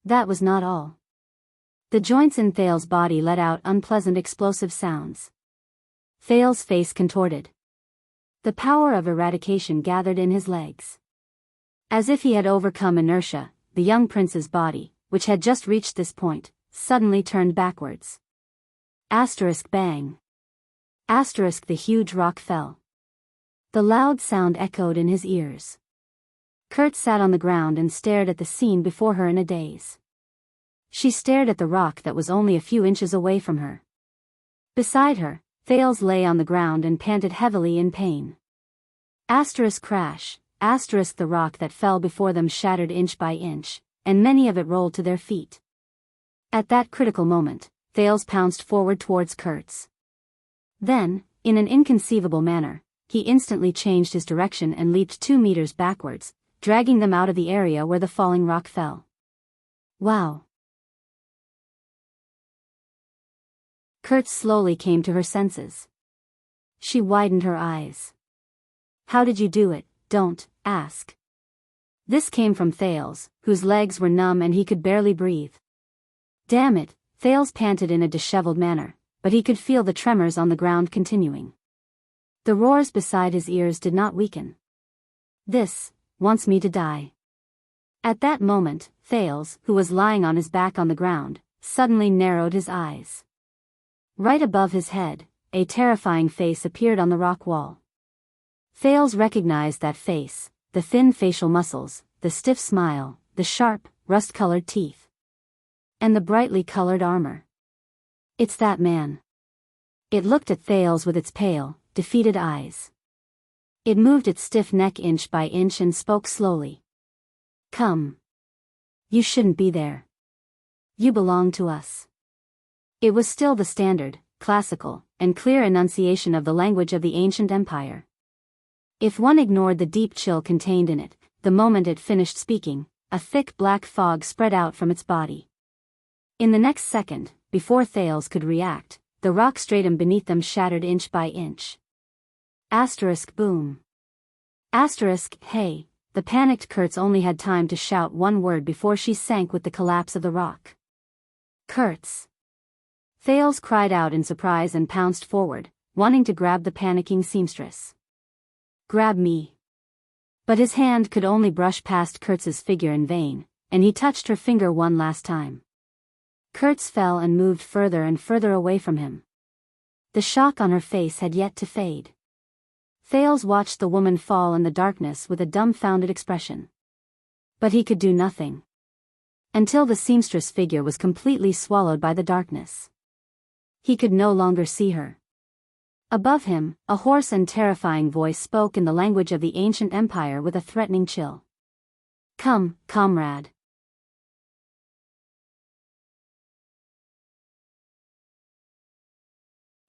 S1: That was not all. The joints in Thales' body let out unpleasant explosive sounds. Thales' face contorted. The power of eradication gathered in his legs. As if he had overcome inertia, the young prince's body, which had just reached this point, suddenly turned backwards. Bang. The huge rock fell. The loud sound echoed in his ears. Kurtz sat on the ground and stared at the scene before her in a daze. She stared at the rock that was only a few inches away from her. Beside her, Thales lay on the ground and panted heavily in pain. Crash, the rock that fell before them shattered inch by inch, and many of it rolled to their feet. At that critical moment, Thales pounced forward towards Kurtz. Then, in an inconceivable manner, he instantly changed his direction and leaped 2 meters backwards, dragging them out of the area where the falling rock fell. Wow! Kurtz slowly came to her senses. She widened her eyes. How did you do it? Don't ask. This came from Thales, whose legs were numb and he could barely breathe. Damn it, Thales panted in a disheveled manner, but he could feel the tremors on the ground continuing. The roars beside his ears did not weaken. This wants me to die. At that moment, Thales, who was lying on his back on the ground, suddenly narrowed his eyes. Right above his head, a terrifying face appeared on the rock wall. Thales recognized that face, the thin facial muscles, the stiff smile, the sharp, rust-colored teeth, and the brightly colored armor. It's that man. It looked at Thales with its pale, defeated eyes. It moved its stiff neck inch by inch and spoke slowly. Come. You shouldn't be there. You belong to us. It was still the standard, classical, and clear enunciation of the language of the ancient empire. If one ignored the deep chill contained in it, the moment it finished speaking, a thick black fog spread out from its body. In the next second, before Thales could react, the rock stratum beneath them shattered inch by inch. Asterisk boom. Asterisk hey. The panicked Kurtz only had time to shout one word before she sank with the collapse of the rock. Kurtz. Thales cried out in surprise and pounced forward, wanting to grab the panicking seamstress. Grab me. But his hand could only brush past Kurtz's figure in vain, and he touched her finger one last time. Kurtz fell and moved further and further away from him. The shock on her face had yet to fade. Thales watched the woman fall in the darkness with a dumbfounded expression. But he could do nothing. Until the seamstress figure was completely swallowed by the darkness. He could no longer see her. Above him, a hoarse and terrifying voice spoke in the language of the ancient empire with a threatening chill. Come, comrade.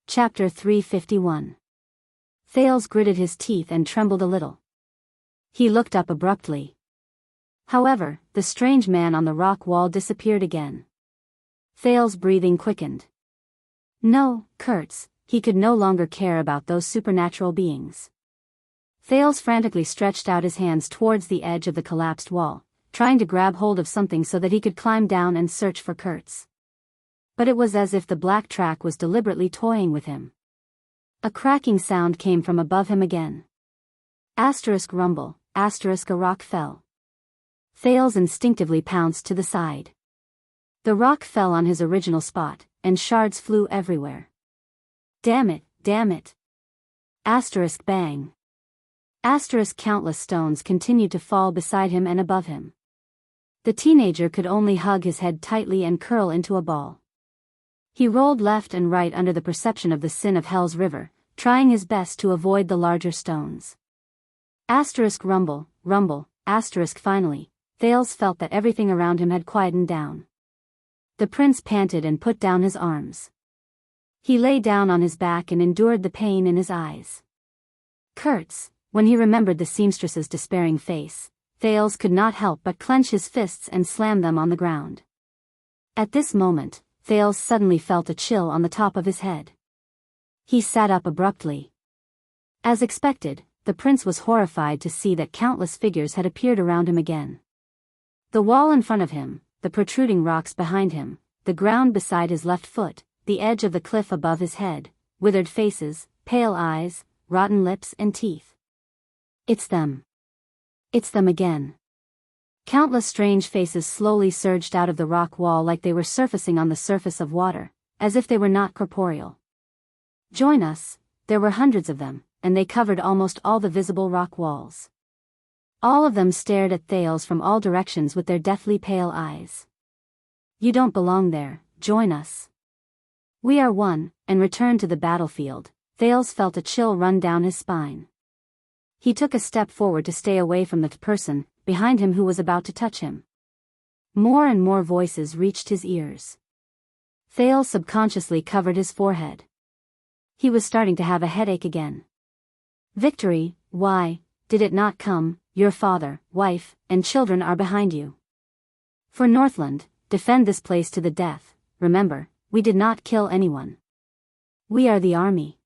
S1: Chapter 351. Thales gritted his teeth and trembled a little. He looked up abruptly. However, the strange man on the rock wall disappeared again. Thales' breathing quickened. No, Kurtz, he could no longer care about those supernatural beings. Thales frantically stretched out his hands towards the edge of the collapsed wall, trying to grab hold of something so that he could climb down and search for Kurtz. But it was as if the black track was deliberately toying with him. A cracking sound came from above him again. Asterisk rumble, asterisk a rock fell. Thales instinctively pounced to the side. The rock fell on his original spot, and shards flew everywhere. Damn it, damn it. Asterisk bang. Asterisk countless stones continued to fall beside him and above him. The teenager could only hug his head tightly and curl into a ball. He rolled left and right under the perception of the sin of Hell's River, trying his best to avoid the larger stones. Asterisk rumble, rumble, asterisk finally, Thales felt that everything around him had quietened down. The prince panted and put down his arms. He lay down on his back and endured the pain in his eyes. Kurtz, when he remembered the seamstress's despairing face, Thales could not help but clench his fists and slam them on the ground. At this moment, Thales suddenly felt a chill on the top of his head. He sat up abruptly. As expected, the prince was horrified to see that countless figures had appeared around him again. The wall in front of him, the protruding rocks behind him, the ground beside his left foot, the edge of the cliff above his head, withered faces, pale eyes, rotten lips and teeth. It's them. It's them again. Countless strange faces slowly surged out of the rock wall like they were surfacing on the surface of water, as if they were not corporeal. Join us, there were hundreds of them, and they covered almost all the visible rock walls. All of them stared at Thales from all directions with their deathly pale eyes. You don't belong there, join us. We are one, and return to the battlefield. Thales felt a chill run down his spine. He took a step forward to stay away from the person behind him who was about to touch him. More and more voices reached his ears. Thales subconsciously covered his forehead. He was starting to have a headache again. Victory, why did it not come? Your father, wife, and children are behind you. For Northland, defend this place to the death. Remember, we did not kill anyone. We are the army.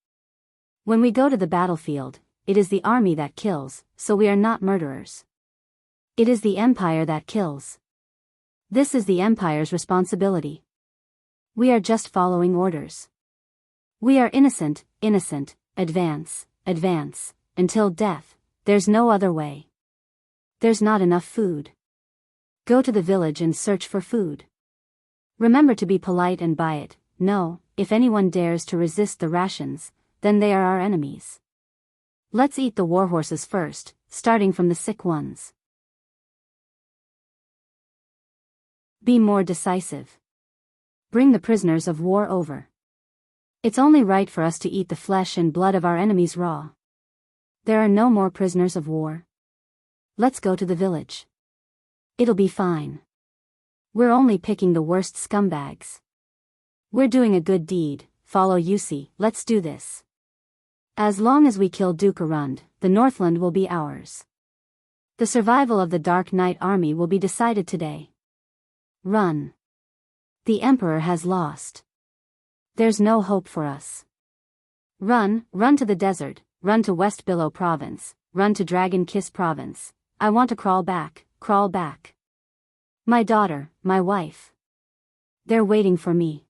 S1: When we go to the battlefield, it is the army that kills, so we are not murderers. It is the empire that kills. This is the empire's responsibility. We are just following orders. We are innocent, innocent, advance, advance, until death. There's no other way. There's not enough food. Go to the village and search for food. Remember to be polite and buy it. No, if anyone dares to resist the rations, then they are our enemies. Let's eat the warhorses first, starting from the sick ones. Be more decisive. Bring the prisoners of war over. It's only right for us to eat the flesh and blood of our enemies raw. There are no more prisoners of war. Let's go to the village. It'll be fine. We're only picking the worst scumbags. We're doing a good deed, follow Yusi, let's do this. As long as we kill Duke Arund, the Northland will be ours. The survival of the Dark Knight army will be decided today. Run. The Emperor has lost. There's no hope for us. Run to the desert, run to West Biyao province, run to Dragon Kiss province. I want to crawl back. My daughter, my wife. They're waiting for me.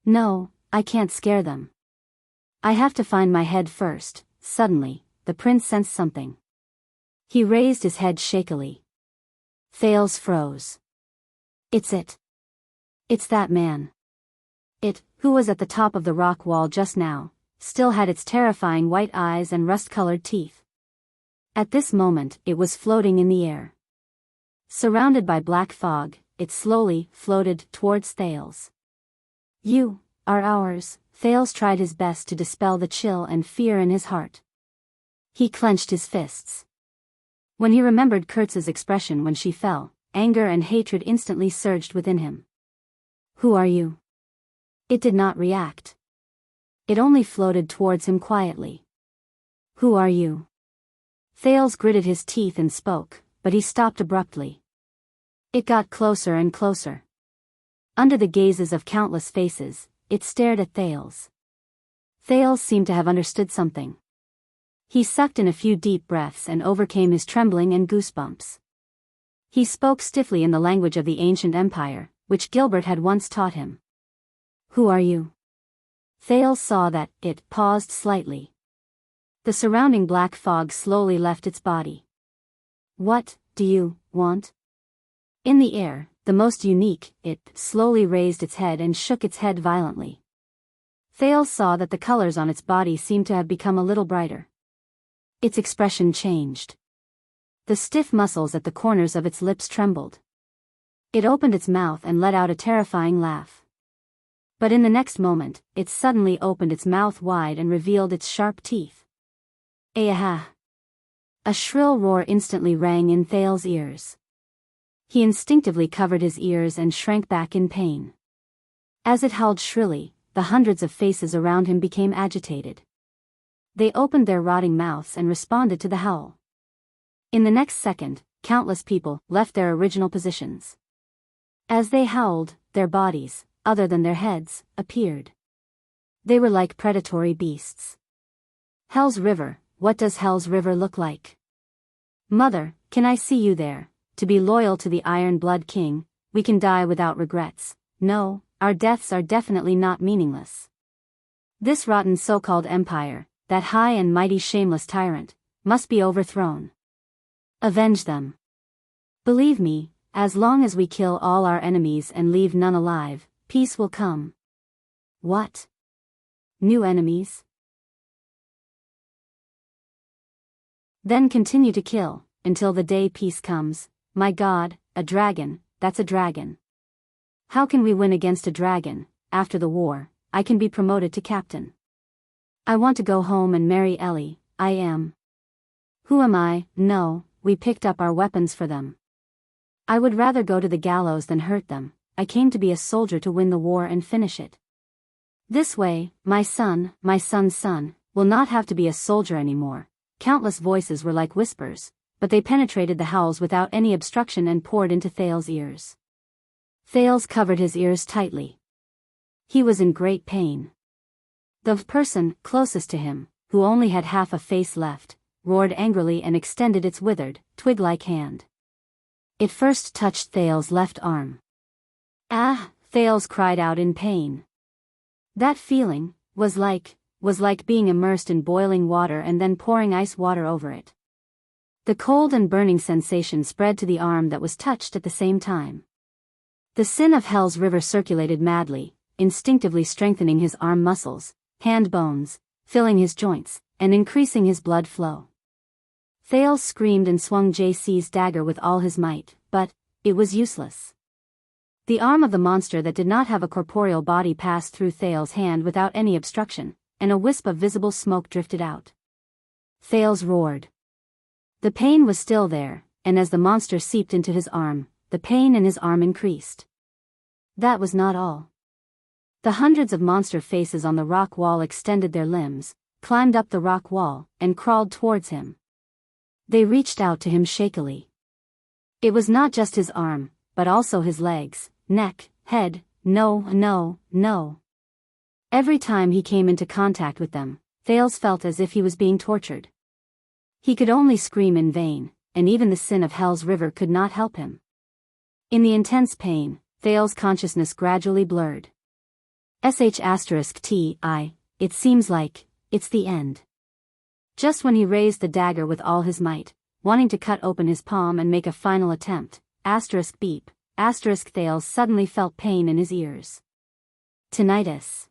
S1: No, I can't scare them. I have to find my head first. Suddenly, the prince sensed something. He raised his head shakily. Thales froze. It's it. It's that man. It, who was at the top of the rock wall just now, still had its terrifying white eyes and rust-colored teeth. At this moment, it was floating in the air. Surrounded by black fog, it slowly floated towards Thales. You are ours. Thales tried his best to dispel the chill and fear in his heart. He clenched his fists. When he remembered Kurtz's expression when she fell, anger and hatred instantly surged within him. Who are you? It did not react. It only floated towards him quietly. Who are you? Thales gritted his teeth and spoke, but he stopped abruptly. It got closer and closer. Under the gazes of countless faces, it stared at Thales. Thales seemed to have understood something. He sucked in a few deep breaths and overcame his trembling and goosebumps. He spoke stiffly in the language of the ancient empire, which Gilbert had once taught him. Who are you? Thales saw that it paused slightly. The surrounding black fog slowly left its body. What do you want? In the air, the most unique, it slowly raised its head and shook its head violently. Thales saw that the colors on its body seemed to have become a little brighter. Its expression changed. The stiff muscles at the corners of its lips trembled. It opened its mouth and let out a terrifying laugh. But in the next moment, it suddenly opened its mouth wide and revealed its sharp teeth. Aha! A shrill roar instantly rang in Thales' ears. He instinctively covered his ears and shrank back in pain. As it howled shrilly, the hundreds of faces around him became agitated. They opened their rotting mouths and responded to the howl. In the next second, countless people left their original positions. As they howled, their bodies, other than their heads, appeared. They were like predatory beasts. Hell's River, what does Hell's River look like? Mother, can I see you there? To be loyal to the Iron Blood King, we can die without regrets. No, our deaths are definitely not meaningless. This rotten so-called empire, that high and mighty shameless tyrant, must be overthrown. Avenge them. Believe me, as long as we kill all our enemies and leave none alive, peace will come. What? New enemies? Then continue to kill, until the day peace comes. My God, a dragon, that's a dragon. How can we win against a dragon? After the war, I can be promoted to captain. I want to go home and marry Ellie. I am. Who am I? No, we picked up our weapons for them. I would rather go to the gallows than hurt them. I came to be a soldier to win the war and finish it. This way, my son's son, will not have to be a soldier anymore. Countless voices were like whispers, but they penetrated the howls without any obstruction and poured into Thales' ears. Thales covered his ears tightly. He was in great pain. The person closest to him, who only had half a face left, roared angrily and extended its withered, twig-like hand. It first touched Thales' left arm. Ah! Thales cried out in pain. That feeling was like being immersed in boiling water and then pouring ice water over it. The cold and burning sensation spread to the arm that was touched at the same time. The sin of Hell's River circulated madly. instinctively strengthening his arm muscles, hand bones, filling his joints, and increasing his blood flow. Thales screamed and swung JC's dagger with all his might, but it was useless. The arm of the monster that did not have a corporeal body passed through Thales' hand without any obstruction, and a wisp of visible smoke drifted out. Thales roared. The pain was still there, and as the monster seeped into his arm, the pain in his arm increased. That was not all. The hundreds of monster faces on the rock wall extended their limbs, climbed up the rock wall, and crawled towards him. They reached out to him shakily. It was not just his arm, but also his legs, neck, head. No. Every time he came into contact with them, Thales felt as if he was being tortured. He could only scream in vain, and even the sin of Hell's River could not help him. In the intense pain, Thales' consciousness gradually blurred. It seems like it's the end. Just when he raised the dagger with all his might, wanting to cut open his palm and make a final attempt, beep, Thales suddenly felt pain in his ears. Tinnitus.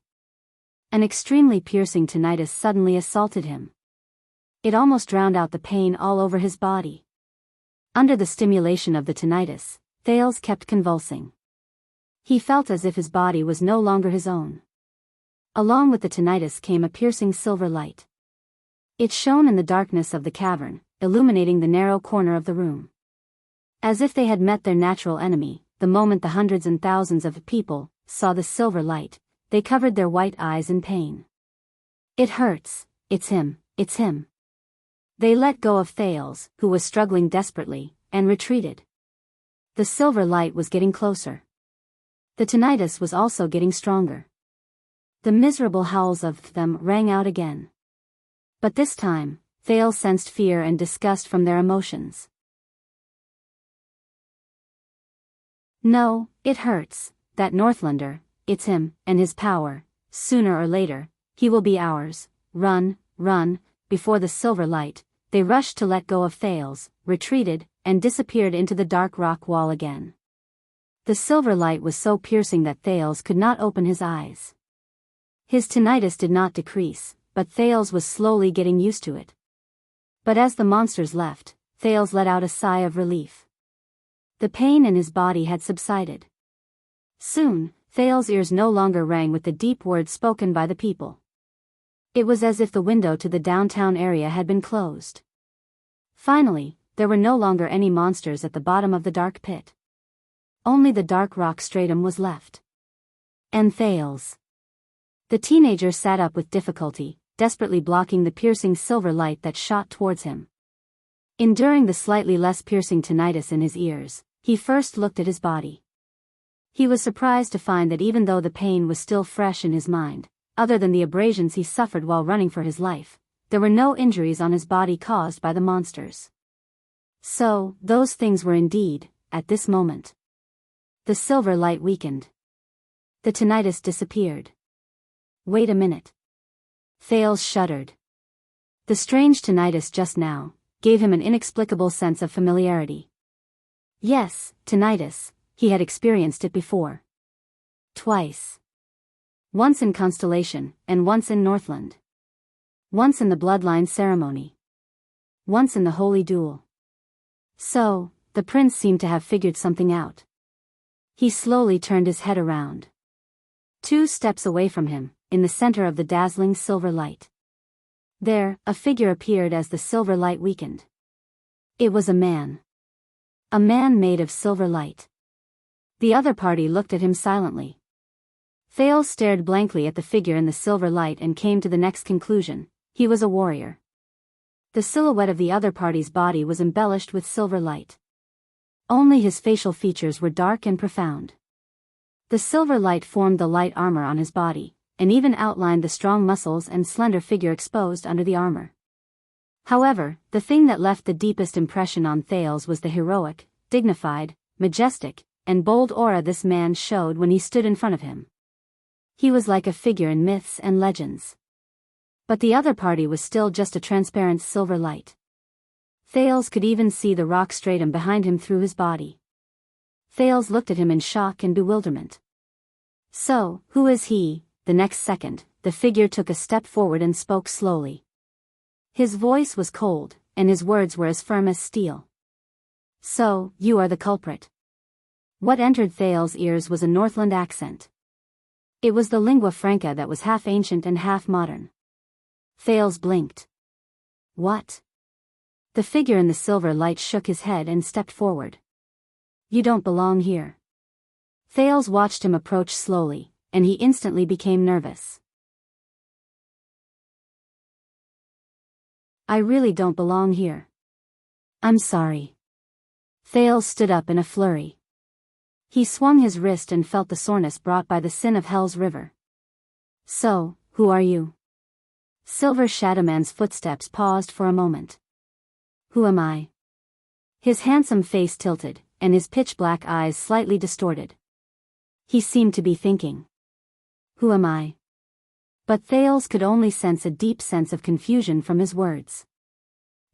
S1: An extremely piercing tinnitus suddenly assaulted him. It almost drowned out the pain all over his body. Under the stimulation of the tinnitus, Thales kept convulsing. He felt as if his body was no longer his own. Along with the tinnitus came a piercing silver light. It shone in the darkness of the cavern, illuminating the narrow corner of the room. As if they had met their natural enemy, the moment the hundreds and thousands of people saw the silver light, they covered their white eyes in pain. It hurts, it's him. They let go of Thales, who was struggling desperately, and retreated. The silver light was getting closer. The tinnitus was also getting stronger. The miserable howls of them rang out again. But this time, Thales sensed fear and disgust from their emotions. No, it hurts, that Northlander, it's him, and his power. Sooner or later, he will be ours. Run. Before the silver light, they rushed to let go of Thales, retreated, and disappeared into the dark rock wall again. The silver light was so piercing that Thales could not open his eyes. His tinnitus did not decrease, but Thales was slowly getting used to it. But as the monsters left, Thales let out a sigh of relief. The pain in his body had subsided. Soon, Thales' ears no longer rang with the deep words spoken by the people. It was as if the window to the downtown area had been closed. Finally, there were no longer any monsters at the bottom of the dark pit. Only the dark rock stratum was left. And Thales. The teenager sat up with difficulty, desperately blocking the piercing silver light that shot towards him. Enduring the slightly less piercing tinnitus in his ears, he first looked at his body. He was surprised to find that even though the pain was still fresh in his mind, other than the abrasions he suffered while running for his life, there were no injuries on his body caused by the monsters. So, those things were indeed, at this moment. The silver light weakened. The tinnitus disappeared. Wait a minute. Thales shuddered. The strange tinnitus just now gave him an inexplicable sense of familiarity. Yes, tinnitus, he had experienced it before. Twice. Once in Constellation, and once in Northland. Once in the Bloodline ceremony. Once in the Holy Duel. So, the prince seemed to have figured something out. He slowly turned his head around. 2 steps away from him, in the center of the dazzling silver light. There, a figure appeared as the silver light weakened. It was a man. A man made of silver light. The other party looked at him silently. Thales stared blankly at the figure in the silver light and came to the next conclusion: he was a warrior. The silhouette of the other party's body was embellished with silver light. Only his facial features were dark and profound. The silver light formed the light armor on his body, and even outlined the strong muscles and slender figure exposed under the armor. However, the thing that left the deepest impression on Thales was the heroic, dignified, majestic, and bold aura this man showed when he stood in front of him. He was like a figure in myths and legends. But the other party was still just a transparent silver light. Thales could even see the rock stratum behind him through his body. Thales looked at him in shock and bewilderment. So, who is he? The next second, the figure took a step forward and spoke slowly. His voice was cold, and his words were as firm as steel. So, you are the culprit. What entered Thale's ears was a Northland accent. It was the lingua franca that was half ancient and half modern. Thales blinked. What? The figure in the silver light shook his head and stepped forward. You don't belong here. Thales watched him approach slowly, and he instantly became nervous. I really don't belong here. I'm sorry. Thales stood up in a flurry. He swung his wrist and felt the soreness brought by the sin of Hell's River. So, who are you? Silver Shadowman's footsteps paused for a moment. Who am I? His handsome face tilted, and his pitch-black eyes slightly distorted. He seemed to be thinking. Who am I? But Thales could only sense a deep sense of confusion from his words.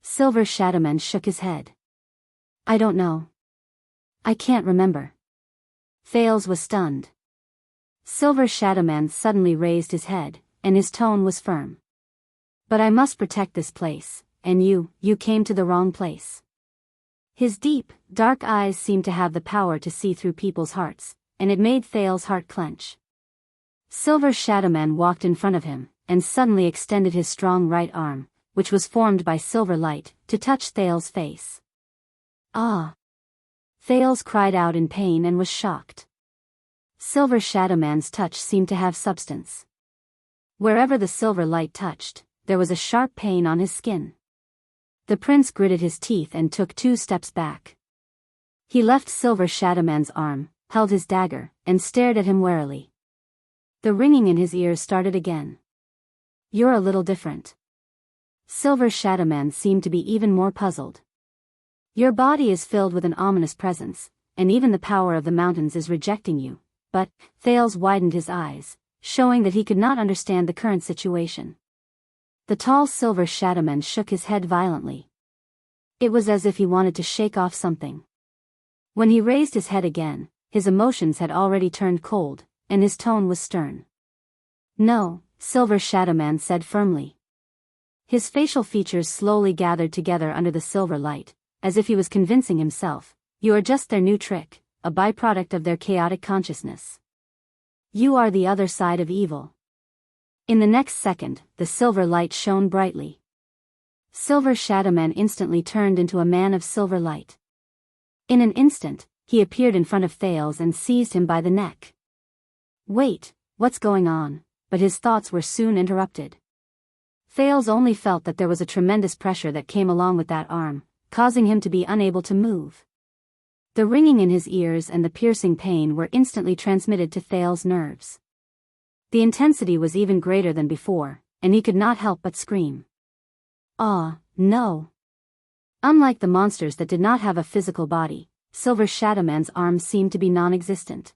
S1: Silver Shadowman shook his head. I don't know. I can't remember. Thales was stunned. Silver Shadowman suddenly raised his head, and his tone was firm. But I must protect this place, and you came to the wrong place. His deep, dark eyes seemed to have the power to see through people's hearts, and it made Thales' heart clench. Silver Shadowman walked in front of him, and suddenly extended his strong right arm, which was formed by silver light, to touch Thales' face. Ah! Thales cried out in pain and was shocked. Silver Shadowman's touch seemed to have substance. Wherever the silver light touched, there was a sharp pain on his skin. The prince gritted his teeth and took 2 steps back. He left Silver Shadowman's arm, held his dagger, and stared at him warily. The ringing in his ears started again. You're a little different. Silver Shadowman seemed to be even more puzzled. Your body is filled with an ominous presence, and even the power of the mountains is rejecting you, but, Thales widened his eyes, showing that he could not understand the current situation. The tall Silver Shadowman shook his head violently. It was as if he wanted to shake off something. When he raised his head again, his emotions had already turned cold, and his tone was stern. No, Silver Shadowman said firmly. His facial features slowly gathered together under the silver light, as if he was convincing himself, you are just their new trick, a byproduct of their chaotic consciousness. You are the other side of evil. In the next second, the silver light shone brightly. Silver Shadowman instantly turned into a man of silver light. In an instant, he appeared in front of Thales and seized him by the neck. Wait, what's going on? But his thoughts were soon interrupted. Thales only felt that there was a tremendous pressure that came along with that arm, causing him to be unable to move. The ringing in his ears and the piercing pain were instantly transmitted to Thales' nerves. The intensity was even greater than before, and he could not help but scream. Ah, no! Unlike the monsters that did not have a physical body, Silver Shadowman's arms seemed to be non-existent.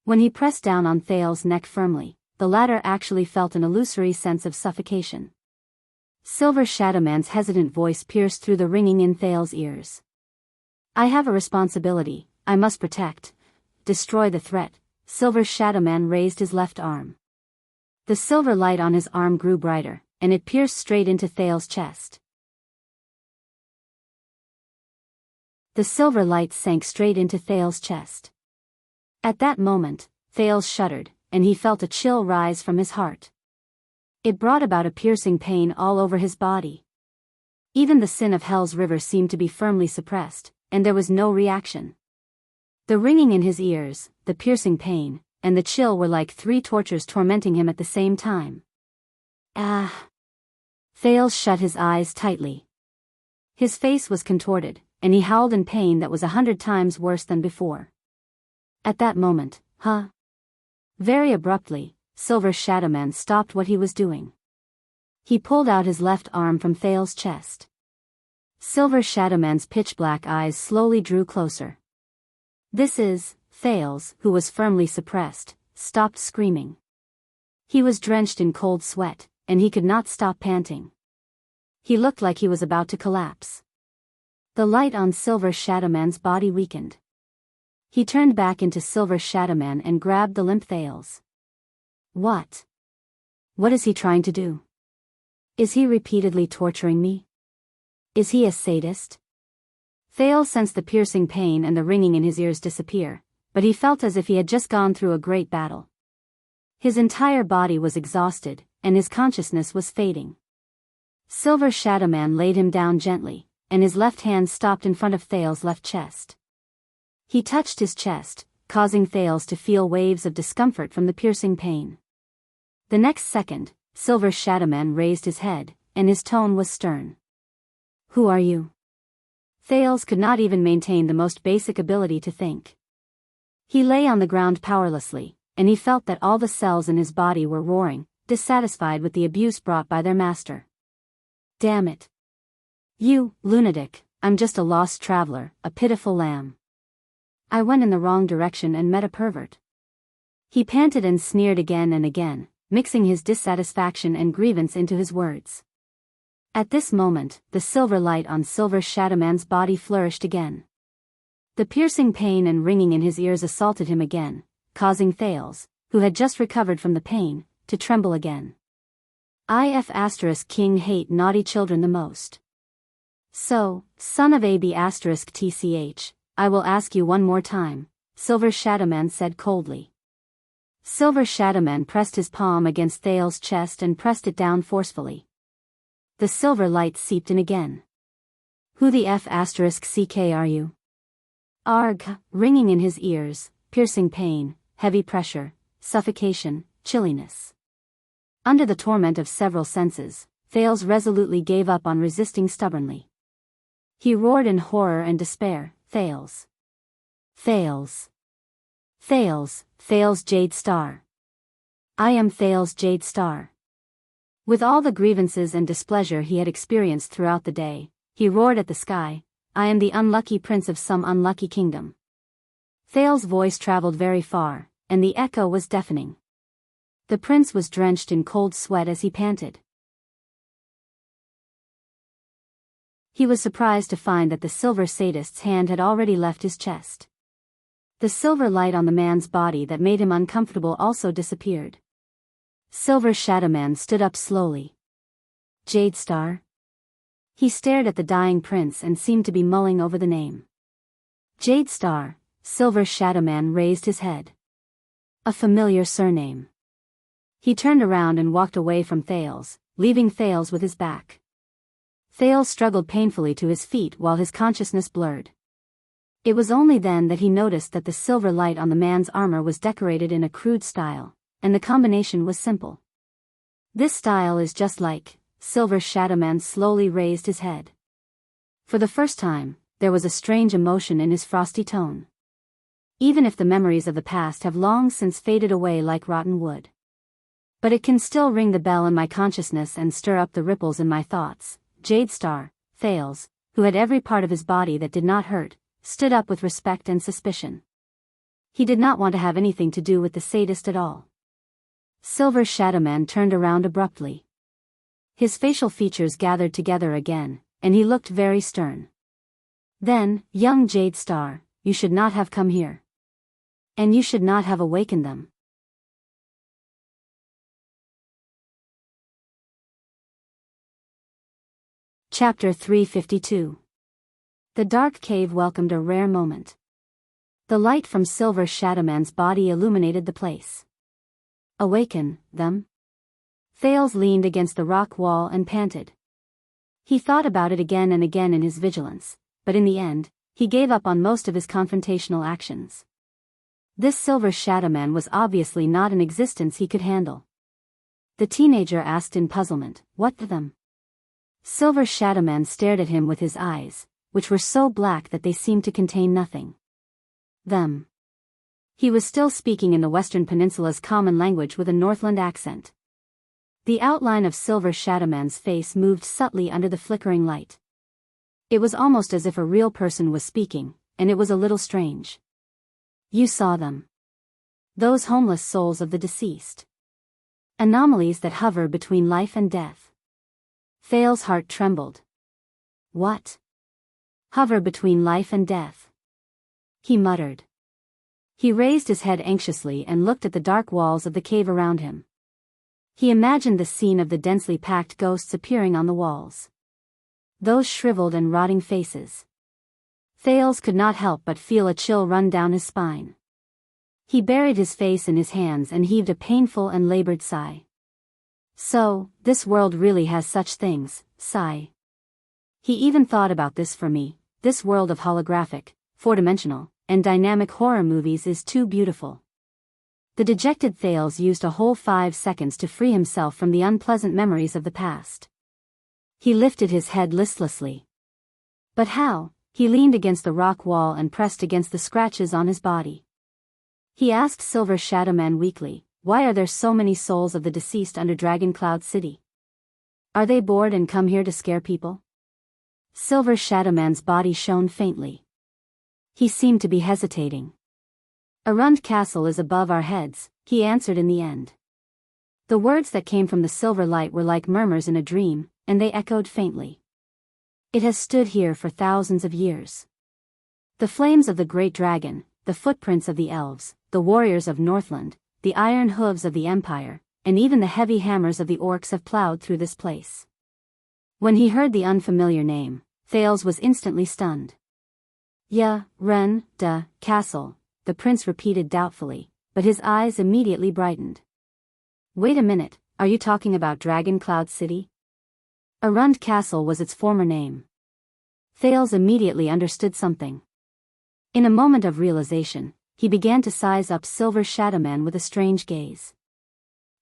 S1: When he pressed down on Thales' neck firmly, the latter actually felt an illusory sense of suffocation. Silver Shadowman's hesitant voice pierced through the ringing in Thales' ears. I have a responsibility, I must protect, destroy the threat. Silver Shadowman raised his left arm. The silver light on his arm grew brighter, and it pierced straight into Thales' chest. The silver light sank straight into Thales' chest. At that moment, Thales shuddered, and he felt a chill rise from his heart. It brought about a piercing pain all over his body. Even the sin of Hell's River seemed to be firmly suppressed, and there was no reaction. The ringing in his ears, the piercing pain, and the chill were like 3 tortures tormenting him at the same time. Ah! Thales shut his eyes tightly. His face was contorted, and he howled in pain that was 100 times worse than before. At that moment, very abruptly, Silver Shadowman stopped what he was doing. He pulled out his left arm from Thales' chest. Silver Shadowman's pitch-black eyes slowly drew closer. This is, Thales, who was firmly suppressed, stopped screaming. He was drenched in cold sweat, and he could not stop panting. He looked like he was about to collapse. The light on Silver Shadowman's body weakened. He turned back into Silver Shadowman and grabbed the limp Thales. What? What is he trying to do? Is he repeatedly torturing me? Is he a sadist? Thales sensed the piercing pain and the ringing in his ears disappear, but he felt as if he had just gone through a great battle. His entire body was exhausted, and his consciousness was fading. Silver Shadowman laid him down gently, and his left hand stopped in front of Thales' left chest. He touched his chest, causing Thales to feel waves of discomfort from the piercing pain. The next second, Silver Shadowman raised his head, and his tone was stern. Who are you? Thales could not even maintain the most basic ability to think. He lay on the ground powerlessly, and he felt that all the cells in his body were roaring, dissatisfied with the abuse brought by their master. Damn it. You, lunatic, I'm just a lost traveler, a pitiful lamb. I went in the wrong direction and met a pervert. He panted and sneered again and again, mixing his dissatisfaction and grievance into his words. At this moment, the silver light on Silver Shadowman's body flourished again. The piercing pain and ringing in his ears assaulted him again, causing Thales, who had just recovered from the pain, to tremble again. King hate naughty children the most. So, son of tch, I will ask you one more time, Silver Shadowman said coldly. Silver Shadowman pressed his palm against Thales' chest and pressed it down forcefully. The silver light seeped in again. Who the *ck are you? Arg, ringing in his ears, piercing pain, heavy pressure, suffocation, chilliness. Under the torment of several senses, Thales resolutely gave up on resisting stubbornly. He roared in horror and despair, Thales. Thales. Thales, Thales Jade Star. I am Thales Jade Star. With all the grievances and displeasure he had experienced throughout the day, he roared at the sky, I am the unlucky prince of some unlucky kingdom. Thales' voice traveled very far, and the echo was deafening. The prince was drenched in cold sweat as he panted. He was surprised to find that the silver sadist's hand had already left his chest. The silver light on the man's body that made him uncomfortable also disappeared. Silver Shadowman stood up slowly. Jade Star? He stared at the dying prince and seemed to be mulling over the name. Jade Star, Silver Shadowman raised his head. A familiar surname. He turned around and walked away from Thales, leaving Thales with his back. Thales struggled painfully to his feet while his consciousness blurred. It was only then that he noticed that the silver light on the man's armor was decorated in a crude style, and the combination was simple. This style is just like, Silver Shadowman slowly raised his head. For the first time, there was a strange emotion in his frosty tone. Even if the memories of the past have long since faded away like rotten wood. But it can still ring the bell in my consciousness and stir up the ripples in my thoughts. Jade Star, Thales, who had every part of his body that did not hurt, stood up with respect and suspicion. He did not want to have anything to do with the sadist at all. Silver Shadowman turned around abruptly. His facial features gathered together again, and he looked very stern. Then, young Jade Star, you should not have come here. And you should not have awakened them. Chapter 352. The dark cave welcomed a rare moment. The light from Silver Shadowman's body illuminated the place. Awaken them? Thales leaned against the rock wall and panted. He thought about it again and again in his vigilance, but in the end, he gave up on most of his confrontational actions. This Silver Shadowman was obviously not an existence he could handle. The teenager asked in puzzlement, what to them? Silver Shadowman stared at him with his eyes, which were so black that they seemed to contain nothing. Them. He was still speaking in the Western Peninsula's common language with a Northland accent. The outline of Silver Shadowman's face moved subtly under the flickering light. It was almost as if a real person was speaking, and it was a little strange. You saw them. Those homeless souls of the deceased. Anomalies that hover between life and death. Thales' heart trembled. What? Hover between life and death. He muttered. He raised his head anxiously and looked at the dark walls of the cave around him. He imagined the scene of the densely packed ghosts appearing on the walls. Those shriveled and rotting faces. Thales could not help but feel a chill run down his spine. He buried his face in his hands and heaved a painful and labored sigh. So, this world really has such things, sigh. He even thought about this for me. This world of holographic, four-dimensional, and dynamic horror movies is too beautiful. The dejected Thales used a whole 5 seconds to free himself from the unpleasant memories of the past. He lifted his head listlessly. But how? He leaned against the rock wall and pressed against the scratches on his body. He asked Silver Shadowman weakly, why are there so many souls of the deceased under Dragon Cloud City? Are they bored and come here to scare people? Silver Shadowman's body shone faintly. He seemed to be hesitating. A ruined castle is above our heads, he answered in the end. The words that came from the silver light were like murmurs in a dream, and they echoed faintly. It has stood here for thousands of years. The flames of the great dragon, the footprints of the elves, the warriors of Northland, the iron hooves of the Empire, and even the heavy hammers of the orcs have plowed through this place. When he heard the unfamiliar name, Thales was instantly stunned. "Ja, Ren, da, castle," the prince repeated doubtfully, but his eyes immediately brightened. "Wait a minute, are you talking about Dragon Cloud City?" Arund Castle was its former name. Thales immediately understood something. In a moment of realization, he began to size up Silver Shadowman with a strange gaze.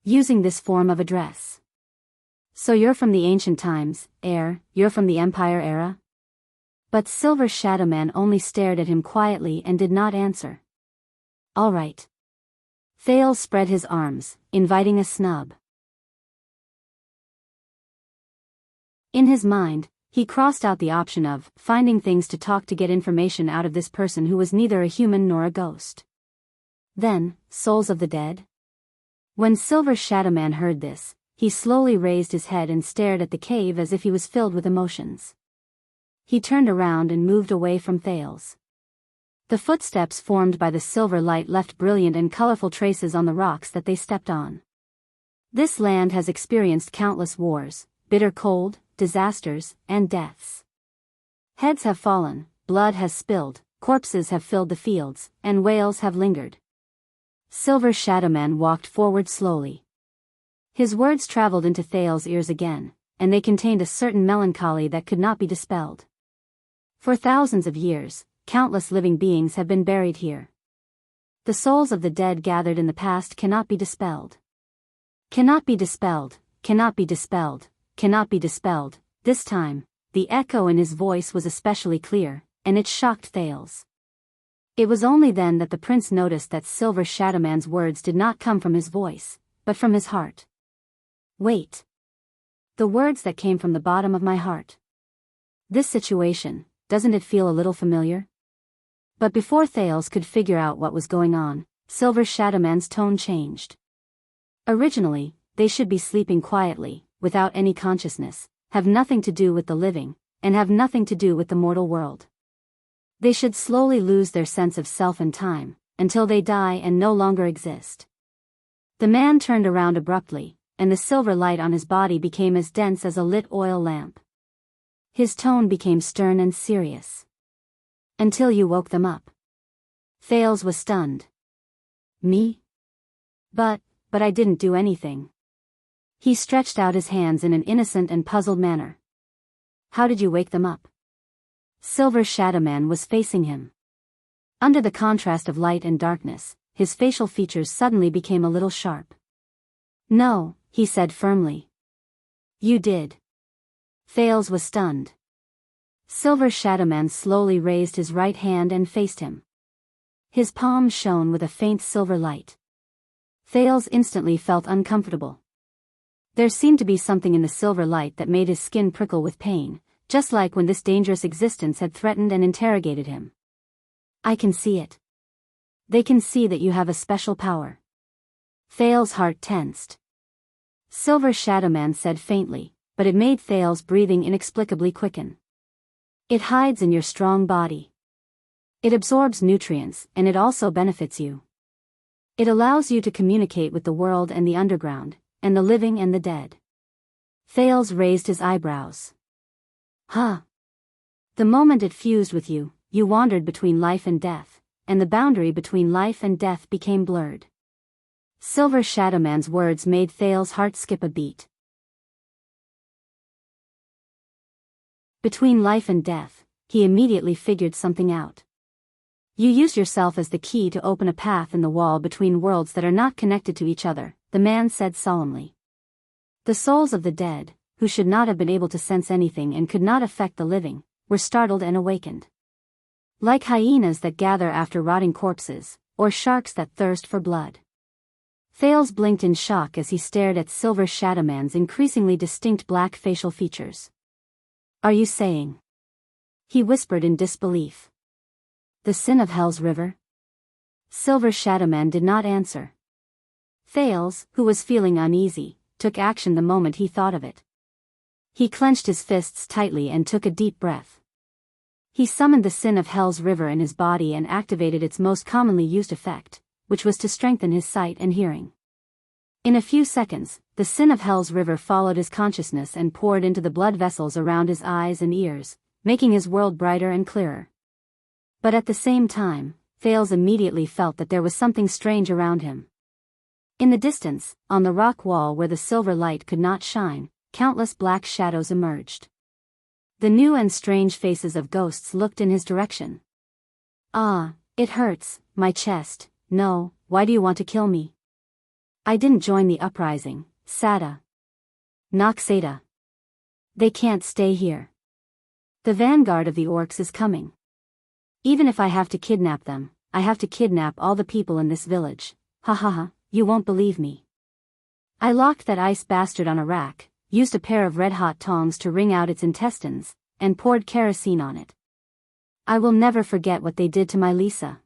S1: Using this form of address. "So you're from the ancient times, you're from the Empire era?" But Silver Shadowman only stared at him quietly and did not answer. "All right." Thales spread his arms, inviting a snub. In his mind, he crossed out the option of finding things to talk to get information out of this person who was neither a human nor a ghost. Then, souls of the dead? When Silver Shadowman heard this, he slowly raised his head and stared at the cave as if he was filled with emotions. He turned around and moved away from Thales. The footsteps formed by the silver light left brilliant and colorful traces on the rocks that they stepped on. This land has experienced countless wars, bitter cold, disasters, and deaths. Heads have fallen, blood has spilled, corpses have filled the fields, and wails have lingered. Silver Shadowman walked forward slowly. His words traveled into Thales' ears again, and they contained a certain melancholy that could not be dispelled. For thousands of years, countless living beings have been buried here. The souls of the dead gathered in the past cannot be dispelled. Cannot be dispelled, cannot be dispelled, cannot be dispelled. This time, the echo in his voice was especially clear, and it shocked Thales. It was only then that the prince noticed that Silver Shadowman's words did not come from his voice, but from his heart. "Wait." The words that came from the bottom of my heart. This situation, doesn't it feel a little familiar? But before Thales could figure out what was going on, Silver Shadowman's tone changed. Originally, they should be sleeping quietly, without any consciousness, have nothing to do with the living, and have nothing to do with the mortal world. They should slowly lose their sense of self and time, until they die and no longer exist. The man turned around abruptly, and the silver light on his body became as dense as a lit oil lamp. His tone became stern and serious. "Until you woke them up." Thales was stunned. "Me? But I didn't do anything." He stretched out his hands in an innocent and puzzled manner. "How did you wake them up?" Silver Shadowman was facing him. Under the contrast of light and darkness, his facial features suddenly became a little sharp. "No," he said firmly. "You did." Thales was stunned. Silver Shadowman slowly raised his right hand and faced him. His palm shone with a faint silver light. Thales instantly felt uncomfortable. There seemed to be something in the silver light that made his skin prickle with pain, just like when this dangerous existence had threatened and interrogated him. "I can see it. They can see that you have a special power." Thales' heart tensed. Silver Shadowman said faintly, but it made Thales' breathing inexplicably quicken. "It hides in your strong body." It absorbs nutrients, and it also benefits you. It allows you to communicate with the world and the underground, and the living and the dead. Thales raised his eyebrows. Huh. The moment it fused with you, you wandered between life and death, and the boundary between life and death became blurred. Silver Shadowman's words made Thales' heart skip a beat. Between life and death, he immediately figured something out. You use yourself as the key to open a path in the wall between worlds that are not connected to each other, the man said solemnly. The souls of the dead, who should not have been able to sense anything and could not affect the living, were startled and awakened. Like hyenas that gather after rotting corpses, or sharks that thirst for blood. Thales blinked in shock as he stared at Silver Shadowman's increasingly distinct black facial features. Are you saying? He whispered in disbelief. The sin of Hell's River? Silver Shadowman did not answer. Thales, who was feeling uneasy, took action the moment he thought of it. He clenched his fists tightly and took a deep breath. He summoned the sin of Hell's River in his body and activated its most commonly used effect, which was to strengthen his sight and hearing. In a few seconds, the sin of Hell's River followed his consciousness and poured into the blood vessels around his eyes and ears, making his world brighter and clearer. But at the same time, Thales immediately felt that there was something strange around him. In the distance, on the rock wall where the silver light could not shine, countless black shadows emerged. The new and strange faces of ghosts looked in his direction. Ah, it hurts, my chest. No, why do you want to kill me? I didn't join the uprising, Sada. Noxada. They can't stay here. The vanguard of the orcs is coming. Even if I have to kidnap them, I have to kidnap all the people in this village. Ha ha ha, you won't believe me. I locked that ice bastard on a rack, used a pair of red-hot tongs to wring out its intestines, and poured kerosene on it. I will never forget what they did to my Lisa.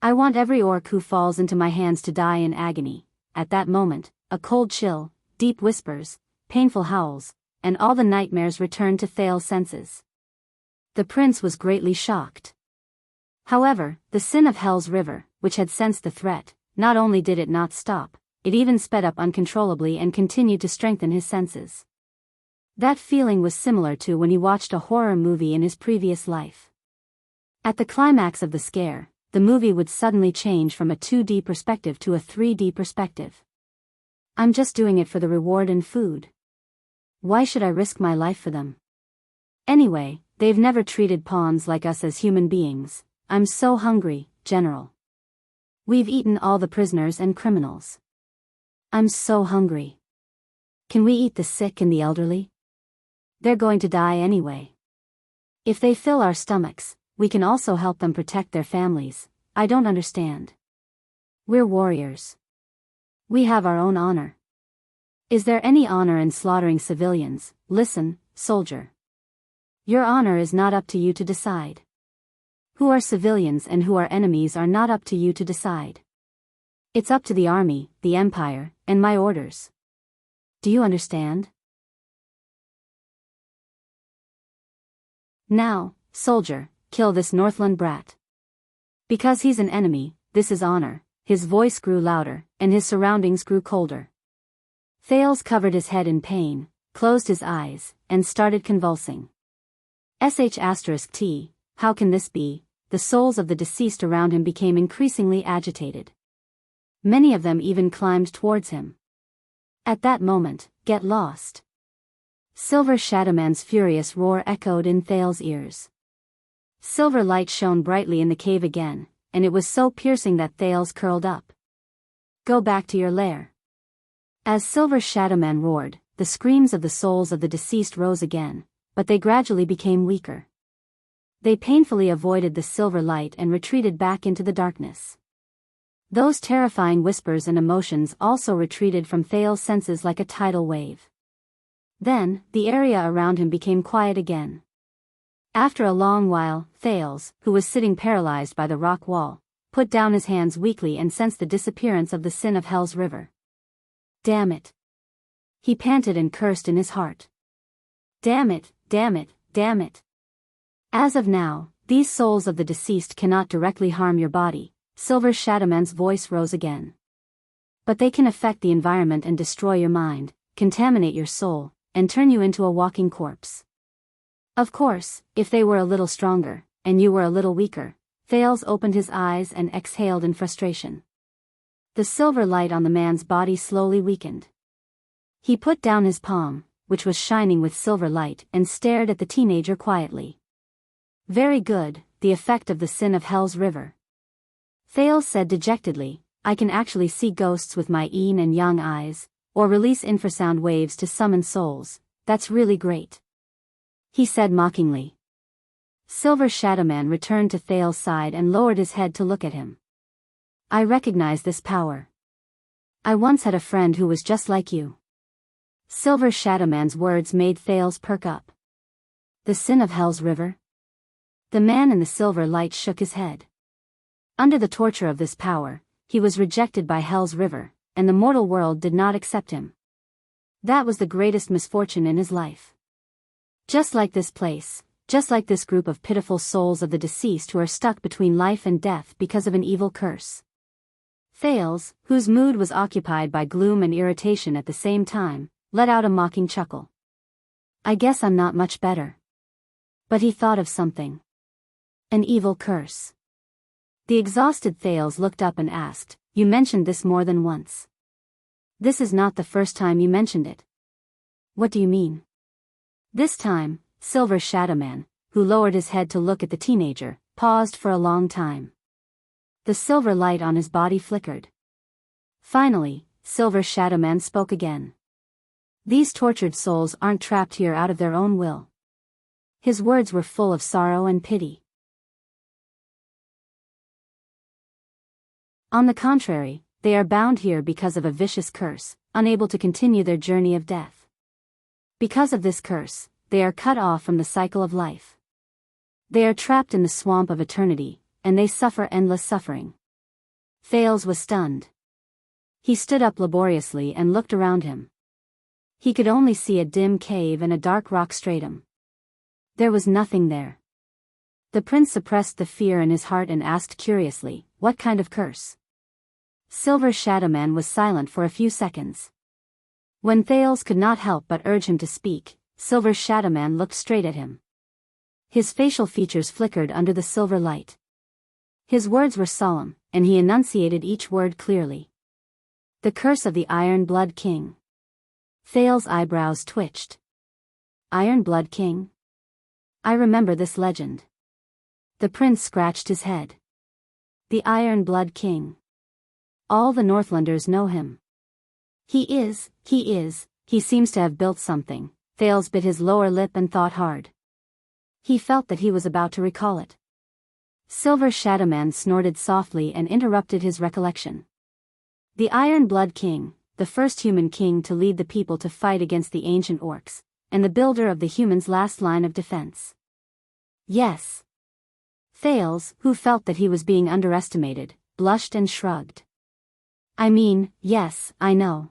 S1: I want every orc who falls into my hands to die in agony. At that moment, a cold chill, deep whispers, painful howls, and all the nightmares returned to Thales' senses. The prince was greatly shocked. However, the sin of Hell's River, which had sensed the threat, not only did it not stop, it even sped up uncontrollably and continued to strengthen his senses. That feeling was similar to when he watched a horror movie in his previous life. At the climax of the scare, the movie would suddenly change from a 2D perspective to a 3D perspective. I'm just doing it for the reward and food. Why should I risk my life for them? Anyway, they've never treated pawns like us as human beings. I'm so hungry, General. We've eaten all the prisoners and criminals. I'm so hungry. Can we eat the sick and the elderly? They're going to die anyway. If they fill our stomachs, we can also help them protect their families. I don't understand. We're warriors. We have our own honor. Is there any honor in slaughtering civilians? Listen, soldier. Your honor is not up to you to decide. Who are civilians and who are enemies are not up to you to decide. It's up to the army, the empire, and my orders. Do you understand? Now, soldier, kill this Northland brat. Because he's an enemy, this is honor. His voice grew louder, and his surroundings grew colder. Thales covered his head in pain, closed his eyes, and started convulsing. *T, how can this be? The souls of the deceased around him became increasingly agitated. Many of them even climbed towards him. At that moment, get lost. Silver Shadowman's furious roar echoed in Thales' ears. Silver light shone brightly in the cave again, and it was so piercing that Thales curled up. Go back to your lair. As Silver Shadowman roared, the screams of the souls of the deceased rose again, but they gradually became weaker. They painfully avoided the silver light and retreated back into the darkness. Those terrifying whispers and emotions also retreated from Thales' senses like a tidal wave. Then, the area around him became quiet again. After a long while, Thales, who was sitting paralyzed by the rock wall, put down his hands weakly and sensed the disappearance of the sin of Hell's River. Damn it! He panted and cursed in his heart. Damn it, damn it, damn it! As of now, These souls of the deceased cannot directly harm your body, Silver Shadowman's voice rose again. But they can affect the environment and destroy your mind, contaminate your soul, and turn you into a walking corpse. Of course, if they were a little stronger, and you were a little weaker. Thales opened his eyes and exhaled in frustration. The silver light on the man's body slowly weakened. He put down his palm, which was shining with silver light, and stared at the teenager quietly. Very good, the effect of the sin of Hell's River. Thales said dejectedly, I can actually see ghosts with my yin and yang eyes, or release infrasound waves to summon souls. That's really great. He said mockingly. Silver Shadowman returned to Thales' side and lowered his head to look at him. I recognize this power. I once had a friend who was just like you. Silver Shadowman's words made Thales perk up. The sin of Hell's River? The man in the silver light shook his head. Under the torture of this power, he was rejected by Hell's River, and the mortal world did not accept him. That was the greatest misfortune in his life. Just like this place, just like this group of pitiful souls of the deceased who are stuck between life and death because of an evil curse. Thales, whose mood was occupied by gloom and irritation at the same time, let out a mocking chuckle. I guess I'm not much better. But he thought of something. An evil curse. The exhausted Thales looked up and asked, You mentioned this more than once. This is not the first time you mentioned it. What do you mean? This time, Silver Shadowman, who lowered his head to look at the teenager, paused for a long time. The silver light on his body flickered. Finally, Silver Shadowman spoke again. These tortured souls aren't trapped here out of their own will. His words were full of sorrow and pity. On the contrary, they are bound here because of a vicious curse, unable to continue their journey of death. Because of this curse, they are cut off from the cycle of life. They are trapped in the swamp of eternity, and they suffer endless suffering. Thales was stunned. He stood up laboriously and looked around him. He could only see a dim cave and a dark rock stratum. There was nothing there. The prince suppressed the fear in his heart and asked curiously, What kind of curse? Silver Shadowman was silent for a few seconds. When Thales could not help but urge him to speak, Silver Shadowman looked straight at him. His facial features flickered under the silver light. His words were solemn, and he enunciated each word clearly. The curse of the Iron Blood King. Thales' eyebrows twitched. Iron Blood King? I remember this legend. The prince scratched his head. The Iron Blood King. All the Northlanders know him. He seems to have built something. Thales bit his lower lip and thought hard. He felt that he was about to recall it. Silver Shadowman snorted softly and interrupted his recollection. The Iron Blood King, the first human king to lead the people to fight against the ancient orcs, and the builder of the humans' last line of defense. Yes. Thales, who felt that he was being underestimated, blushed and shrugged. I mean, yes, I know.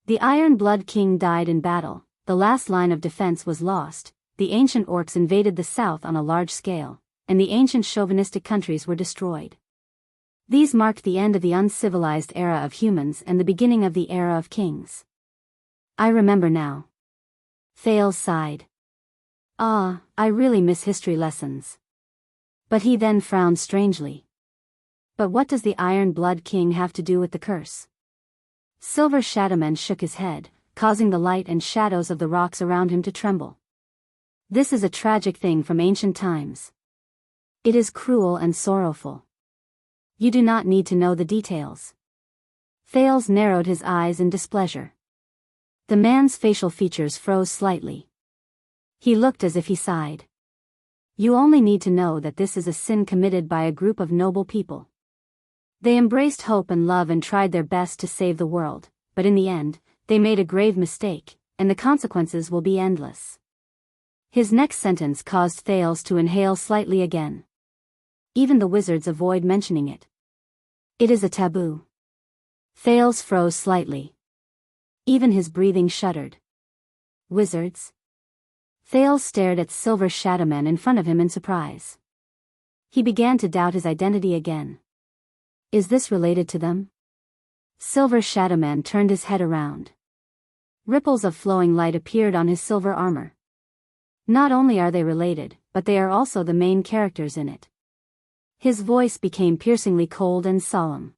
S1: The Iron Blood King died in battle, the last line of defense was lost, the ancient orcs invaded the south on a large scale, and the ancient chauvinistic countries were destroyed. These marked the end of the uncivilized era of humans and the beginning of the era of kings. I remember now. Thales sighed. Ah, I really miss history lessons. But he then frowned strangely. But what does the Iron Blood King have to do with the curse? Silver Shadowman shook his head, causing the light and shadows of the rocks around him to tremble. This is a tragic thing from ancient times. It is cruel and sorrowful. You do not need to know the details. Thales narrowed his eyes in displeasure. The man's facial features froze slightly. He looked as if he sighed. You only need to know that this is a sin committed by a group of noble people. They embraced hope and love and tried their best to save the world, but in the end, they made a grave mistake, and the consequences will be endless. His next sentence caused Thales to inhale slightly again. Even the wizards avoid mentioning it. It is a taboo. Thales froze slightly. Even his breathing shuddered. Wizards? Thales stared at Silver Shadowman in front of him in surprise. He began to doubt his identity again. Is this related to them? Silver Shadowman turned his head around. Ripples of flowing light appeared on his silver armor. Not only are they related, but they are also the main characters in it. His voice became piercingly cold and solemn.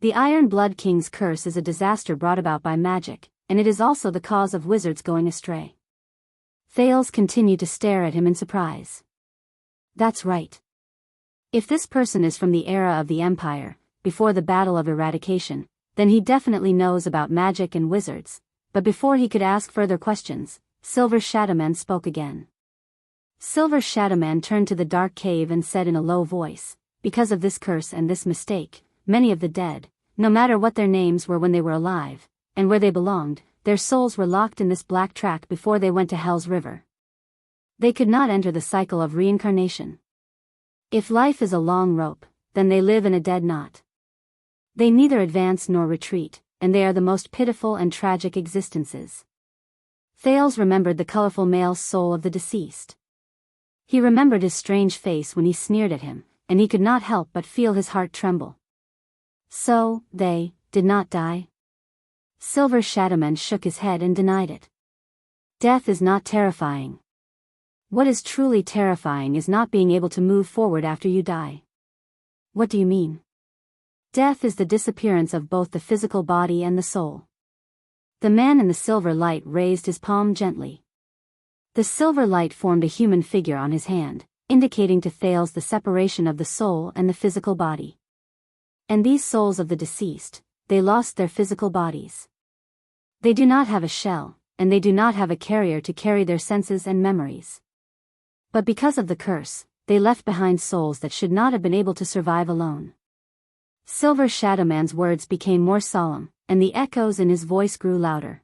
S1: The Iron Blood King's curse is a disaster brought about by magic, and it is also the cause of wizards going astray. Thales continued to stare at him in surprise. That's right. If this person is from the era of the Empire, before the Battle of Eradication, then he definitely knows about magic and wizards. But before he could ask further questions, Silver Shadowman spoke again. Silver Shadowman turned to the dark cave and said in a low voice, because of this curse and this mistake, many of the dead, no matter what their names were when they were alive, and where they belonged, their souls were locked in this black track before they went to Hell's River. They could not enter the cycle of reincarnation. If life is a long rope, then they live in a dead knot. They neither advance nor retreat, and they are the most pitiful and tragic existences. Thales remembered the colorful male soul of the deceased. He remembered his strange face when he sneered at him, and he could not help but feel his heart tremble. So, they did not die? Silver Shadowman shook his head and denied it. Death is not terrifying. What is truly terrifying is not being able to move forward after you die. What do you mean? Death is the disappearance of both the physical body and the soul. The man in the silver light raised his palm gently. The silver light formed a human figure on his hand, indicating to Thales the separation of the soul and the physical body. And these souls of the deceased, they lost their physical bodies. They do not have a shell, and they do not have a carrier to carry their senses and memories. But because of the curse, they left behind souls that should not have been able to survive alone. Silver Shadowman's words became more solemn, and the echoes in his voice grew louder.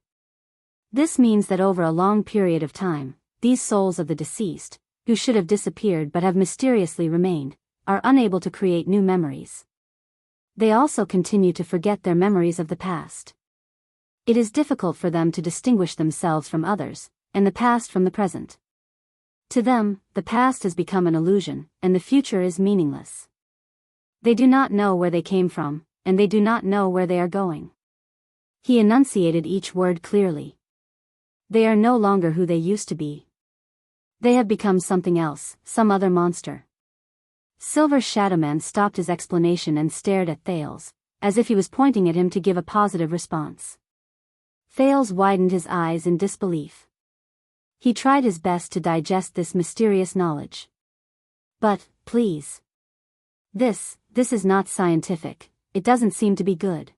S1: This means that over a long period of time, these souls of the deceased, who should have disappeared but have mysteriously remained, are unable to create new memories. They also continue to forget their memories of the past. It is difficult for them to distinguish themselves from others, and the past from the present. To them, the past has become an illusion, and the future is meaningless. They do not know where they came from, and they do not know where they are going. He enunciated each word clearly. They are no longer who they used to be. They have become something else, some other monster. Silver Shadowman stopped his explanation and stared at Thales, as if he was pointing at him to give a positive response. Thales widened his eyes in disbelief. He tried his best to digest this mysterious knowledge. But, please. This is not scientific, it doesn't seem to be good.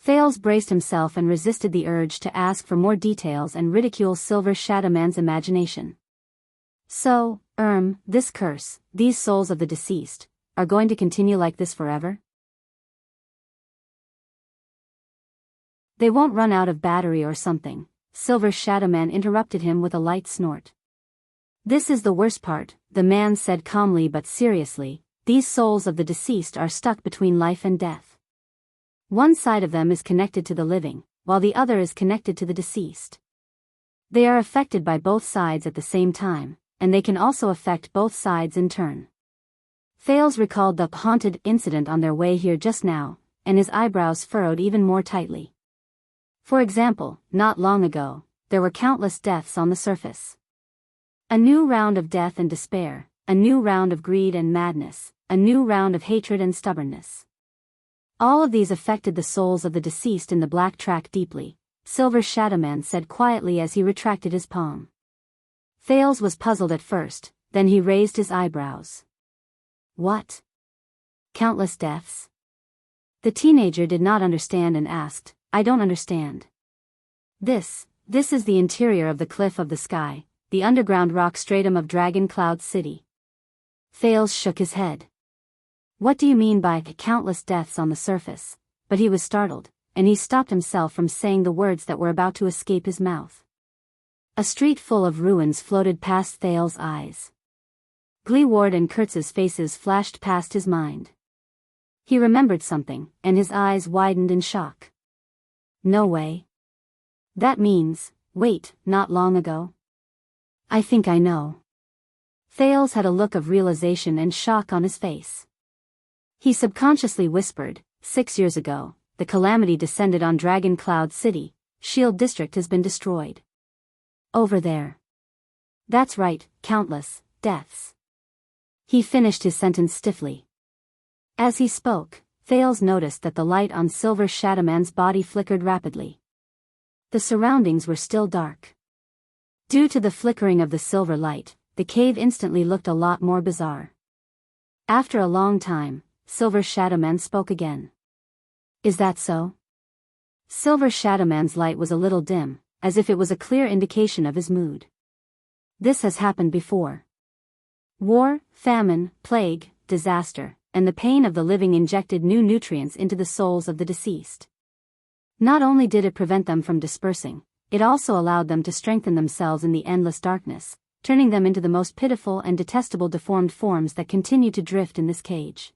S1: Thales braced himself and resisted the urge to ask for more details and ridicule Silver Shadowman's imagination. So, this curse, these souls of the deceased, are going to continue like this forever? They won't run out of battery or something, Silver Shadowman interrupted him with a light snort. This is the worst part, the man said calmly but seriously, these souls of the deceased are stuck between life and death. One side of them is connected to the living, while the other is connected to the deceased. They are affected by both sides at the same time, and they can also affect both sides in turn. Thales recalled the haunted incident on their way here just now, and his eyebrows furrowed even more tightly. For example, not long ago, there were countless deaths on the surface. A new round of death and despair, a new round of greed and madness, a new round of hatred and stubbornness. All of these affected the souls of the deceased in the black track deeply, Silver Shadowman said quietly as he retracted his palm. Thales was puzzled at first, then he raised his eyebrows. What? Countless deaths? The teenager did not understand and asked, I don't understand. This is the interior of the cliff of the sky, the underground rock stratum of Dragon Cloud City. Thales shook his head. What do you mean by countless deaths on the surface? But he was startled, and he stopped himself from saying the words that were about to escape his mouth. A street full of ruins floated past Thales' eyes. Gleeward and Kurtz's faces flashed past his mind. He remembered something, and his eyes widened in shock. No way. That means, wait, not long ago? I think I know. Thales had a look of realization and shock on his face. He subconsciously whispered, 6 years ago, the calamity descended on Dragon Cloud City, Shield District has been destroyed. Over there. That's right, countless deaths. He finished his sentence stiffly. As he spoke, Thales noticed that the light on Silver Shadowman's body flickered rapidly. The surroundings were still dark. Due to the flickering of the silver light, the cave instantly looked a lot more bizarre. After a long time, Silver Shadowman spoke again. Is that so? Silver Shadowman's light was a little dim, as if it was a clear indication of his mood. This has happened before. War, famine, plague, disaster, and the pain of the living injected new nutrients into the souls of the deceased. Not only did it prevent them from dispersing, it also allowed them to strengthen themselves in the endless darkness, turning them into the most pitiful and detestable deformed forms that continue to drift in this cage.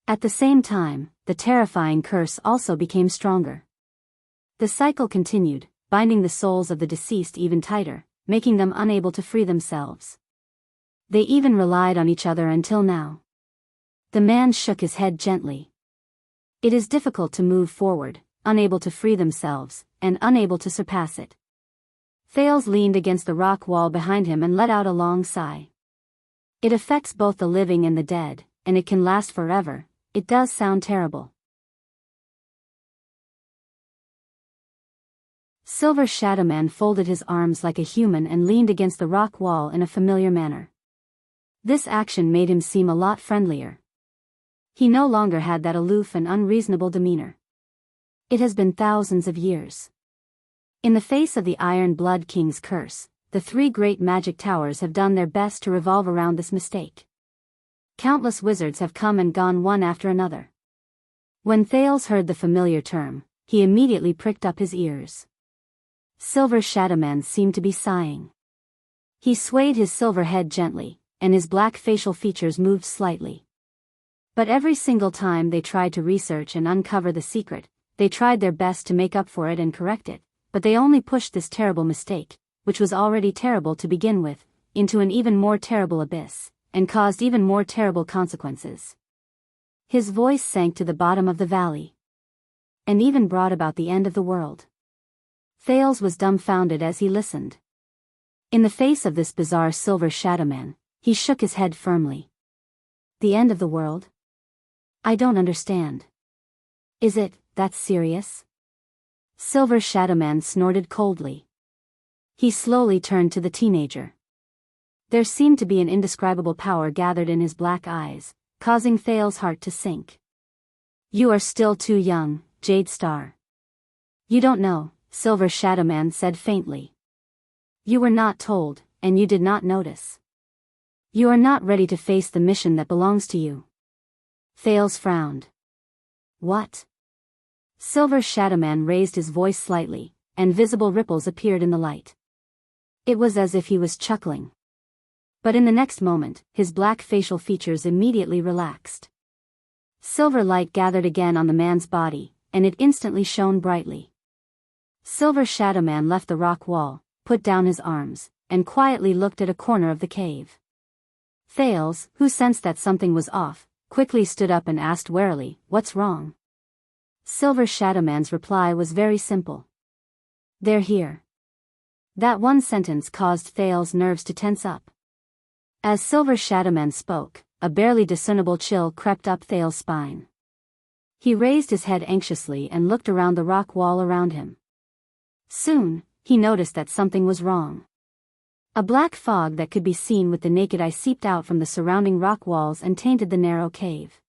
S1: At the same time, the terrifying curse also became stronger. The cycle continued, binding the souls of the deceased even tighter, making them unable to free themselves. They even relied on each other until now. The man shook his head gently. It is difficult to move forward, unable to free themselves, and unable to surpass it. Thales leaned against the rock wall behind him and let out a long sigh. It affects both the living and the dead, and it can last forever. It does sound terrible. Silver Shadowman folded his arms like a human and leaned against the rock wall in a familiar manner. This action made him seem a lot friendlier. He no longer had that aloof and unreasonable demeanor. It has been thousands of years. In the face of the Iron Blood King's curse, the 3 great magic towers have done their best to revolve around this mistake. Countless wizards have come and gone one after another. When Thales heard the familiar term, he immediately pricked up his ears. Silver Shadowman seemed to be sighing. He swayed his silver head gently, and his black facial features moved slightly. But every single time they tried to research and uncover the secret, they tried their best to make up for it and correct it, but they only pushed this terrible mistake, which was already terrible to begin with, into an even more terrible abyss, and caused even more terrible consequences. His voice sank to the bottom of the valley, and even brought about the end of the world. Thales was dumbfounded as he listened. In the face of this bizarre Silver Shadowman, he shook his head firmly. The end of the world? I don't understand. Is it that serious? Silver Shadowman snorted coldly. He slowly turned to the teenager. There seemed to be an indescribable power gathered in his black eyes, causing Thales' heart to sink. You are still too young, Jade Star. You don't know, Silver Shadowman said faintly. You were not told, and you did not notice. You are not ready to face the mission that belongs to you. Thales frowned. What? Silver Shadowman raised his voice slightly, and visible ripples appeared in the light. It was as if he was chuckling. But in the next moment, his black facial features immediately relaxed. Silver light gathered again on the man's body, and it instantly shone brightly. Silver Shadowman left the rock wall, put down his arms, and quietly looked at a corner of the cave. Thales, who sensed that something was off, quickly stood up and asked warily, "What's wrong?" Silver Shadowman's reply was very simple. "They're here." That one sentence caused Thales' nerves to tense up. As Silver Shadowman spoke, a barely discernible chill crept up Thales' spine. He raised his head anxiously and looked around the rock wall around him. Soon, he noticed that something was wrong. A black fog that could be seen with the naked eye seeped out from the surrounding rock walls and tainted the narrow cave.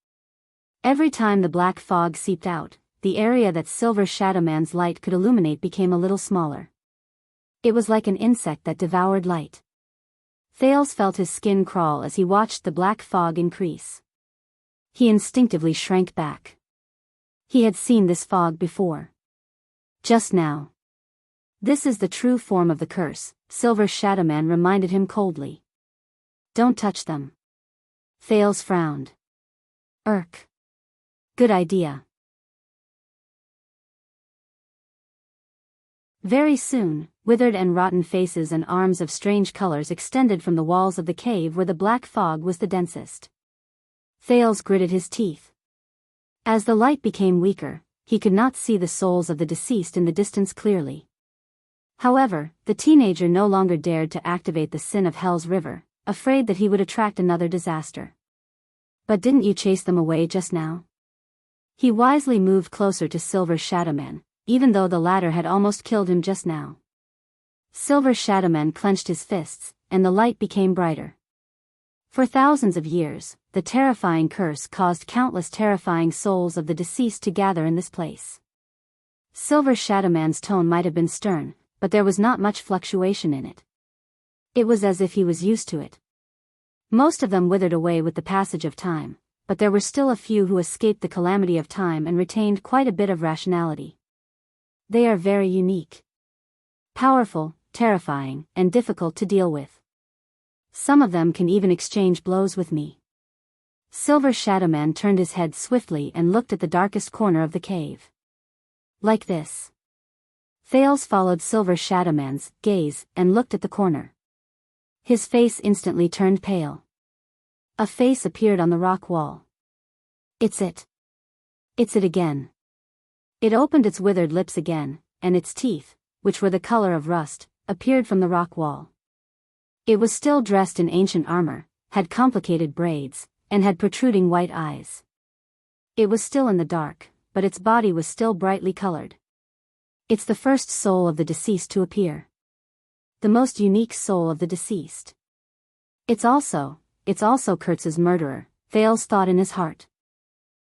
S1: Every time the black fog seeped out, the area that Silver Shadowman's light could illuminate became a little smaller. It was like an insect that devoured light. Thales felt his skin crawl as he watched the black fog increase. He instinctively shrank back. He had seen this fog before. Just now. This is the true form of the curse, Silver Shadowman reminded him coldly. Don't touch them. Thales frowned. Good idea. Very soon, Withered and rotten faces and arms of strange colors extended from the walls of the cave where the black fog was the densest. Thales gritted his teeth. As the light became weaker, he could not see the souls of the deceased in the distance clearly. However, the teenager no longer dared to activate the sin of Hell's River, afraid that he would attract another disaster. But didn't you chase them away just now? He wisely moved closer to Silver Shadowman, even though the latter had almost killed him just now. Silver Shadowman clenched his fists, and the light became brighter. For thousands of years, the terrifying curse caused countless terrifying souls of the deceased to gather in this place. Silver Shadowman's tone might have been stern, but there was not much fluctuation in it. It was as if he was used to it. Most of them withered away with the passage of time, but there were still a few who escaped the calamity of time and retained quite a bit of rationality. They are very unique. Powerful, terrifying, and difficult to deal with. Some of them can even exchange blows with me. Silver Shadowman turned his head swiftly and looked at the darkest corner of the cave. Like this. Thales followed Silver Shadowman's gaze and looked at the corner. His face instantly turned pale. A face appeared on the rock wall. It's it. It's it again. It opened its withered lips again, and its teeth, which were the color of rust, appeared from the rock wall. It was still dressed in ancient armor, had complicated braids, and had protruding white eyes. It was still in the dark, but its body was still brightly colored. It's the first soul of the deceased to appear. The most unique soul of the deceased. It's also Kurtz's murderer, Thales thought in his heart.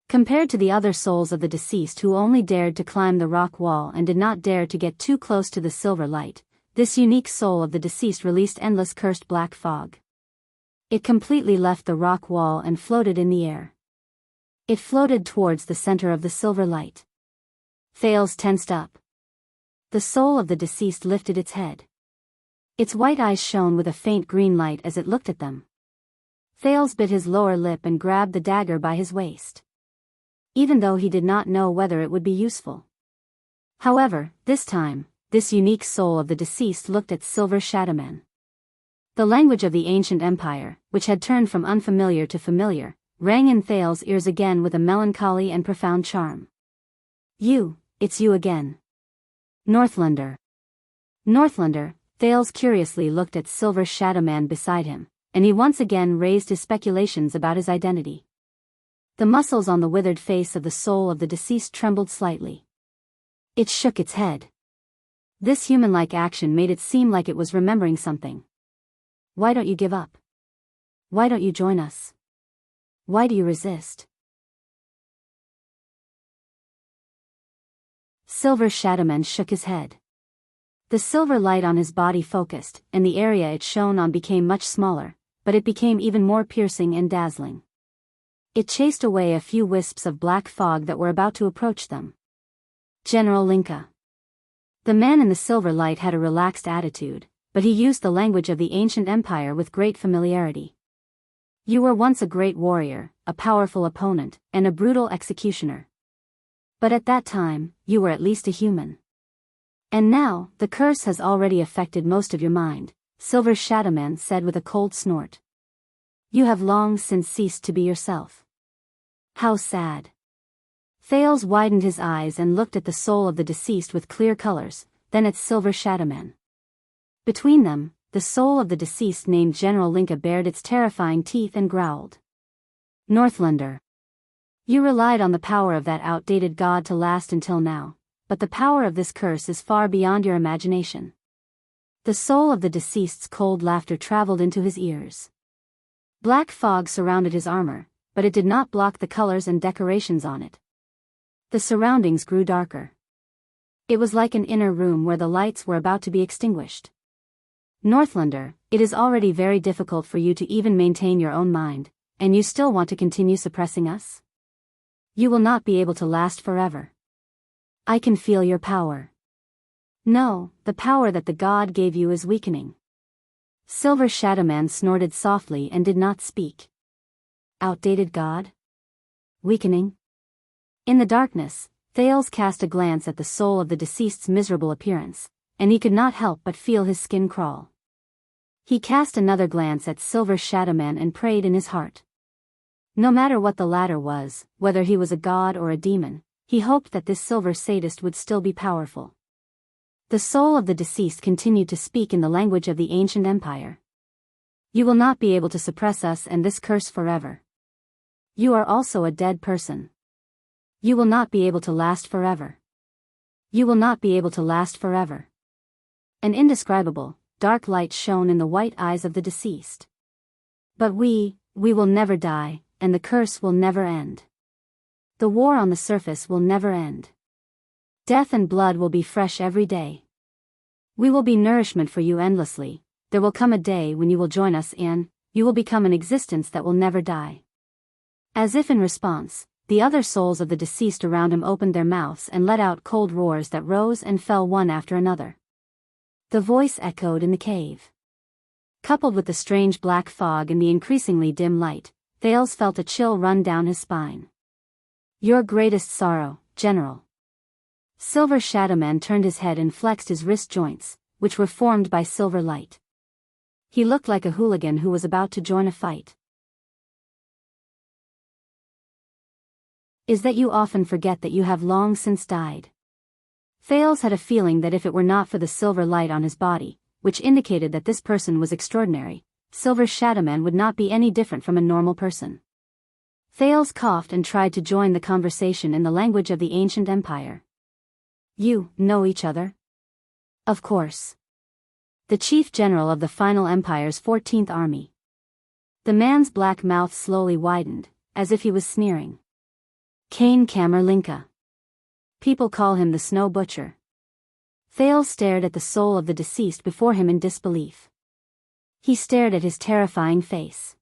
S1: Compared to the other souls of the deceased who only dared to climb the rock wall and did not dare to get too close to the silver light, this unique soul of the deceased released endless cursed black fog. It completely left the rock wall and floated in the air. It floated towards the center of the silver light. Thales tensed up. The soul of the deceased lifted its head. Its white eyes shone with a faint green light as it looked at them. Thales bit his lower lip and grabbed the dagger by his waist. Even though he did not know whether it would be useful. However, this time, this unique soul of the deceased looked at Silver Shadowman. The language of the ancient empire, which had turned from unfamiliar to familiar, rang in Thales' ears again with a melancholy and profound charm. It's you again. Northlander. Northlander, Thales curiously looked at Silver Shadowman beside him, and he once again raised his speculations about his identity. The muscles on the withered face of the soul of the deceased trembled slightly. It shook its head. This human-like action made it seem like it was remembering something. Why don't you give up? Why don't you join us? Why do you resist? Silver Shadowman shook his head. The silver light on his body focused, and the area it shone on became much smaller, but it became even more piercing and dazzling. It chased away a few wisps of black fog that were about to approach them. General Linka. The man in the silver light had a relaxed attitude, but he used the language of the ancient empire with great familiarity. You were once a great warrior, a powerful opponent, and a brutal executioner. But at that time, you were at least a human. And now, the curse has already affected most of your mind, Silver Shadowman said with a cold snort. You have long since ceased to be yourself. How sad. Thales widened his eyes and looked at the soul of the deceased with clear colors, then at Silver Shadowman. Between them, the soul of the deceased named General Linka bared its terrifying teeth and growled. Northlander. You relied on the power of that outdated god to last until now, but the power of this curse is far beyond your imagination. The soul of the deceased's cold laughter traveled into his ears. Black fog surrounded his armor, but it did not block the colors and decorations on it. The surroundings grew darker. It was like an inner room where the lights were about to be extinguished. Northlander, it is already very difficult for you to even maintain your own mind, and you still want to continue suppressing us? You will not be able to last forever. I can feel your power. No, the power that the god gave you is weakening. Silver Shadowman snorted softly and did not speak. Outdated god? Weakening? In the darkness, Thales cast a glance at the soul of the deceased's miserable appearance, and he could not help but feel his skin crawl. He cast another glance at Silver Shadow Man and prayed in his heart. No matter what the latter was, whether he was a god or a demon, he hoped that this silver sadist would still be powerful. The soul of the deceased continued to speak in the language of the ancient empire. You will not be able to suppress us and this curse forever. You are also a dead person. You will not be able to last forever. You will not be able to last forever. An indescribable, dark light shone in the white eyes of the deceased. But we will never die, and the curse will never end. The war on the surface will never end. Death and blood will be fresh every day. We will be nourishment for you endlessly. There will come a day when you will join us and you will become an existence that will never die. As if in response, the other souls of the deceased around him opened their mouths and let out cold roars that rose and fell one after another. The voice echoed in the cave. Coupled with the strange black fog and the increasingly dim light, Thales felt a chill run down his spine. Your greatest sorrow, General. Silver Shadow Man turned his head and flexed his wrist joints, which were formed by silver light. He looked like a hooligan who was about to join a fight. Is that you often forget that you have long since died? Thales had a feeling that if it were not for the silver light on his body, which indicated that this person was extraordinary, Silver Shadow Man would not be any different from a normal person. Thales coughed and tried to join the conversation in the language of the ancient empire. You know each other? Of course. The chief general of the final empire's 14th army. The man's black mouth slowly widened, as if he was sneering. Kane Camerlinka. People call him the Snow Butcher. Thales stared at the soul of the deceased before him in disbelief. He stared at his terrifying face.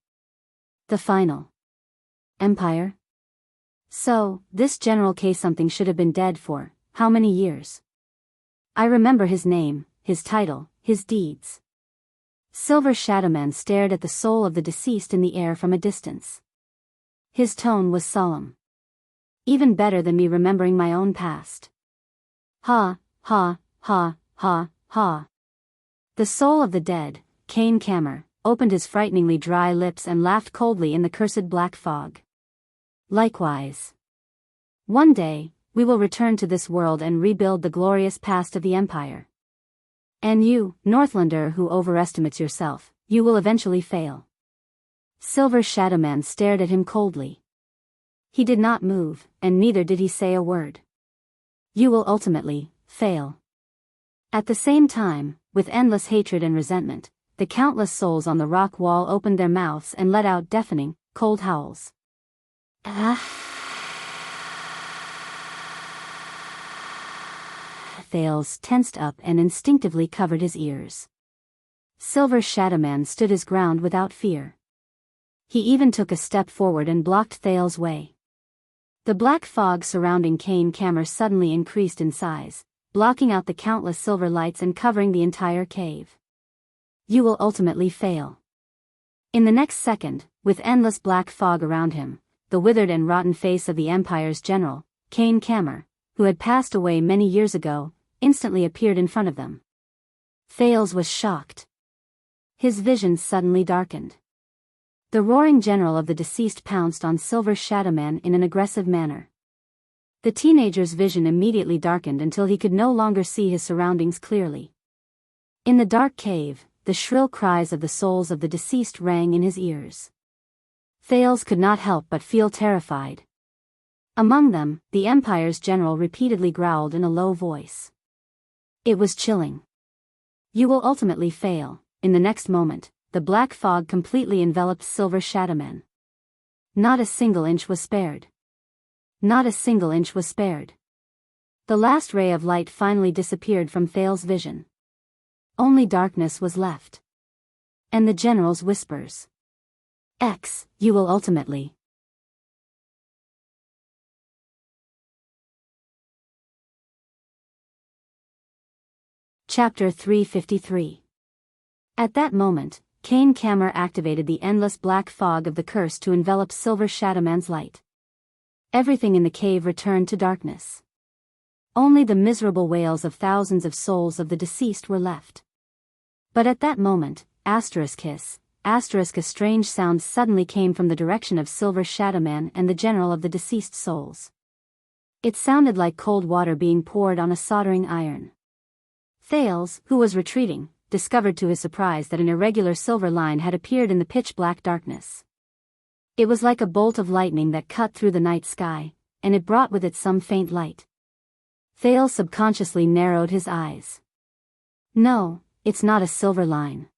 S1: The final empire? So, this General K something should have been dead for how many years? I remember his name, his title, his deeds. Silver Shadow Man stared at the soul of the deceased in the air from a distance. His tone was solemn. Even better than me remembering my own past. Ha, ha, ha, ha, ha. The soul of the dead, Kane Camer, opened his frighteningly dry lips and laughed coldly in the cursed black fog. Likewise. One day, we will return to this world and rebuild the glorious past of the Empire. And you, Northlander who overestimates yourself, you will eventually fail. Silver Shadow Man stared at him coldly. He did not move, and neither did he say a word. You will ultimately fail. At the same time, with endless hatred and resentment, the countless souls on the rock wall opened their mouths and let out deafening, cold howls. Thales tensed up and instinctively covered his ears. Silver Shadow Man stood his ground without fear. He even took a step forward and blocked Thales' way. The black fog surrounding Kane Camer suddenly increased in size, blocking out the countless silver lights and covering the entire cave. You will ultimately fail. In the next second, with endless black fog around him, the withered and rotten face of the Empire's general, Kane Camer, who had passed away many years ago, instantly appeared in front of them. Thales was shocked. His vision suddenly darkened. The roaring general of the deceased pounced on Silver Shadow Man in an aggressive manner. The teenager's vision immediately darkened until he could no longer see his surroundings clearly. In the dark cave, the shrill cries of the souls of the deceased rang in his ears. Thales could not help but feel terrified. Among them, the Empire's general repeatedly growled in a low voice. It was chilling. You will ultimately fail. In the next moment, the black fog completely enveloped Silver Shadow Man. Not a single inch was spared. Not a single inch was spared. The last ray of light finally disappeared from Thales' vision. Only darkness was left. And the general's whispers. You will ultimately. Chapter 353. At that moment, Kane Camer activated the endless black fog of the curse to envelop Silver Shadow Man's light. Everything in the cave returned to darkness. Only the miserable wails of thousands of souls of the deceased were left. But at that moment, a strange sound suddenly came from the direction of Silver Shadow Man and the general of the deceased souls. It sounded like cold water being poured on a soldering iron. Thales, who was retreating, discovered to his surprise that an irregular silver line had appeared in the pitch-black darkness. It was like a bolt of lightning that cut through the night sky, and it brought with it some faint light. Thales subconsciously narrowed his eyes. No, it's not a silver line.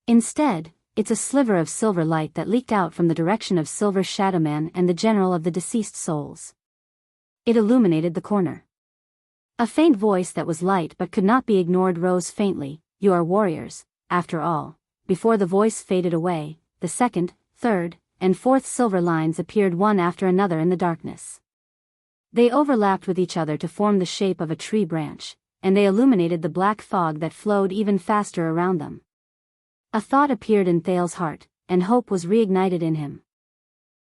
S1: Instead, it's a sliver of silver light that leaked out from the direction of Silver Shadow Man and the general of the deceased souls. It illuminated the corner. A faint voice that was light but could not be ignored rose faintly. You are warriors, after all. Before the voice faded away, the second, third, and fourth silver lines appeared one after another in the darkness. They overlapped with each other to form the shape of a tree branch, and they illuminated the black fog that flowed even faster around them. A thought appeared in Thales' heart, and hope was reignited in him.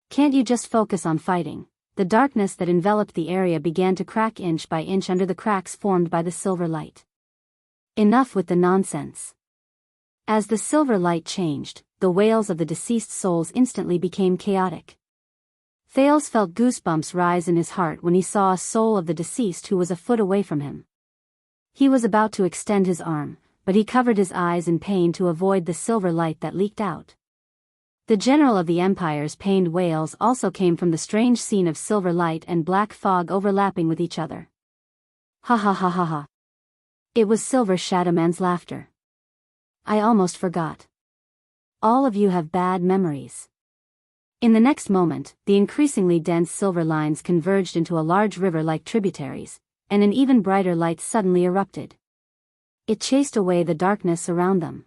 S1: Can't you just focus on fighting? The darkness that enveloped the area began to crack inch by inch under the cracks formed by the silver light. Enough with the nonsense. As the silver light changed, the wails of the deceased souls instantly became chaotic. Thales felt goosebumps rise in his heart when he saw a soul of the deceased who was a foot away from him. He was about to extend his arm, but he covered his eyes in pain to avoid the silver light that leaked out. The general of the empire's pained wails also came from the strange scene of silver light and black fog overlapping with each other. Ha ha ha ha ha. It was Silver Shadow Man's laughter. I almost forgot. All of you have bad memories. In the next moment, the increasingly dense silver lines converged into a large river like tributaries, and an even brighter light suddenly erupted. It chased away the darkness around them.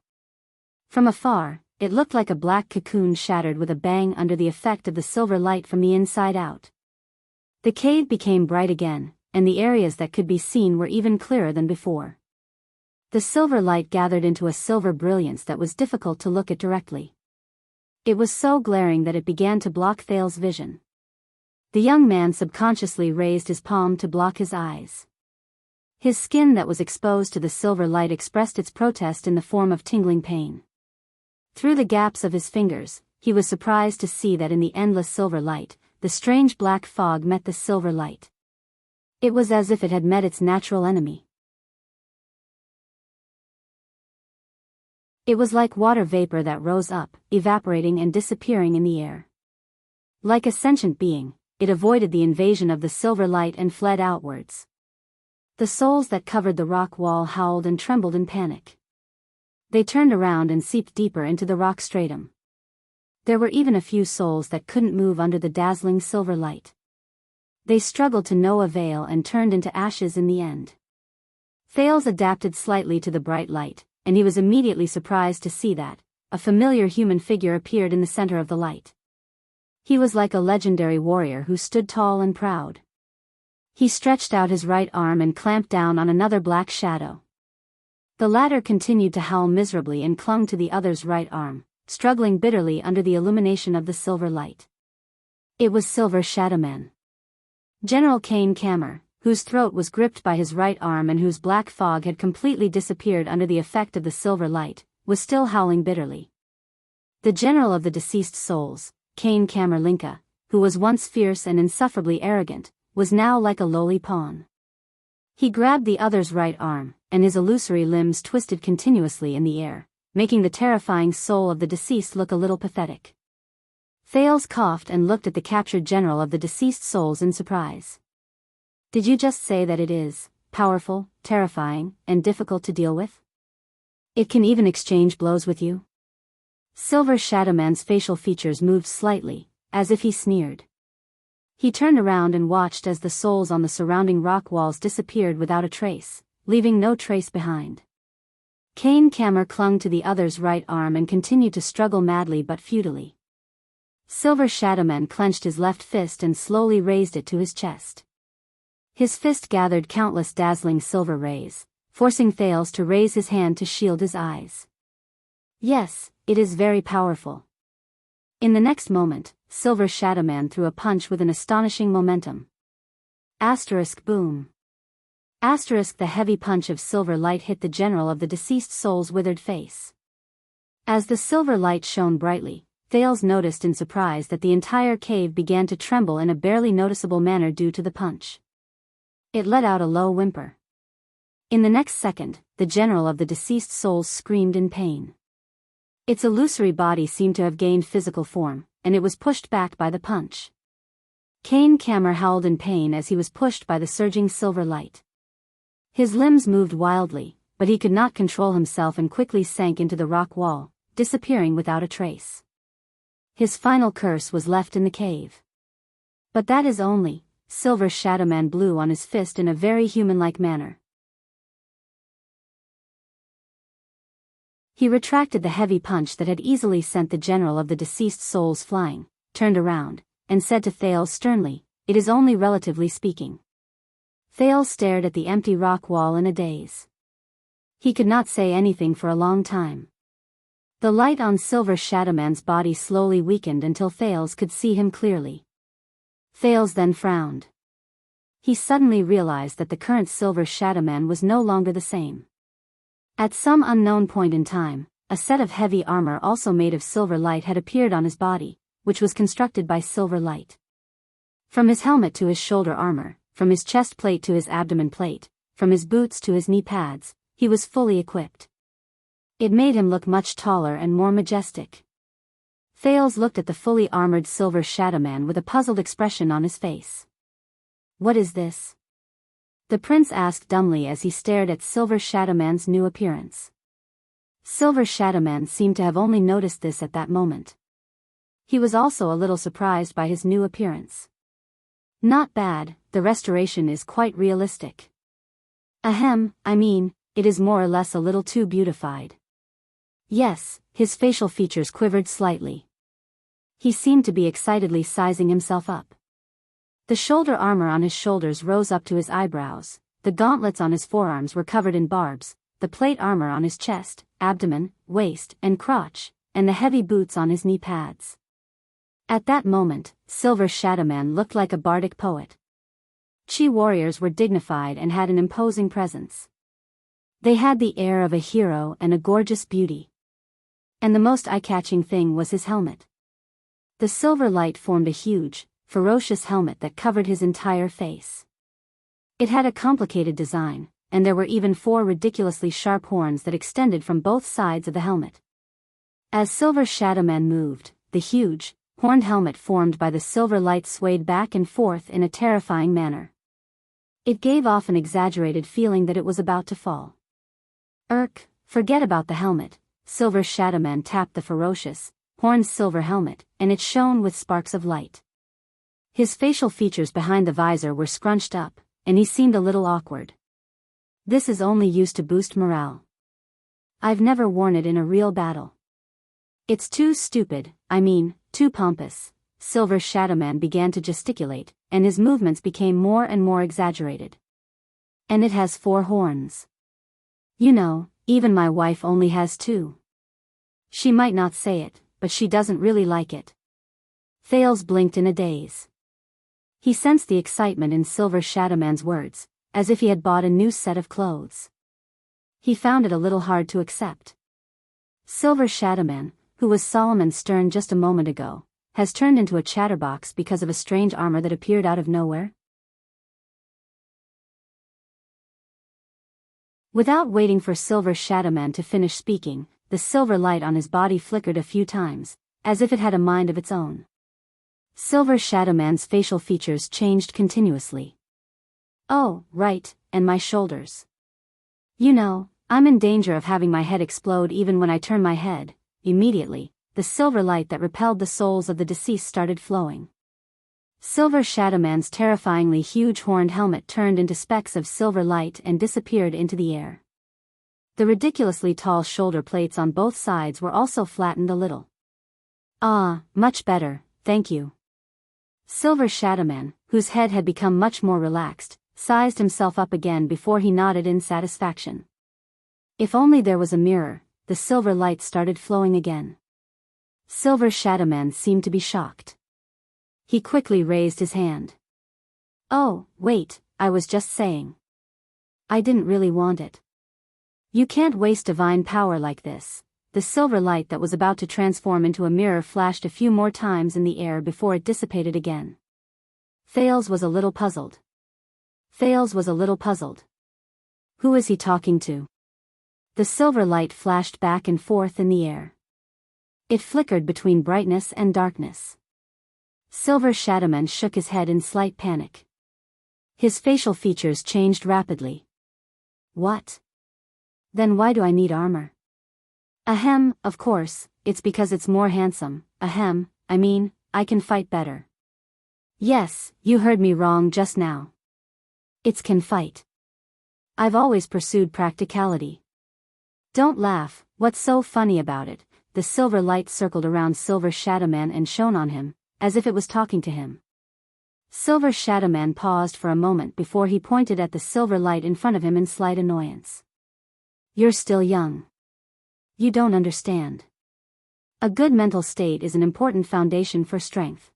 S1: From afar, it looked like a black cocoon shattered with a bang under the effect of the silver light from the inside out. The cave became bright again, and the areas that could be seen were even clearer than before. The silver light gathered into a silver brilliance that was difficult to look at directly. It was so glaring that it began to block Thales' vision. The young man subconsciously raised his palm to block his eyes. His skin that was exposed to the silver light expressed its protest in the form of tingling pain. Through the gaps of his fingers, he was surprised to see that in the endless silver light, the strange black fog met the silver light. It was as if it had met its natural enemy. It was like water vapor that rose up, evaporating and disappearing in the air. Like a sentient being, it avoided the invasion of the silver light and fled outwards. The souls that covered the rock wall howled and trembled in panic. They turned around and seeped deeper into the rock stratum. There were even a few souls that couldn't move under the dazzling silver light. They struggled to no avail and turned into ashes in the end. Thales adapted slightly to the bright light, and he was immediately surprised to see that a familiar human figure appeared in the center of the light. He was like a legendary warrior who stood tall and proud. He stretched out his right arm and clamped down on another black shadow. The latter continued to howl miserably and clung to the other's right arm, struggling bitterly under the illumination of the silver light. It was Silver Shadow Man. General Kane Kammer, whose throat was gripped by his right arm and whose black fog had completely disappeared under the effect of the silver light, was still howling bitterly. The general of the deceased souls, Kane Kammer Linka, who was once fierce and insufferably arrogant, was now like a lowly pawn. He grabbed the other's right arm, and his illusory limbs twisted continuously in the air, making the terrifying soul of the deceased look a little pathetic. Thales coughed and looked at the captured general of the deceased souls in surprise. Did you just say that it is powerful, terrifying, and difficult to deal with? It can even exchange blows with you? Silver Shadow Man's facial features moved slightly, as if he sneered. He turned around and watched as the souls on the surrounding rock walls disappeared without a trace, leaving no trace behind. Kane Kammer clung to the other's right arm and continued to struggle madly but futilely. Silver Shadow Man clenched his left fist and slowly raised it to his chest. His fist gathered countless dazzling silver rays, forcing Thales to raise his hand to shield his eyes. Yes, it is very powerful. In the next moment, Silver Shadow Man threw a punch with an astonishing momentum. Asterisk boom. The heavy punch of silver light hit the general of the deceased soul's withered face. As the silver light shone brightly, Thales noticed in surprise that the entire cave began to tremble in a barely noticeable manner due to the punch. It let out a low whimper. In the next second, the general of the deceased soul screamed in pain. Its illusory body seemed to have gained physical form, and it was pushed back by the punch. Kane Kammer howled in pain as he was pushed by the surging silver light. His limbs moved wildly, but he could not control himself and quickly sank into the rock wall, disappearing without a trace. His final curse was left in the cave. But that is only, Silver Shadowman blew on his fist in a very human-like manner. He retracted the heavy punch that had easily sent the general of the deceased souls flying, turned around, and said to Thales sternly, "It is only relatively speaking." Thales stared at the empty rock wall in a daze. He could not say anything for a long time. The light on Silver Shadowman's body slowly weakened until Thales could see him clearly. Thales then frowned. He suddenly realized that the current Silver Shadowman was no longer the same. At some unknown point in time, a set of heavy armor also made of silver light had appeared on his body, which was constructed by silver light. From his helmet to his shoulder armor, from his chest plate to his abdomen plate, from his boots to his knee pads, he was fully equipped. It made him look much taller and more majestic. Thales looked at the fully armored Silver Shadowman with a puzzled expression on his face. "What is this?" the prince asked dumbly as he stared at Silver Shadowman's new appearance. Silver Shadowman seemed to have only noticed this at that moment. He was also a little surprised by his new appearance. "Not bad, the restoration is quite realistic." "Ahem, I mean, it is more or less a little too beautified." Yes, his facial features quivered slightly. He seemed to be excitedly sizing himself up. The shoulder armor on his shoulders rose up to his eyebrows, the gauntlets on his forearms were covered in barbs, the plate armor on his chest, abdomen, waist, and crotch, and the heavy boots on his knee pads. At that moment, Silver Shadowman looked like a bardic poet. Chi warriors were dignified and had an imposing presence. They had the air of a hero and a gorgeous beauty. And the most eye-catching thing was his helmet. The silver light formed a huge, ferocious helmet that covered his entire face. It had a complicated design, and there were even 4 ridiculously sharp horns that extended from both sides of the helmet. As Silver Shadowman moved, the huge, horned helmet formed by the silver light swayed back and forth in a terrifying manner. It gave off an exaggerated feeling that it was about to fall. Forget about the helmet." Silver Shadowman tapped the ferocious, horned silver helmet, and it shone with sparks of light. His facial features behind the visor were scrunched up, and he seemed a little awkward. "This is only used to boost morale. I've never worn it in a real battle." "It's too stupid, too pompous." Silver Shadowman began to gesticulate, and his movements became more and more exaggerated. "And it has 4 horns. You know, even my wife only has 2. She might not say it, but she doesn't really like it." Thales blinked in a daze. He sensed the excitement in Silver Shadowman's words, as if he had bought a new set of clothes. He found it a little hard to accept. Silver Shadowman, who was solemn and stern just a moment ago, has turned into a chatterbox because of a strange armor that appeared out of nowhere? Without waiting for Silver Shadowman to finish speaking, the silver light on his body flickered a few times, as if it had a mind of its own. Silver Shadowman's facial features changed continuously. "Oh, right, and my shoulders. You know, I'm in danger of having my head explode even when I turn my head." Immediately, the silver light that repelled the souls of the deceased started flowing. Silver Shadowman's terrifyingly huge horned helmet turned into specks of silver light and disappeared into the air. The ridiculously tall shoulder plates on both sides were also flattened a little. "Ah, much better, thank you." Silver Shadowman, whose head had become much more relaxed, sized himself up again before he nodded in satisfaction. If only there was a mirror. The silver light started flowing again. Silver Shadowman seemed to be shocked. He quickly raised his hand. "Oh, wait, I was just saying." I didn't really want it. You can't waste divine power like this. The silver light that was about to transform into a mirror flashed a few more times in the air before it dissipated again. Thales was a little puzzled. Who is he talking to? The silver light flashed back and forth in the air. It flickered between brightness and darkness. Silver Shadowman shook his head in slight panic. His facial features changed rapidly. What? Then why do I need armor? Ahem, of course, it's because it's more handsome. Ahem, I mean, I can fight better. Yes, you heard me wrong just now. It's can fight. I've always pursued practicality. Don't laugh, what's so funny about it? The silver light circled around Silver Shadowman and shone on him, as if it was talking to him. Silver Shadowman paused for a moment before he pointed at the silver light in front of him in slight annoyance. You're still young. You don't understand. A good mental state is an important foundation for strength.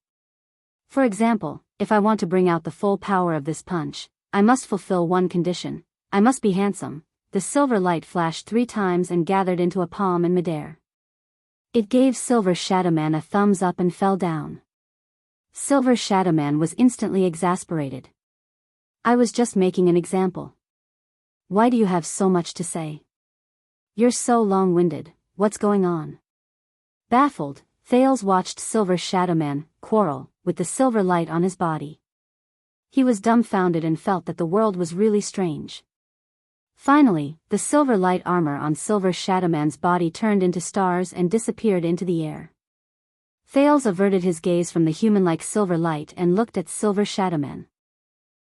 S1: For example, if I want to bring out the full power of this punch, I must fulfill one condition. I must be handsome. The silver light flashed 3 times and gathered into a palm in midair. It gave Silver Shadowman a thumbs up and fell down. Silver Shadowman was instantly exasperated. I was just making an example. Why do you have so much to say? You're so long-winded, what's going on? Baffled, Thales watched Silver Shadowman quarrel with the silver light on his body. He was dumbfounded and felt that the world was really strange. Finally, the silver light armor on Silver Shadowman's body turned into stars and disappeared into the air. Thales averted his gaze from the human-like silver light and looked at Silver Shadowman.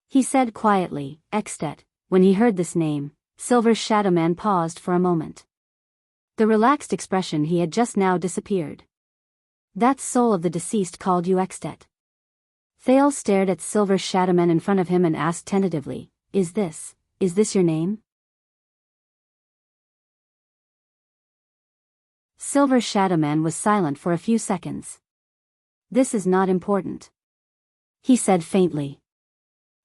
S1: He said quietly, Extet. When he heard this name, Silver Shadowman paused for a moment. The relaxed expression he had just now disappeared. That soul of the deceased called you Extet. Thales stared at Silver Shadowman in front of him and asked tentatively, Is this your name? Silver Shadowman was silent for a few seconds. This is not important, he said faintly.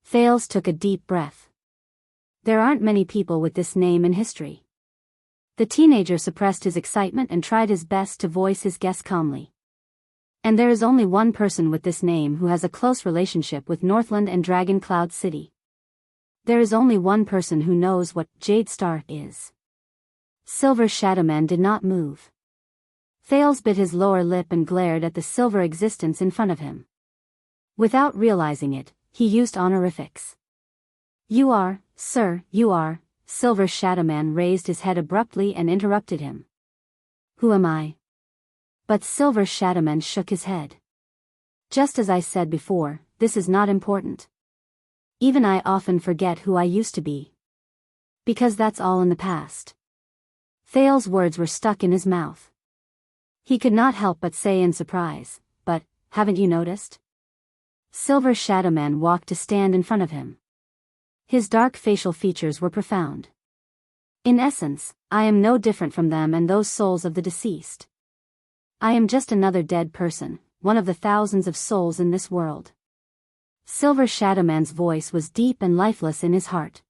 S1: Thales took a deep breath. There aren't many people with this name in history. The teenager suppressed his excitement and tried his best to voice his guess calmly. And there is only one person with this name who has a close relationship with Northland and Dragon Cloud City. There is only one person who knows what Jade Star is. Silver Shadowman did not move. Thales bit his lower lip and glared at the silver existence in front of him. Without realizing it, he used honorifics. You are, sir, you are. Silver Shadowman raised his head abruptly and interrupted him. Who am I? But Silver Shadowman shook his head. Just as I said before, this is not important. Even I often forget who I used to be. Because that's all in the past. Thales' words were stuck in his mouth. He could not help but say in surprise, but, haven't you noticed? Silver Shadowman walked to stand in front of him. His dark facial features were profound. In essence, I am no different from them and those souls of the deceased. I am just another dead person, one of the thousands of souls in this world. Silver Shadowman's voice was deep and lifeless in his heart.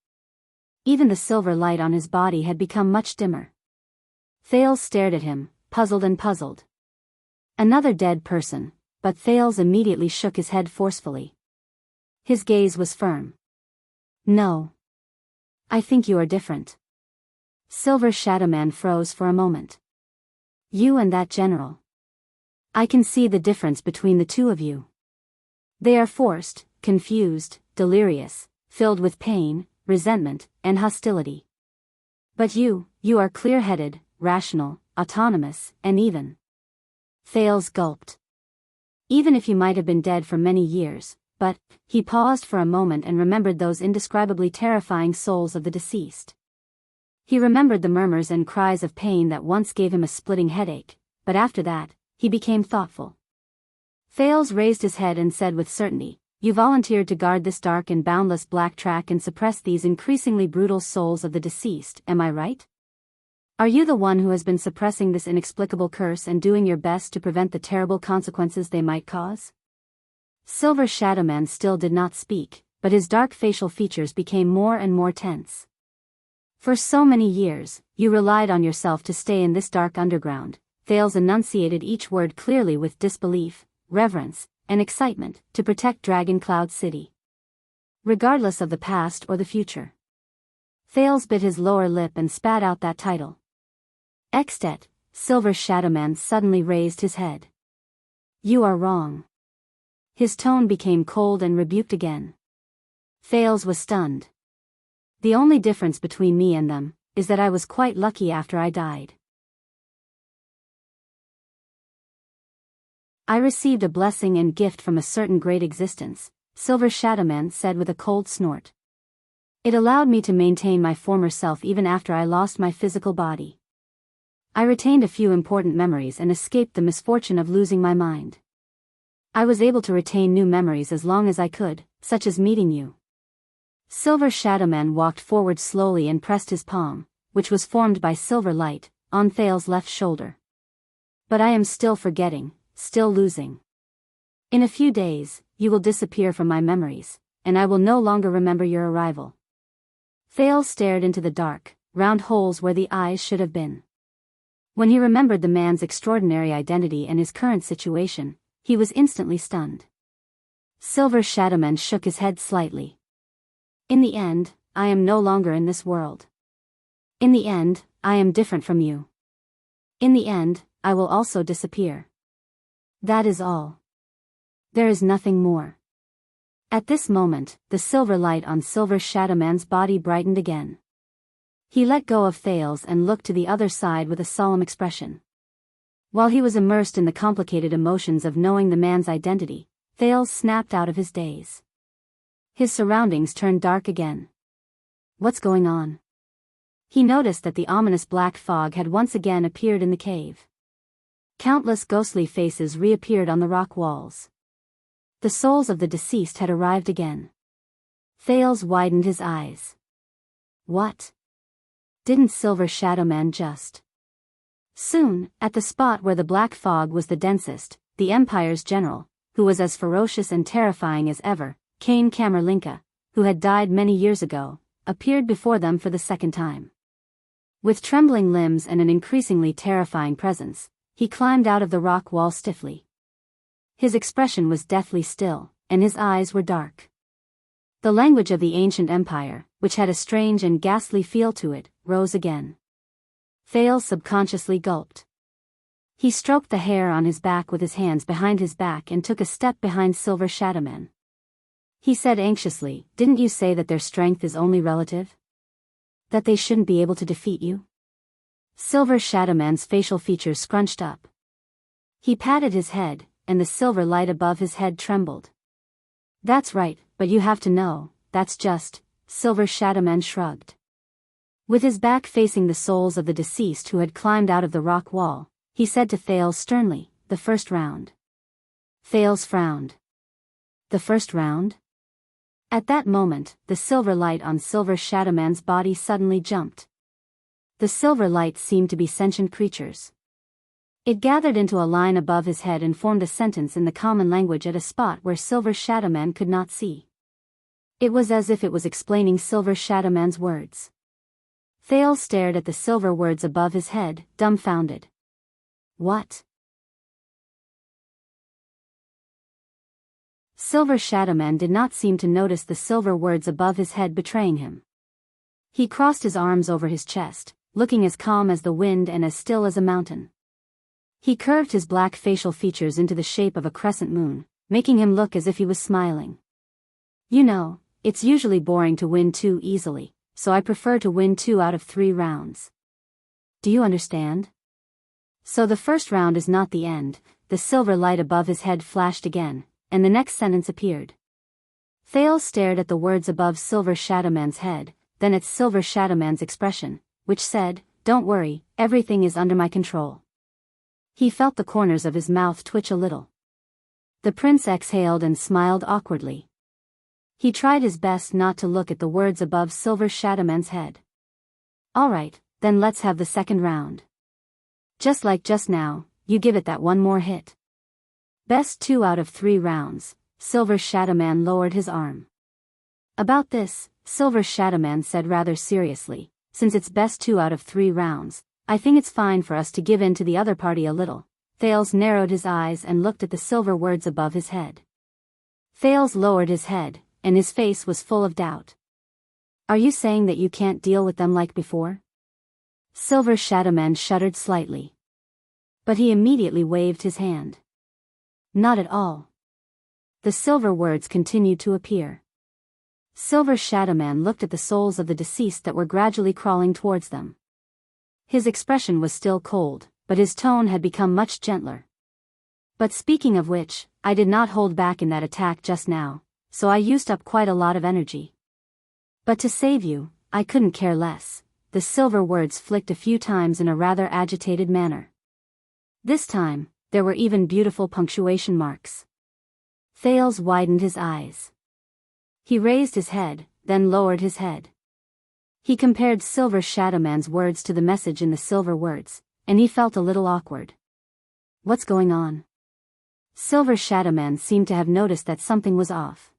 S1: Even the silver light on his body had become much dimmer. Thales stared at him, puzzled. Another dead person, but Thales immediately shook his head forcefully. His gaze was firm. No. I think you are different. Silver Shadowman froze for a moment. You and that general. I can see the difference between the two of you. They are forced, confused, delirious, filled with pain, resentment, and hostility. But you are clear-headed, rational, autonomous, and even. Thales gulped. Even if you might have been dead for many years, but, he paused for a moment and remembered those indescribably terrifying souls of the deceased. He remembered the murmurs and cries of pain that once gave him a splitting headache, but after that, he became thoughtful. Thales raised his head and said with certainty, You volunteered to guard this dark and boundless black track and suppress these increasingly brutal souls of the deceased, am I right? Are you the one who has been suppressing this inexplicable curse and doing your best to prevent the terrible consequences they might cause? Silver Shadowman still did not speak, but his dark facial features became more and more tense. For so many years, you relied on yourself to stay in this dark underground. Thales enunciated each word clearly with disbelief, reverence, and excitement, to protect Dragon Cloud City. Regardless of the past or the future. Thales bit his lower lip and spat out that title. Extet, Silver Shadowman suddenly raised his head. You are wrong. His tone became cold and rebuked again. Thales was stunned. The only difference between me and them is that I was quite lucky after I died. I received a blessing and gift from a certain great existence, Silver Shadowman said with a cold snort. It allowed me to maintain my former self even after I lost my physical body. I retained a few important memories and escaped the misfortune of losing my mind. I was able to retain new memories as long as I could, such as meeting you. Silver Shadowman walked forward slowly and pressed his palm, which was formed by silver light, on Thales' left shoulder. But I am still forgetting, still losing. In a few days, you will disappear from my memories, and I will no longer remember your arrival. Thales stared into the dark, round holes where the eyes should have been. When he remembered the man's extraordinary identity and his current situation, he was instantly stunned. Silver Shadowman shook his head slightly. In the end, I am no longer in this world. In the end, I am different from you. In the end, I will also disappear. That is all. There is nothing more. At this moment, the silver light on Silver Shadowman's body brightened again. He let go of Thales and looked to the other side with a solemn expression. While he was immersed in the complicated emotions of knowing the man's identity, Thales snapped out of his daze. His surroundings turned dark again. What's going on? He noticed that the ominous black fog had once again appeared in the cave. Countless ghostly faces reappeared on the rock walls. The souls of the deceased had arrived again. Thales widened his eyes. What? Didn't Silver Shadowman just... Soon, at the spot where the black fog was the densest, the Empire's general, who was as ferocious and terrifying as ever, Kane Camerlinka, who had died many years ago, appeared before them for the second time. With trembling limbs and an increasingly terrifying presence, he climbed out of the rock wall stiffly. His expression was deathly still, and his eyes were dark. The language of the ancient empire, which had a strange and ghastly feel to it, rose again. Thales subconsciously gulped. He stroked the hair on his back with his hands behind his back and took a step behind Silver Shadowman. He said anxiously, "Didn't you say that their strength is only relative? That they shouldn't be able to defeat you?" Silver Shadowman's facial features scrunched up. He patted his head, and the silver light above his head trembled. "That's right, but you have to know, that's just..." Silver Shadowman shrugged. With his back facing the souls of the deceased who had climbed out of the rock wall, he said to Thales sternly, "The first round." Thales frowned. The first round? At that moment, the silver light on Silver Shadowman's body suddenly jumped. The silver light seemed to be sentient creatures. It gathered into a line above his head and formed a sentence in the common language at a spot where Silver Shadowman could not see. It was as if it was explaining Silver Shadowman's words. Thales stared at the silver words above his head, dumbfounded. What? Silver Shadowman did not seem to notice the silver words above his head betraying him. He crossed his arms over his chest, looking as calm as the wind and as still as a mountain. He curved his black facial features into the shape of a crescent moon, making him look as if he was smiling. You know, it's usually boring to win too easily, so I prefer to win 2 out of 3 rounds. Do you understand? So the first round is not the end. The silver light above his head flashed again, and the next sentence appeared. Thales stared at the words above Silver Shadowman's head, then at Silver Shadowman's expression, which said, "Don't worry, everything is under my control." He felt the corners of his mouth twitch a little. The prince exhaled and smiled awkwardly. He tried his best not to look at the words above Silver Shadowman's head. "All right, then let's have the second round. Just like just now, you give it that one more hit." Best 2 out of 3 rounds. Silver Shadowman lowered his arm. About this, Silver Shadowman said rather seriously, since it's best 2 out of 3 rounds, I think it's fine for us to give in to the other party a little. Thales narrowed his eyes and looked at the silver words above his head. Thales lowered his head, and his face was full of doubt. Are you saying that you can't deal with them like before? Silver Shadowman shuddered slightly. But he immediately waved his hand. Not at all. The silver words continued to appear. Silver Shadowman looked at the souls of the deceased that were gradually crawling towards them. His expression was still cold, but his tone had become much gentler. But speaking of which, I did not hold back in that attack just now, so I used up quite a lot of energy. But to save you, I couldn't care less. The silver words flicked a few times in a rather agitated manner. This time, there were even beautiful punctuation marks. Thales widened his eyes. He raised his head, then lowered his head. He compared Silver Shadowman's words to the message in the silver words, and he felt a little awkward. What's going on? Silver Shadowman seemed to have noticed that something was off.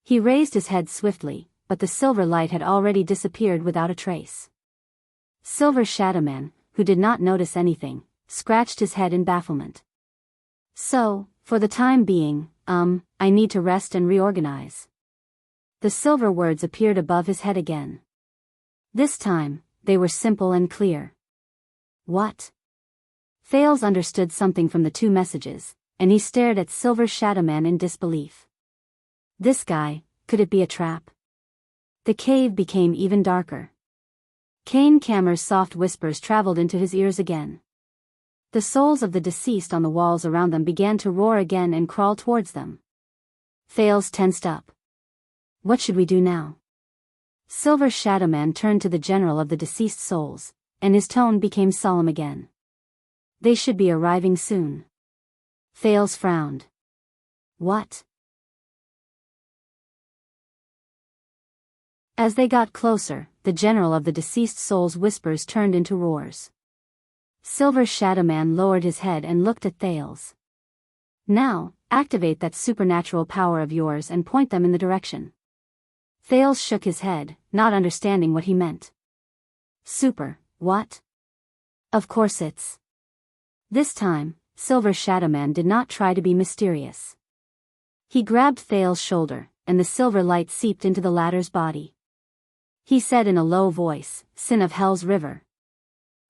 S1: He raised his head swiftly, but the silver light had already disappeared without a trace. Silver Shadowman, who did not notice anything, scratched his head in bafflement. So, for the time being, I need to rest and reorganize. The silver words appeared above his head again. This time, they were simple and clear. What? Thales understood something from the 2 messages, and he stared at Silver Shadowman in disbelief. This guy, could it be a trap? The cave became even darker. Kane Kammer's soft whispers traveled into his ears again. The souls of the deceased on the walls around them began to roar again and crawl towards them. Thales tensed up. What should we do now? Silver Shadowman turned to the general of the deceased souls, and his tone became solemn again. They should be arriving soon. Thales frowned. What? As they got closer, the general of the deceased soul's whispers turned into roars. Silver Shadowman lowered his head and looked at Thales. Now, activate that supernatural power of yours and point them in the direction. Thales shook his head, not understanding what he meant. Super, what? Of course it's. This time, Silver Shadowman did not try to be mysterious. He grabbed Thales' shoulder, and the silver light seeped into the latter's body. He said in a low voice, Sin of Hell's River.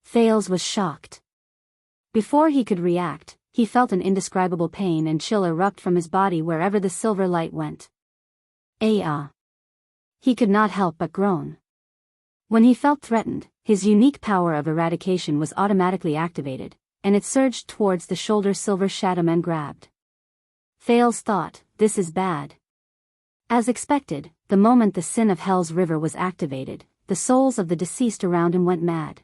S1: Thales was shocked. Before he could react, he felt an indescribable pain and chill erupt from his body wherever the silver light went. Ah! He could not help but groan. When he felt threatened, his unique power of eradication was automatically activated, and it surged towards the shoulder Silver Shadowman grabbed. Thales thought, this is bad. As expected, the moment the Sin of Hell's River was activated, the souls of the deceased around him went mad.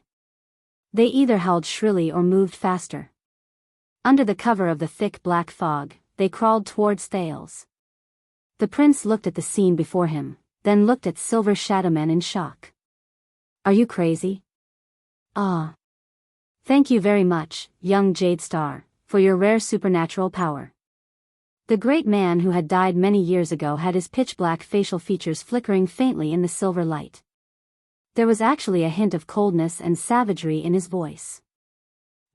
S1: They either howled shrilly or moved faster. Under the cover of the thick black fog, they crawled towards Thales. The prince looked at the scene before him, then looked at Silver Shadowman in shock. Are you crazy? Ah. Thank you very much, young Jade Star, for your rare supernatural power. The great man who had died many years ago had his pitch-black facial features flickering faintly in the silver light. There was actually a hint of coldness and savagery in his voice.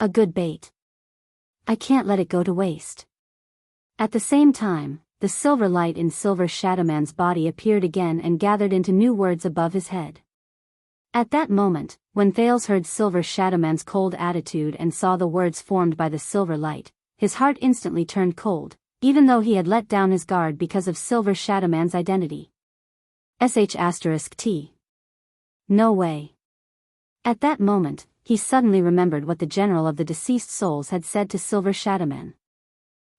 S1: A good bait. I can't let it go to waste. At the same time, the silver light in Silver Shadowman's body appeared again and gathered into new words above his head. At that moment, when Thales heard Silver Shadowman's cold attitude and saw the words formed by the silver light, his heart instantly turned cold, even though he had let down his guard because of Silver Shadowman's identity. *T. No way. At that moment, he suddenly remembered what the general of the deceased souls had said to Silver Shadowman.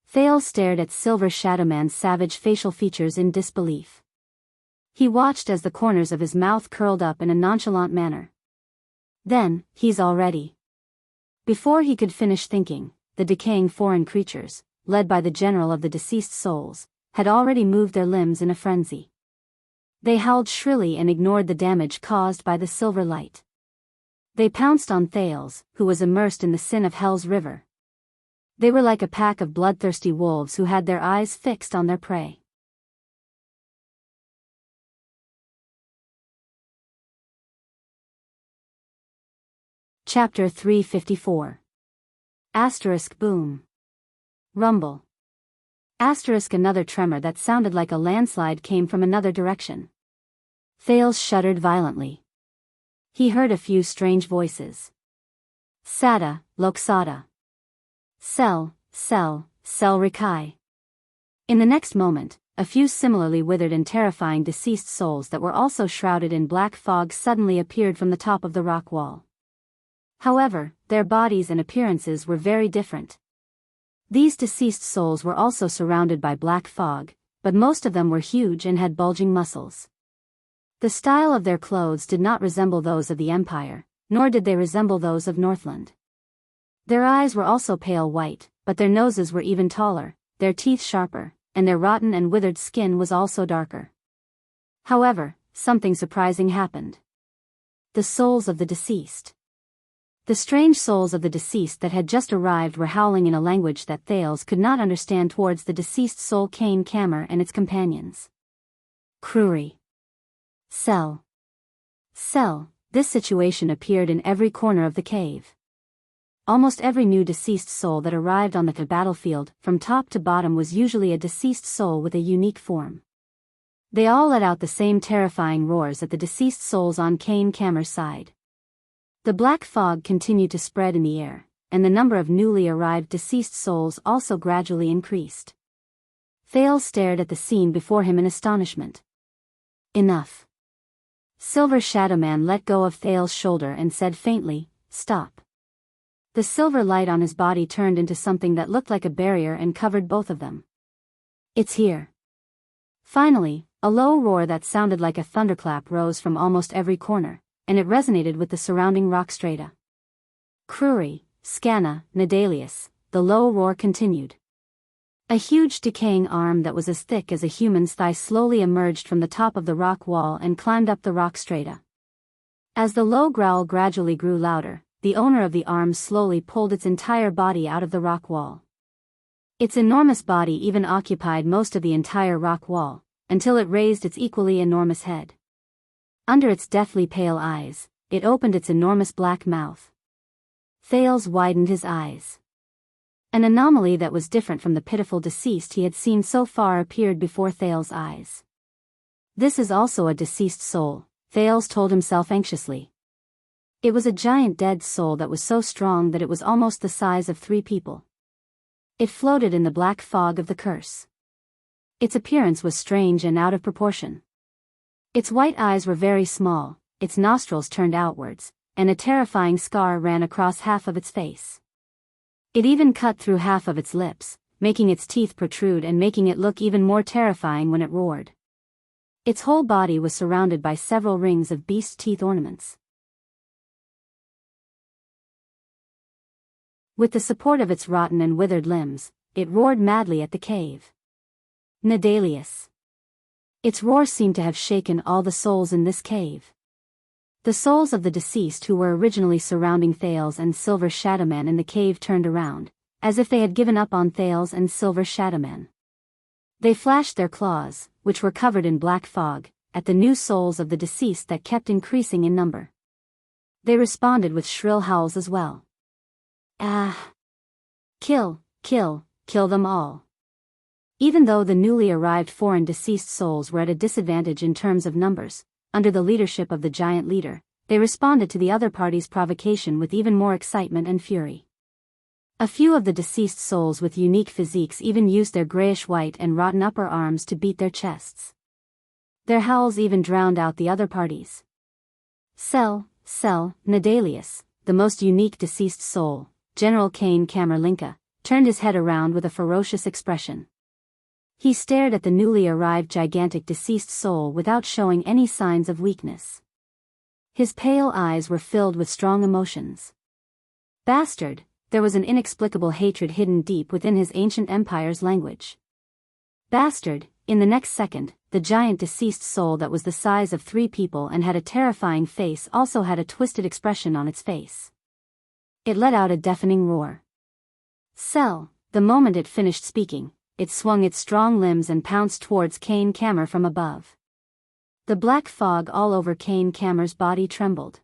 S1: Thales stared at Silver Shadowman's savage facial features in disbelief. He watched as the corners of his mouth curled up in a nonchalant manner. Then, he's all ready. Before he could finish thinking, the decaying foreign creatures, led by the general of the deceased souls, had already moved their limbs in a frenzy. They howled shrilly and ignored the damage caused by the silver light. They pounced on Thales, who was immersed in the Sin of Hell's River. They were like a pack of bloodthirsty wolves who had their eyes fixed on their prey. Chapter 354. Asterisk boom. Rumble. Asterisk another tremor that sounded like a landslide came from another direction. Thales shuddered violently. He heard a few strange voices. Sada, Loksada. Sel Rikai. In the next moment, a few similarly withered and terrifying deceased souls that were also shrouded in black fog suddenly appeared from the top of the rock wall. However, their bodies and appearances were very different. These deceased souls were also surrounded by black fog, but most of them were huge and had bulging muscles. The style of their clothes did not resemble those of the Empire, nor did they resemble those of Northland. Their eyes were also pale white, but their noses were even taller, their teeth sharper, and their rotten and withered skin was also darker. However, something surprising happened. The souls of the deceased. The strange souls of the deceased that had just arrived were howling in a language that Thales could not understand towards the deceased soul Kane Kammer and its companions. Kruri. Sel. This situation appeared in every corner of the cave. Almost every new deceased soul that arrived on the battlefield, from top to bottom, was usually a deceased soul with a unique form. They all let out the same terrifying roars at the deceased souls on Kane Kammer's side. The black fog continued to spread in the air, and the number of newly arrived deceased souls also gradually increased. Thales stared at the scene before him in astonishment. Enough. Silver Shadowman let go of Thales' shoulder and said faintly, "Stop." The silver light on his body turned into something that looked like a barrier and covered both of them. "It's here." Finally, a low roar that sounded like a thunderclap rose from almost every corner, and it resonated with the surrounding rock strata. Kruri, Scanna, Nadalius, the low roar continued. A huge decaying arm that was as thick as a human's thigh slowly emerged from the top of the rock wall and climbed up the rock strata. As the low growl gradually grew louder, the owner of the arm slowly pulled its entire body out of the rock wall. Its enormous body even occupied most of the entire rock wall, until it raised its equally enormous head. Under its deathly pale eyes, it opened its enormous black mouth. Thales widened his eyes. An anomaly that was different from the pitiful deceased he had seen so far appeared before Thales' eyes. "This is also a deceased soul," Thales told himself anxiously. It was a giant dead soul that was so strong that it was almost the size of 3 people. It floated in the black fog of the curse. Its appearance was strange and out of proportion. Its white eyes were very small, its nostrils turned outwards, and a terrifying scar ran across half of its face. It even cut through half of its lips, making its teeth protrude and making it look even more terrifying when it roared. Its whole body was surrounded by several rings of beast teeth ornaments. With the support of its rotten and withered limbs, it roared madly at the cave. Nadalius. Its roar seemed to have shaken all the souls in this cave. The souls of the deceased who were originally surrounding Thales and Silver Shadowman in the cave turned around, as if they had given up on Thales and Silver Shadowman. They flashed their claws, which were covered in black fog, at the new souls of the deceased that kept increasing in number. They responded with shrill howls as well. "Ah! Kill them all." Even though the newly arrived foreign deceased souls were at a disadvantage in terms of numbers, under the leadership of the giant leader, they responded to the other party's provocation with even more excitement and fury. A few of the deceased souls with unique physiques even used their grayish-white and rotten upper arms to beat their chests. Their howls even drowned out the other parties. Nadalius, the most unique deceased soul, General Kane Kammerlinka, turned his head around with a ferocious expression. He stared at the newly arrived gigantic deceased soul without showing any signs of weakness. His pale eyes were filled with strong emotions. Bastard, there was an inexplicable hatred hidden deep within his ancient empire's language. Bastard, in the next second, the giant deceased soul that was the size of 3 people and had a terrifying face also had a twisted expression on its face. It let out a deafening roar. The moment it finished speaking, it swung its strong limbs and pounced towards Kane Kammer from above. The black fog all over Kane Kammer's body trembled.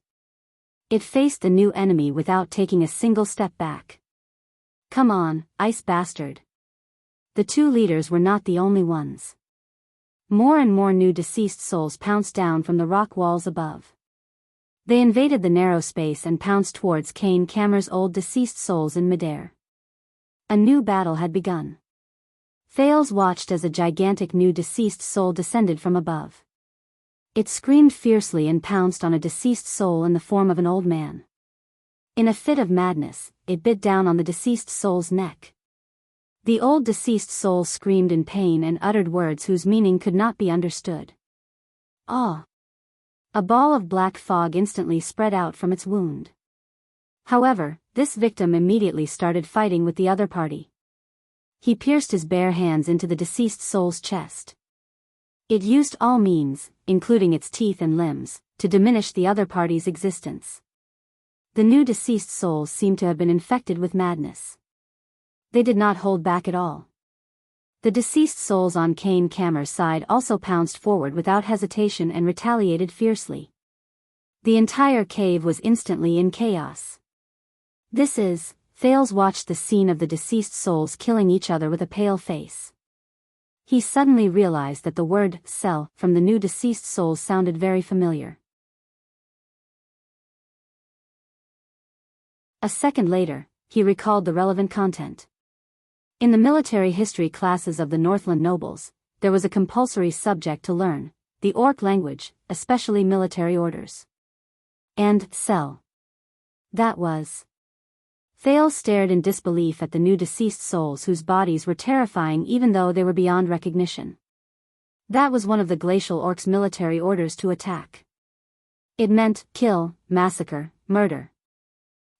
S1: It faced the new enemy without taking a single step back. Come on, ice bastard. The two leaders were not the only ones. More and more new deceased souls pounced down from the rock walls above. They invaded the narrow space and pounced towards Kane Kammer's old deceased souls in midair. A new battle had begun. Thales watched as a gigantic new deceased soul descended from above. It screamed fiercely and pounced on a deceased soul in the form of an old man. In a fit of madness, it bit down on the deceased soul's neck. The old deceased soul screamed in pain and uttered words whose meaning could not be understood. Ah! A ball of black fog instantly spread out from its wound. However, this victim immediately started fighting with the other party. He pierced his bare hands into the deceased soul's chest. It used all means, including its teeth and limbs, to diminish the other party's existence. The new deceased souls seemed to have been infected with madness. They did not hold back at all. The deceased souls on Kane Kammer's side also pounced forward without hesitation and retaliated fiercely. The entire cave was instantly in chaos. Thales watched the scene of the deceased souls killing each other with a pale face. He suddenly realized that the word cell from the new deceased souls sounded very familiar. A second later, he recalled the relevant content. In the military history classes of the Northland nobles, there was a compulsory subject to learn, the Orc language, especially military orders. And cell. That was. Thales stared in disbelief at the new deceased souls whose bodies were terrifying even though they were beyond recognition. That was one of the glacial orcs' military orders to attack. It meant kill, massacre, murder.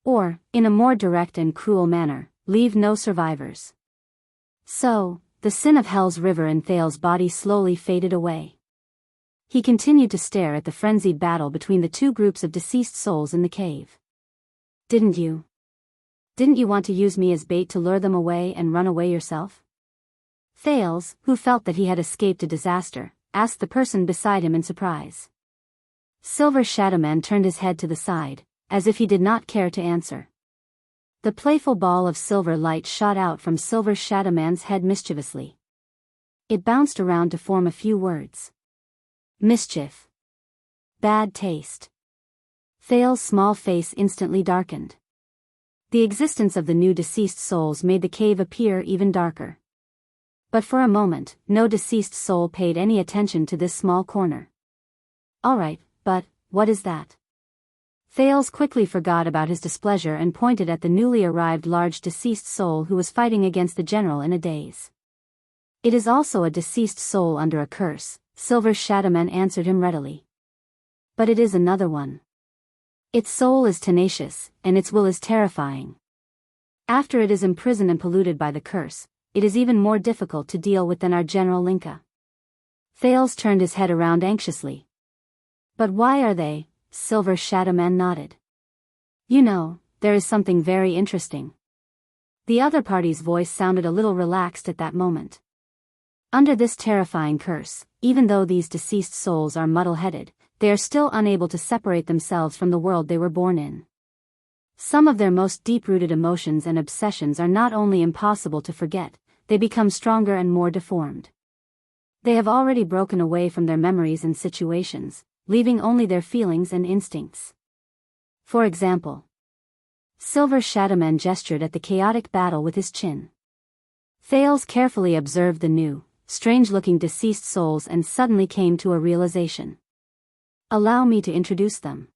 S1: Or, in a more direct and cruel manner, leave no survivors. So, the sin of Hell's River in Thales' body slowly faded away. He continued to stare at the frenzied battle between the two groups of deceased souls in the cave. Didn't you want to use me as bait to lure them away and run away yourself? Thales, who felt that he had escaped a disaster, asked the person beside him in surprise. Silver Shadowman turned his head to the side, as if he did not care to answer. The playful ball of silver light shot out from Silver Shadowman's head mischievously. It bounced around to form a few words. Mischief. Bad taste. Thales' small face instantly darkened. The existence of the new deceased souls made the cave appear even darker. But for a moment, no deceased soul paid any attention to this small corner. Alright, but, what is that? Thales quickly forgot about his displeasure and pointed at the newly arrived large deceased soul who was fighting against the general in a daze. It is also a deceased soul under a curse, Silver Shadowman answered him readily. But it is another one. Its soul is tenacious, and its will is terrifying. After it is imprisoned and polluted by the curse, it is even more difficult to deal with than our General Linka. Thales turned his head around anxiously. But why are they? Silver Shadowman nodded. You know, there is something very interesting. The other party's voice sounded a little relaxed at that moment. Under this terrifying curse, even though these deceased souls are muddle-headed, they are still unable to separate themselves from the world they were born in. Some of their most deep-rooted emotions and obsessions are not only impossible to forget, they become stronger and more deformed. They have already broken away from their memories and situations, leaving only their feelings and instincts. For example, Silver Shadowman gestured at the chaotic battle with his chin. Thales carefully observed the new, strange-looking deceased souls and suddenly came to a realization. Allow me to introduce them.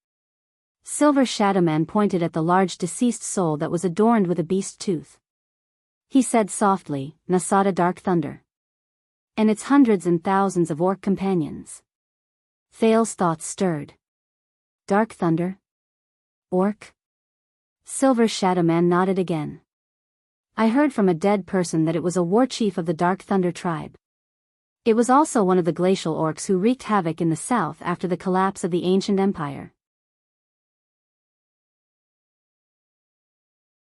S1: Silver Shadowman pointed at the large deceased soul that was adorned with a beast tooth. He said softly, Nasada Dark Thunder. And its hundreds and thousands of orc companions. Thales' thoughts stirred. Dark Thunder? Orc? Silver Shadowman nodded again. I heard from a dead person that it was a war chief of the Dark Thunder tribe. It was also one of the glacial orcs who wreaked havoc in the south after the collapse of the ancient empire.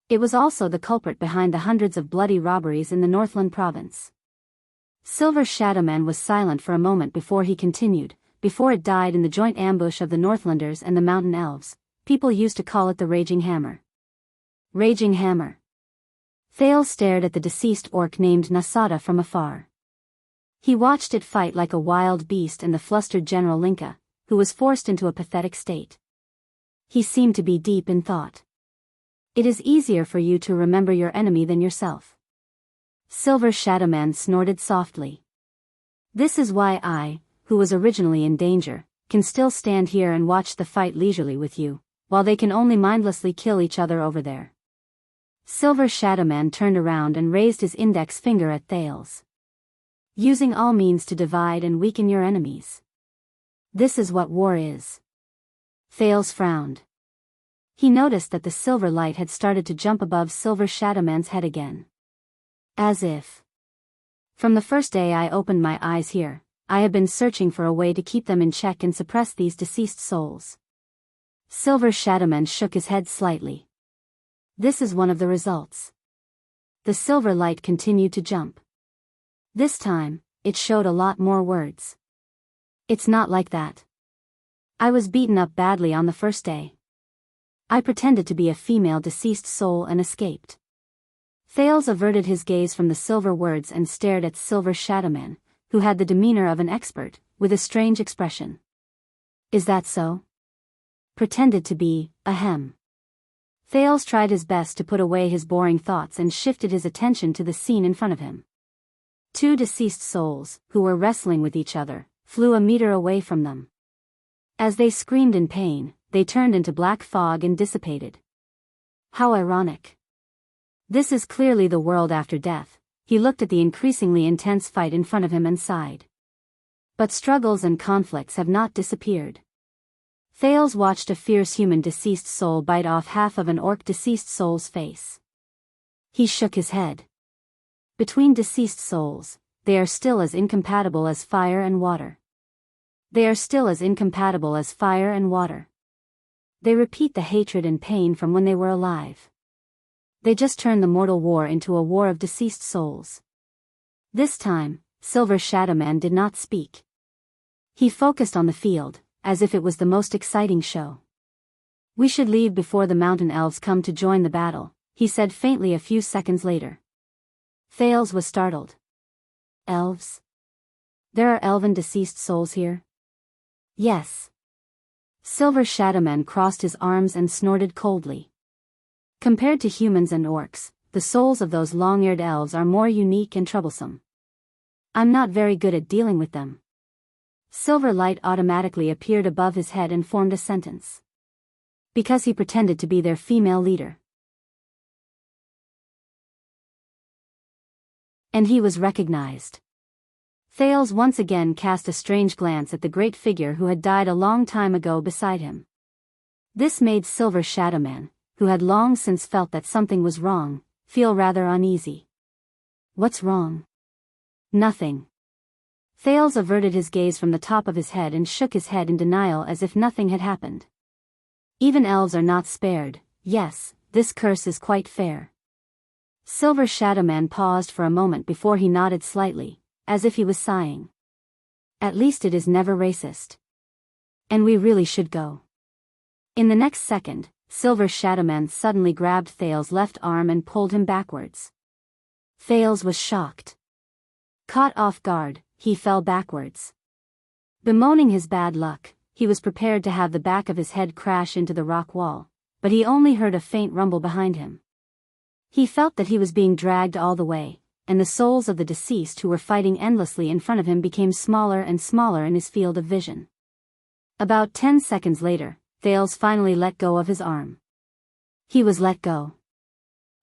S1: It was also the culprit behind the hundreds of bloody robberies in the Northland province. Silver Shadowman was silent for a moment before he continued, before it died in the joint ambush of the Northlanders and the mountain elves. people used to call it the Raging Hammer. Raging Hammer. Thales stared at the deceased orc named Nasada from afar. He watched it fight like a wild beast and the flustered General Linka, who was forced into a pathetic state. He seemed to be deep in thought. It is easier for you to remember your enemy than yourself. Silver Shadowman snorted softly. This is why I, who was originally in danger, can still stand here and watch the fight leisurely with you, while they can only mindlessly kill each other over there. Silver Shadowman turned around and raised his index finger at Thales. Using all means to divide and weaken your enemies. This is what war is. Thales frowned. He noticed that the silver light had started to jump above Silver Shadowman's head again. As if. From the first day I opened my eyes here, I have been searching for a way to keep them in check and suppress these deceased souls. Silver Shadowman shook his head slightly. This is one of the results. The silver light continued to jump. This time, it showed a lot more words. It's not like that. I was beaten up badly on the first day. I pretended to be a female deceased soul and escaped. Thales averted his gaze from the silver words and stared at Silver Shadowman, who had the demeanor of an expert, with a strange expression. Is that so? Pretended to be, ahem. Thales tried his best to put away his boring thoughts and shifted his attention to the scene in front of him. Two deceased souls, who were wrestling with each other, flew a meter away from them. As they screamed in pain, they turned into black fog and dissipated. How ironic. This is clearly the world after death. He looked at the increasingly intense fight in front of him and sighed. But struggles and conflicts have not disappeared. Thales watched a fierce human deceased soul bite off half of an orc deceased soul's face. He shook his head. Between deceased souls, they are still as incompatible as fire and water. They are still as incompatible as fire and water. They repeat the hatred and pain from when they were alive. They just turn the mortal war into a war of deceased souls. This time, Silver Shadowman did not speak. He focused on the field, as if it was the most exciting show. We should leave before the mountain elves come to join the battle, he said faintly a few seconds later. Thales was startled. Elves? There are elven deceased souls here? Yes. Silver Shadowman crossed his arms and snorted coldly. Compared to humans and orcs, the souls of those long-eared elves are more unique and troublesome. I'm not very good at dealing with them. Silver light automatically appeared above his head and formed a sentence. Because he pretended to be their female leader. And he was recognized. Thales once again cast a strange glance at the great figure who had died a long time ago beside him. This made Silver Shadowman, who had long since felt that something was wrong, feel rather uneasy. What's wrong? Nothing. Thales averted his gaze from the top of his head and shook his head in denial as if nothing had happened. Even elves are not spared. Yes, this curse is quite fair. Silver Shadowman paused for a moment before he nodded slightly, as if he was sighing. At least it is never racist. And we really should go. In the next second, Silver Shadowman suddenly grabbed Thales' left arm and pulled him backwards. Thales was shocked. Caught off guard, he fell backwards. Bemoaning his bad luck, he was prepared to have the back of his head crash into the rock wall, but he only heard a faint rumble behind him. He felt that he was being dragged all the way, and the souls of the deceased who were fighting endlessly in front of him became smaller and smaller in his field of vision. About 10 seconds later, Thales finally let go of his arm. He was let go.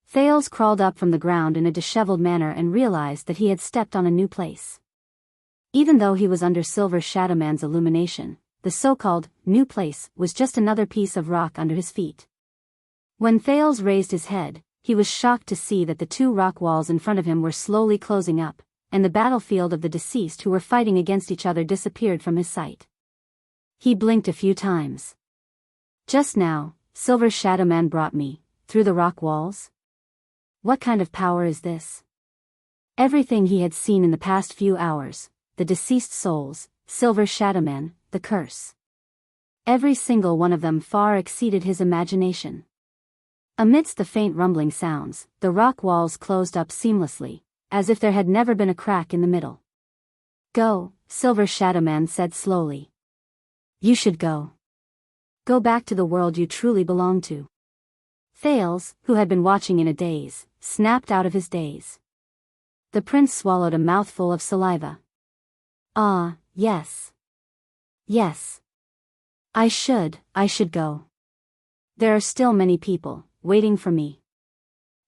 S1: Thales crawled up from the ground in a disheveled manner and realized that he had stepped on a new place. Even though he was under Silver Shadowman's illumination, the so-called new place was just another piece of rock under his feet. When Thales raised his head, he was shocked to see that the two rock walls in front of him were slowly closing up, and the battlefield of the deceased who were fighting against each other disappeared from his sight. He blinked a few times. Just now, Silver Shadowman brought me, through the rock walls? What kind of power is this? Everything he had seen in the past few hours, the deceased souls, Silver Shadowman, the curse. Every single one of them far exceeded his imagination. Amidst the faint rumbling sounds, the rock walls closed up seamlessly, as if there had never been a crack in the middle. Go, Silver Shadow Man said slowly. You should go. Go back to the world you truly belong to. Thales, who had been watching in a daze, snapped out of his daze. The prince swallowed a mouthful of saliva. Ah, yes. Yes. I should go. There are still many people waiting for me.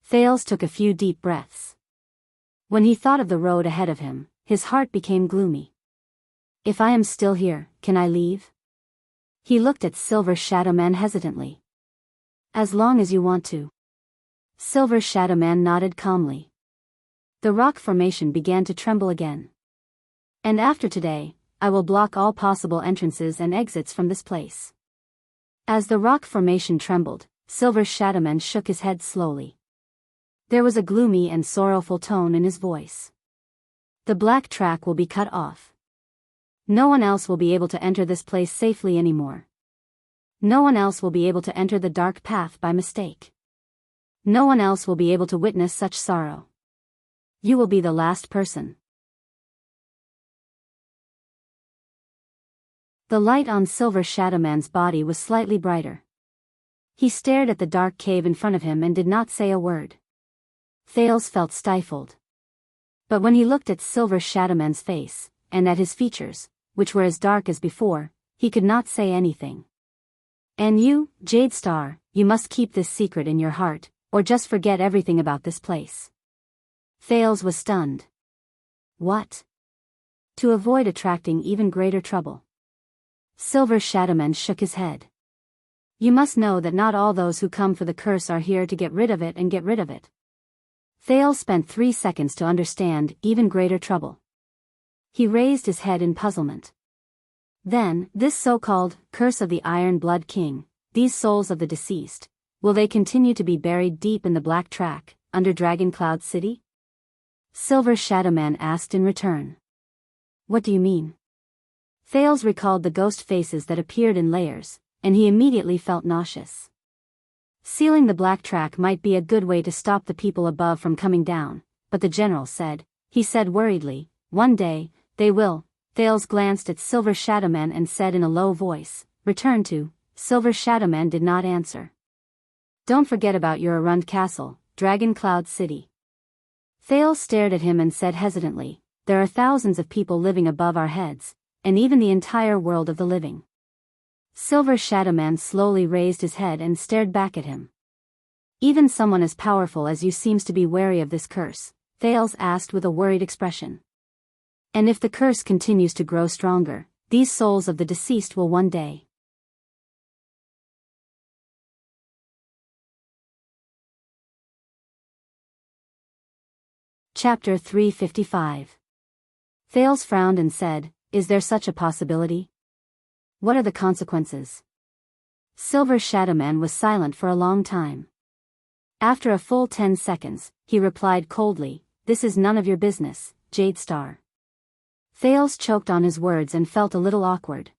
S1: Thales took a few deep breaths. When he thought of the road ahead of him, his heart became gloomy. If I am still here, can I leave? He looked at Silver Shadow Man hesitantly. As long as you want to. Silver Shadow Man nodded calmly. The rock formation began to tremble again. And after today, I will block all possible entrances and exits from this place. As the rock formation trembled, Silver Shadow Man shook his head slowly. There was a gloomy and sorrowful tone in his voice. The black track will be cut off. No one else will be able to enter this place safely anymore. No one else will be able to enter the dark path by mistake. No one else will be able to witness such sorrow. You will be the last person. The light on Silver Shadow Man's body was slightly brighter. He stared at the dark cave in front of him and did not say a word. Thales felt stifled. But when he looked at Silver Shadow Man's face, and at his features, which were as dark as before, he could not say anything. And you, Jade Star, you must keep this secret in your heart, or just forget everything about this place. Thales was stunned. What? To avoid attracting even greater trouble. Silver Shadow Man shook his head. You must know that not all those who come for the curse are here to get rid of it and get rid of it. Thales spent 3 seconds to understand even greater trouble. He raised his head in puzzlement. Then, this so-called curse of the Iron Blood King, these souls of the deceased, will they continue to be buried deep in the black track, under Dragon Cloud City? Silver Shadow Man asked in return. What do you mean? Thales recalled the ghost faces that appeared in layers, and he immediately felt nauseous. Sealing the black track might be a good way to stop the people above from coming down, but the general said, he said worriedly, one day, they will. Thales glanced at Silver Shadow Man and said in a low voice, return to. Silver Shadow Man did not answer. Don't forget about your Arund Castle, Dragon Cloud City. Thales stared at him and said hesitantly, there are thousands of people living above our heads, and even the entire world of the living. Silver Shadow Man slowly raised his head and stared back at him. Even someone as powerful as you seems to be wary of this curse, Thales asked with a worried expression. And if the curse continues to grow stronger, these souls of the deceased will one day. Chapter 355. Thales frowned and said, is there such a possibility? What are the consequences? Silver Shadow Man was silent for a long time. After a full 10 seconds, he replied coldly, this is none of your business, Jade Star. Thales choked on his words and felt a little awkward.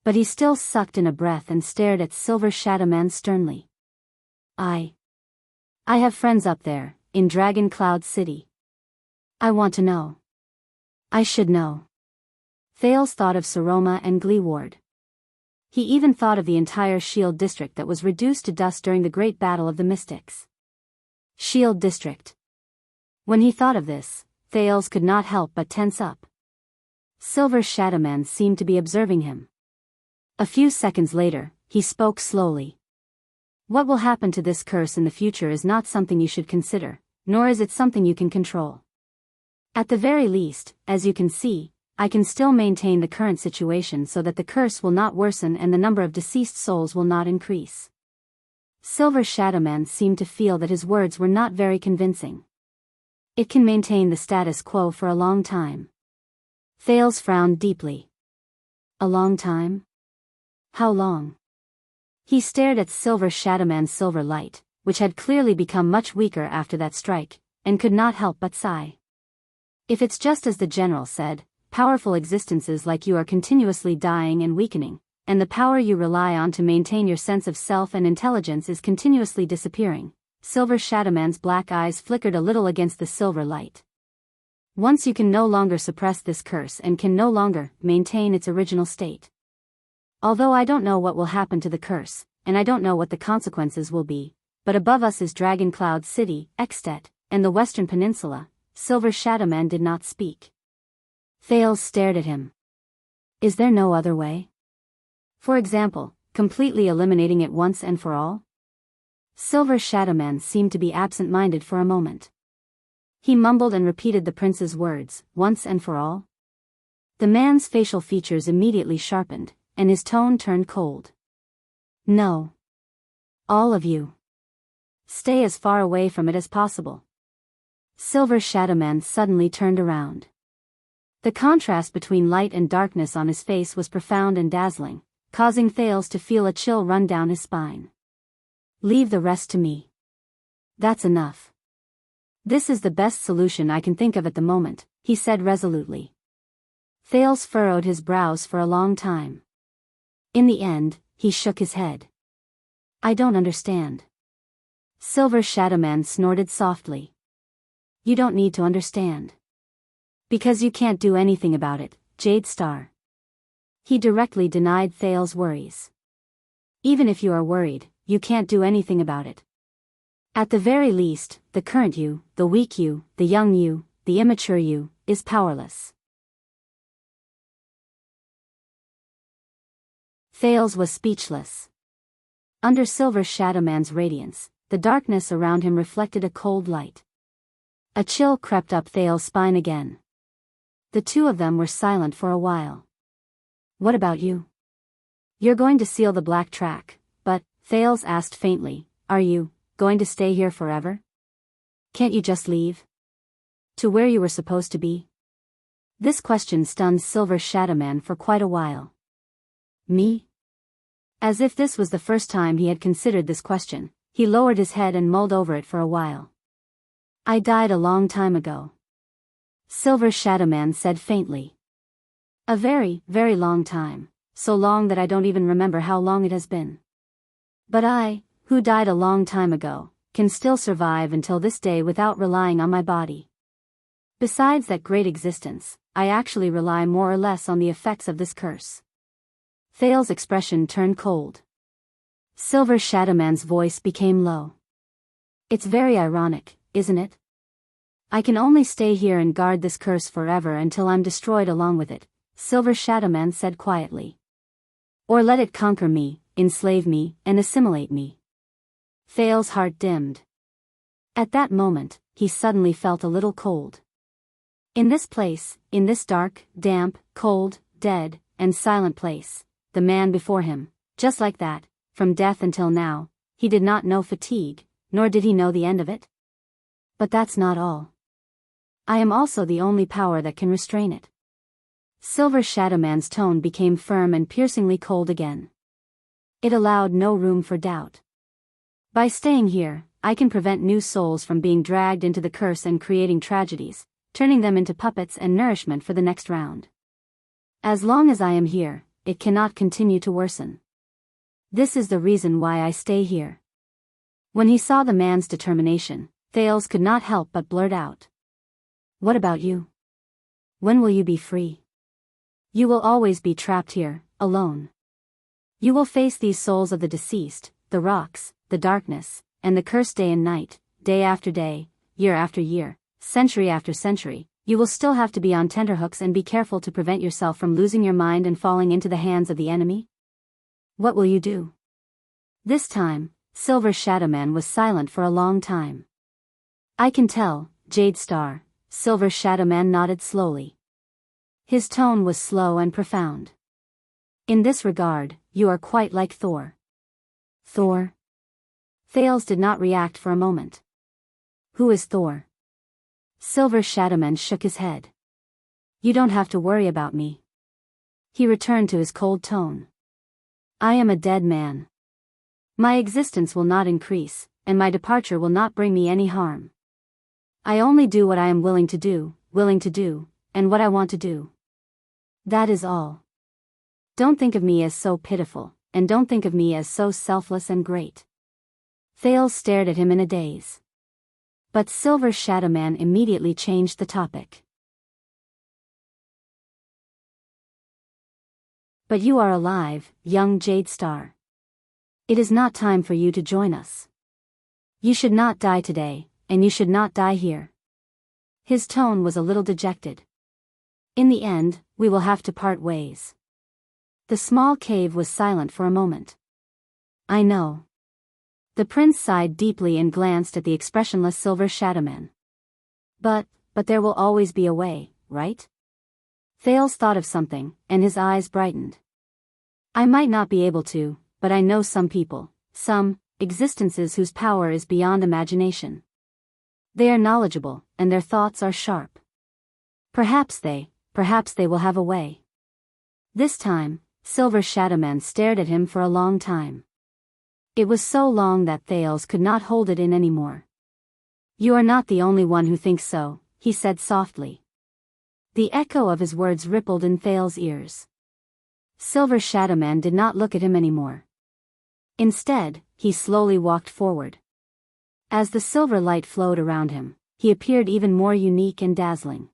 S1: But he still sucked in a breath and stared at Silver Shadow Man sternly. I have friends up there, in Dragon Cloud City. I want to know. I should know. Thales thought of Saroma and Gleeward. He even thought of the entire Shield District that was reduced to dust during the Great Battle of the Mystics. Shield District. When he thought of this, Thales could not help but tense up. Silver Shadow Man seemed to be observing him. A few seconds later, he spoke slowly. What will happen to this curse in the future is not something you should consider, nor is it something you can control. At the very least, as you can see, I can still maintain the current situation so that the curse will not worsen and the number of deceased souls will not increase. Silver Shadow Man seemed to feel that his words were not very convincing. It can maintain the status quo for a long time. Thales frowned deeply. A long time? How long? He stared at Silver Shadow Man's silver light, which had clearly become much weaker after that strike, and could not help but sigh. If it's just as the general said, powerful existences like you are continuously dying and weakening, and the power you rely on to maintain your sense of self and intelligence is continuously disappearing. Silver Shadowman's black eyes flickered a little against the silver light. Once you can no longer suppress this curse and can no longer maintain its original state. Although I don't know what will happen to the curse, and I don't know what the consequences will be, but above us is Dragon Cloud City, Extet, and the Western Peninsula. Silver Shadowman did not speak. Thales stared at him. Is there no other way? For example, completely eliminating it once and for all? Silver Shadowman seemed to be absent-minded for a moment. He mumbled and repeated the prince's words, once and for all. The man's facial features immediately sharpened, and his tone turned cold. No. All of you. Stay as far away from it as possible. Silver Shadowman suddenly turned around. The contrast between light and darkness on his face was profound and dazzling, causing Thales to feel a chill run down his spine. Leave the rest to me. That's enough. This is the best solution I can think of at the moment, he said resolutely. Thales furrowed his brows for a long time. In the end, he shook his head. I don't understand. Silver Shadowman snorted softly. You don't need to understand. Because you can't do anything about it, Jade Star. He directly denied Thales' worries. Even if you are worried, you can't do anything about it. At the very least, the current you, the weak you, the young you, the immature you, is powerless. Thales was speechless. Under Silver Shadowman's radiance, the darkness around him reflected a cold light. A chill crept up Thales' spine again. The two of them were silent for a while. What about you? You're going to seal the black track, but, Thales asked faintly, are you going to stay here forever? Can't you just leave? To where you were supposed to be? This question stunned Silver Shadowman for quite a while. Me? As if this was the first time he had considered this question, he lowered his head and mulled over it for a while. I died a long time ago. Silver Shadowman said faintly. A very, very long time, so long that I don't even remember how long it has been. But I, who died a long time ago, can still survive until this day without relying on my body. Besides that great existence, I actually rely more or less on the effects of this curse. Thales' expression turned cold. Silver Shadowman's voice became low. It's very ironic, isn't it? I can only stay here and guard this curse forever until I'm destroyed along with it, Silver Shadowman said quietly. Or let it conquer me, enslave me, and assimilate me. Thales' heart dimmed. At that moment, he suddenly felt a little cold. In this place, in this dark, damp, cold, dead, and silent place, the man before him, just like that, from death until now, he did not know fatigue, nor did he know the end of it. But that's not all. I am also the only power that can restrain it. Silver Shadowman's tone became firm and piercingly cold again. It allowed no room for doubt. By staying here, I can prevent new souls from being dragged into the curse and creating tragedies, turning them into puppets and nourishment for the next round. As long as I am here, it cannot continue to worsen. This is the reason why I stay here. When he saw the man's determination, Thales could not help but blurt out. What about you? When will you be free? You will always be trapped here, alone. You will face these souls of the deceased, the rocks, the darkness, and the curse day and night, day after day, year after year, century after century. You will still have to be on tenterhooks and be careful to prevent yourself from losing your mind and falling into the hands of the enemy. What will you do? This time, Silver Shadowman was silent for a long time. I can tell, Jade Star, Silver Shadowman nodded slowly. His tone was slow and profound. In this regard, you are quite like Thor. Thor? Thales did not react for a moment. Who is Thor? Silver Shadowman shook his head. You don't have to worry about me. He returned to his cold tone. I am a dead man. My existence will not increase, and my departure will not bring me any harm. I only do what I am willing to do, and what I want to do. That is all. Don't think of me as so pitiful, and don't think of me as so selfless and great. Thales stared at him in a daze. But Silver Shadow Man immediately changed the topic. But you are alive, young Jade Star. It is not time for you to join us. You should not die today, and you should not die here. His tone was a little dejected. In the end, we will have to part ways. The small cave was silent for a moment. I know. The prince sighed deeply and glanced at the expressionless Silver Shadow Man. But there will always be a way, right? Thales thought of something, and his eyes brightened. I might not be able to, but I know some people, some existences whose power is beyond imagination. They are knowledgeable, and their thoughts are sharp. Perhaps they will have a way. This time, Silver Shadow Man stared at him for a long time. It was so long that Thales could not hold it in anymore. You are not the only one who thinks so, he said softly. The echo of his words rippled in Thales' ears. Silver Shadow Man did not look at him anymore. Instead, he slowly walked forward. As the silver light flowed around him, he appeared even more unique and dazzling.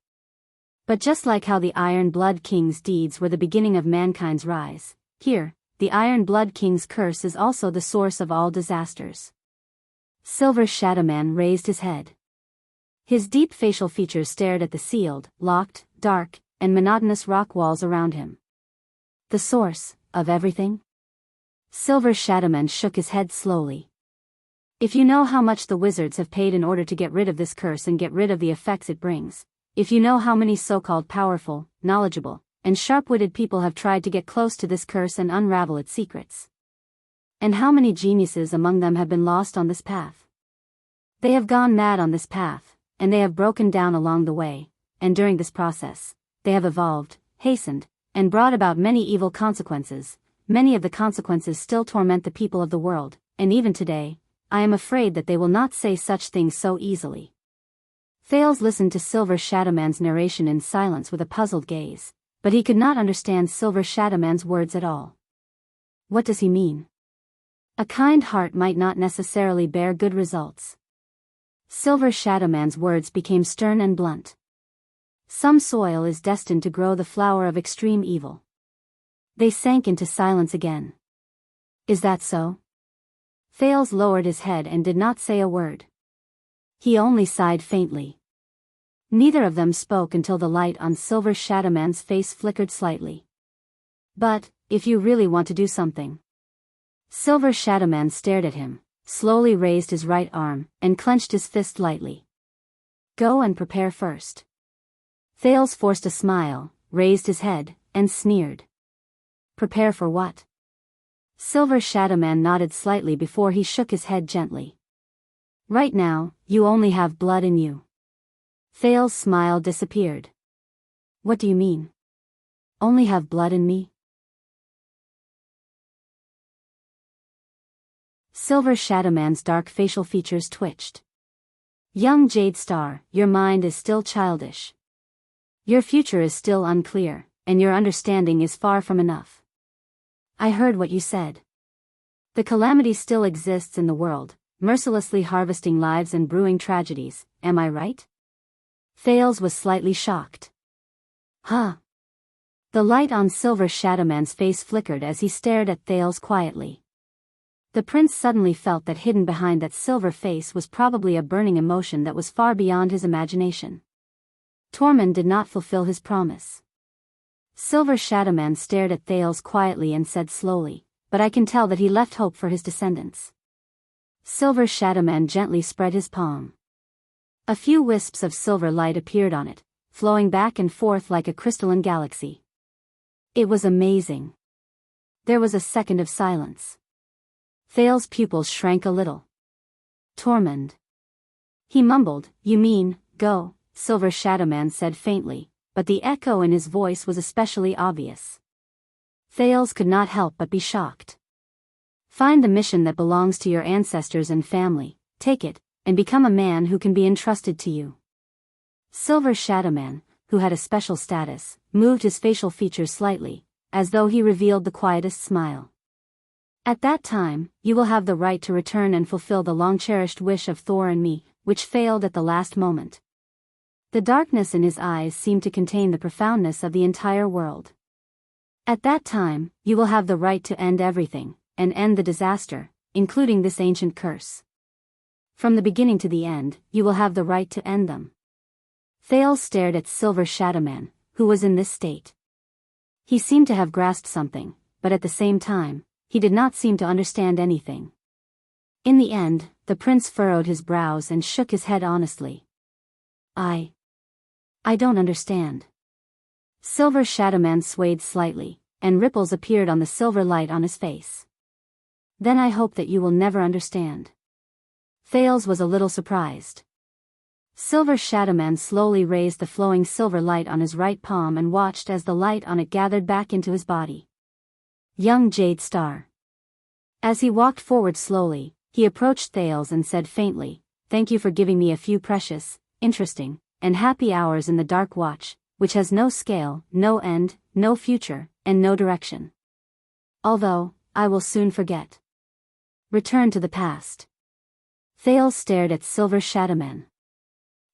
S1: But just like how the Iron Blood King's deeds were the beginning of mankind's rise, here, the Iron Blood King's curse is also the source of all disasters. Silver Shadow Man raised his head. His deep facial features stared at the sealed, locked, dark, and monotonous rock walls around him. The source of everything? Silver Shadow Man shook his head slowly. If you know how much the wizards have paid in order to get rid of this curse and get rid of the effects it brings, if you know how many so-called powerful, knowledgeable, and sharp-witted people have tried to get close to this curse and unravel its secrets, and how many geniuses among them have been lost on this path. They have gone mad on this path, and they have broken down along the way, and during this process, they have evolved, hastened, and brought about many evil consequences. Many of the consequences still torment the people of the world, and even today, I am afraid that they will not say such things so easily. Thales listened to Silver Shadow Man's narration in silence with a puzzled gaze, but he could not understand Silver Shadow Man's words at all. What does he mean? A kind heart might not necessarily bear good results. Silver Shadow Man's words became stern and blunt. Some soil is destined to grow the flower of extreme evil. They sank into silence again. Is that so? Thales lowered his head and did not say a word. He only sighed faintly. Neither of them spoke until the light on Silver Shadow Man's face flickered slightly. But, if you really want to do something. Silver Shadow Man stared at him, slowly raised his right arm, and clenched his fist lightly. Go and prepare first. Thales forced a smile, raised his head, and sneered. Prepare for what? Silver Shadow Man nodded slightly before he shook his head gently. Right now, you only have blood in you. Thales' smile disappeared. What do you mean? Only have blood in me? Silver Shadow Man's dark facial features twitched. Young Jade Star, your mind is still childish. Your future is still unclear, and your understanding is far from enough. I heard what you said. The calamity still exists in the world, mercilessly harvesting lives and brewing tragedies, am I right? Thales was slightly shocked. Huh? The light on Silver Shadow Man's face flickered as he stared at Thales quietly. The prince suddenly felt that hidden behind that silver face was probably a burning emotion that was far beyond his imagination. Tormund did not fulfill his promise. Silver Shadow Man stared at Thales quietly and said slowly, but I can tell that he left hope for his descendants. Silver Shadow Man gently spread his palm. A few wisps of silver light appeared on it, flowing back and forth like a crystalline galaxy. It was amazing. There was a second of silence. Thales' pupils shrank a little. Tormund. He mumbled, you mean, go, Silver Shadow Man said faintly, but the echo in his voice was especially obvious. Thales could not help but be shocked. Find the mission that belongs to your ancestors and family, take it, and become a man who can be entrusted to you. Silver Shadow Man, who had a special status, moved his facial features slightly, as though he revealed the quietest smile. At that time, you will have the right to return and fulfill the long-cherished wish of Thor and me, which failed at the last moment. The darkness in his eyes seemed to contain the profoundness of the entire world. At that time, you will have the right to end everything, and end the disaster, including this ancient curse. From the beginning to the end, you will have the right to end them. Thales stared at Silver Shadowman, who was in this state. He seemed to have grasped something, but at the same time, he did not seem to understand anything. In the end, the prince furrowed his brows and shook his head honestly. I don't understand. Silver Shadowman swayed slightly, and ripples appeared on the silver light on his face. Then I hope that you will never understand. Thales was a little surprised. Silver Shadowman slowly raised the flowing silver light on his right palm and watched as the light on it gathered back into his body. Young Jade Star. As he walked forward slowly, he approached Thales and said faintly, "Thank you for giving me a few precious, interesting, and happy hours in the Dark Watch, which has no scale, no end, no future, and no direction. Although, I will soon forget. Return to the past." Thales stared at Silver Shadowman.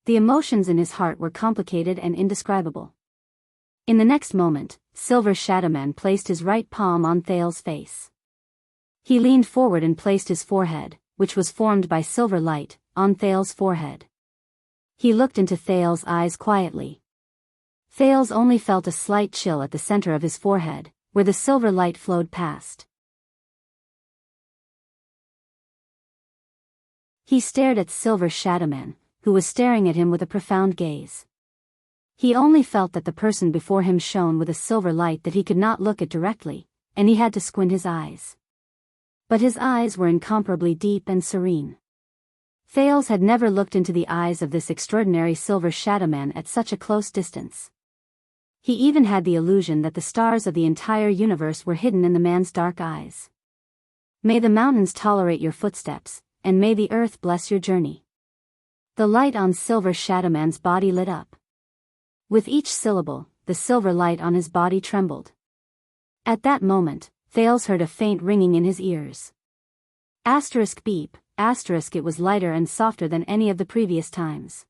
S1: The emotions in his heart were complicated and indescribable. In the next moment, Silver Shadowman placed his right palm on Thales' face. He leaned forward and placed his forehead, which was formed by silver light, on Thales' forehead. He looked into Thales' eyes quietly. Thales only felt a slight chill at the center of his forehead, where the silver light flowed past. He stared at Silver Shadowman, who was staring at him with a profound gaze. He only felt that the person before him shone with a silver light that he could not look at directly, and he had to squint his eyes. But his eyes were incomparably deep and serene. Thales had never looked into the eyes of this extraordinary Silver Shadowman at such a close distance. He even had the illusion that the stars of the entire universe were hidden in the man's dark eyes. "May the mountains tolerate your footsteps, and may the earth bless your journey." The light on Silver Shadowman's body lit up. With each syllable, the silver light on his body trembled. At that moment, Thales heard a faint ringing in his ears. Asterisk beep, asterisk it was lighter and softer than any of the previous times.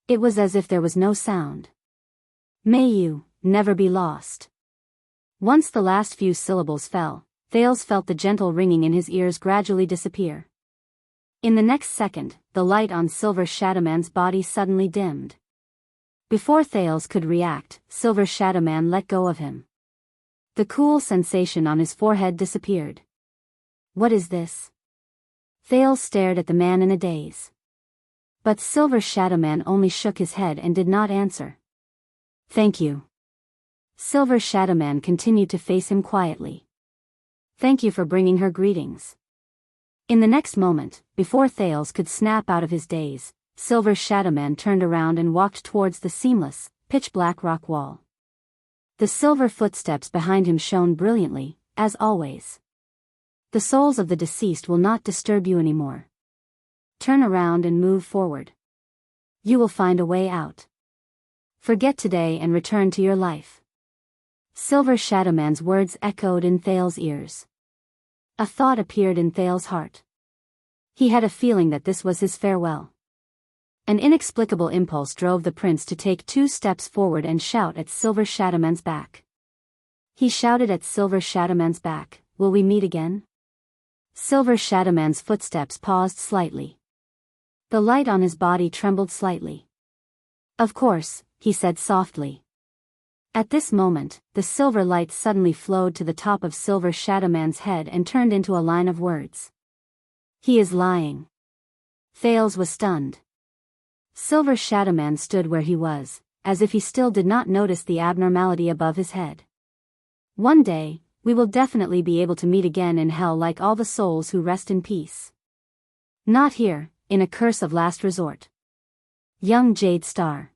S1: It was as if there was no sound. "May you never be lost." Once the last few syllables fell, Thales felt the gentle ringing in his ears gradually disappear. In the next second, the light on Silver Shadowman's body suddenly dimmed. Before Thales could react, Silver Shadowman let go of him. The cool sensation on his forehead disappeared. "What is this?" Thales stared at the man in a daze. But Silver Shadowman only shook his head and did not answer. "Thank you." Silver Shadowman continued to face him quietly. "Thank you for bringing her greetings." In the next moment, before Thales could snap out of his daze, Silver Shadowman turned around and walked towards the seamless, pitch-black rock wall. The silver footsteps behind him shone brilliantly, as always. "The souls of the deceased will not disturb you anymore. Turn around and move forward. You will find a way out. Forget today and return to your life." Silver Shadowman's words echoed in Thales' ears. A thought appeared in Thales' heart. He had a feeling that this was his farewell. An inexplicable impulse drove the prince to take 2 steps forward and shout at Silver Shadowman's back. He shouted at Silver Shadowman's back, "Will we meet again?" Silver Shadowman's footsteps paused slightly. The light on his body trembled slightly. "Of course," he said softly. At this moment, the silver light suddenly flowed to the top of Silver Shadowman's head and turned into a line of words. "He is lying." Thales was stunned. Silver Shadowman stood where he was, as if he still did not notice the abnormality above his head. "One day, we will definitely be able to meet again in hell like all the souls who rest in peace. Not here, in a curse of last resort." Young Jade Star.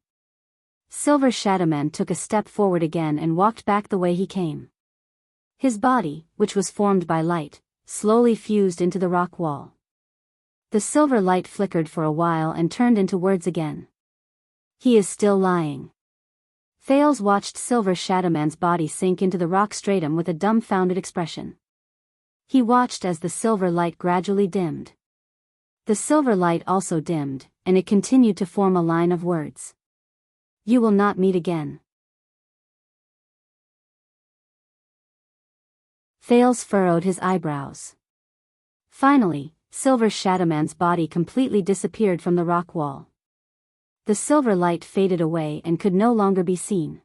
S1: Silver Shadowman took a step forward again and walked back the way he came. His body, which was formed by light, slowly fused into the rock wall. The silver light flickered for a while and turned into words again. "He is still lying." Thales watched Silver Shadowman's body sink into the rock stratum with a dumbfounded expression. He watched as the silver light gradually dimmed. The silver light also dimmed, and it continued to form a line of words. You will not meet again. Thales furrowed his eyebrows. Finally, Silver Shadowman's body completely disappeared from the rock wall. The silver light faded away and could no longer be seen.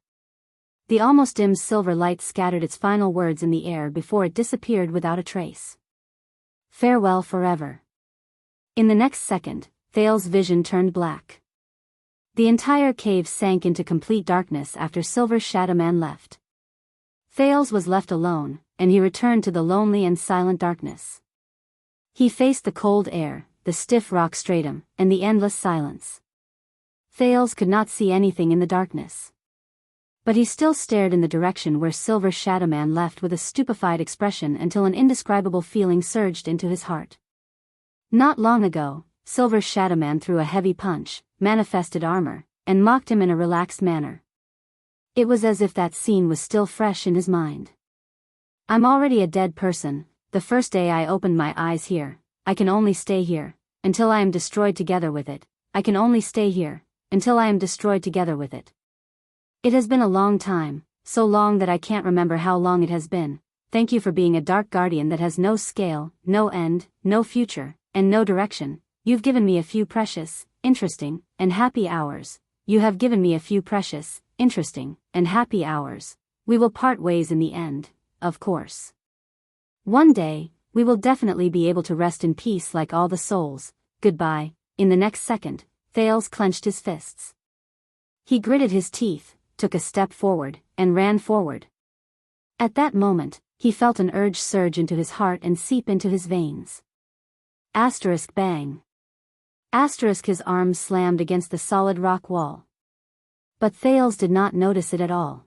S1: The almost dim silver light scattered its final words in the air before it disappeared without a trace. Farewell forever. In the next second, Thales' vision turned black. The entire cave sank into complete darkness after Silver Shadowman left. Thales was left alone, and he returned to the lonely and silent darkness. He faced the cold air, the stiff rock stratum, and the endless silence. Thales could not see anything in the darkness. But he still stared in the direction where Silver Shadowman left with a stupefied expression until an indescribable feeling surged into his heart. Not long ago, Silver Shadowman threw a heavy punch, manifested armor, and mocked him in a relaxed manner. It was as if that scene was still fresh in his mind. I'm already a dead person. The first day I opened my eyes here, I can only stay here, until I am destroyed together with it. I can only stay here, until I am destroyed together with it. It has been a long time, so long that I can't remember how long it has been. Thank you for being a dark guardian that has no scale, no end, no future, and no direction. You've given me a few precious, interesting, and happy hours. You have given me a few precious, interesting, and happy hours. We will part ways in the end, of course. One day, we will definitely be able to rest in peace like all the souls. Goodbye. In the next second, Thales clenched his fists. He gritted his teeth, took a step forward, and ran forward. At that moment, he felt an urge surge into his heart and seep into his veins. Asterisk bang. Asterisk his arms slammed against the solid rock wall. But Thales did not notice it at all.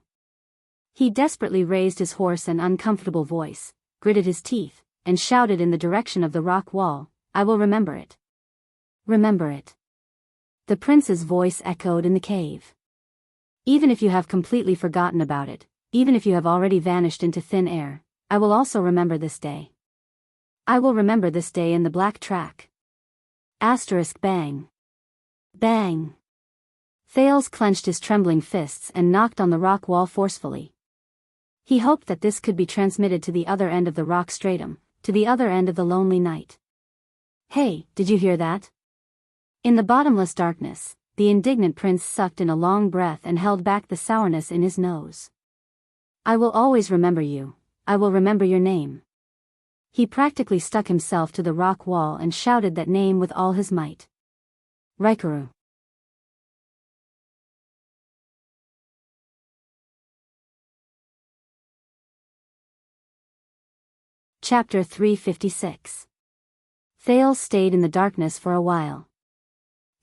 S1: He desperately raised his hoarse and uncomfortable voice, gritted his teeth, and shouted in the direction of the rock wall, I will remember it. Remember it. The prince's voice echoed in the cave. Even if you have completely forgotten about it, even if you have already vanished into thin air, I will also remember this day. I will remember this day in the black track. Asterisk bang. Bang. Thales clenched his trembling fists and knocked on the rock wall forcefully. He hoped that this could be transmitted to the other end of the rock stratum, to the other end of the lonely night. Hey, did you hear that? In the bottomless darkness, the indignant prince sucked in a long breath and held back the sourness in his nose. I will always remember you. I will remember your name. He practically stuck himself to the rock wall and shouted that name with all his might. Raikaru. Chapter 356. Thales stayed in the darkness for a while.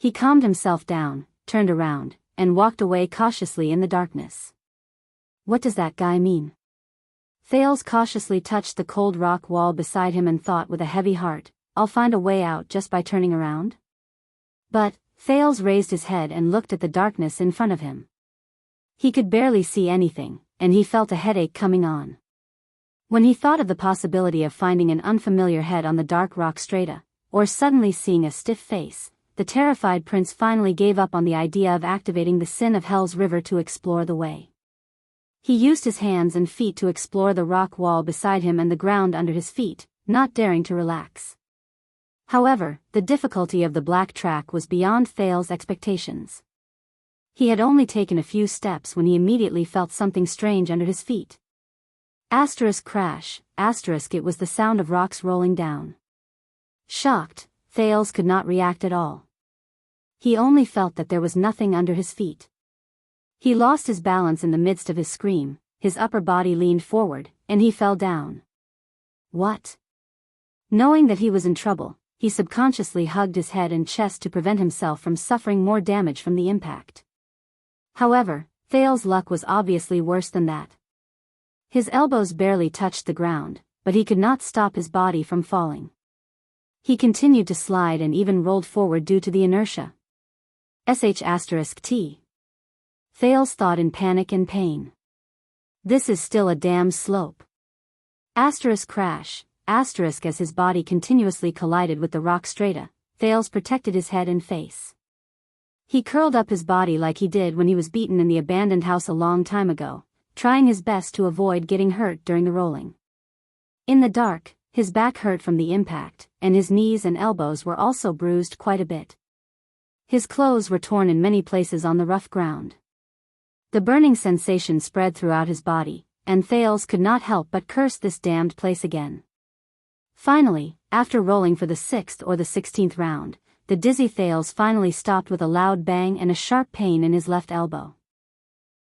S1: He calmed himself down, turned around, and walked away cautiously in the darkness. What does that guy mean? Thales cautiously touched the cold rock wall beside him and thought with a heavy heart, I'll find a way out just by turning around? But, Thales raised his head and looked at the darkness in front of him. He could barely see anything, and he felt a headache coming on. When he thought of the possibility of finding an unfamiliar head on the dark rock strata, or suddenly seeing a stiff face, the terrified prince finally gave up on the idea of activating the sin of Hell's River to explore the way. He used his hands and feet to explore the rock wall beside him and the ground under his feet, not daring to relax. However, the difficulty of the black track was beyond Thales' expectations. He had only taken a few steps when he immediately felt something strange under his feet. Asterisk crash, asterisk it was the sound of rocks rolling down. Shocked, Thales could not react at all. He only felt that there was nothing under his feet. He lost his balance in the midst of his scream, his upper body leaned forward, and he fell down. What? Knowing that he was in trouble, he subconsciously hugged his head and chest to prevent himself from suffering more damage from the impact. However, Thales' luck was obviously worse than that. His elbows barely touched the ground, but he could not stop his body from falling. He continued to slide and even rolled forward due to the inertia. T. Thales thought in panic and pain. This is still a damn slope. Asterisk crash, asterisk as his body continuously collided with the rock strata, Thales protected his head and face. He curled up his body like he did when he was beaten in the abandoned house a long time ago, trying his best to avoid getting hurt during the rolling. In the dark, his back hurt from the impact, and his knees and elbows were also bruised quite a bit. His clothes were torn in many places on the rough ground. The burning sensation spread throughout his body, and Thales could not help but curse this damned place again. Finally, after rolling for the 6th or the 16th round, the dizzy Thales finally stopped with a loud bang and a sharp pain in his left elbow.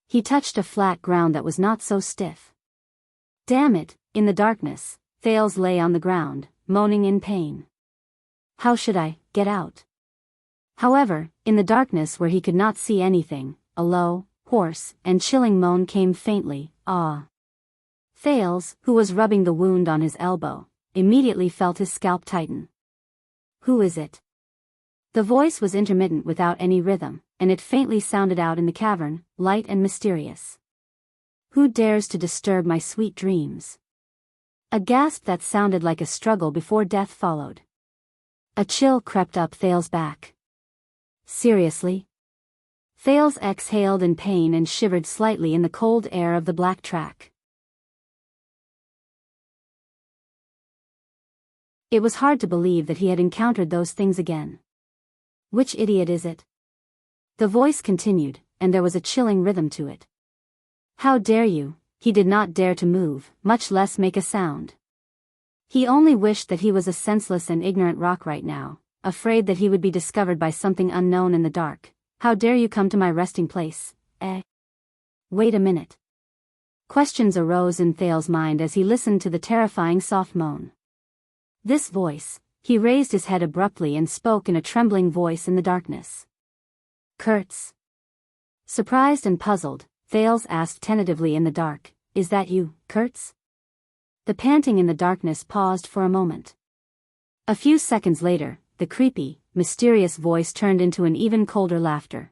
S1: He touched a flat ground that was not so stiff. Damn it, in the darkness, Thales lay on the ground, moaning in pain. How should I get out? However, in the darkness where he could not see anything, a low, hoarse, and chilling moan came faintly, ah. Thales, who was rubbing the wound on his elbow, immediately felt his scalp tighten. Who is it? The voice was intermittent without any rhythm, and it faintly sounded out in the cavern, light and mysterious. Who dares to disturb my sweet dreams? A gasp that sounded like a struggle before death followed. A chill crept up Thales' back. Seriously? Thales exhaled in pain and shivered slightly in the cold air of the black track. It was hard to believe that he had encountered those things again. Which idiot is it? The voice continued, and there was a chilling rhythm to it. How dare you? He did not dare to move, much less make a sound. He only wished that he was a senseless and ignorant rock right now, afraid that he would be discovered by something unknown in the dark. How dare you come to my resting place, eh? Wait a minute. Questions arose in Thales' mind as he listened to the terrifying soft moan. This voice, he raised his head abruptly and spoke in a trembling voice in the darkness. Kurtz. Surprised and puzzled, Thales asked tentatively in the dark, is that you, Kurtz? The panting in the darkness paused for a moment. A few seconds later, the creepy, mysterious voice turned into an even colder laughter.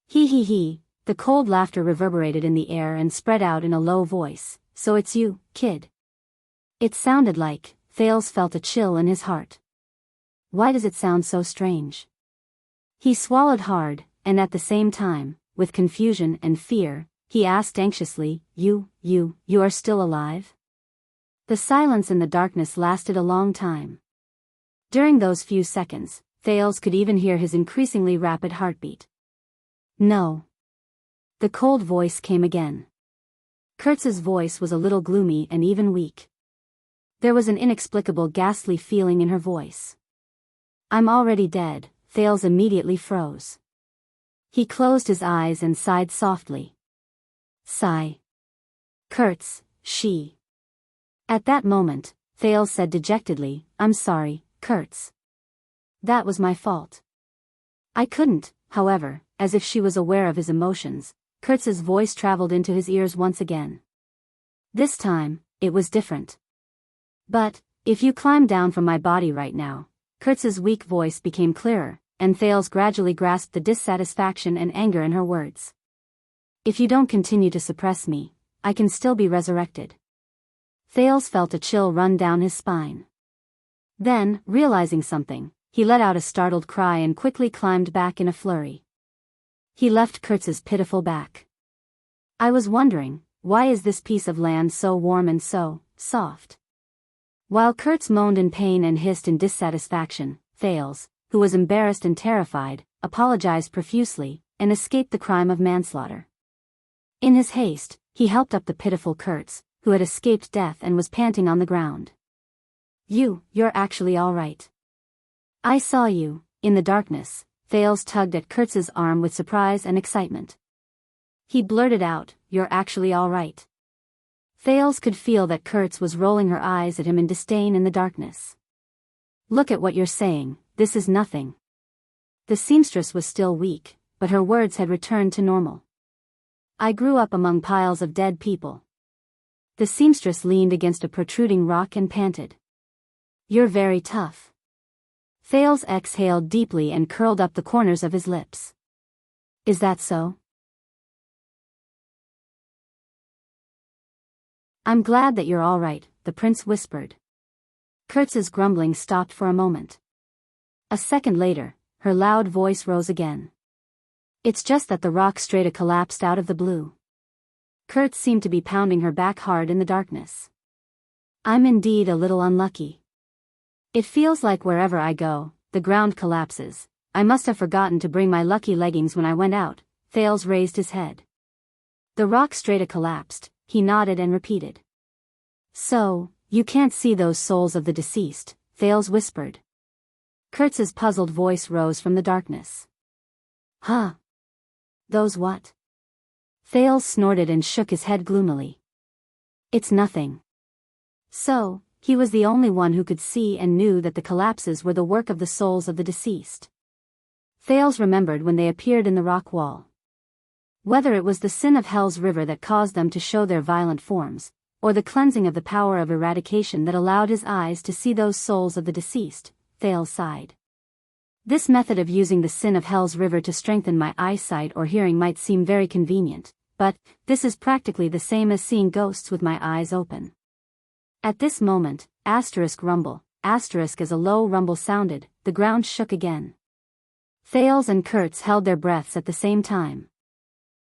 S1: He, the cold laughter reverberated in the air and spread out in a low voice, so it's you, kid. It sounded like, Thales felt a chill in his heart. Why does it sound so strange? He swallowed hard, and at the same time, with confusion and fear, he asked anxiously, you are still alive? The silence in the darkness lasted a long time. During those few seconds, Thales could even hear his increasingly rapid heartbeat. No. The cold voice came again. Kurtz's voice was a little gloomy and even weak. There was an inexplicable ghastly feeling in her voice. I'm already dead, Thales immediately froze. He closed his eyes and sighed softly. Sigh. Kurtz, she. At that moment, Thales said dejectedly, I'm sorry, Kurtz. That was my fault. I couldn't, however, as if she was aware of his emotions, Kurtz's voice traveled into his ears once again. This time, it was different. But, if you climb down from my body right now, Kurtz's weak voice became clearer, and Thales gradually grasped the dissatisfaction and anger in her words. If you don't continue to suppress me, I can still be resurrected. Thales felt a chill run down his spine. Then, realizing something, he let out a startled cry and quickly climbed back in a flurry. He left Kurtz's pitiful back. I was wondering, why is this piece of land so warm and so soft? While Kurtz moaned in pain and hissed in dissatisfaction, Thales, who was embarrassed and terrified, apologized profusely, and escaped the crime of manslaughter. In his haste, he helped up the pitiful Kurtz, who had escaped death and was panting on the ground. You're actually all right. I saw you, in the darkness. Thales tugged at Kurtz's arm with surprise and excitement. He blurted out, you're actually all right. Thales could feel that Kurtz was rolling her eyes at him in disdain in the darkness. Look at what you're saying, this is nothing. The seamstress was still weak, but her words had returned to normal. I grew up among piles of dead people. The seamstress leaned against a protruding rock and panted. You're very tough. Thales exhaled deeply and curled up the corners of his lips. Is that so? I'm glad that you're all right, the prince whispered. Kurtz's grumbling stopped for a moment. A second later, her loud voice rose again. It's just that the rock strata collapsed out of the blue. Kurtz seemed to be pounding her back hard in the darkness. I'm indeed a little unlucky. It feels like wherever I go, the ground collapses. I must have forgotten to bring my lucky leggings when I went out. Thales raised his head. The rock strata collapsed, he nodded and repeated. So, you can't see those souls of the deceased, Thales whispered. Kurtz's puzzled voice rose from the darkness. Huh? Those what? Thales snorted and shook his head gloomily. It's nothing. So, he was the only one who could see and knew that the collapses were the work of the souls of the deceased. Thales remembered when they appeared in the rock wall. Whether it was the sin of Hell's River that caused them to show their violent forms, or the cleansing of the power of eradication that allowed his eyes to see those souls of the deceased, Thales sighed. This method of using the sin of Hell's River to strengthen my eyesight or hearing might seem very convenient, but this is practically the same as seeing ghosts with my eyes open. At this moment, rumble, as a low rumble sounded, the ground shook again. Thales and Kurtz held their breaths at the same time.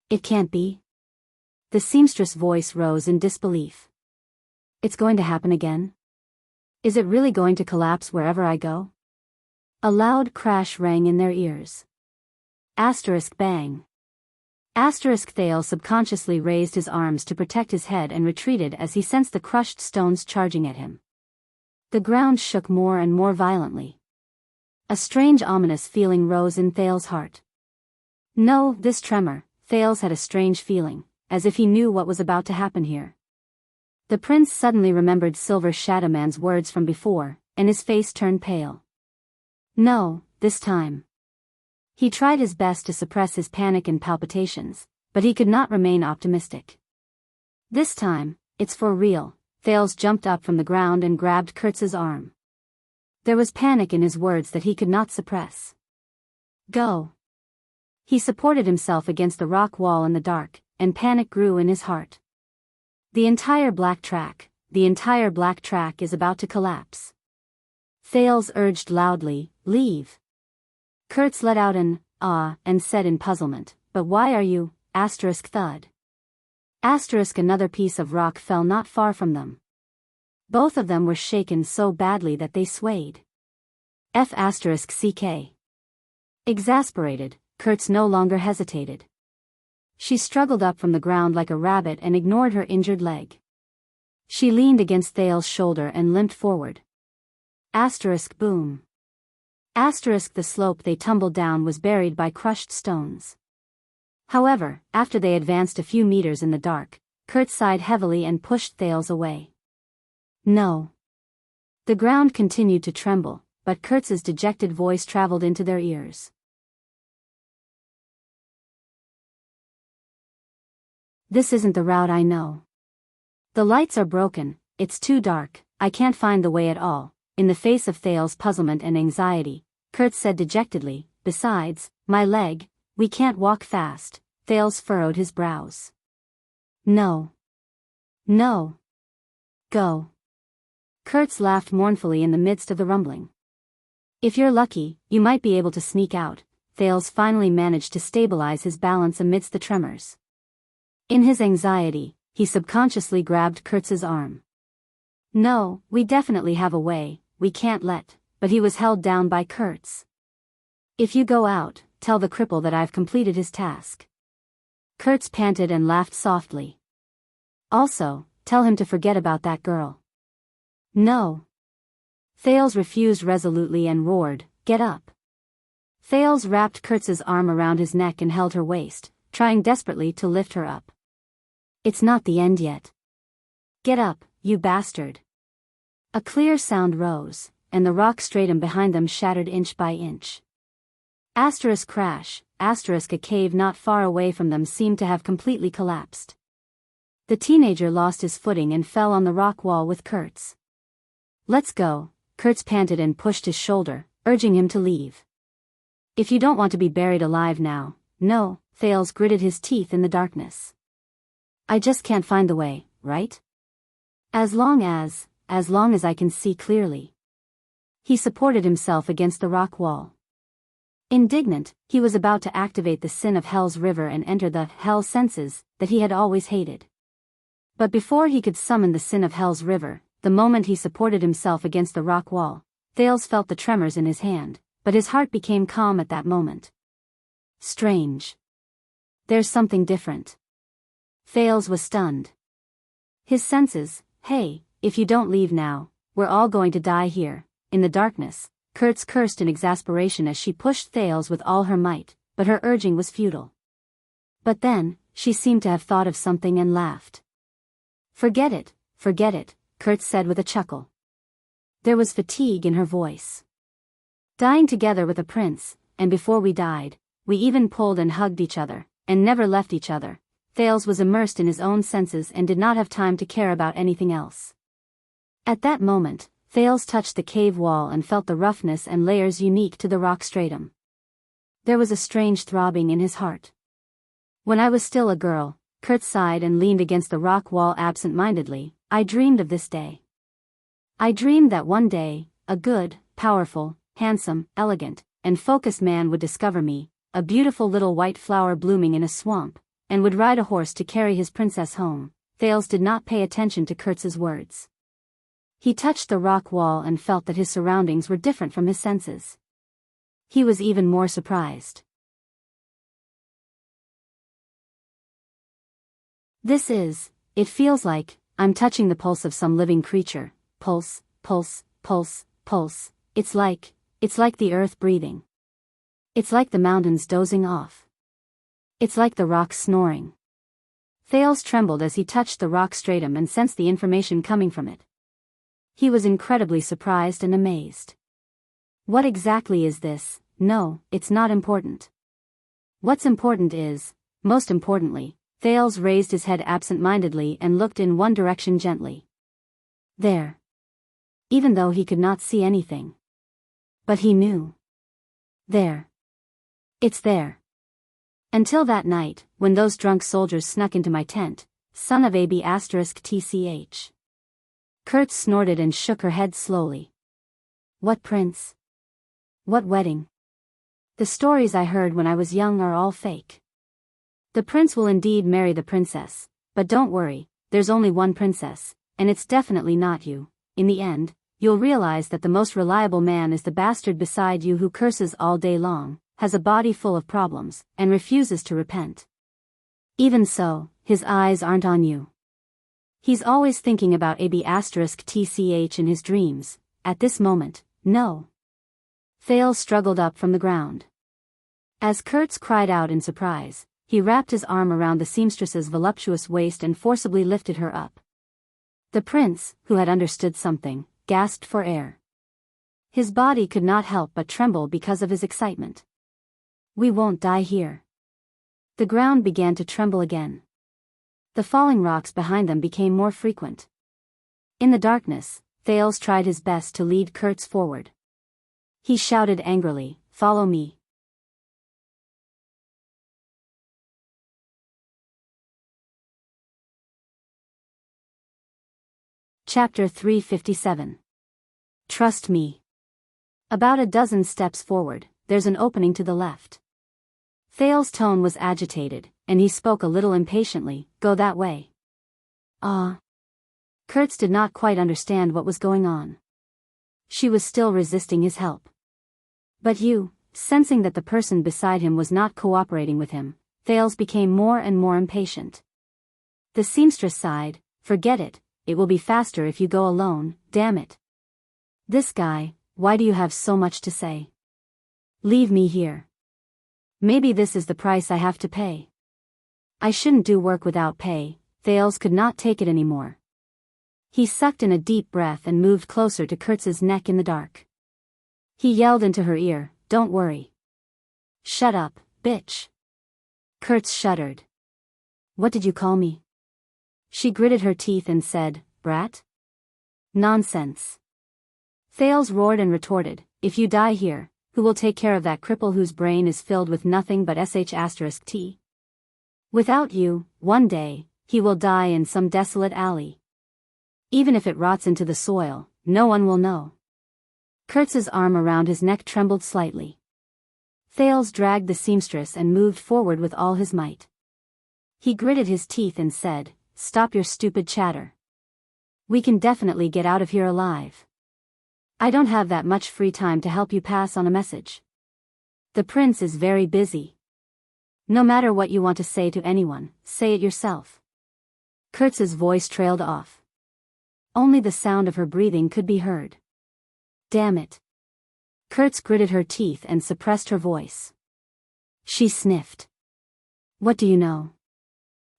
S1: It can't be. The seamstress voice rose in disbelief. It's going to happen again? Is it really going to collapse wherever I go? A loud crash rang in their ears. Bang. Thales subconsciously raised his arms to protect his head and retreated as he sensed the crushed stones charging at him. The ground shook more and more violently. A strange ominous feeling rose in Thales' heart. No, this tremor, Thales had a strange feeling, as if he knew what was about to happen here. The prince suddenly remembered Silver Shadowman's words from before, and his face turned pale. No, this time. He tried his best to suppress his panic and palpitations, but he could not remain optimistic. This time, it's for real. Thales jumped up from the ground and grabbed Kurtz's arm. There was panic in his words that he could not suppress. Go. He supported himself against the rock wall in the dark, and panic grew in his heart. The entire black track is about to collapse. Thales urged loudly, leave. Kurtz let out an ah and said in puzzlement, but why are you, thud. Another piece of rock fell not far from them. Both of them were shaken so badly that they swayed. CK. Exasperated, Kurtz no longer hesitated. She struggled up from the ground like a rabbit and ignored her injured leg. She leaned against Thales' shoulder and limped forward. Boom. The slope they tumbled down was buried by crushed stones. However, after they advanced a few meters in the dark, Kurtz sighed heavily and pushed Thales away. No. The ground continued to tremble, but Kurtz's dejected voice traveled into their ears. This isn't the route I know. The lights are broken, it's too dark, I can't find the way at all. In the face of Thales' puzzlement and anxiety, Kurtz said dejectedly, besides, my leg, we can't walk fast. Thales furrowed his brows. No. No. Go. Kurtz laughed mournfully in the midst of the rumbling. If you're lucky, you might be able to sneak out. Thales finally managed to stabilize his balance amidst the tremors. In his anxiety, he subconsciously grabbed Kurtz's arm. No, we definitely have a way, we can't let, but he was held down by Kurtz. If you go out, tell the cripple that I've completed his task. Kurtz panted and laughed softly. Also, tell him to forget about that girl. No. Thales refused resolutely and roared, get up. Thales wrapped Kurtz's arm around his neck and held her waist, trying desperately to lift her up. It's not the end yet. Get up, you bastard. A clear sound rose, and the rock stratum behind them shattered inch by inch. Crash, a cave not far away from them seemed to have completely collapsed. The teenager lost his footing and fell on the rock wall with Kurtz. Let's go, Kurtz panted and pushed his shoulder, urging him to leave. If you don't want to be buried alive now, no, Thales gritted his teeth in the darkness. I just can't find the way, right? As long as I can see clearly. He supported himself against the rock wall. Indignant, he was about to activate the sin of Hell's river and enter the Hell senses that he had always hated. But before he could summon the sin of Hell's river, the moment he supported himself against the rock wall, Thales felt the tremors in his hand, but his heart became calm at that moment. Strange. There's something different. Thales was stunned. His senses, hey, if you don't leave now, we're all going to die here. In the darkness, Kurtz cursed in exasperation as she pushed Thales with all her might, but her urging was futile. But then, she seemed to have thought of something and laughed. Forget it, Kurtz said with a chuckle. There was fatigue in her voice. Dying together with a prince, and before we died, we even pulled and hugged each other, and never left each other. Thales was immersed in his own senses and did not have time to care about anything else. At that moment, Thales touched the cave wall and felt the roughness and layers unique to the rock stratum. There was a strange throbbing in his heart. When I was still a girl, Kurtz sighed and leaned against the rock wall absent-mindedly. I dreamed of this day. I dreamed that one day, a good, powerful, handsome, elegant, and focused man would discover me, a beautiful little white flower blooming in a swamp, and would ride a horse to carry his princess home. Thales did not pay attention to Kurtz's words. He touched the rock wall and felt that his surroundings were different from his senses. He was even more surprised. It feels like, I'm touching the pulse of some living creature. Pulse, pulse, pulse, pulse. It's like the earth breathing. It's like the mountains dozing off. It's like the rocks snoring. Thales trembled as he touched the rock stratum and sensed the information coming from it. He was incredibly surprised and amazed. What exactly is this? No, it's not important. What's important is, most importantly, Thales raised his head absent-mindedly and looked in one direction gently. There. Even though he could not see anything. But he knew. There. It's there. Until that night, when those drunk soldiers snuck into my tent, son of AB*****. Kurtz snorted and shook her head slowly. What prince? What wedding? The stories I heard when I was young are all fake. The prince will indeed marry the princess, but don't worry, there's only one princess, and it's definitely not you. In the end, you'll realize that the most reliable man is the bastard beside you who curses all day long, has a body full of problems, and refuses to repent. Even so, his eyes aren't on you. He's always thinking about AB****TCH in his dreams. At this moment, no. Thales struggled up from the ground. As Kurtz cried out in surprise, he wrapped his arm around the seamstress's voluptuous waist and forcibly lifted her up. The prince, who had understood something, gasped for air. His body could not help but tremble because of his excitement. We won't die here. The ground began to tremble again. The falling rocks behind them became more frequent. In the darkness, Thales tried his best to lead Kurtz forward. He shouted angrily, "Follow me." Chapter 357. Trust me. About a dozen steps forward, there's an opening to the left. Thales' tone was agitated, and he spoke a little impatiently. Go that way. Kurtz did not quite understand what was going on. She was still resisting his help. But sensing that the person beside him was not cooperating with him, Thales became more and more impatient. The seamstress sighed, "Forget it, it will be faster if you go alone, damn it. This guy, why do you have so much to say? Leave me here. Maybe this is the price I have to pay. I shouldn't do work without pay." Thales could not take it anymore. He sucked in a deep breath and moved closer to Kurtz's neck in the dark. He yelled into her ear, "Don't worry." "Shut up, bitch." Kurtz shuddered. "What did you call me?" She gritted her teeth and said, "Brat?" "Nonsense." Thales roared and retorted, "If you die here, who will take care of that cripple whose brain is filled with nothing but sh**t? Without you, one day, he will die in some desolate alley. Even if it rots into the soil, no one will know. Kurtz's arm around his neck trembled slightly. Thales dragged the seamstress and moved forward with all his might. He gritted his teeth and said, "Stop your stupid chatter. We can definitely get out of here alive. I don't have that much free time to help you pass on a message. The prince is very busy. No matter what you want to say to anyone, say it yourself." Kurtz's voice trailed off. Only the sound of her breathing could be heard. Damn it. Kurtz gritted her teeth and suppressed her voice. She sniffed. What do you know?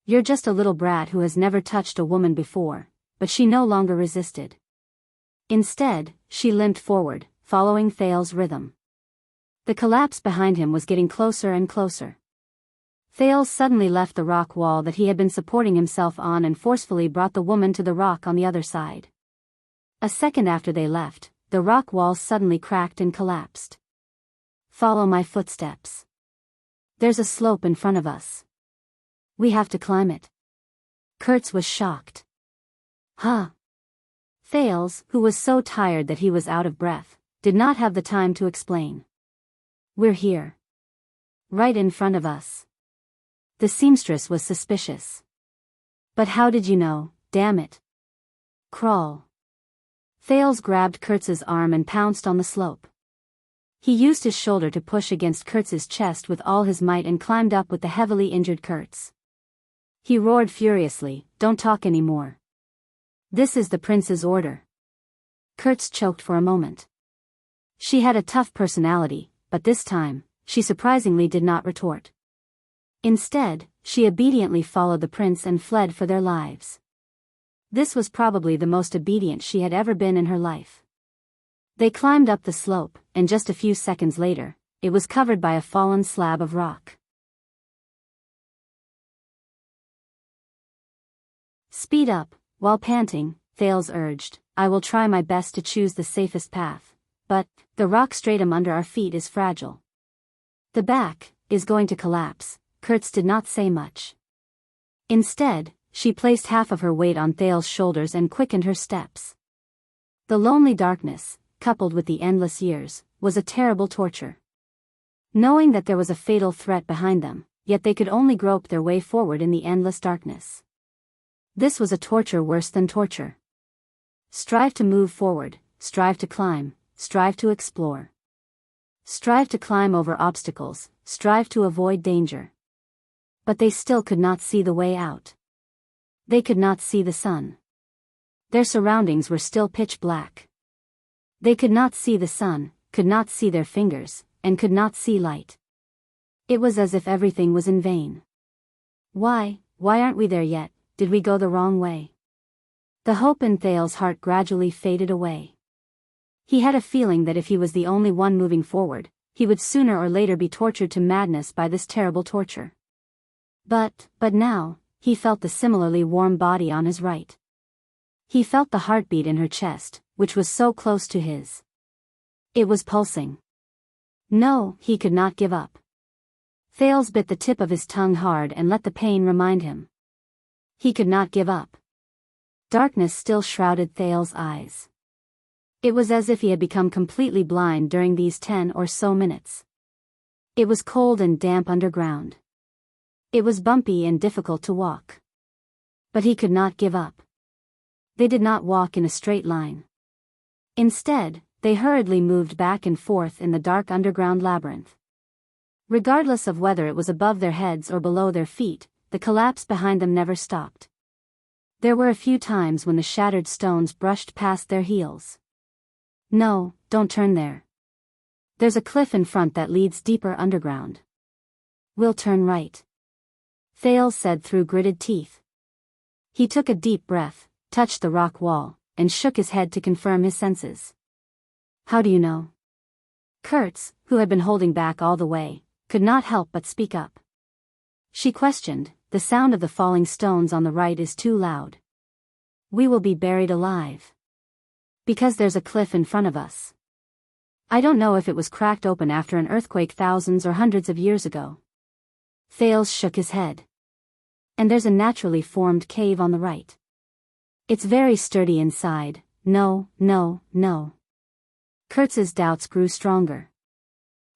S1: You're just a little brat who has never touched a woman before, but she no longer resisted. Instead, she limped forward, following Thales' rhythm. The collapse behind him was getting closer and closer. Thales suddenly left the rock wall that he had been supporting himself on and forcefully brought the woman to the rock on the other side. A second after they left, the rock wall suddenly cracked and collapsed. Follow my footsteps. There's a slope in front of us. We have to climb it. Kurtz was shocked. Huh? Thales, who was so tired that he was out of breath, did not have the time to explain. We're here. Right in front of us. The seamstress was suspicious. But how did you know, damn it? Crawl. Thales grabbed Kurtz's arm and pounced on the slope. He used his shoulder to push against Kurtz's chest with all his might and climbed up with the heavily injured Kurtz. He roared furiously, "Don't talk anymore. This is the prince's order." Kurtz choked for a moment. She had a tough personality, but this time, she surprisingly did not retort. Instead, she obediently followed the prince and fled for their lives. This was probably the most obedient she had ever been in her life. They climbed up the slope, and just a few seconds later, it was covered by a fallen slab of rock. Speed up. While panting, Thales urged, "I will try my best to choose the safest path, but the rock stratum under our feet is fragile. The back is going to collapse." Kurtz did not say much. Instead, she placed half of her weight on Thales' shoulders and quickened her steps. The lonely darkness, coupled with the endless years, was a terrible torture. Knowing that there was a fatal threat behind them, yet they could only grope their way forward in the endless darkness. This was a torture worse than torture. Strive to move forward, strive to climb, strive to explore. Strive to climb over obstacles, strive to avoid danger. But they still could not see the way out. They could not see the sun. Their surroundings were still pitch black. They could not see the sun, could not see their fingers, and could not see light. It was as if everything was in vain. Why aren't we there yet? Did we go the wrong way? The hope in Thales' heart gradually faded away. He had a feeling that if he was the only one moving forward, he would sooner or later be tortured to madness by this terrible torture. But now, he felt the similarly warm body on his right. He felt the heartbeat in her chest, which was so close to his. It was pulsing. No, he could not give up. Thales bit the tip of his tongue hard and let the pain remind him. He could not give up. Darkness still shrouded Thales' eyes. It was as if he had become completely blind during these 10 or so minutes. It was cold and damp underground. It was bumpy and difficult to walk. But he could not give up. They did not walk in a straight line. Instead, they hurriedly moved back and forth in the dark underground labyrinth. Regardless of whether it was above their heads or below their feet, the collapse behind them never stopped. There were a few times when the shattered stones brushed past their heels. No, don't turn there. There's a cliff in front that leads deeper underground. We'll turn right. Thales said through gritted teeth. He took a deep breath, touched the rock wall, and shook his head to confirm his senses. How do you know? Kurtz, who had been holding back all the way, could not help but speak up. She questioned, "The sound of the falling stones on the right is too loud. We will be buried alive. Because there's a cliff in front of us. I don't know if it was cracked open after an earthquake thousands or hundreds of years ago." Thales shook his head. And there's a naturally formed cave on the right. It's very sturdy inside. No, no, no. Kurtz's doubts grew stronger.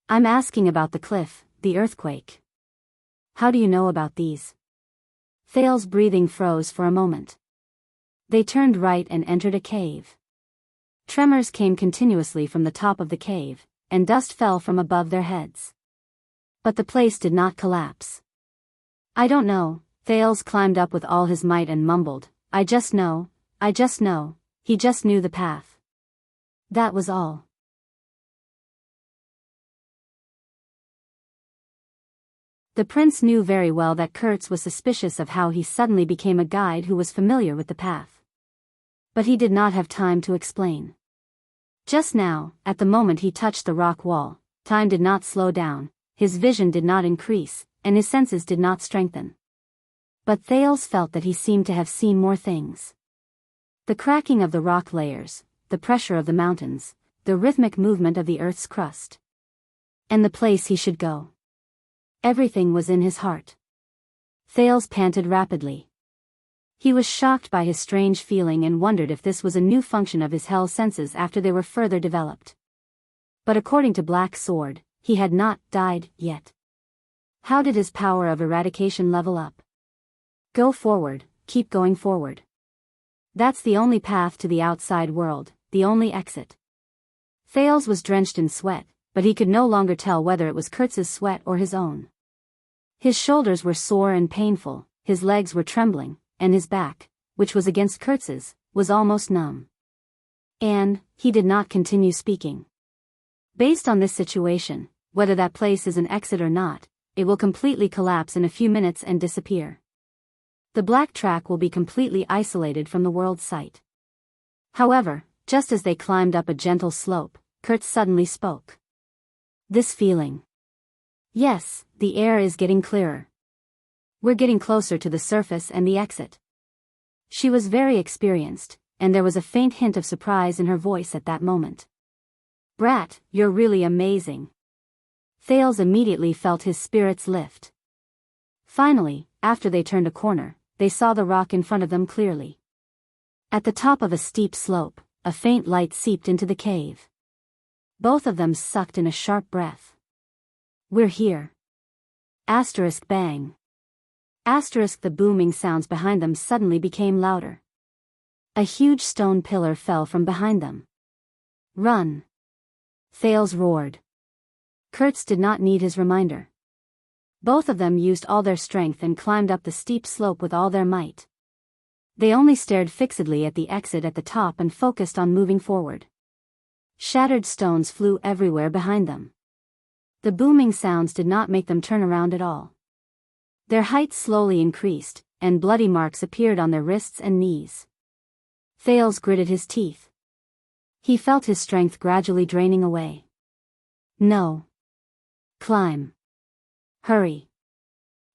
S1: I'm asking about the cliff, the earthquake. How do you know about these? Thal's breathing froze for a moment. They turned right and entered a cave. Tremors came continuously from the top of the cave, and dust fell from above their heads. But the place did not collapse. I don't know. Thales climbed up with all his might and mumbled, I just know. He just knew the path. That was all. The prince knew very well that Kurtz was suspicious of how he suddenly became a guide who was familiar with the path. But he did not have time to explain. Just now, at the moment he touched the rock wall, time did not slow down, his vision did not increase, and his senses did not strengthen. But Thales felt that he seemed to have seen more things. The cracking of the rock layers, the pressure of the mountains, the rhythmic movement of the earth's crust. And the place he should go. Everything was in his heart. Thales panted rapidly. He was shocked by his strange feeling and wondered if this was a new function of his hell senses after they were further developed. But according to Black Sword, he had not died yet. How did his power of eradication level up? Go forward, keep going forward. That's the only path to the outside world, the only exit. Thales was drenched in sweat, but he could no longer tell whether it was Kurtz's sweat or his own. His shoulders were sore and painful, his legs were trembling, and his back, which was against Kurtz's, was almost numb. And he did not continue speaking. Based on this situation, whether that place is an exit or not, it will completely collapse in a few minutes and disappear. The black track will be completely isolated from the world's sight. However, just as they climbed up a gentle slope, Kurtz suddenly spoke. This feeling. Yes, the air is getting clearer. We're getting closer to the surface and the exit. She was very experienced, and there was a faint hint of surprise in her voice at that moment. Brat, you're really amazing. Thales immediately felt his spirits lift. Finally, after they turned a corner, they saw the rock in front of them clearly. At the top of a steep slope, a faint light seeped into the cave. Both of them sucked in a sharp breath. We're here. Asterisk bang. Asterisk the booming sounds behind them suddenly became louder. A huge stone pillar fell from behind them. Run. Thales roared. Kurtz did not need his reminder. Both of them used all their strength and climbed up the steep slope with all their might. They only stared fixedly at the exit at the top and focused on moving forward. Shattered stones flew everywhere behind them. The booming sounds did not make them turn around at all. Their height slowly increased, and bloody marks appeared on their wrists and knees. Thales gritted his teeth. He felt his strength gradually draining away. No. Climb. Hurry.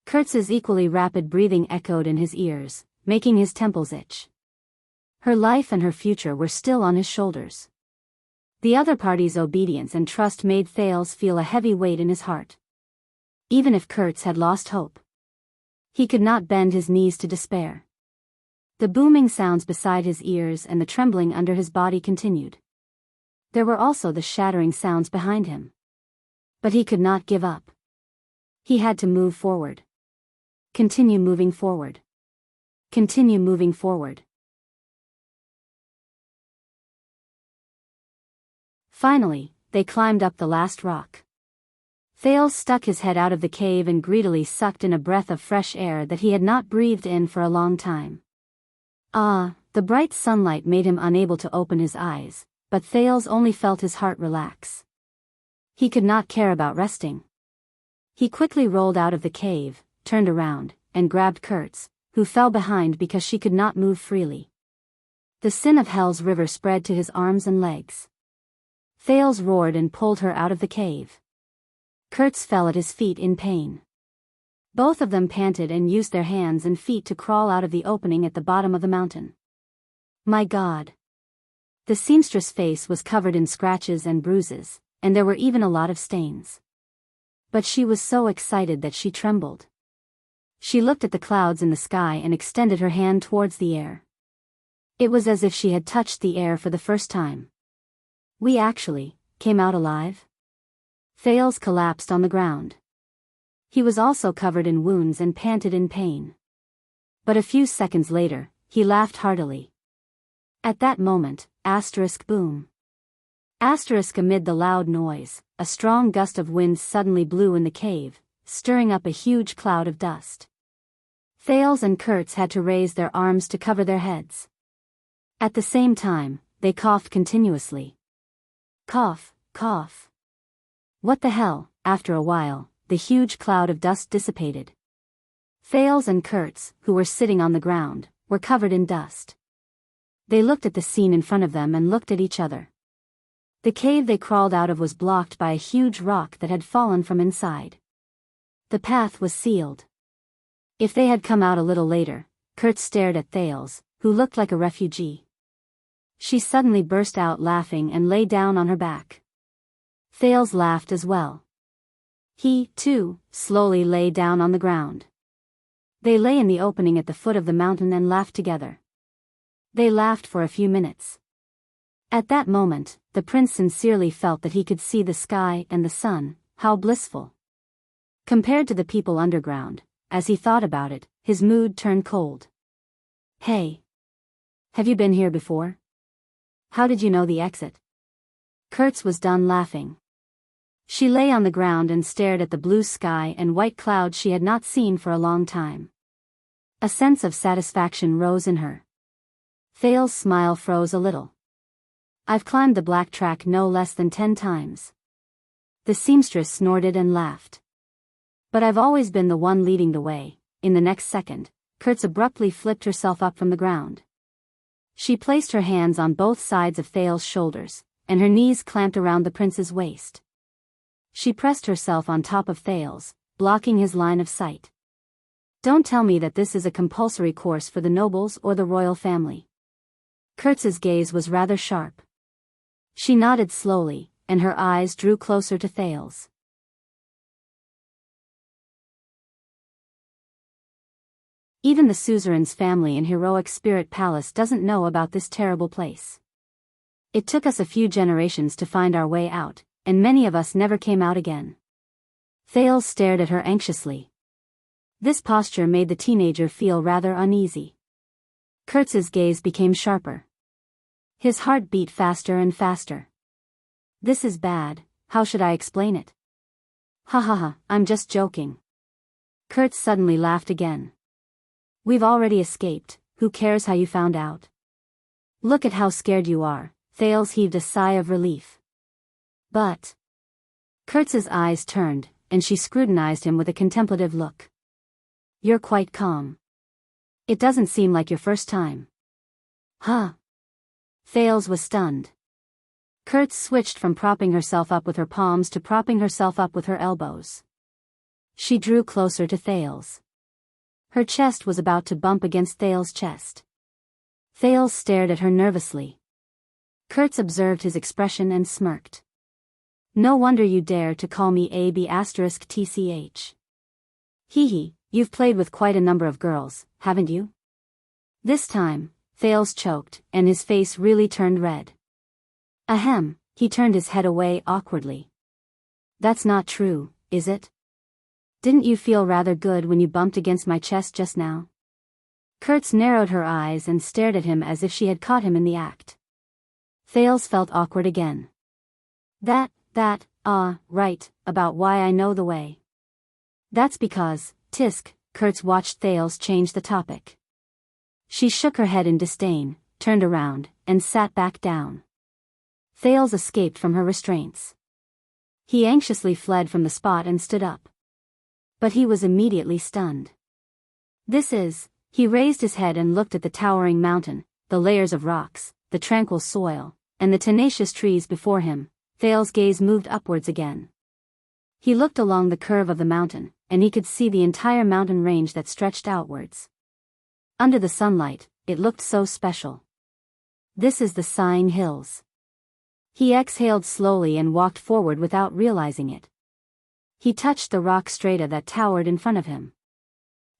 S1: Kurtz's equally rapid breathing echoed in his ears, making his temples itch. Her life and her future were still on his shoulders. The other party's obedience and trust made Thales feel a heavy weight in his heart. Even if Kurtz had lost hope, he could not bend his knees to despair. The booming sounds beside his ears and the trembling under his body continued. There were also the shattering sounds behind him. But he could not give up. He had to move forward. Continue moving forward. Continue moving forward. Finally, they climbed up the last rock. Thales stuck his head out of the cave and greedily sucked in a breath of fresh air that he had not breathed in for a long time. The bright sunlight made him unable to open his eyes, but Thales only felt his heart relax. He could not care about resting. He quickly rolled out of the cave, turned around, and grabbed Kurtz, who fell behind because she could not move freely. The sin of Hell's river spread to his arms and legs. Thales roared and pulled her out of the cave. Kurtz fell at his feet in pain. Both of them panted and used their hands and feet to crawl out of the opening at the bottom of the mountain. My God! The seamstress' face was covered in scratches and bruises, and there were even a lot of stains. But she was so excited that she trembled. She looked at the clouds in the sky and extended her hand towards the air. It was as if she had touched the air for the first time. We actually came out alive? Thales collapsed on the ground. He was also covered in wounds and panted in pain. But a few seconds later, he laughed heartily. At that moment, boom. Amid the loud noise, a strong gust of wind suddenly blew in the cave, stirring up a huge cloud of dust. Thales and Kurtz had to raise their arms to cover their heads. At the same time, they coughed continuously. Cough, cough. What the hell? After a while, the huge cloud of dust dissipated. Thales and Kurtz, who were sitting on the ground, were covered in dust. They looked at the scene in front of them and looked at each other. The cave they crawled out of was blocked by a huge rock that had fallen from inside. The path was sealed. If they had come out a little later, Kurtz stared at Thales, who looked like a refugee. She suddenly burst out laughing and lay down on her back. Thales laughed as well. He, too, slowly lay down on the ground. They lay in the opening at the foot of the mountain and laughed together. They laughed for a few minutes. At that moment, the prince sincerely felt that he could see the sky and the sun. How blissful. Compared to the people underground, as he thought about it, his mood turned cold. Hey! Have you been here before? How did you know the exit? Kurtz was done laughing. She lay on the ground and stared at the blue sky and white clouds she had not seen for a long time. A sense of satisfaction rose in her. Thales' smile froze a little. I've climbed the black track no less than 10 times. The seamstress snorted and laughed. But I've always been the one leading the way. In the next second, Kurtz abruptly flipped herself up from the ground. She placed her hands on both sides of Thales' shoulders, and her knees clamped around the prince's waist. She pressed herself on top of Thales, blocking his line of sight. Don't tell me that this is a compulsory course for the nobles or the royal family. Kurtz's gaze was rather sharp. She nodded slowly, and her eyes drew closer to Thales. Even the suzerain's family in Heroic Spirit Palace doesn't know about this terrible place. It took us a few generations to find our way out, and many of us never came out again. Thales stared at her anxiously. This posture made the teenager feel rather uneasy. Kurtz's gaze became sharper. His heart beat faster and faster. This is bad, how should I explain it? Ha ha ha, I'm just joking. Kurtz suddenly laughed again. We've already escaped, who cares how you found out? Look at how scared you are. Thales heaved a sigh of relief. But... Kurtz's eyes turned, and she scrutinized him with a contemplative look. You're quite calm. It doesn't seem like your first time. Huh? Thales was stunned. Kurtz switched from propping herself up with her palms to propping herself up with her elbows. She drew closer to Thales. Her chest was about to bump against Thales' chest. Thales stared at her nervously. Kurtz observed his expression and smirked. No wonder you dare to call me AB*TCH. Hee, you've played with quite a number of girls, haven't you? This time, Thales choked, and his face really turned red. Ahem, he turned his head away awkwardly. That's not true, is it? Didn't you feel rather good when you bumped against my chest just now? Kurtz narrowed her eyes and stared at him as if she had caught him in the act. Thales felt awkward again. Right, about why I know the way. That's because, Tisk, Kurtz watched Thales change the topic. She shook her head in disdain, turned around, and sat back down. Thales escaped from her restraints. He anxiously fled from the spot and stood up. But he was immediately stunned. He raised his head and looked at the towering mountain, the layers of rocks, the tranquil soil, and the tenacious trees before him. Thales' gaze moved upwards again. He looked along the curve of the mountain, and he could see the entire mountain range that stretched outwards. Under the sunlight, it looked so special. This is the Sighing Hills. He exhaled slowly and walked forward without realizing it. He touched the rock strata that towered in front of him.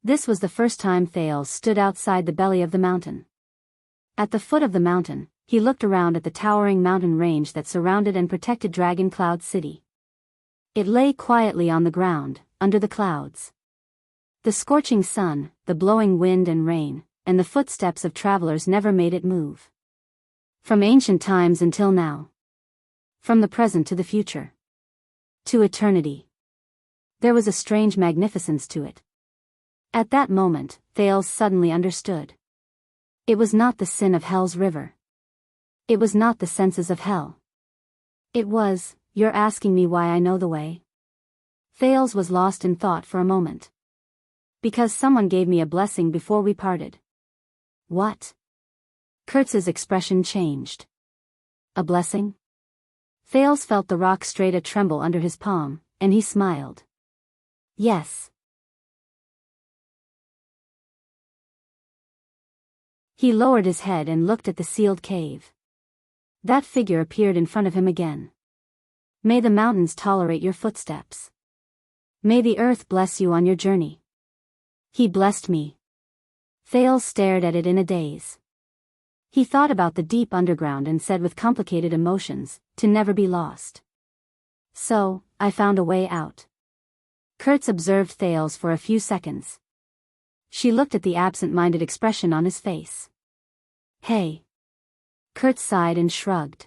S1: This was the first time Thales stood outside the belly of the mountain. At the foot of the mountain, he looked around at the towering mountain range that surrounded and protected Dragon Cloud City. It lay quietly on the ground, under the clouds. The scorching sun, the blowing wind and rain, and the footsteps of travelers never made it move. From ancient times until now. From the present to the future. To eternity. There was a strange magnificence to it. At that moment, Thales suddenly understood. It was not the sin of hell's river. It was not the senses of hell. It was, you're asking me why I know the way? Thales was lost in thought for a moment. Because someone gave me a blessing before we parted. What? Kurtz's expression changed. A blessing? Thales felt the rock strata tremble under his palm, and he smiled. Yes. He lowered his head and looked at the sealed cave. That figure appeared in front of him again. May the mountains tolerate your footsteps. May the earth bless you on your journey. He blessed me. Thales stared at it in a daze. He thought about the deep underground and said with complicated emotions, to never be lost. So, I found a way out. Kurtz observed Thales for a few seconds. She looked at the absent-minded expression on his face. Hey. Kurtz sighed and shrugged.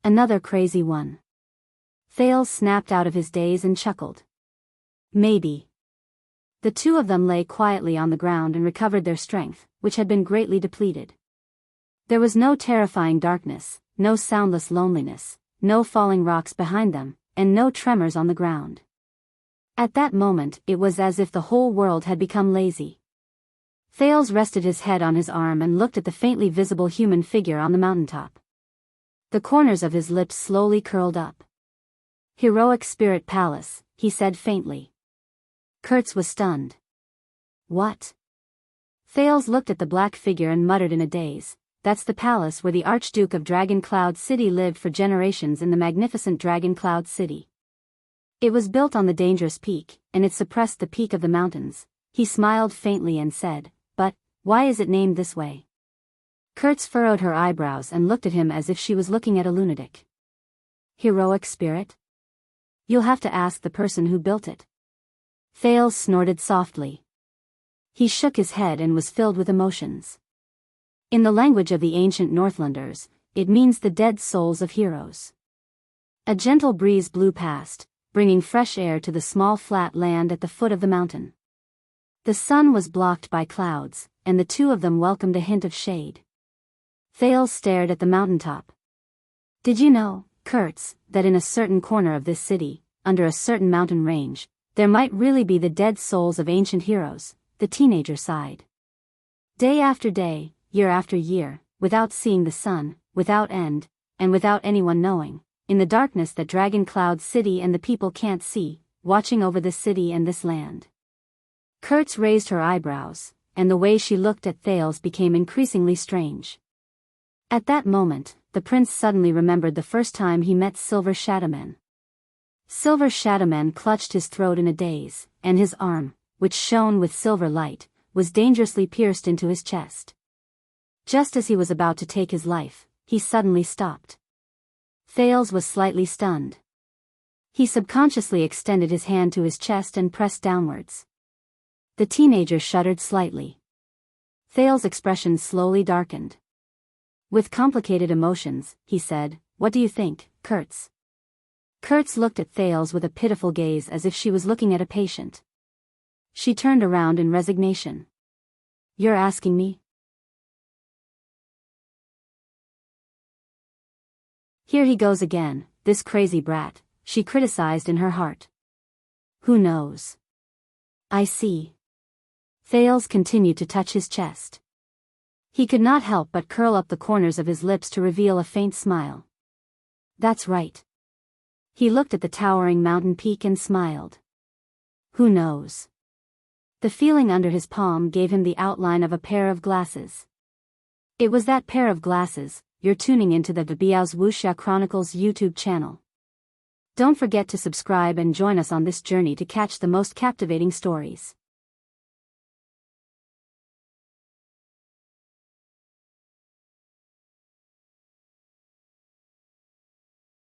S1: Another crazy one. Thales snapped out of his daze and chuckled. Maybe. The two of them lay quietly on the ground and recovered their strength, which had been greatly depleted. There was no terrifying darkness, no soundless loneliness, no falling rocks behind them, and no tremors on the ground. At that moment, it was as if the whole world had become lazy. Thales rested his head on his arm and looked at the faintly visible human figure on the mountaintop. The corners of his lips slowly curled up. Heroic Spirit Palace, he said faintly. Kurtz was stunned. What? Thales looked at the black figure and muttered in a daze. That's the palace where the Archduke of Dragon Cloud City lived for generations in the magnificent Dragon Cloud City. It was built on the dangerous peak, and it suppressed the peak of the mountains. He smiled faintly and said, but, why is it named this way? Kurtz furrowed her eyebrows and looked at him as if she was looking at a lunatic. Heroic spirit? You'll have to ask the person who built it. Thales snorted softly. He shook his head and was filled with emotions. In the language of the ancient Northlanders, it means the dead souls of heroes. A gentle breeze blew past, bringing fresh air to the small flat land at the foot of the mountain. The sun was blocked by clouds, and the two of them welcomed a hint of shade. Thales stared at the mountaintop. Did you know, Kurtz, that in a certain corner of this city, under a certain mountain range, there might really be the dead souls of ancient heroes? The teenager sighed. Day after day, year after year, without seeing the sun, without end, and without anyone knowing, in the darkness that Dragon Cloud City and the people can't see, watching over this city and this land. Kurtz raised her eyebrows, and the way she looked at Thales became increasingly strange. At that moment, the prince suddenly remembered the first time he met Silver Shadowman. Silver Shadowman clutched his throat in a daze, and his arm, which shone with silver light, was dangerously pierced into his chest. Just as he was about to take his life, he suddenly stopped. Thales was slightly stunned. He subconsciously extended his hand to his chest and pressed downwards. The teenager shuddered slightly. Thales' expression slowly darkened. With complicated emotions, he said, "What do you think, Kurtz?" Kurtz looked at Thales with a pitiful gaze as if she was looking at a patient. She turned around in resignation. "You're asking me?" "Here he goes again, this crazy brat," she criticized in her heart. "Who knows?" "I see." Thales continued to touch his chest. He could not help but curl up the corners of his lips to reveal a faint smile. "That's right." He looked at the towering mountain peak and smiled. "Who knows?" The feeling under his palm gave him the outline of a pair of glasses. It was that pair of glasses. You're tuning into the Biyao's Wuxia Chronicles YouTube channel. Don't forget to subscribe and join us on this journey to catch the most captivating stories.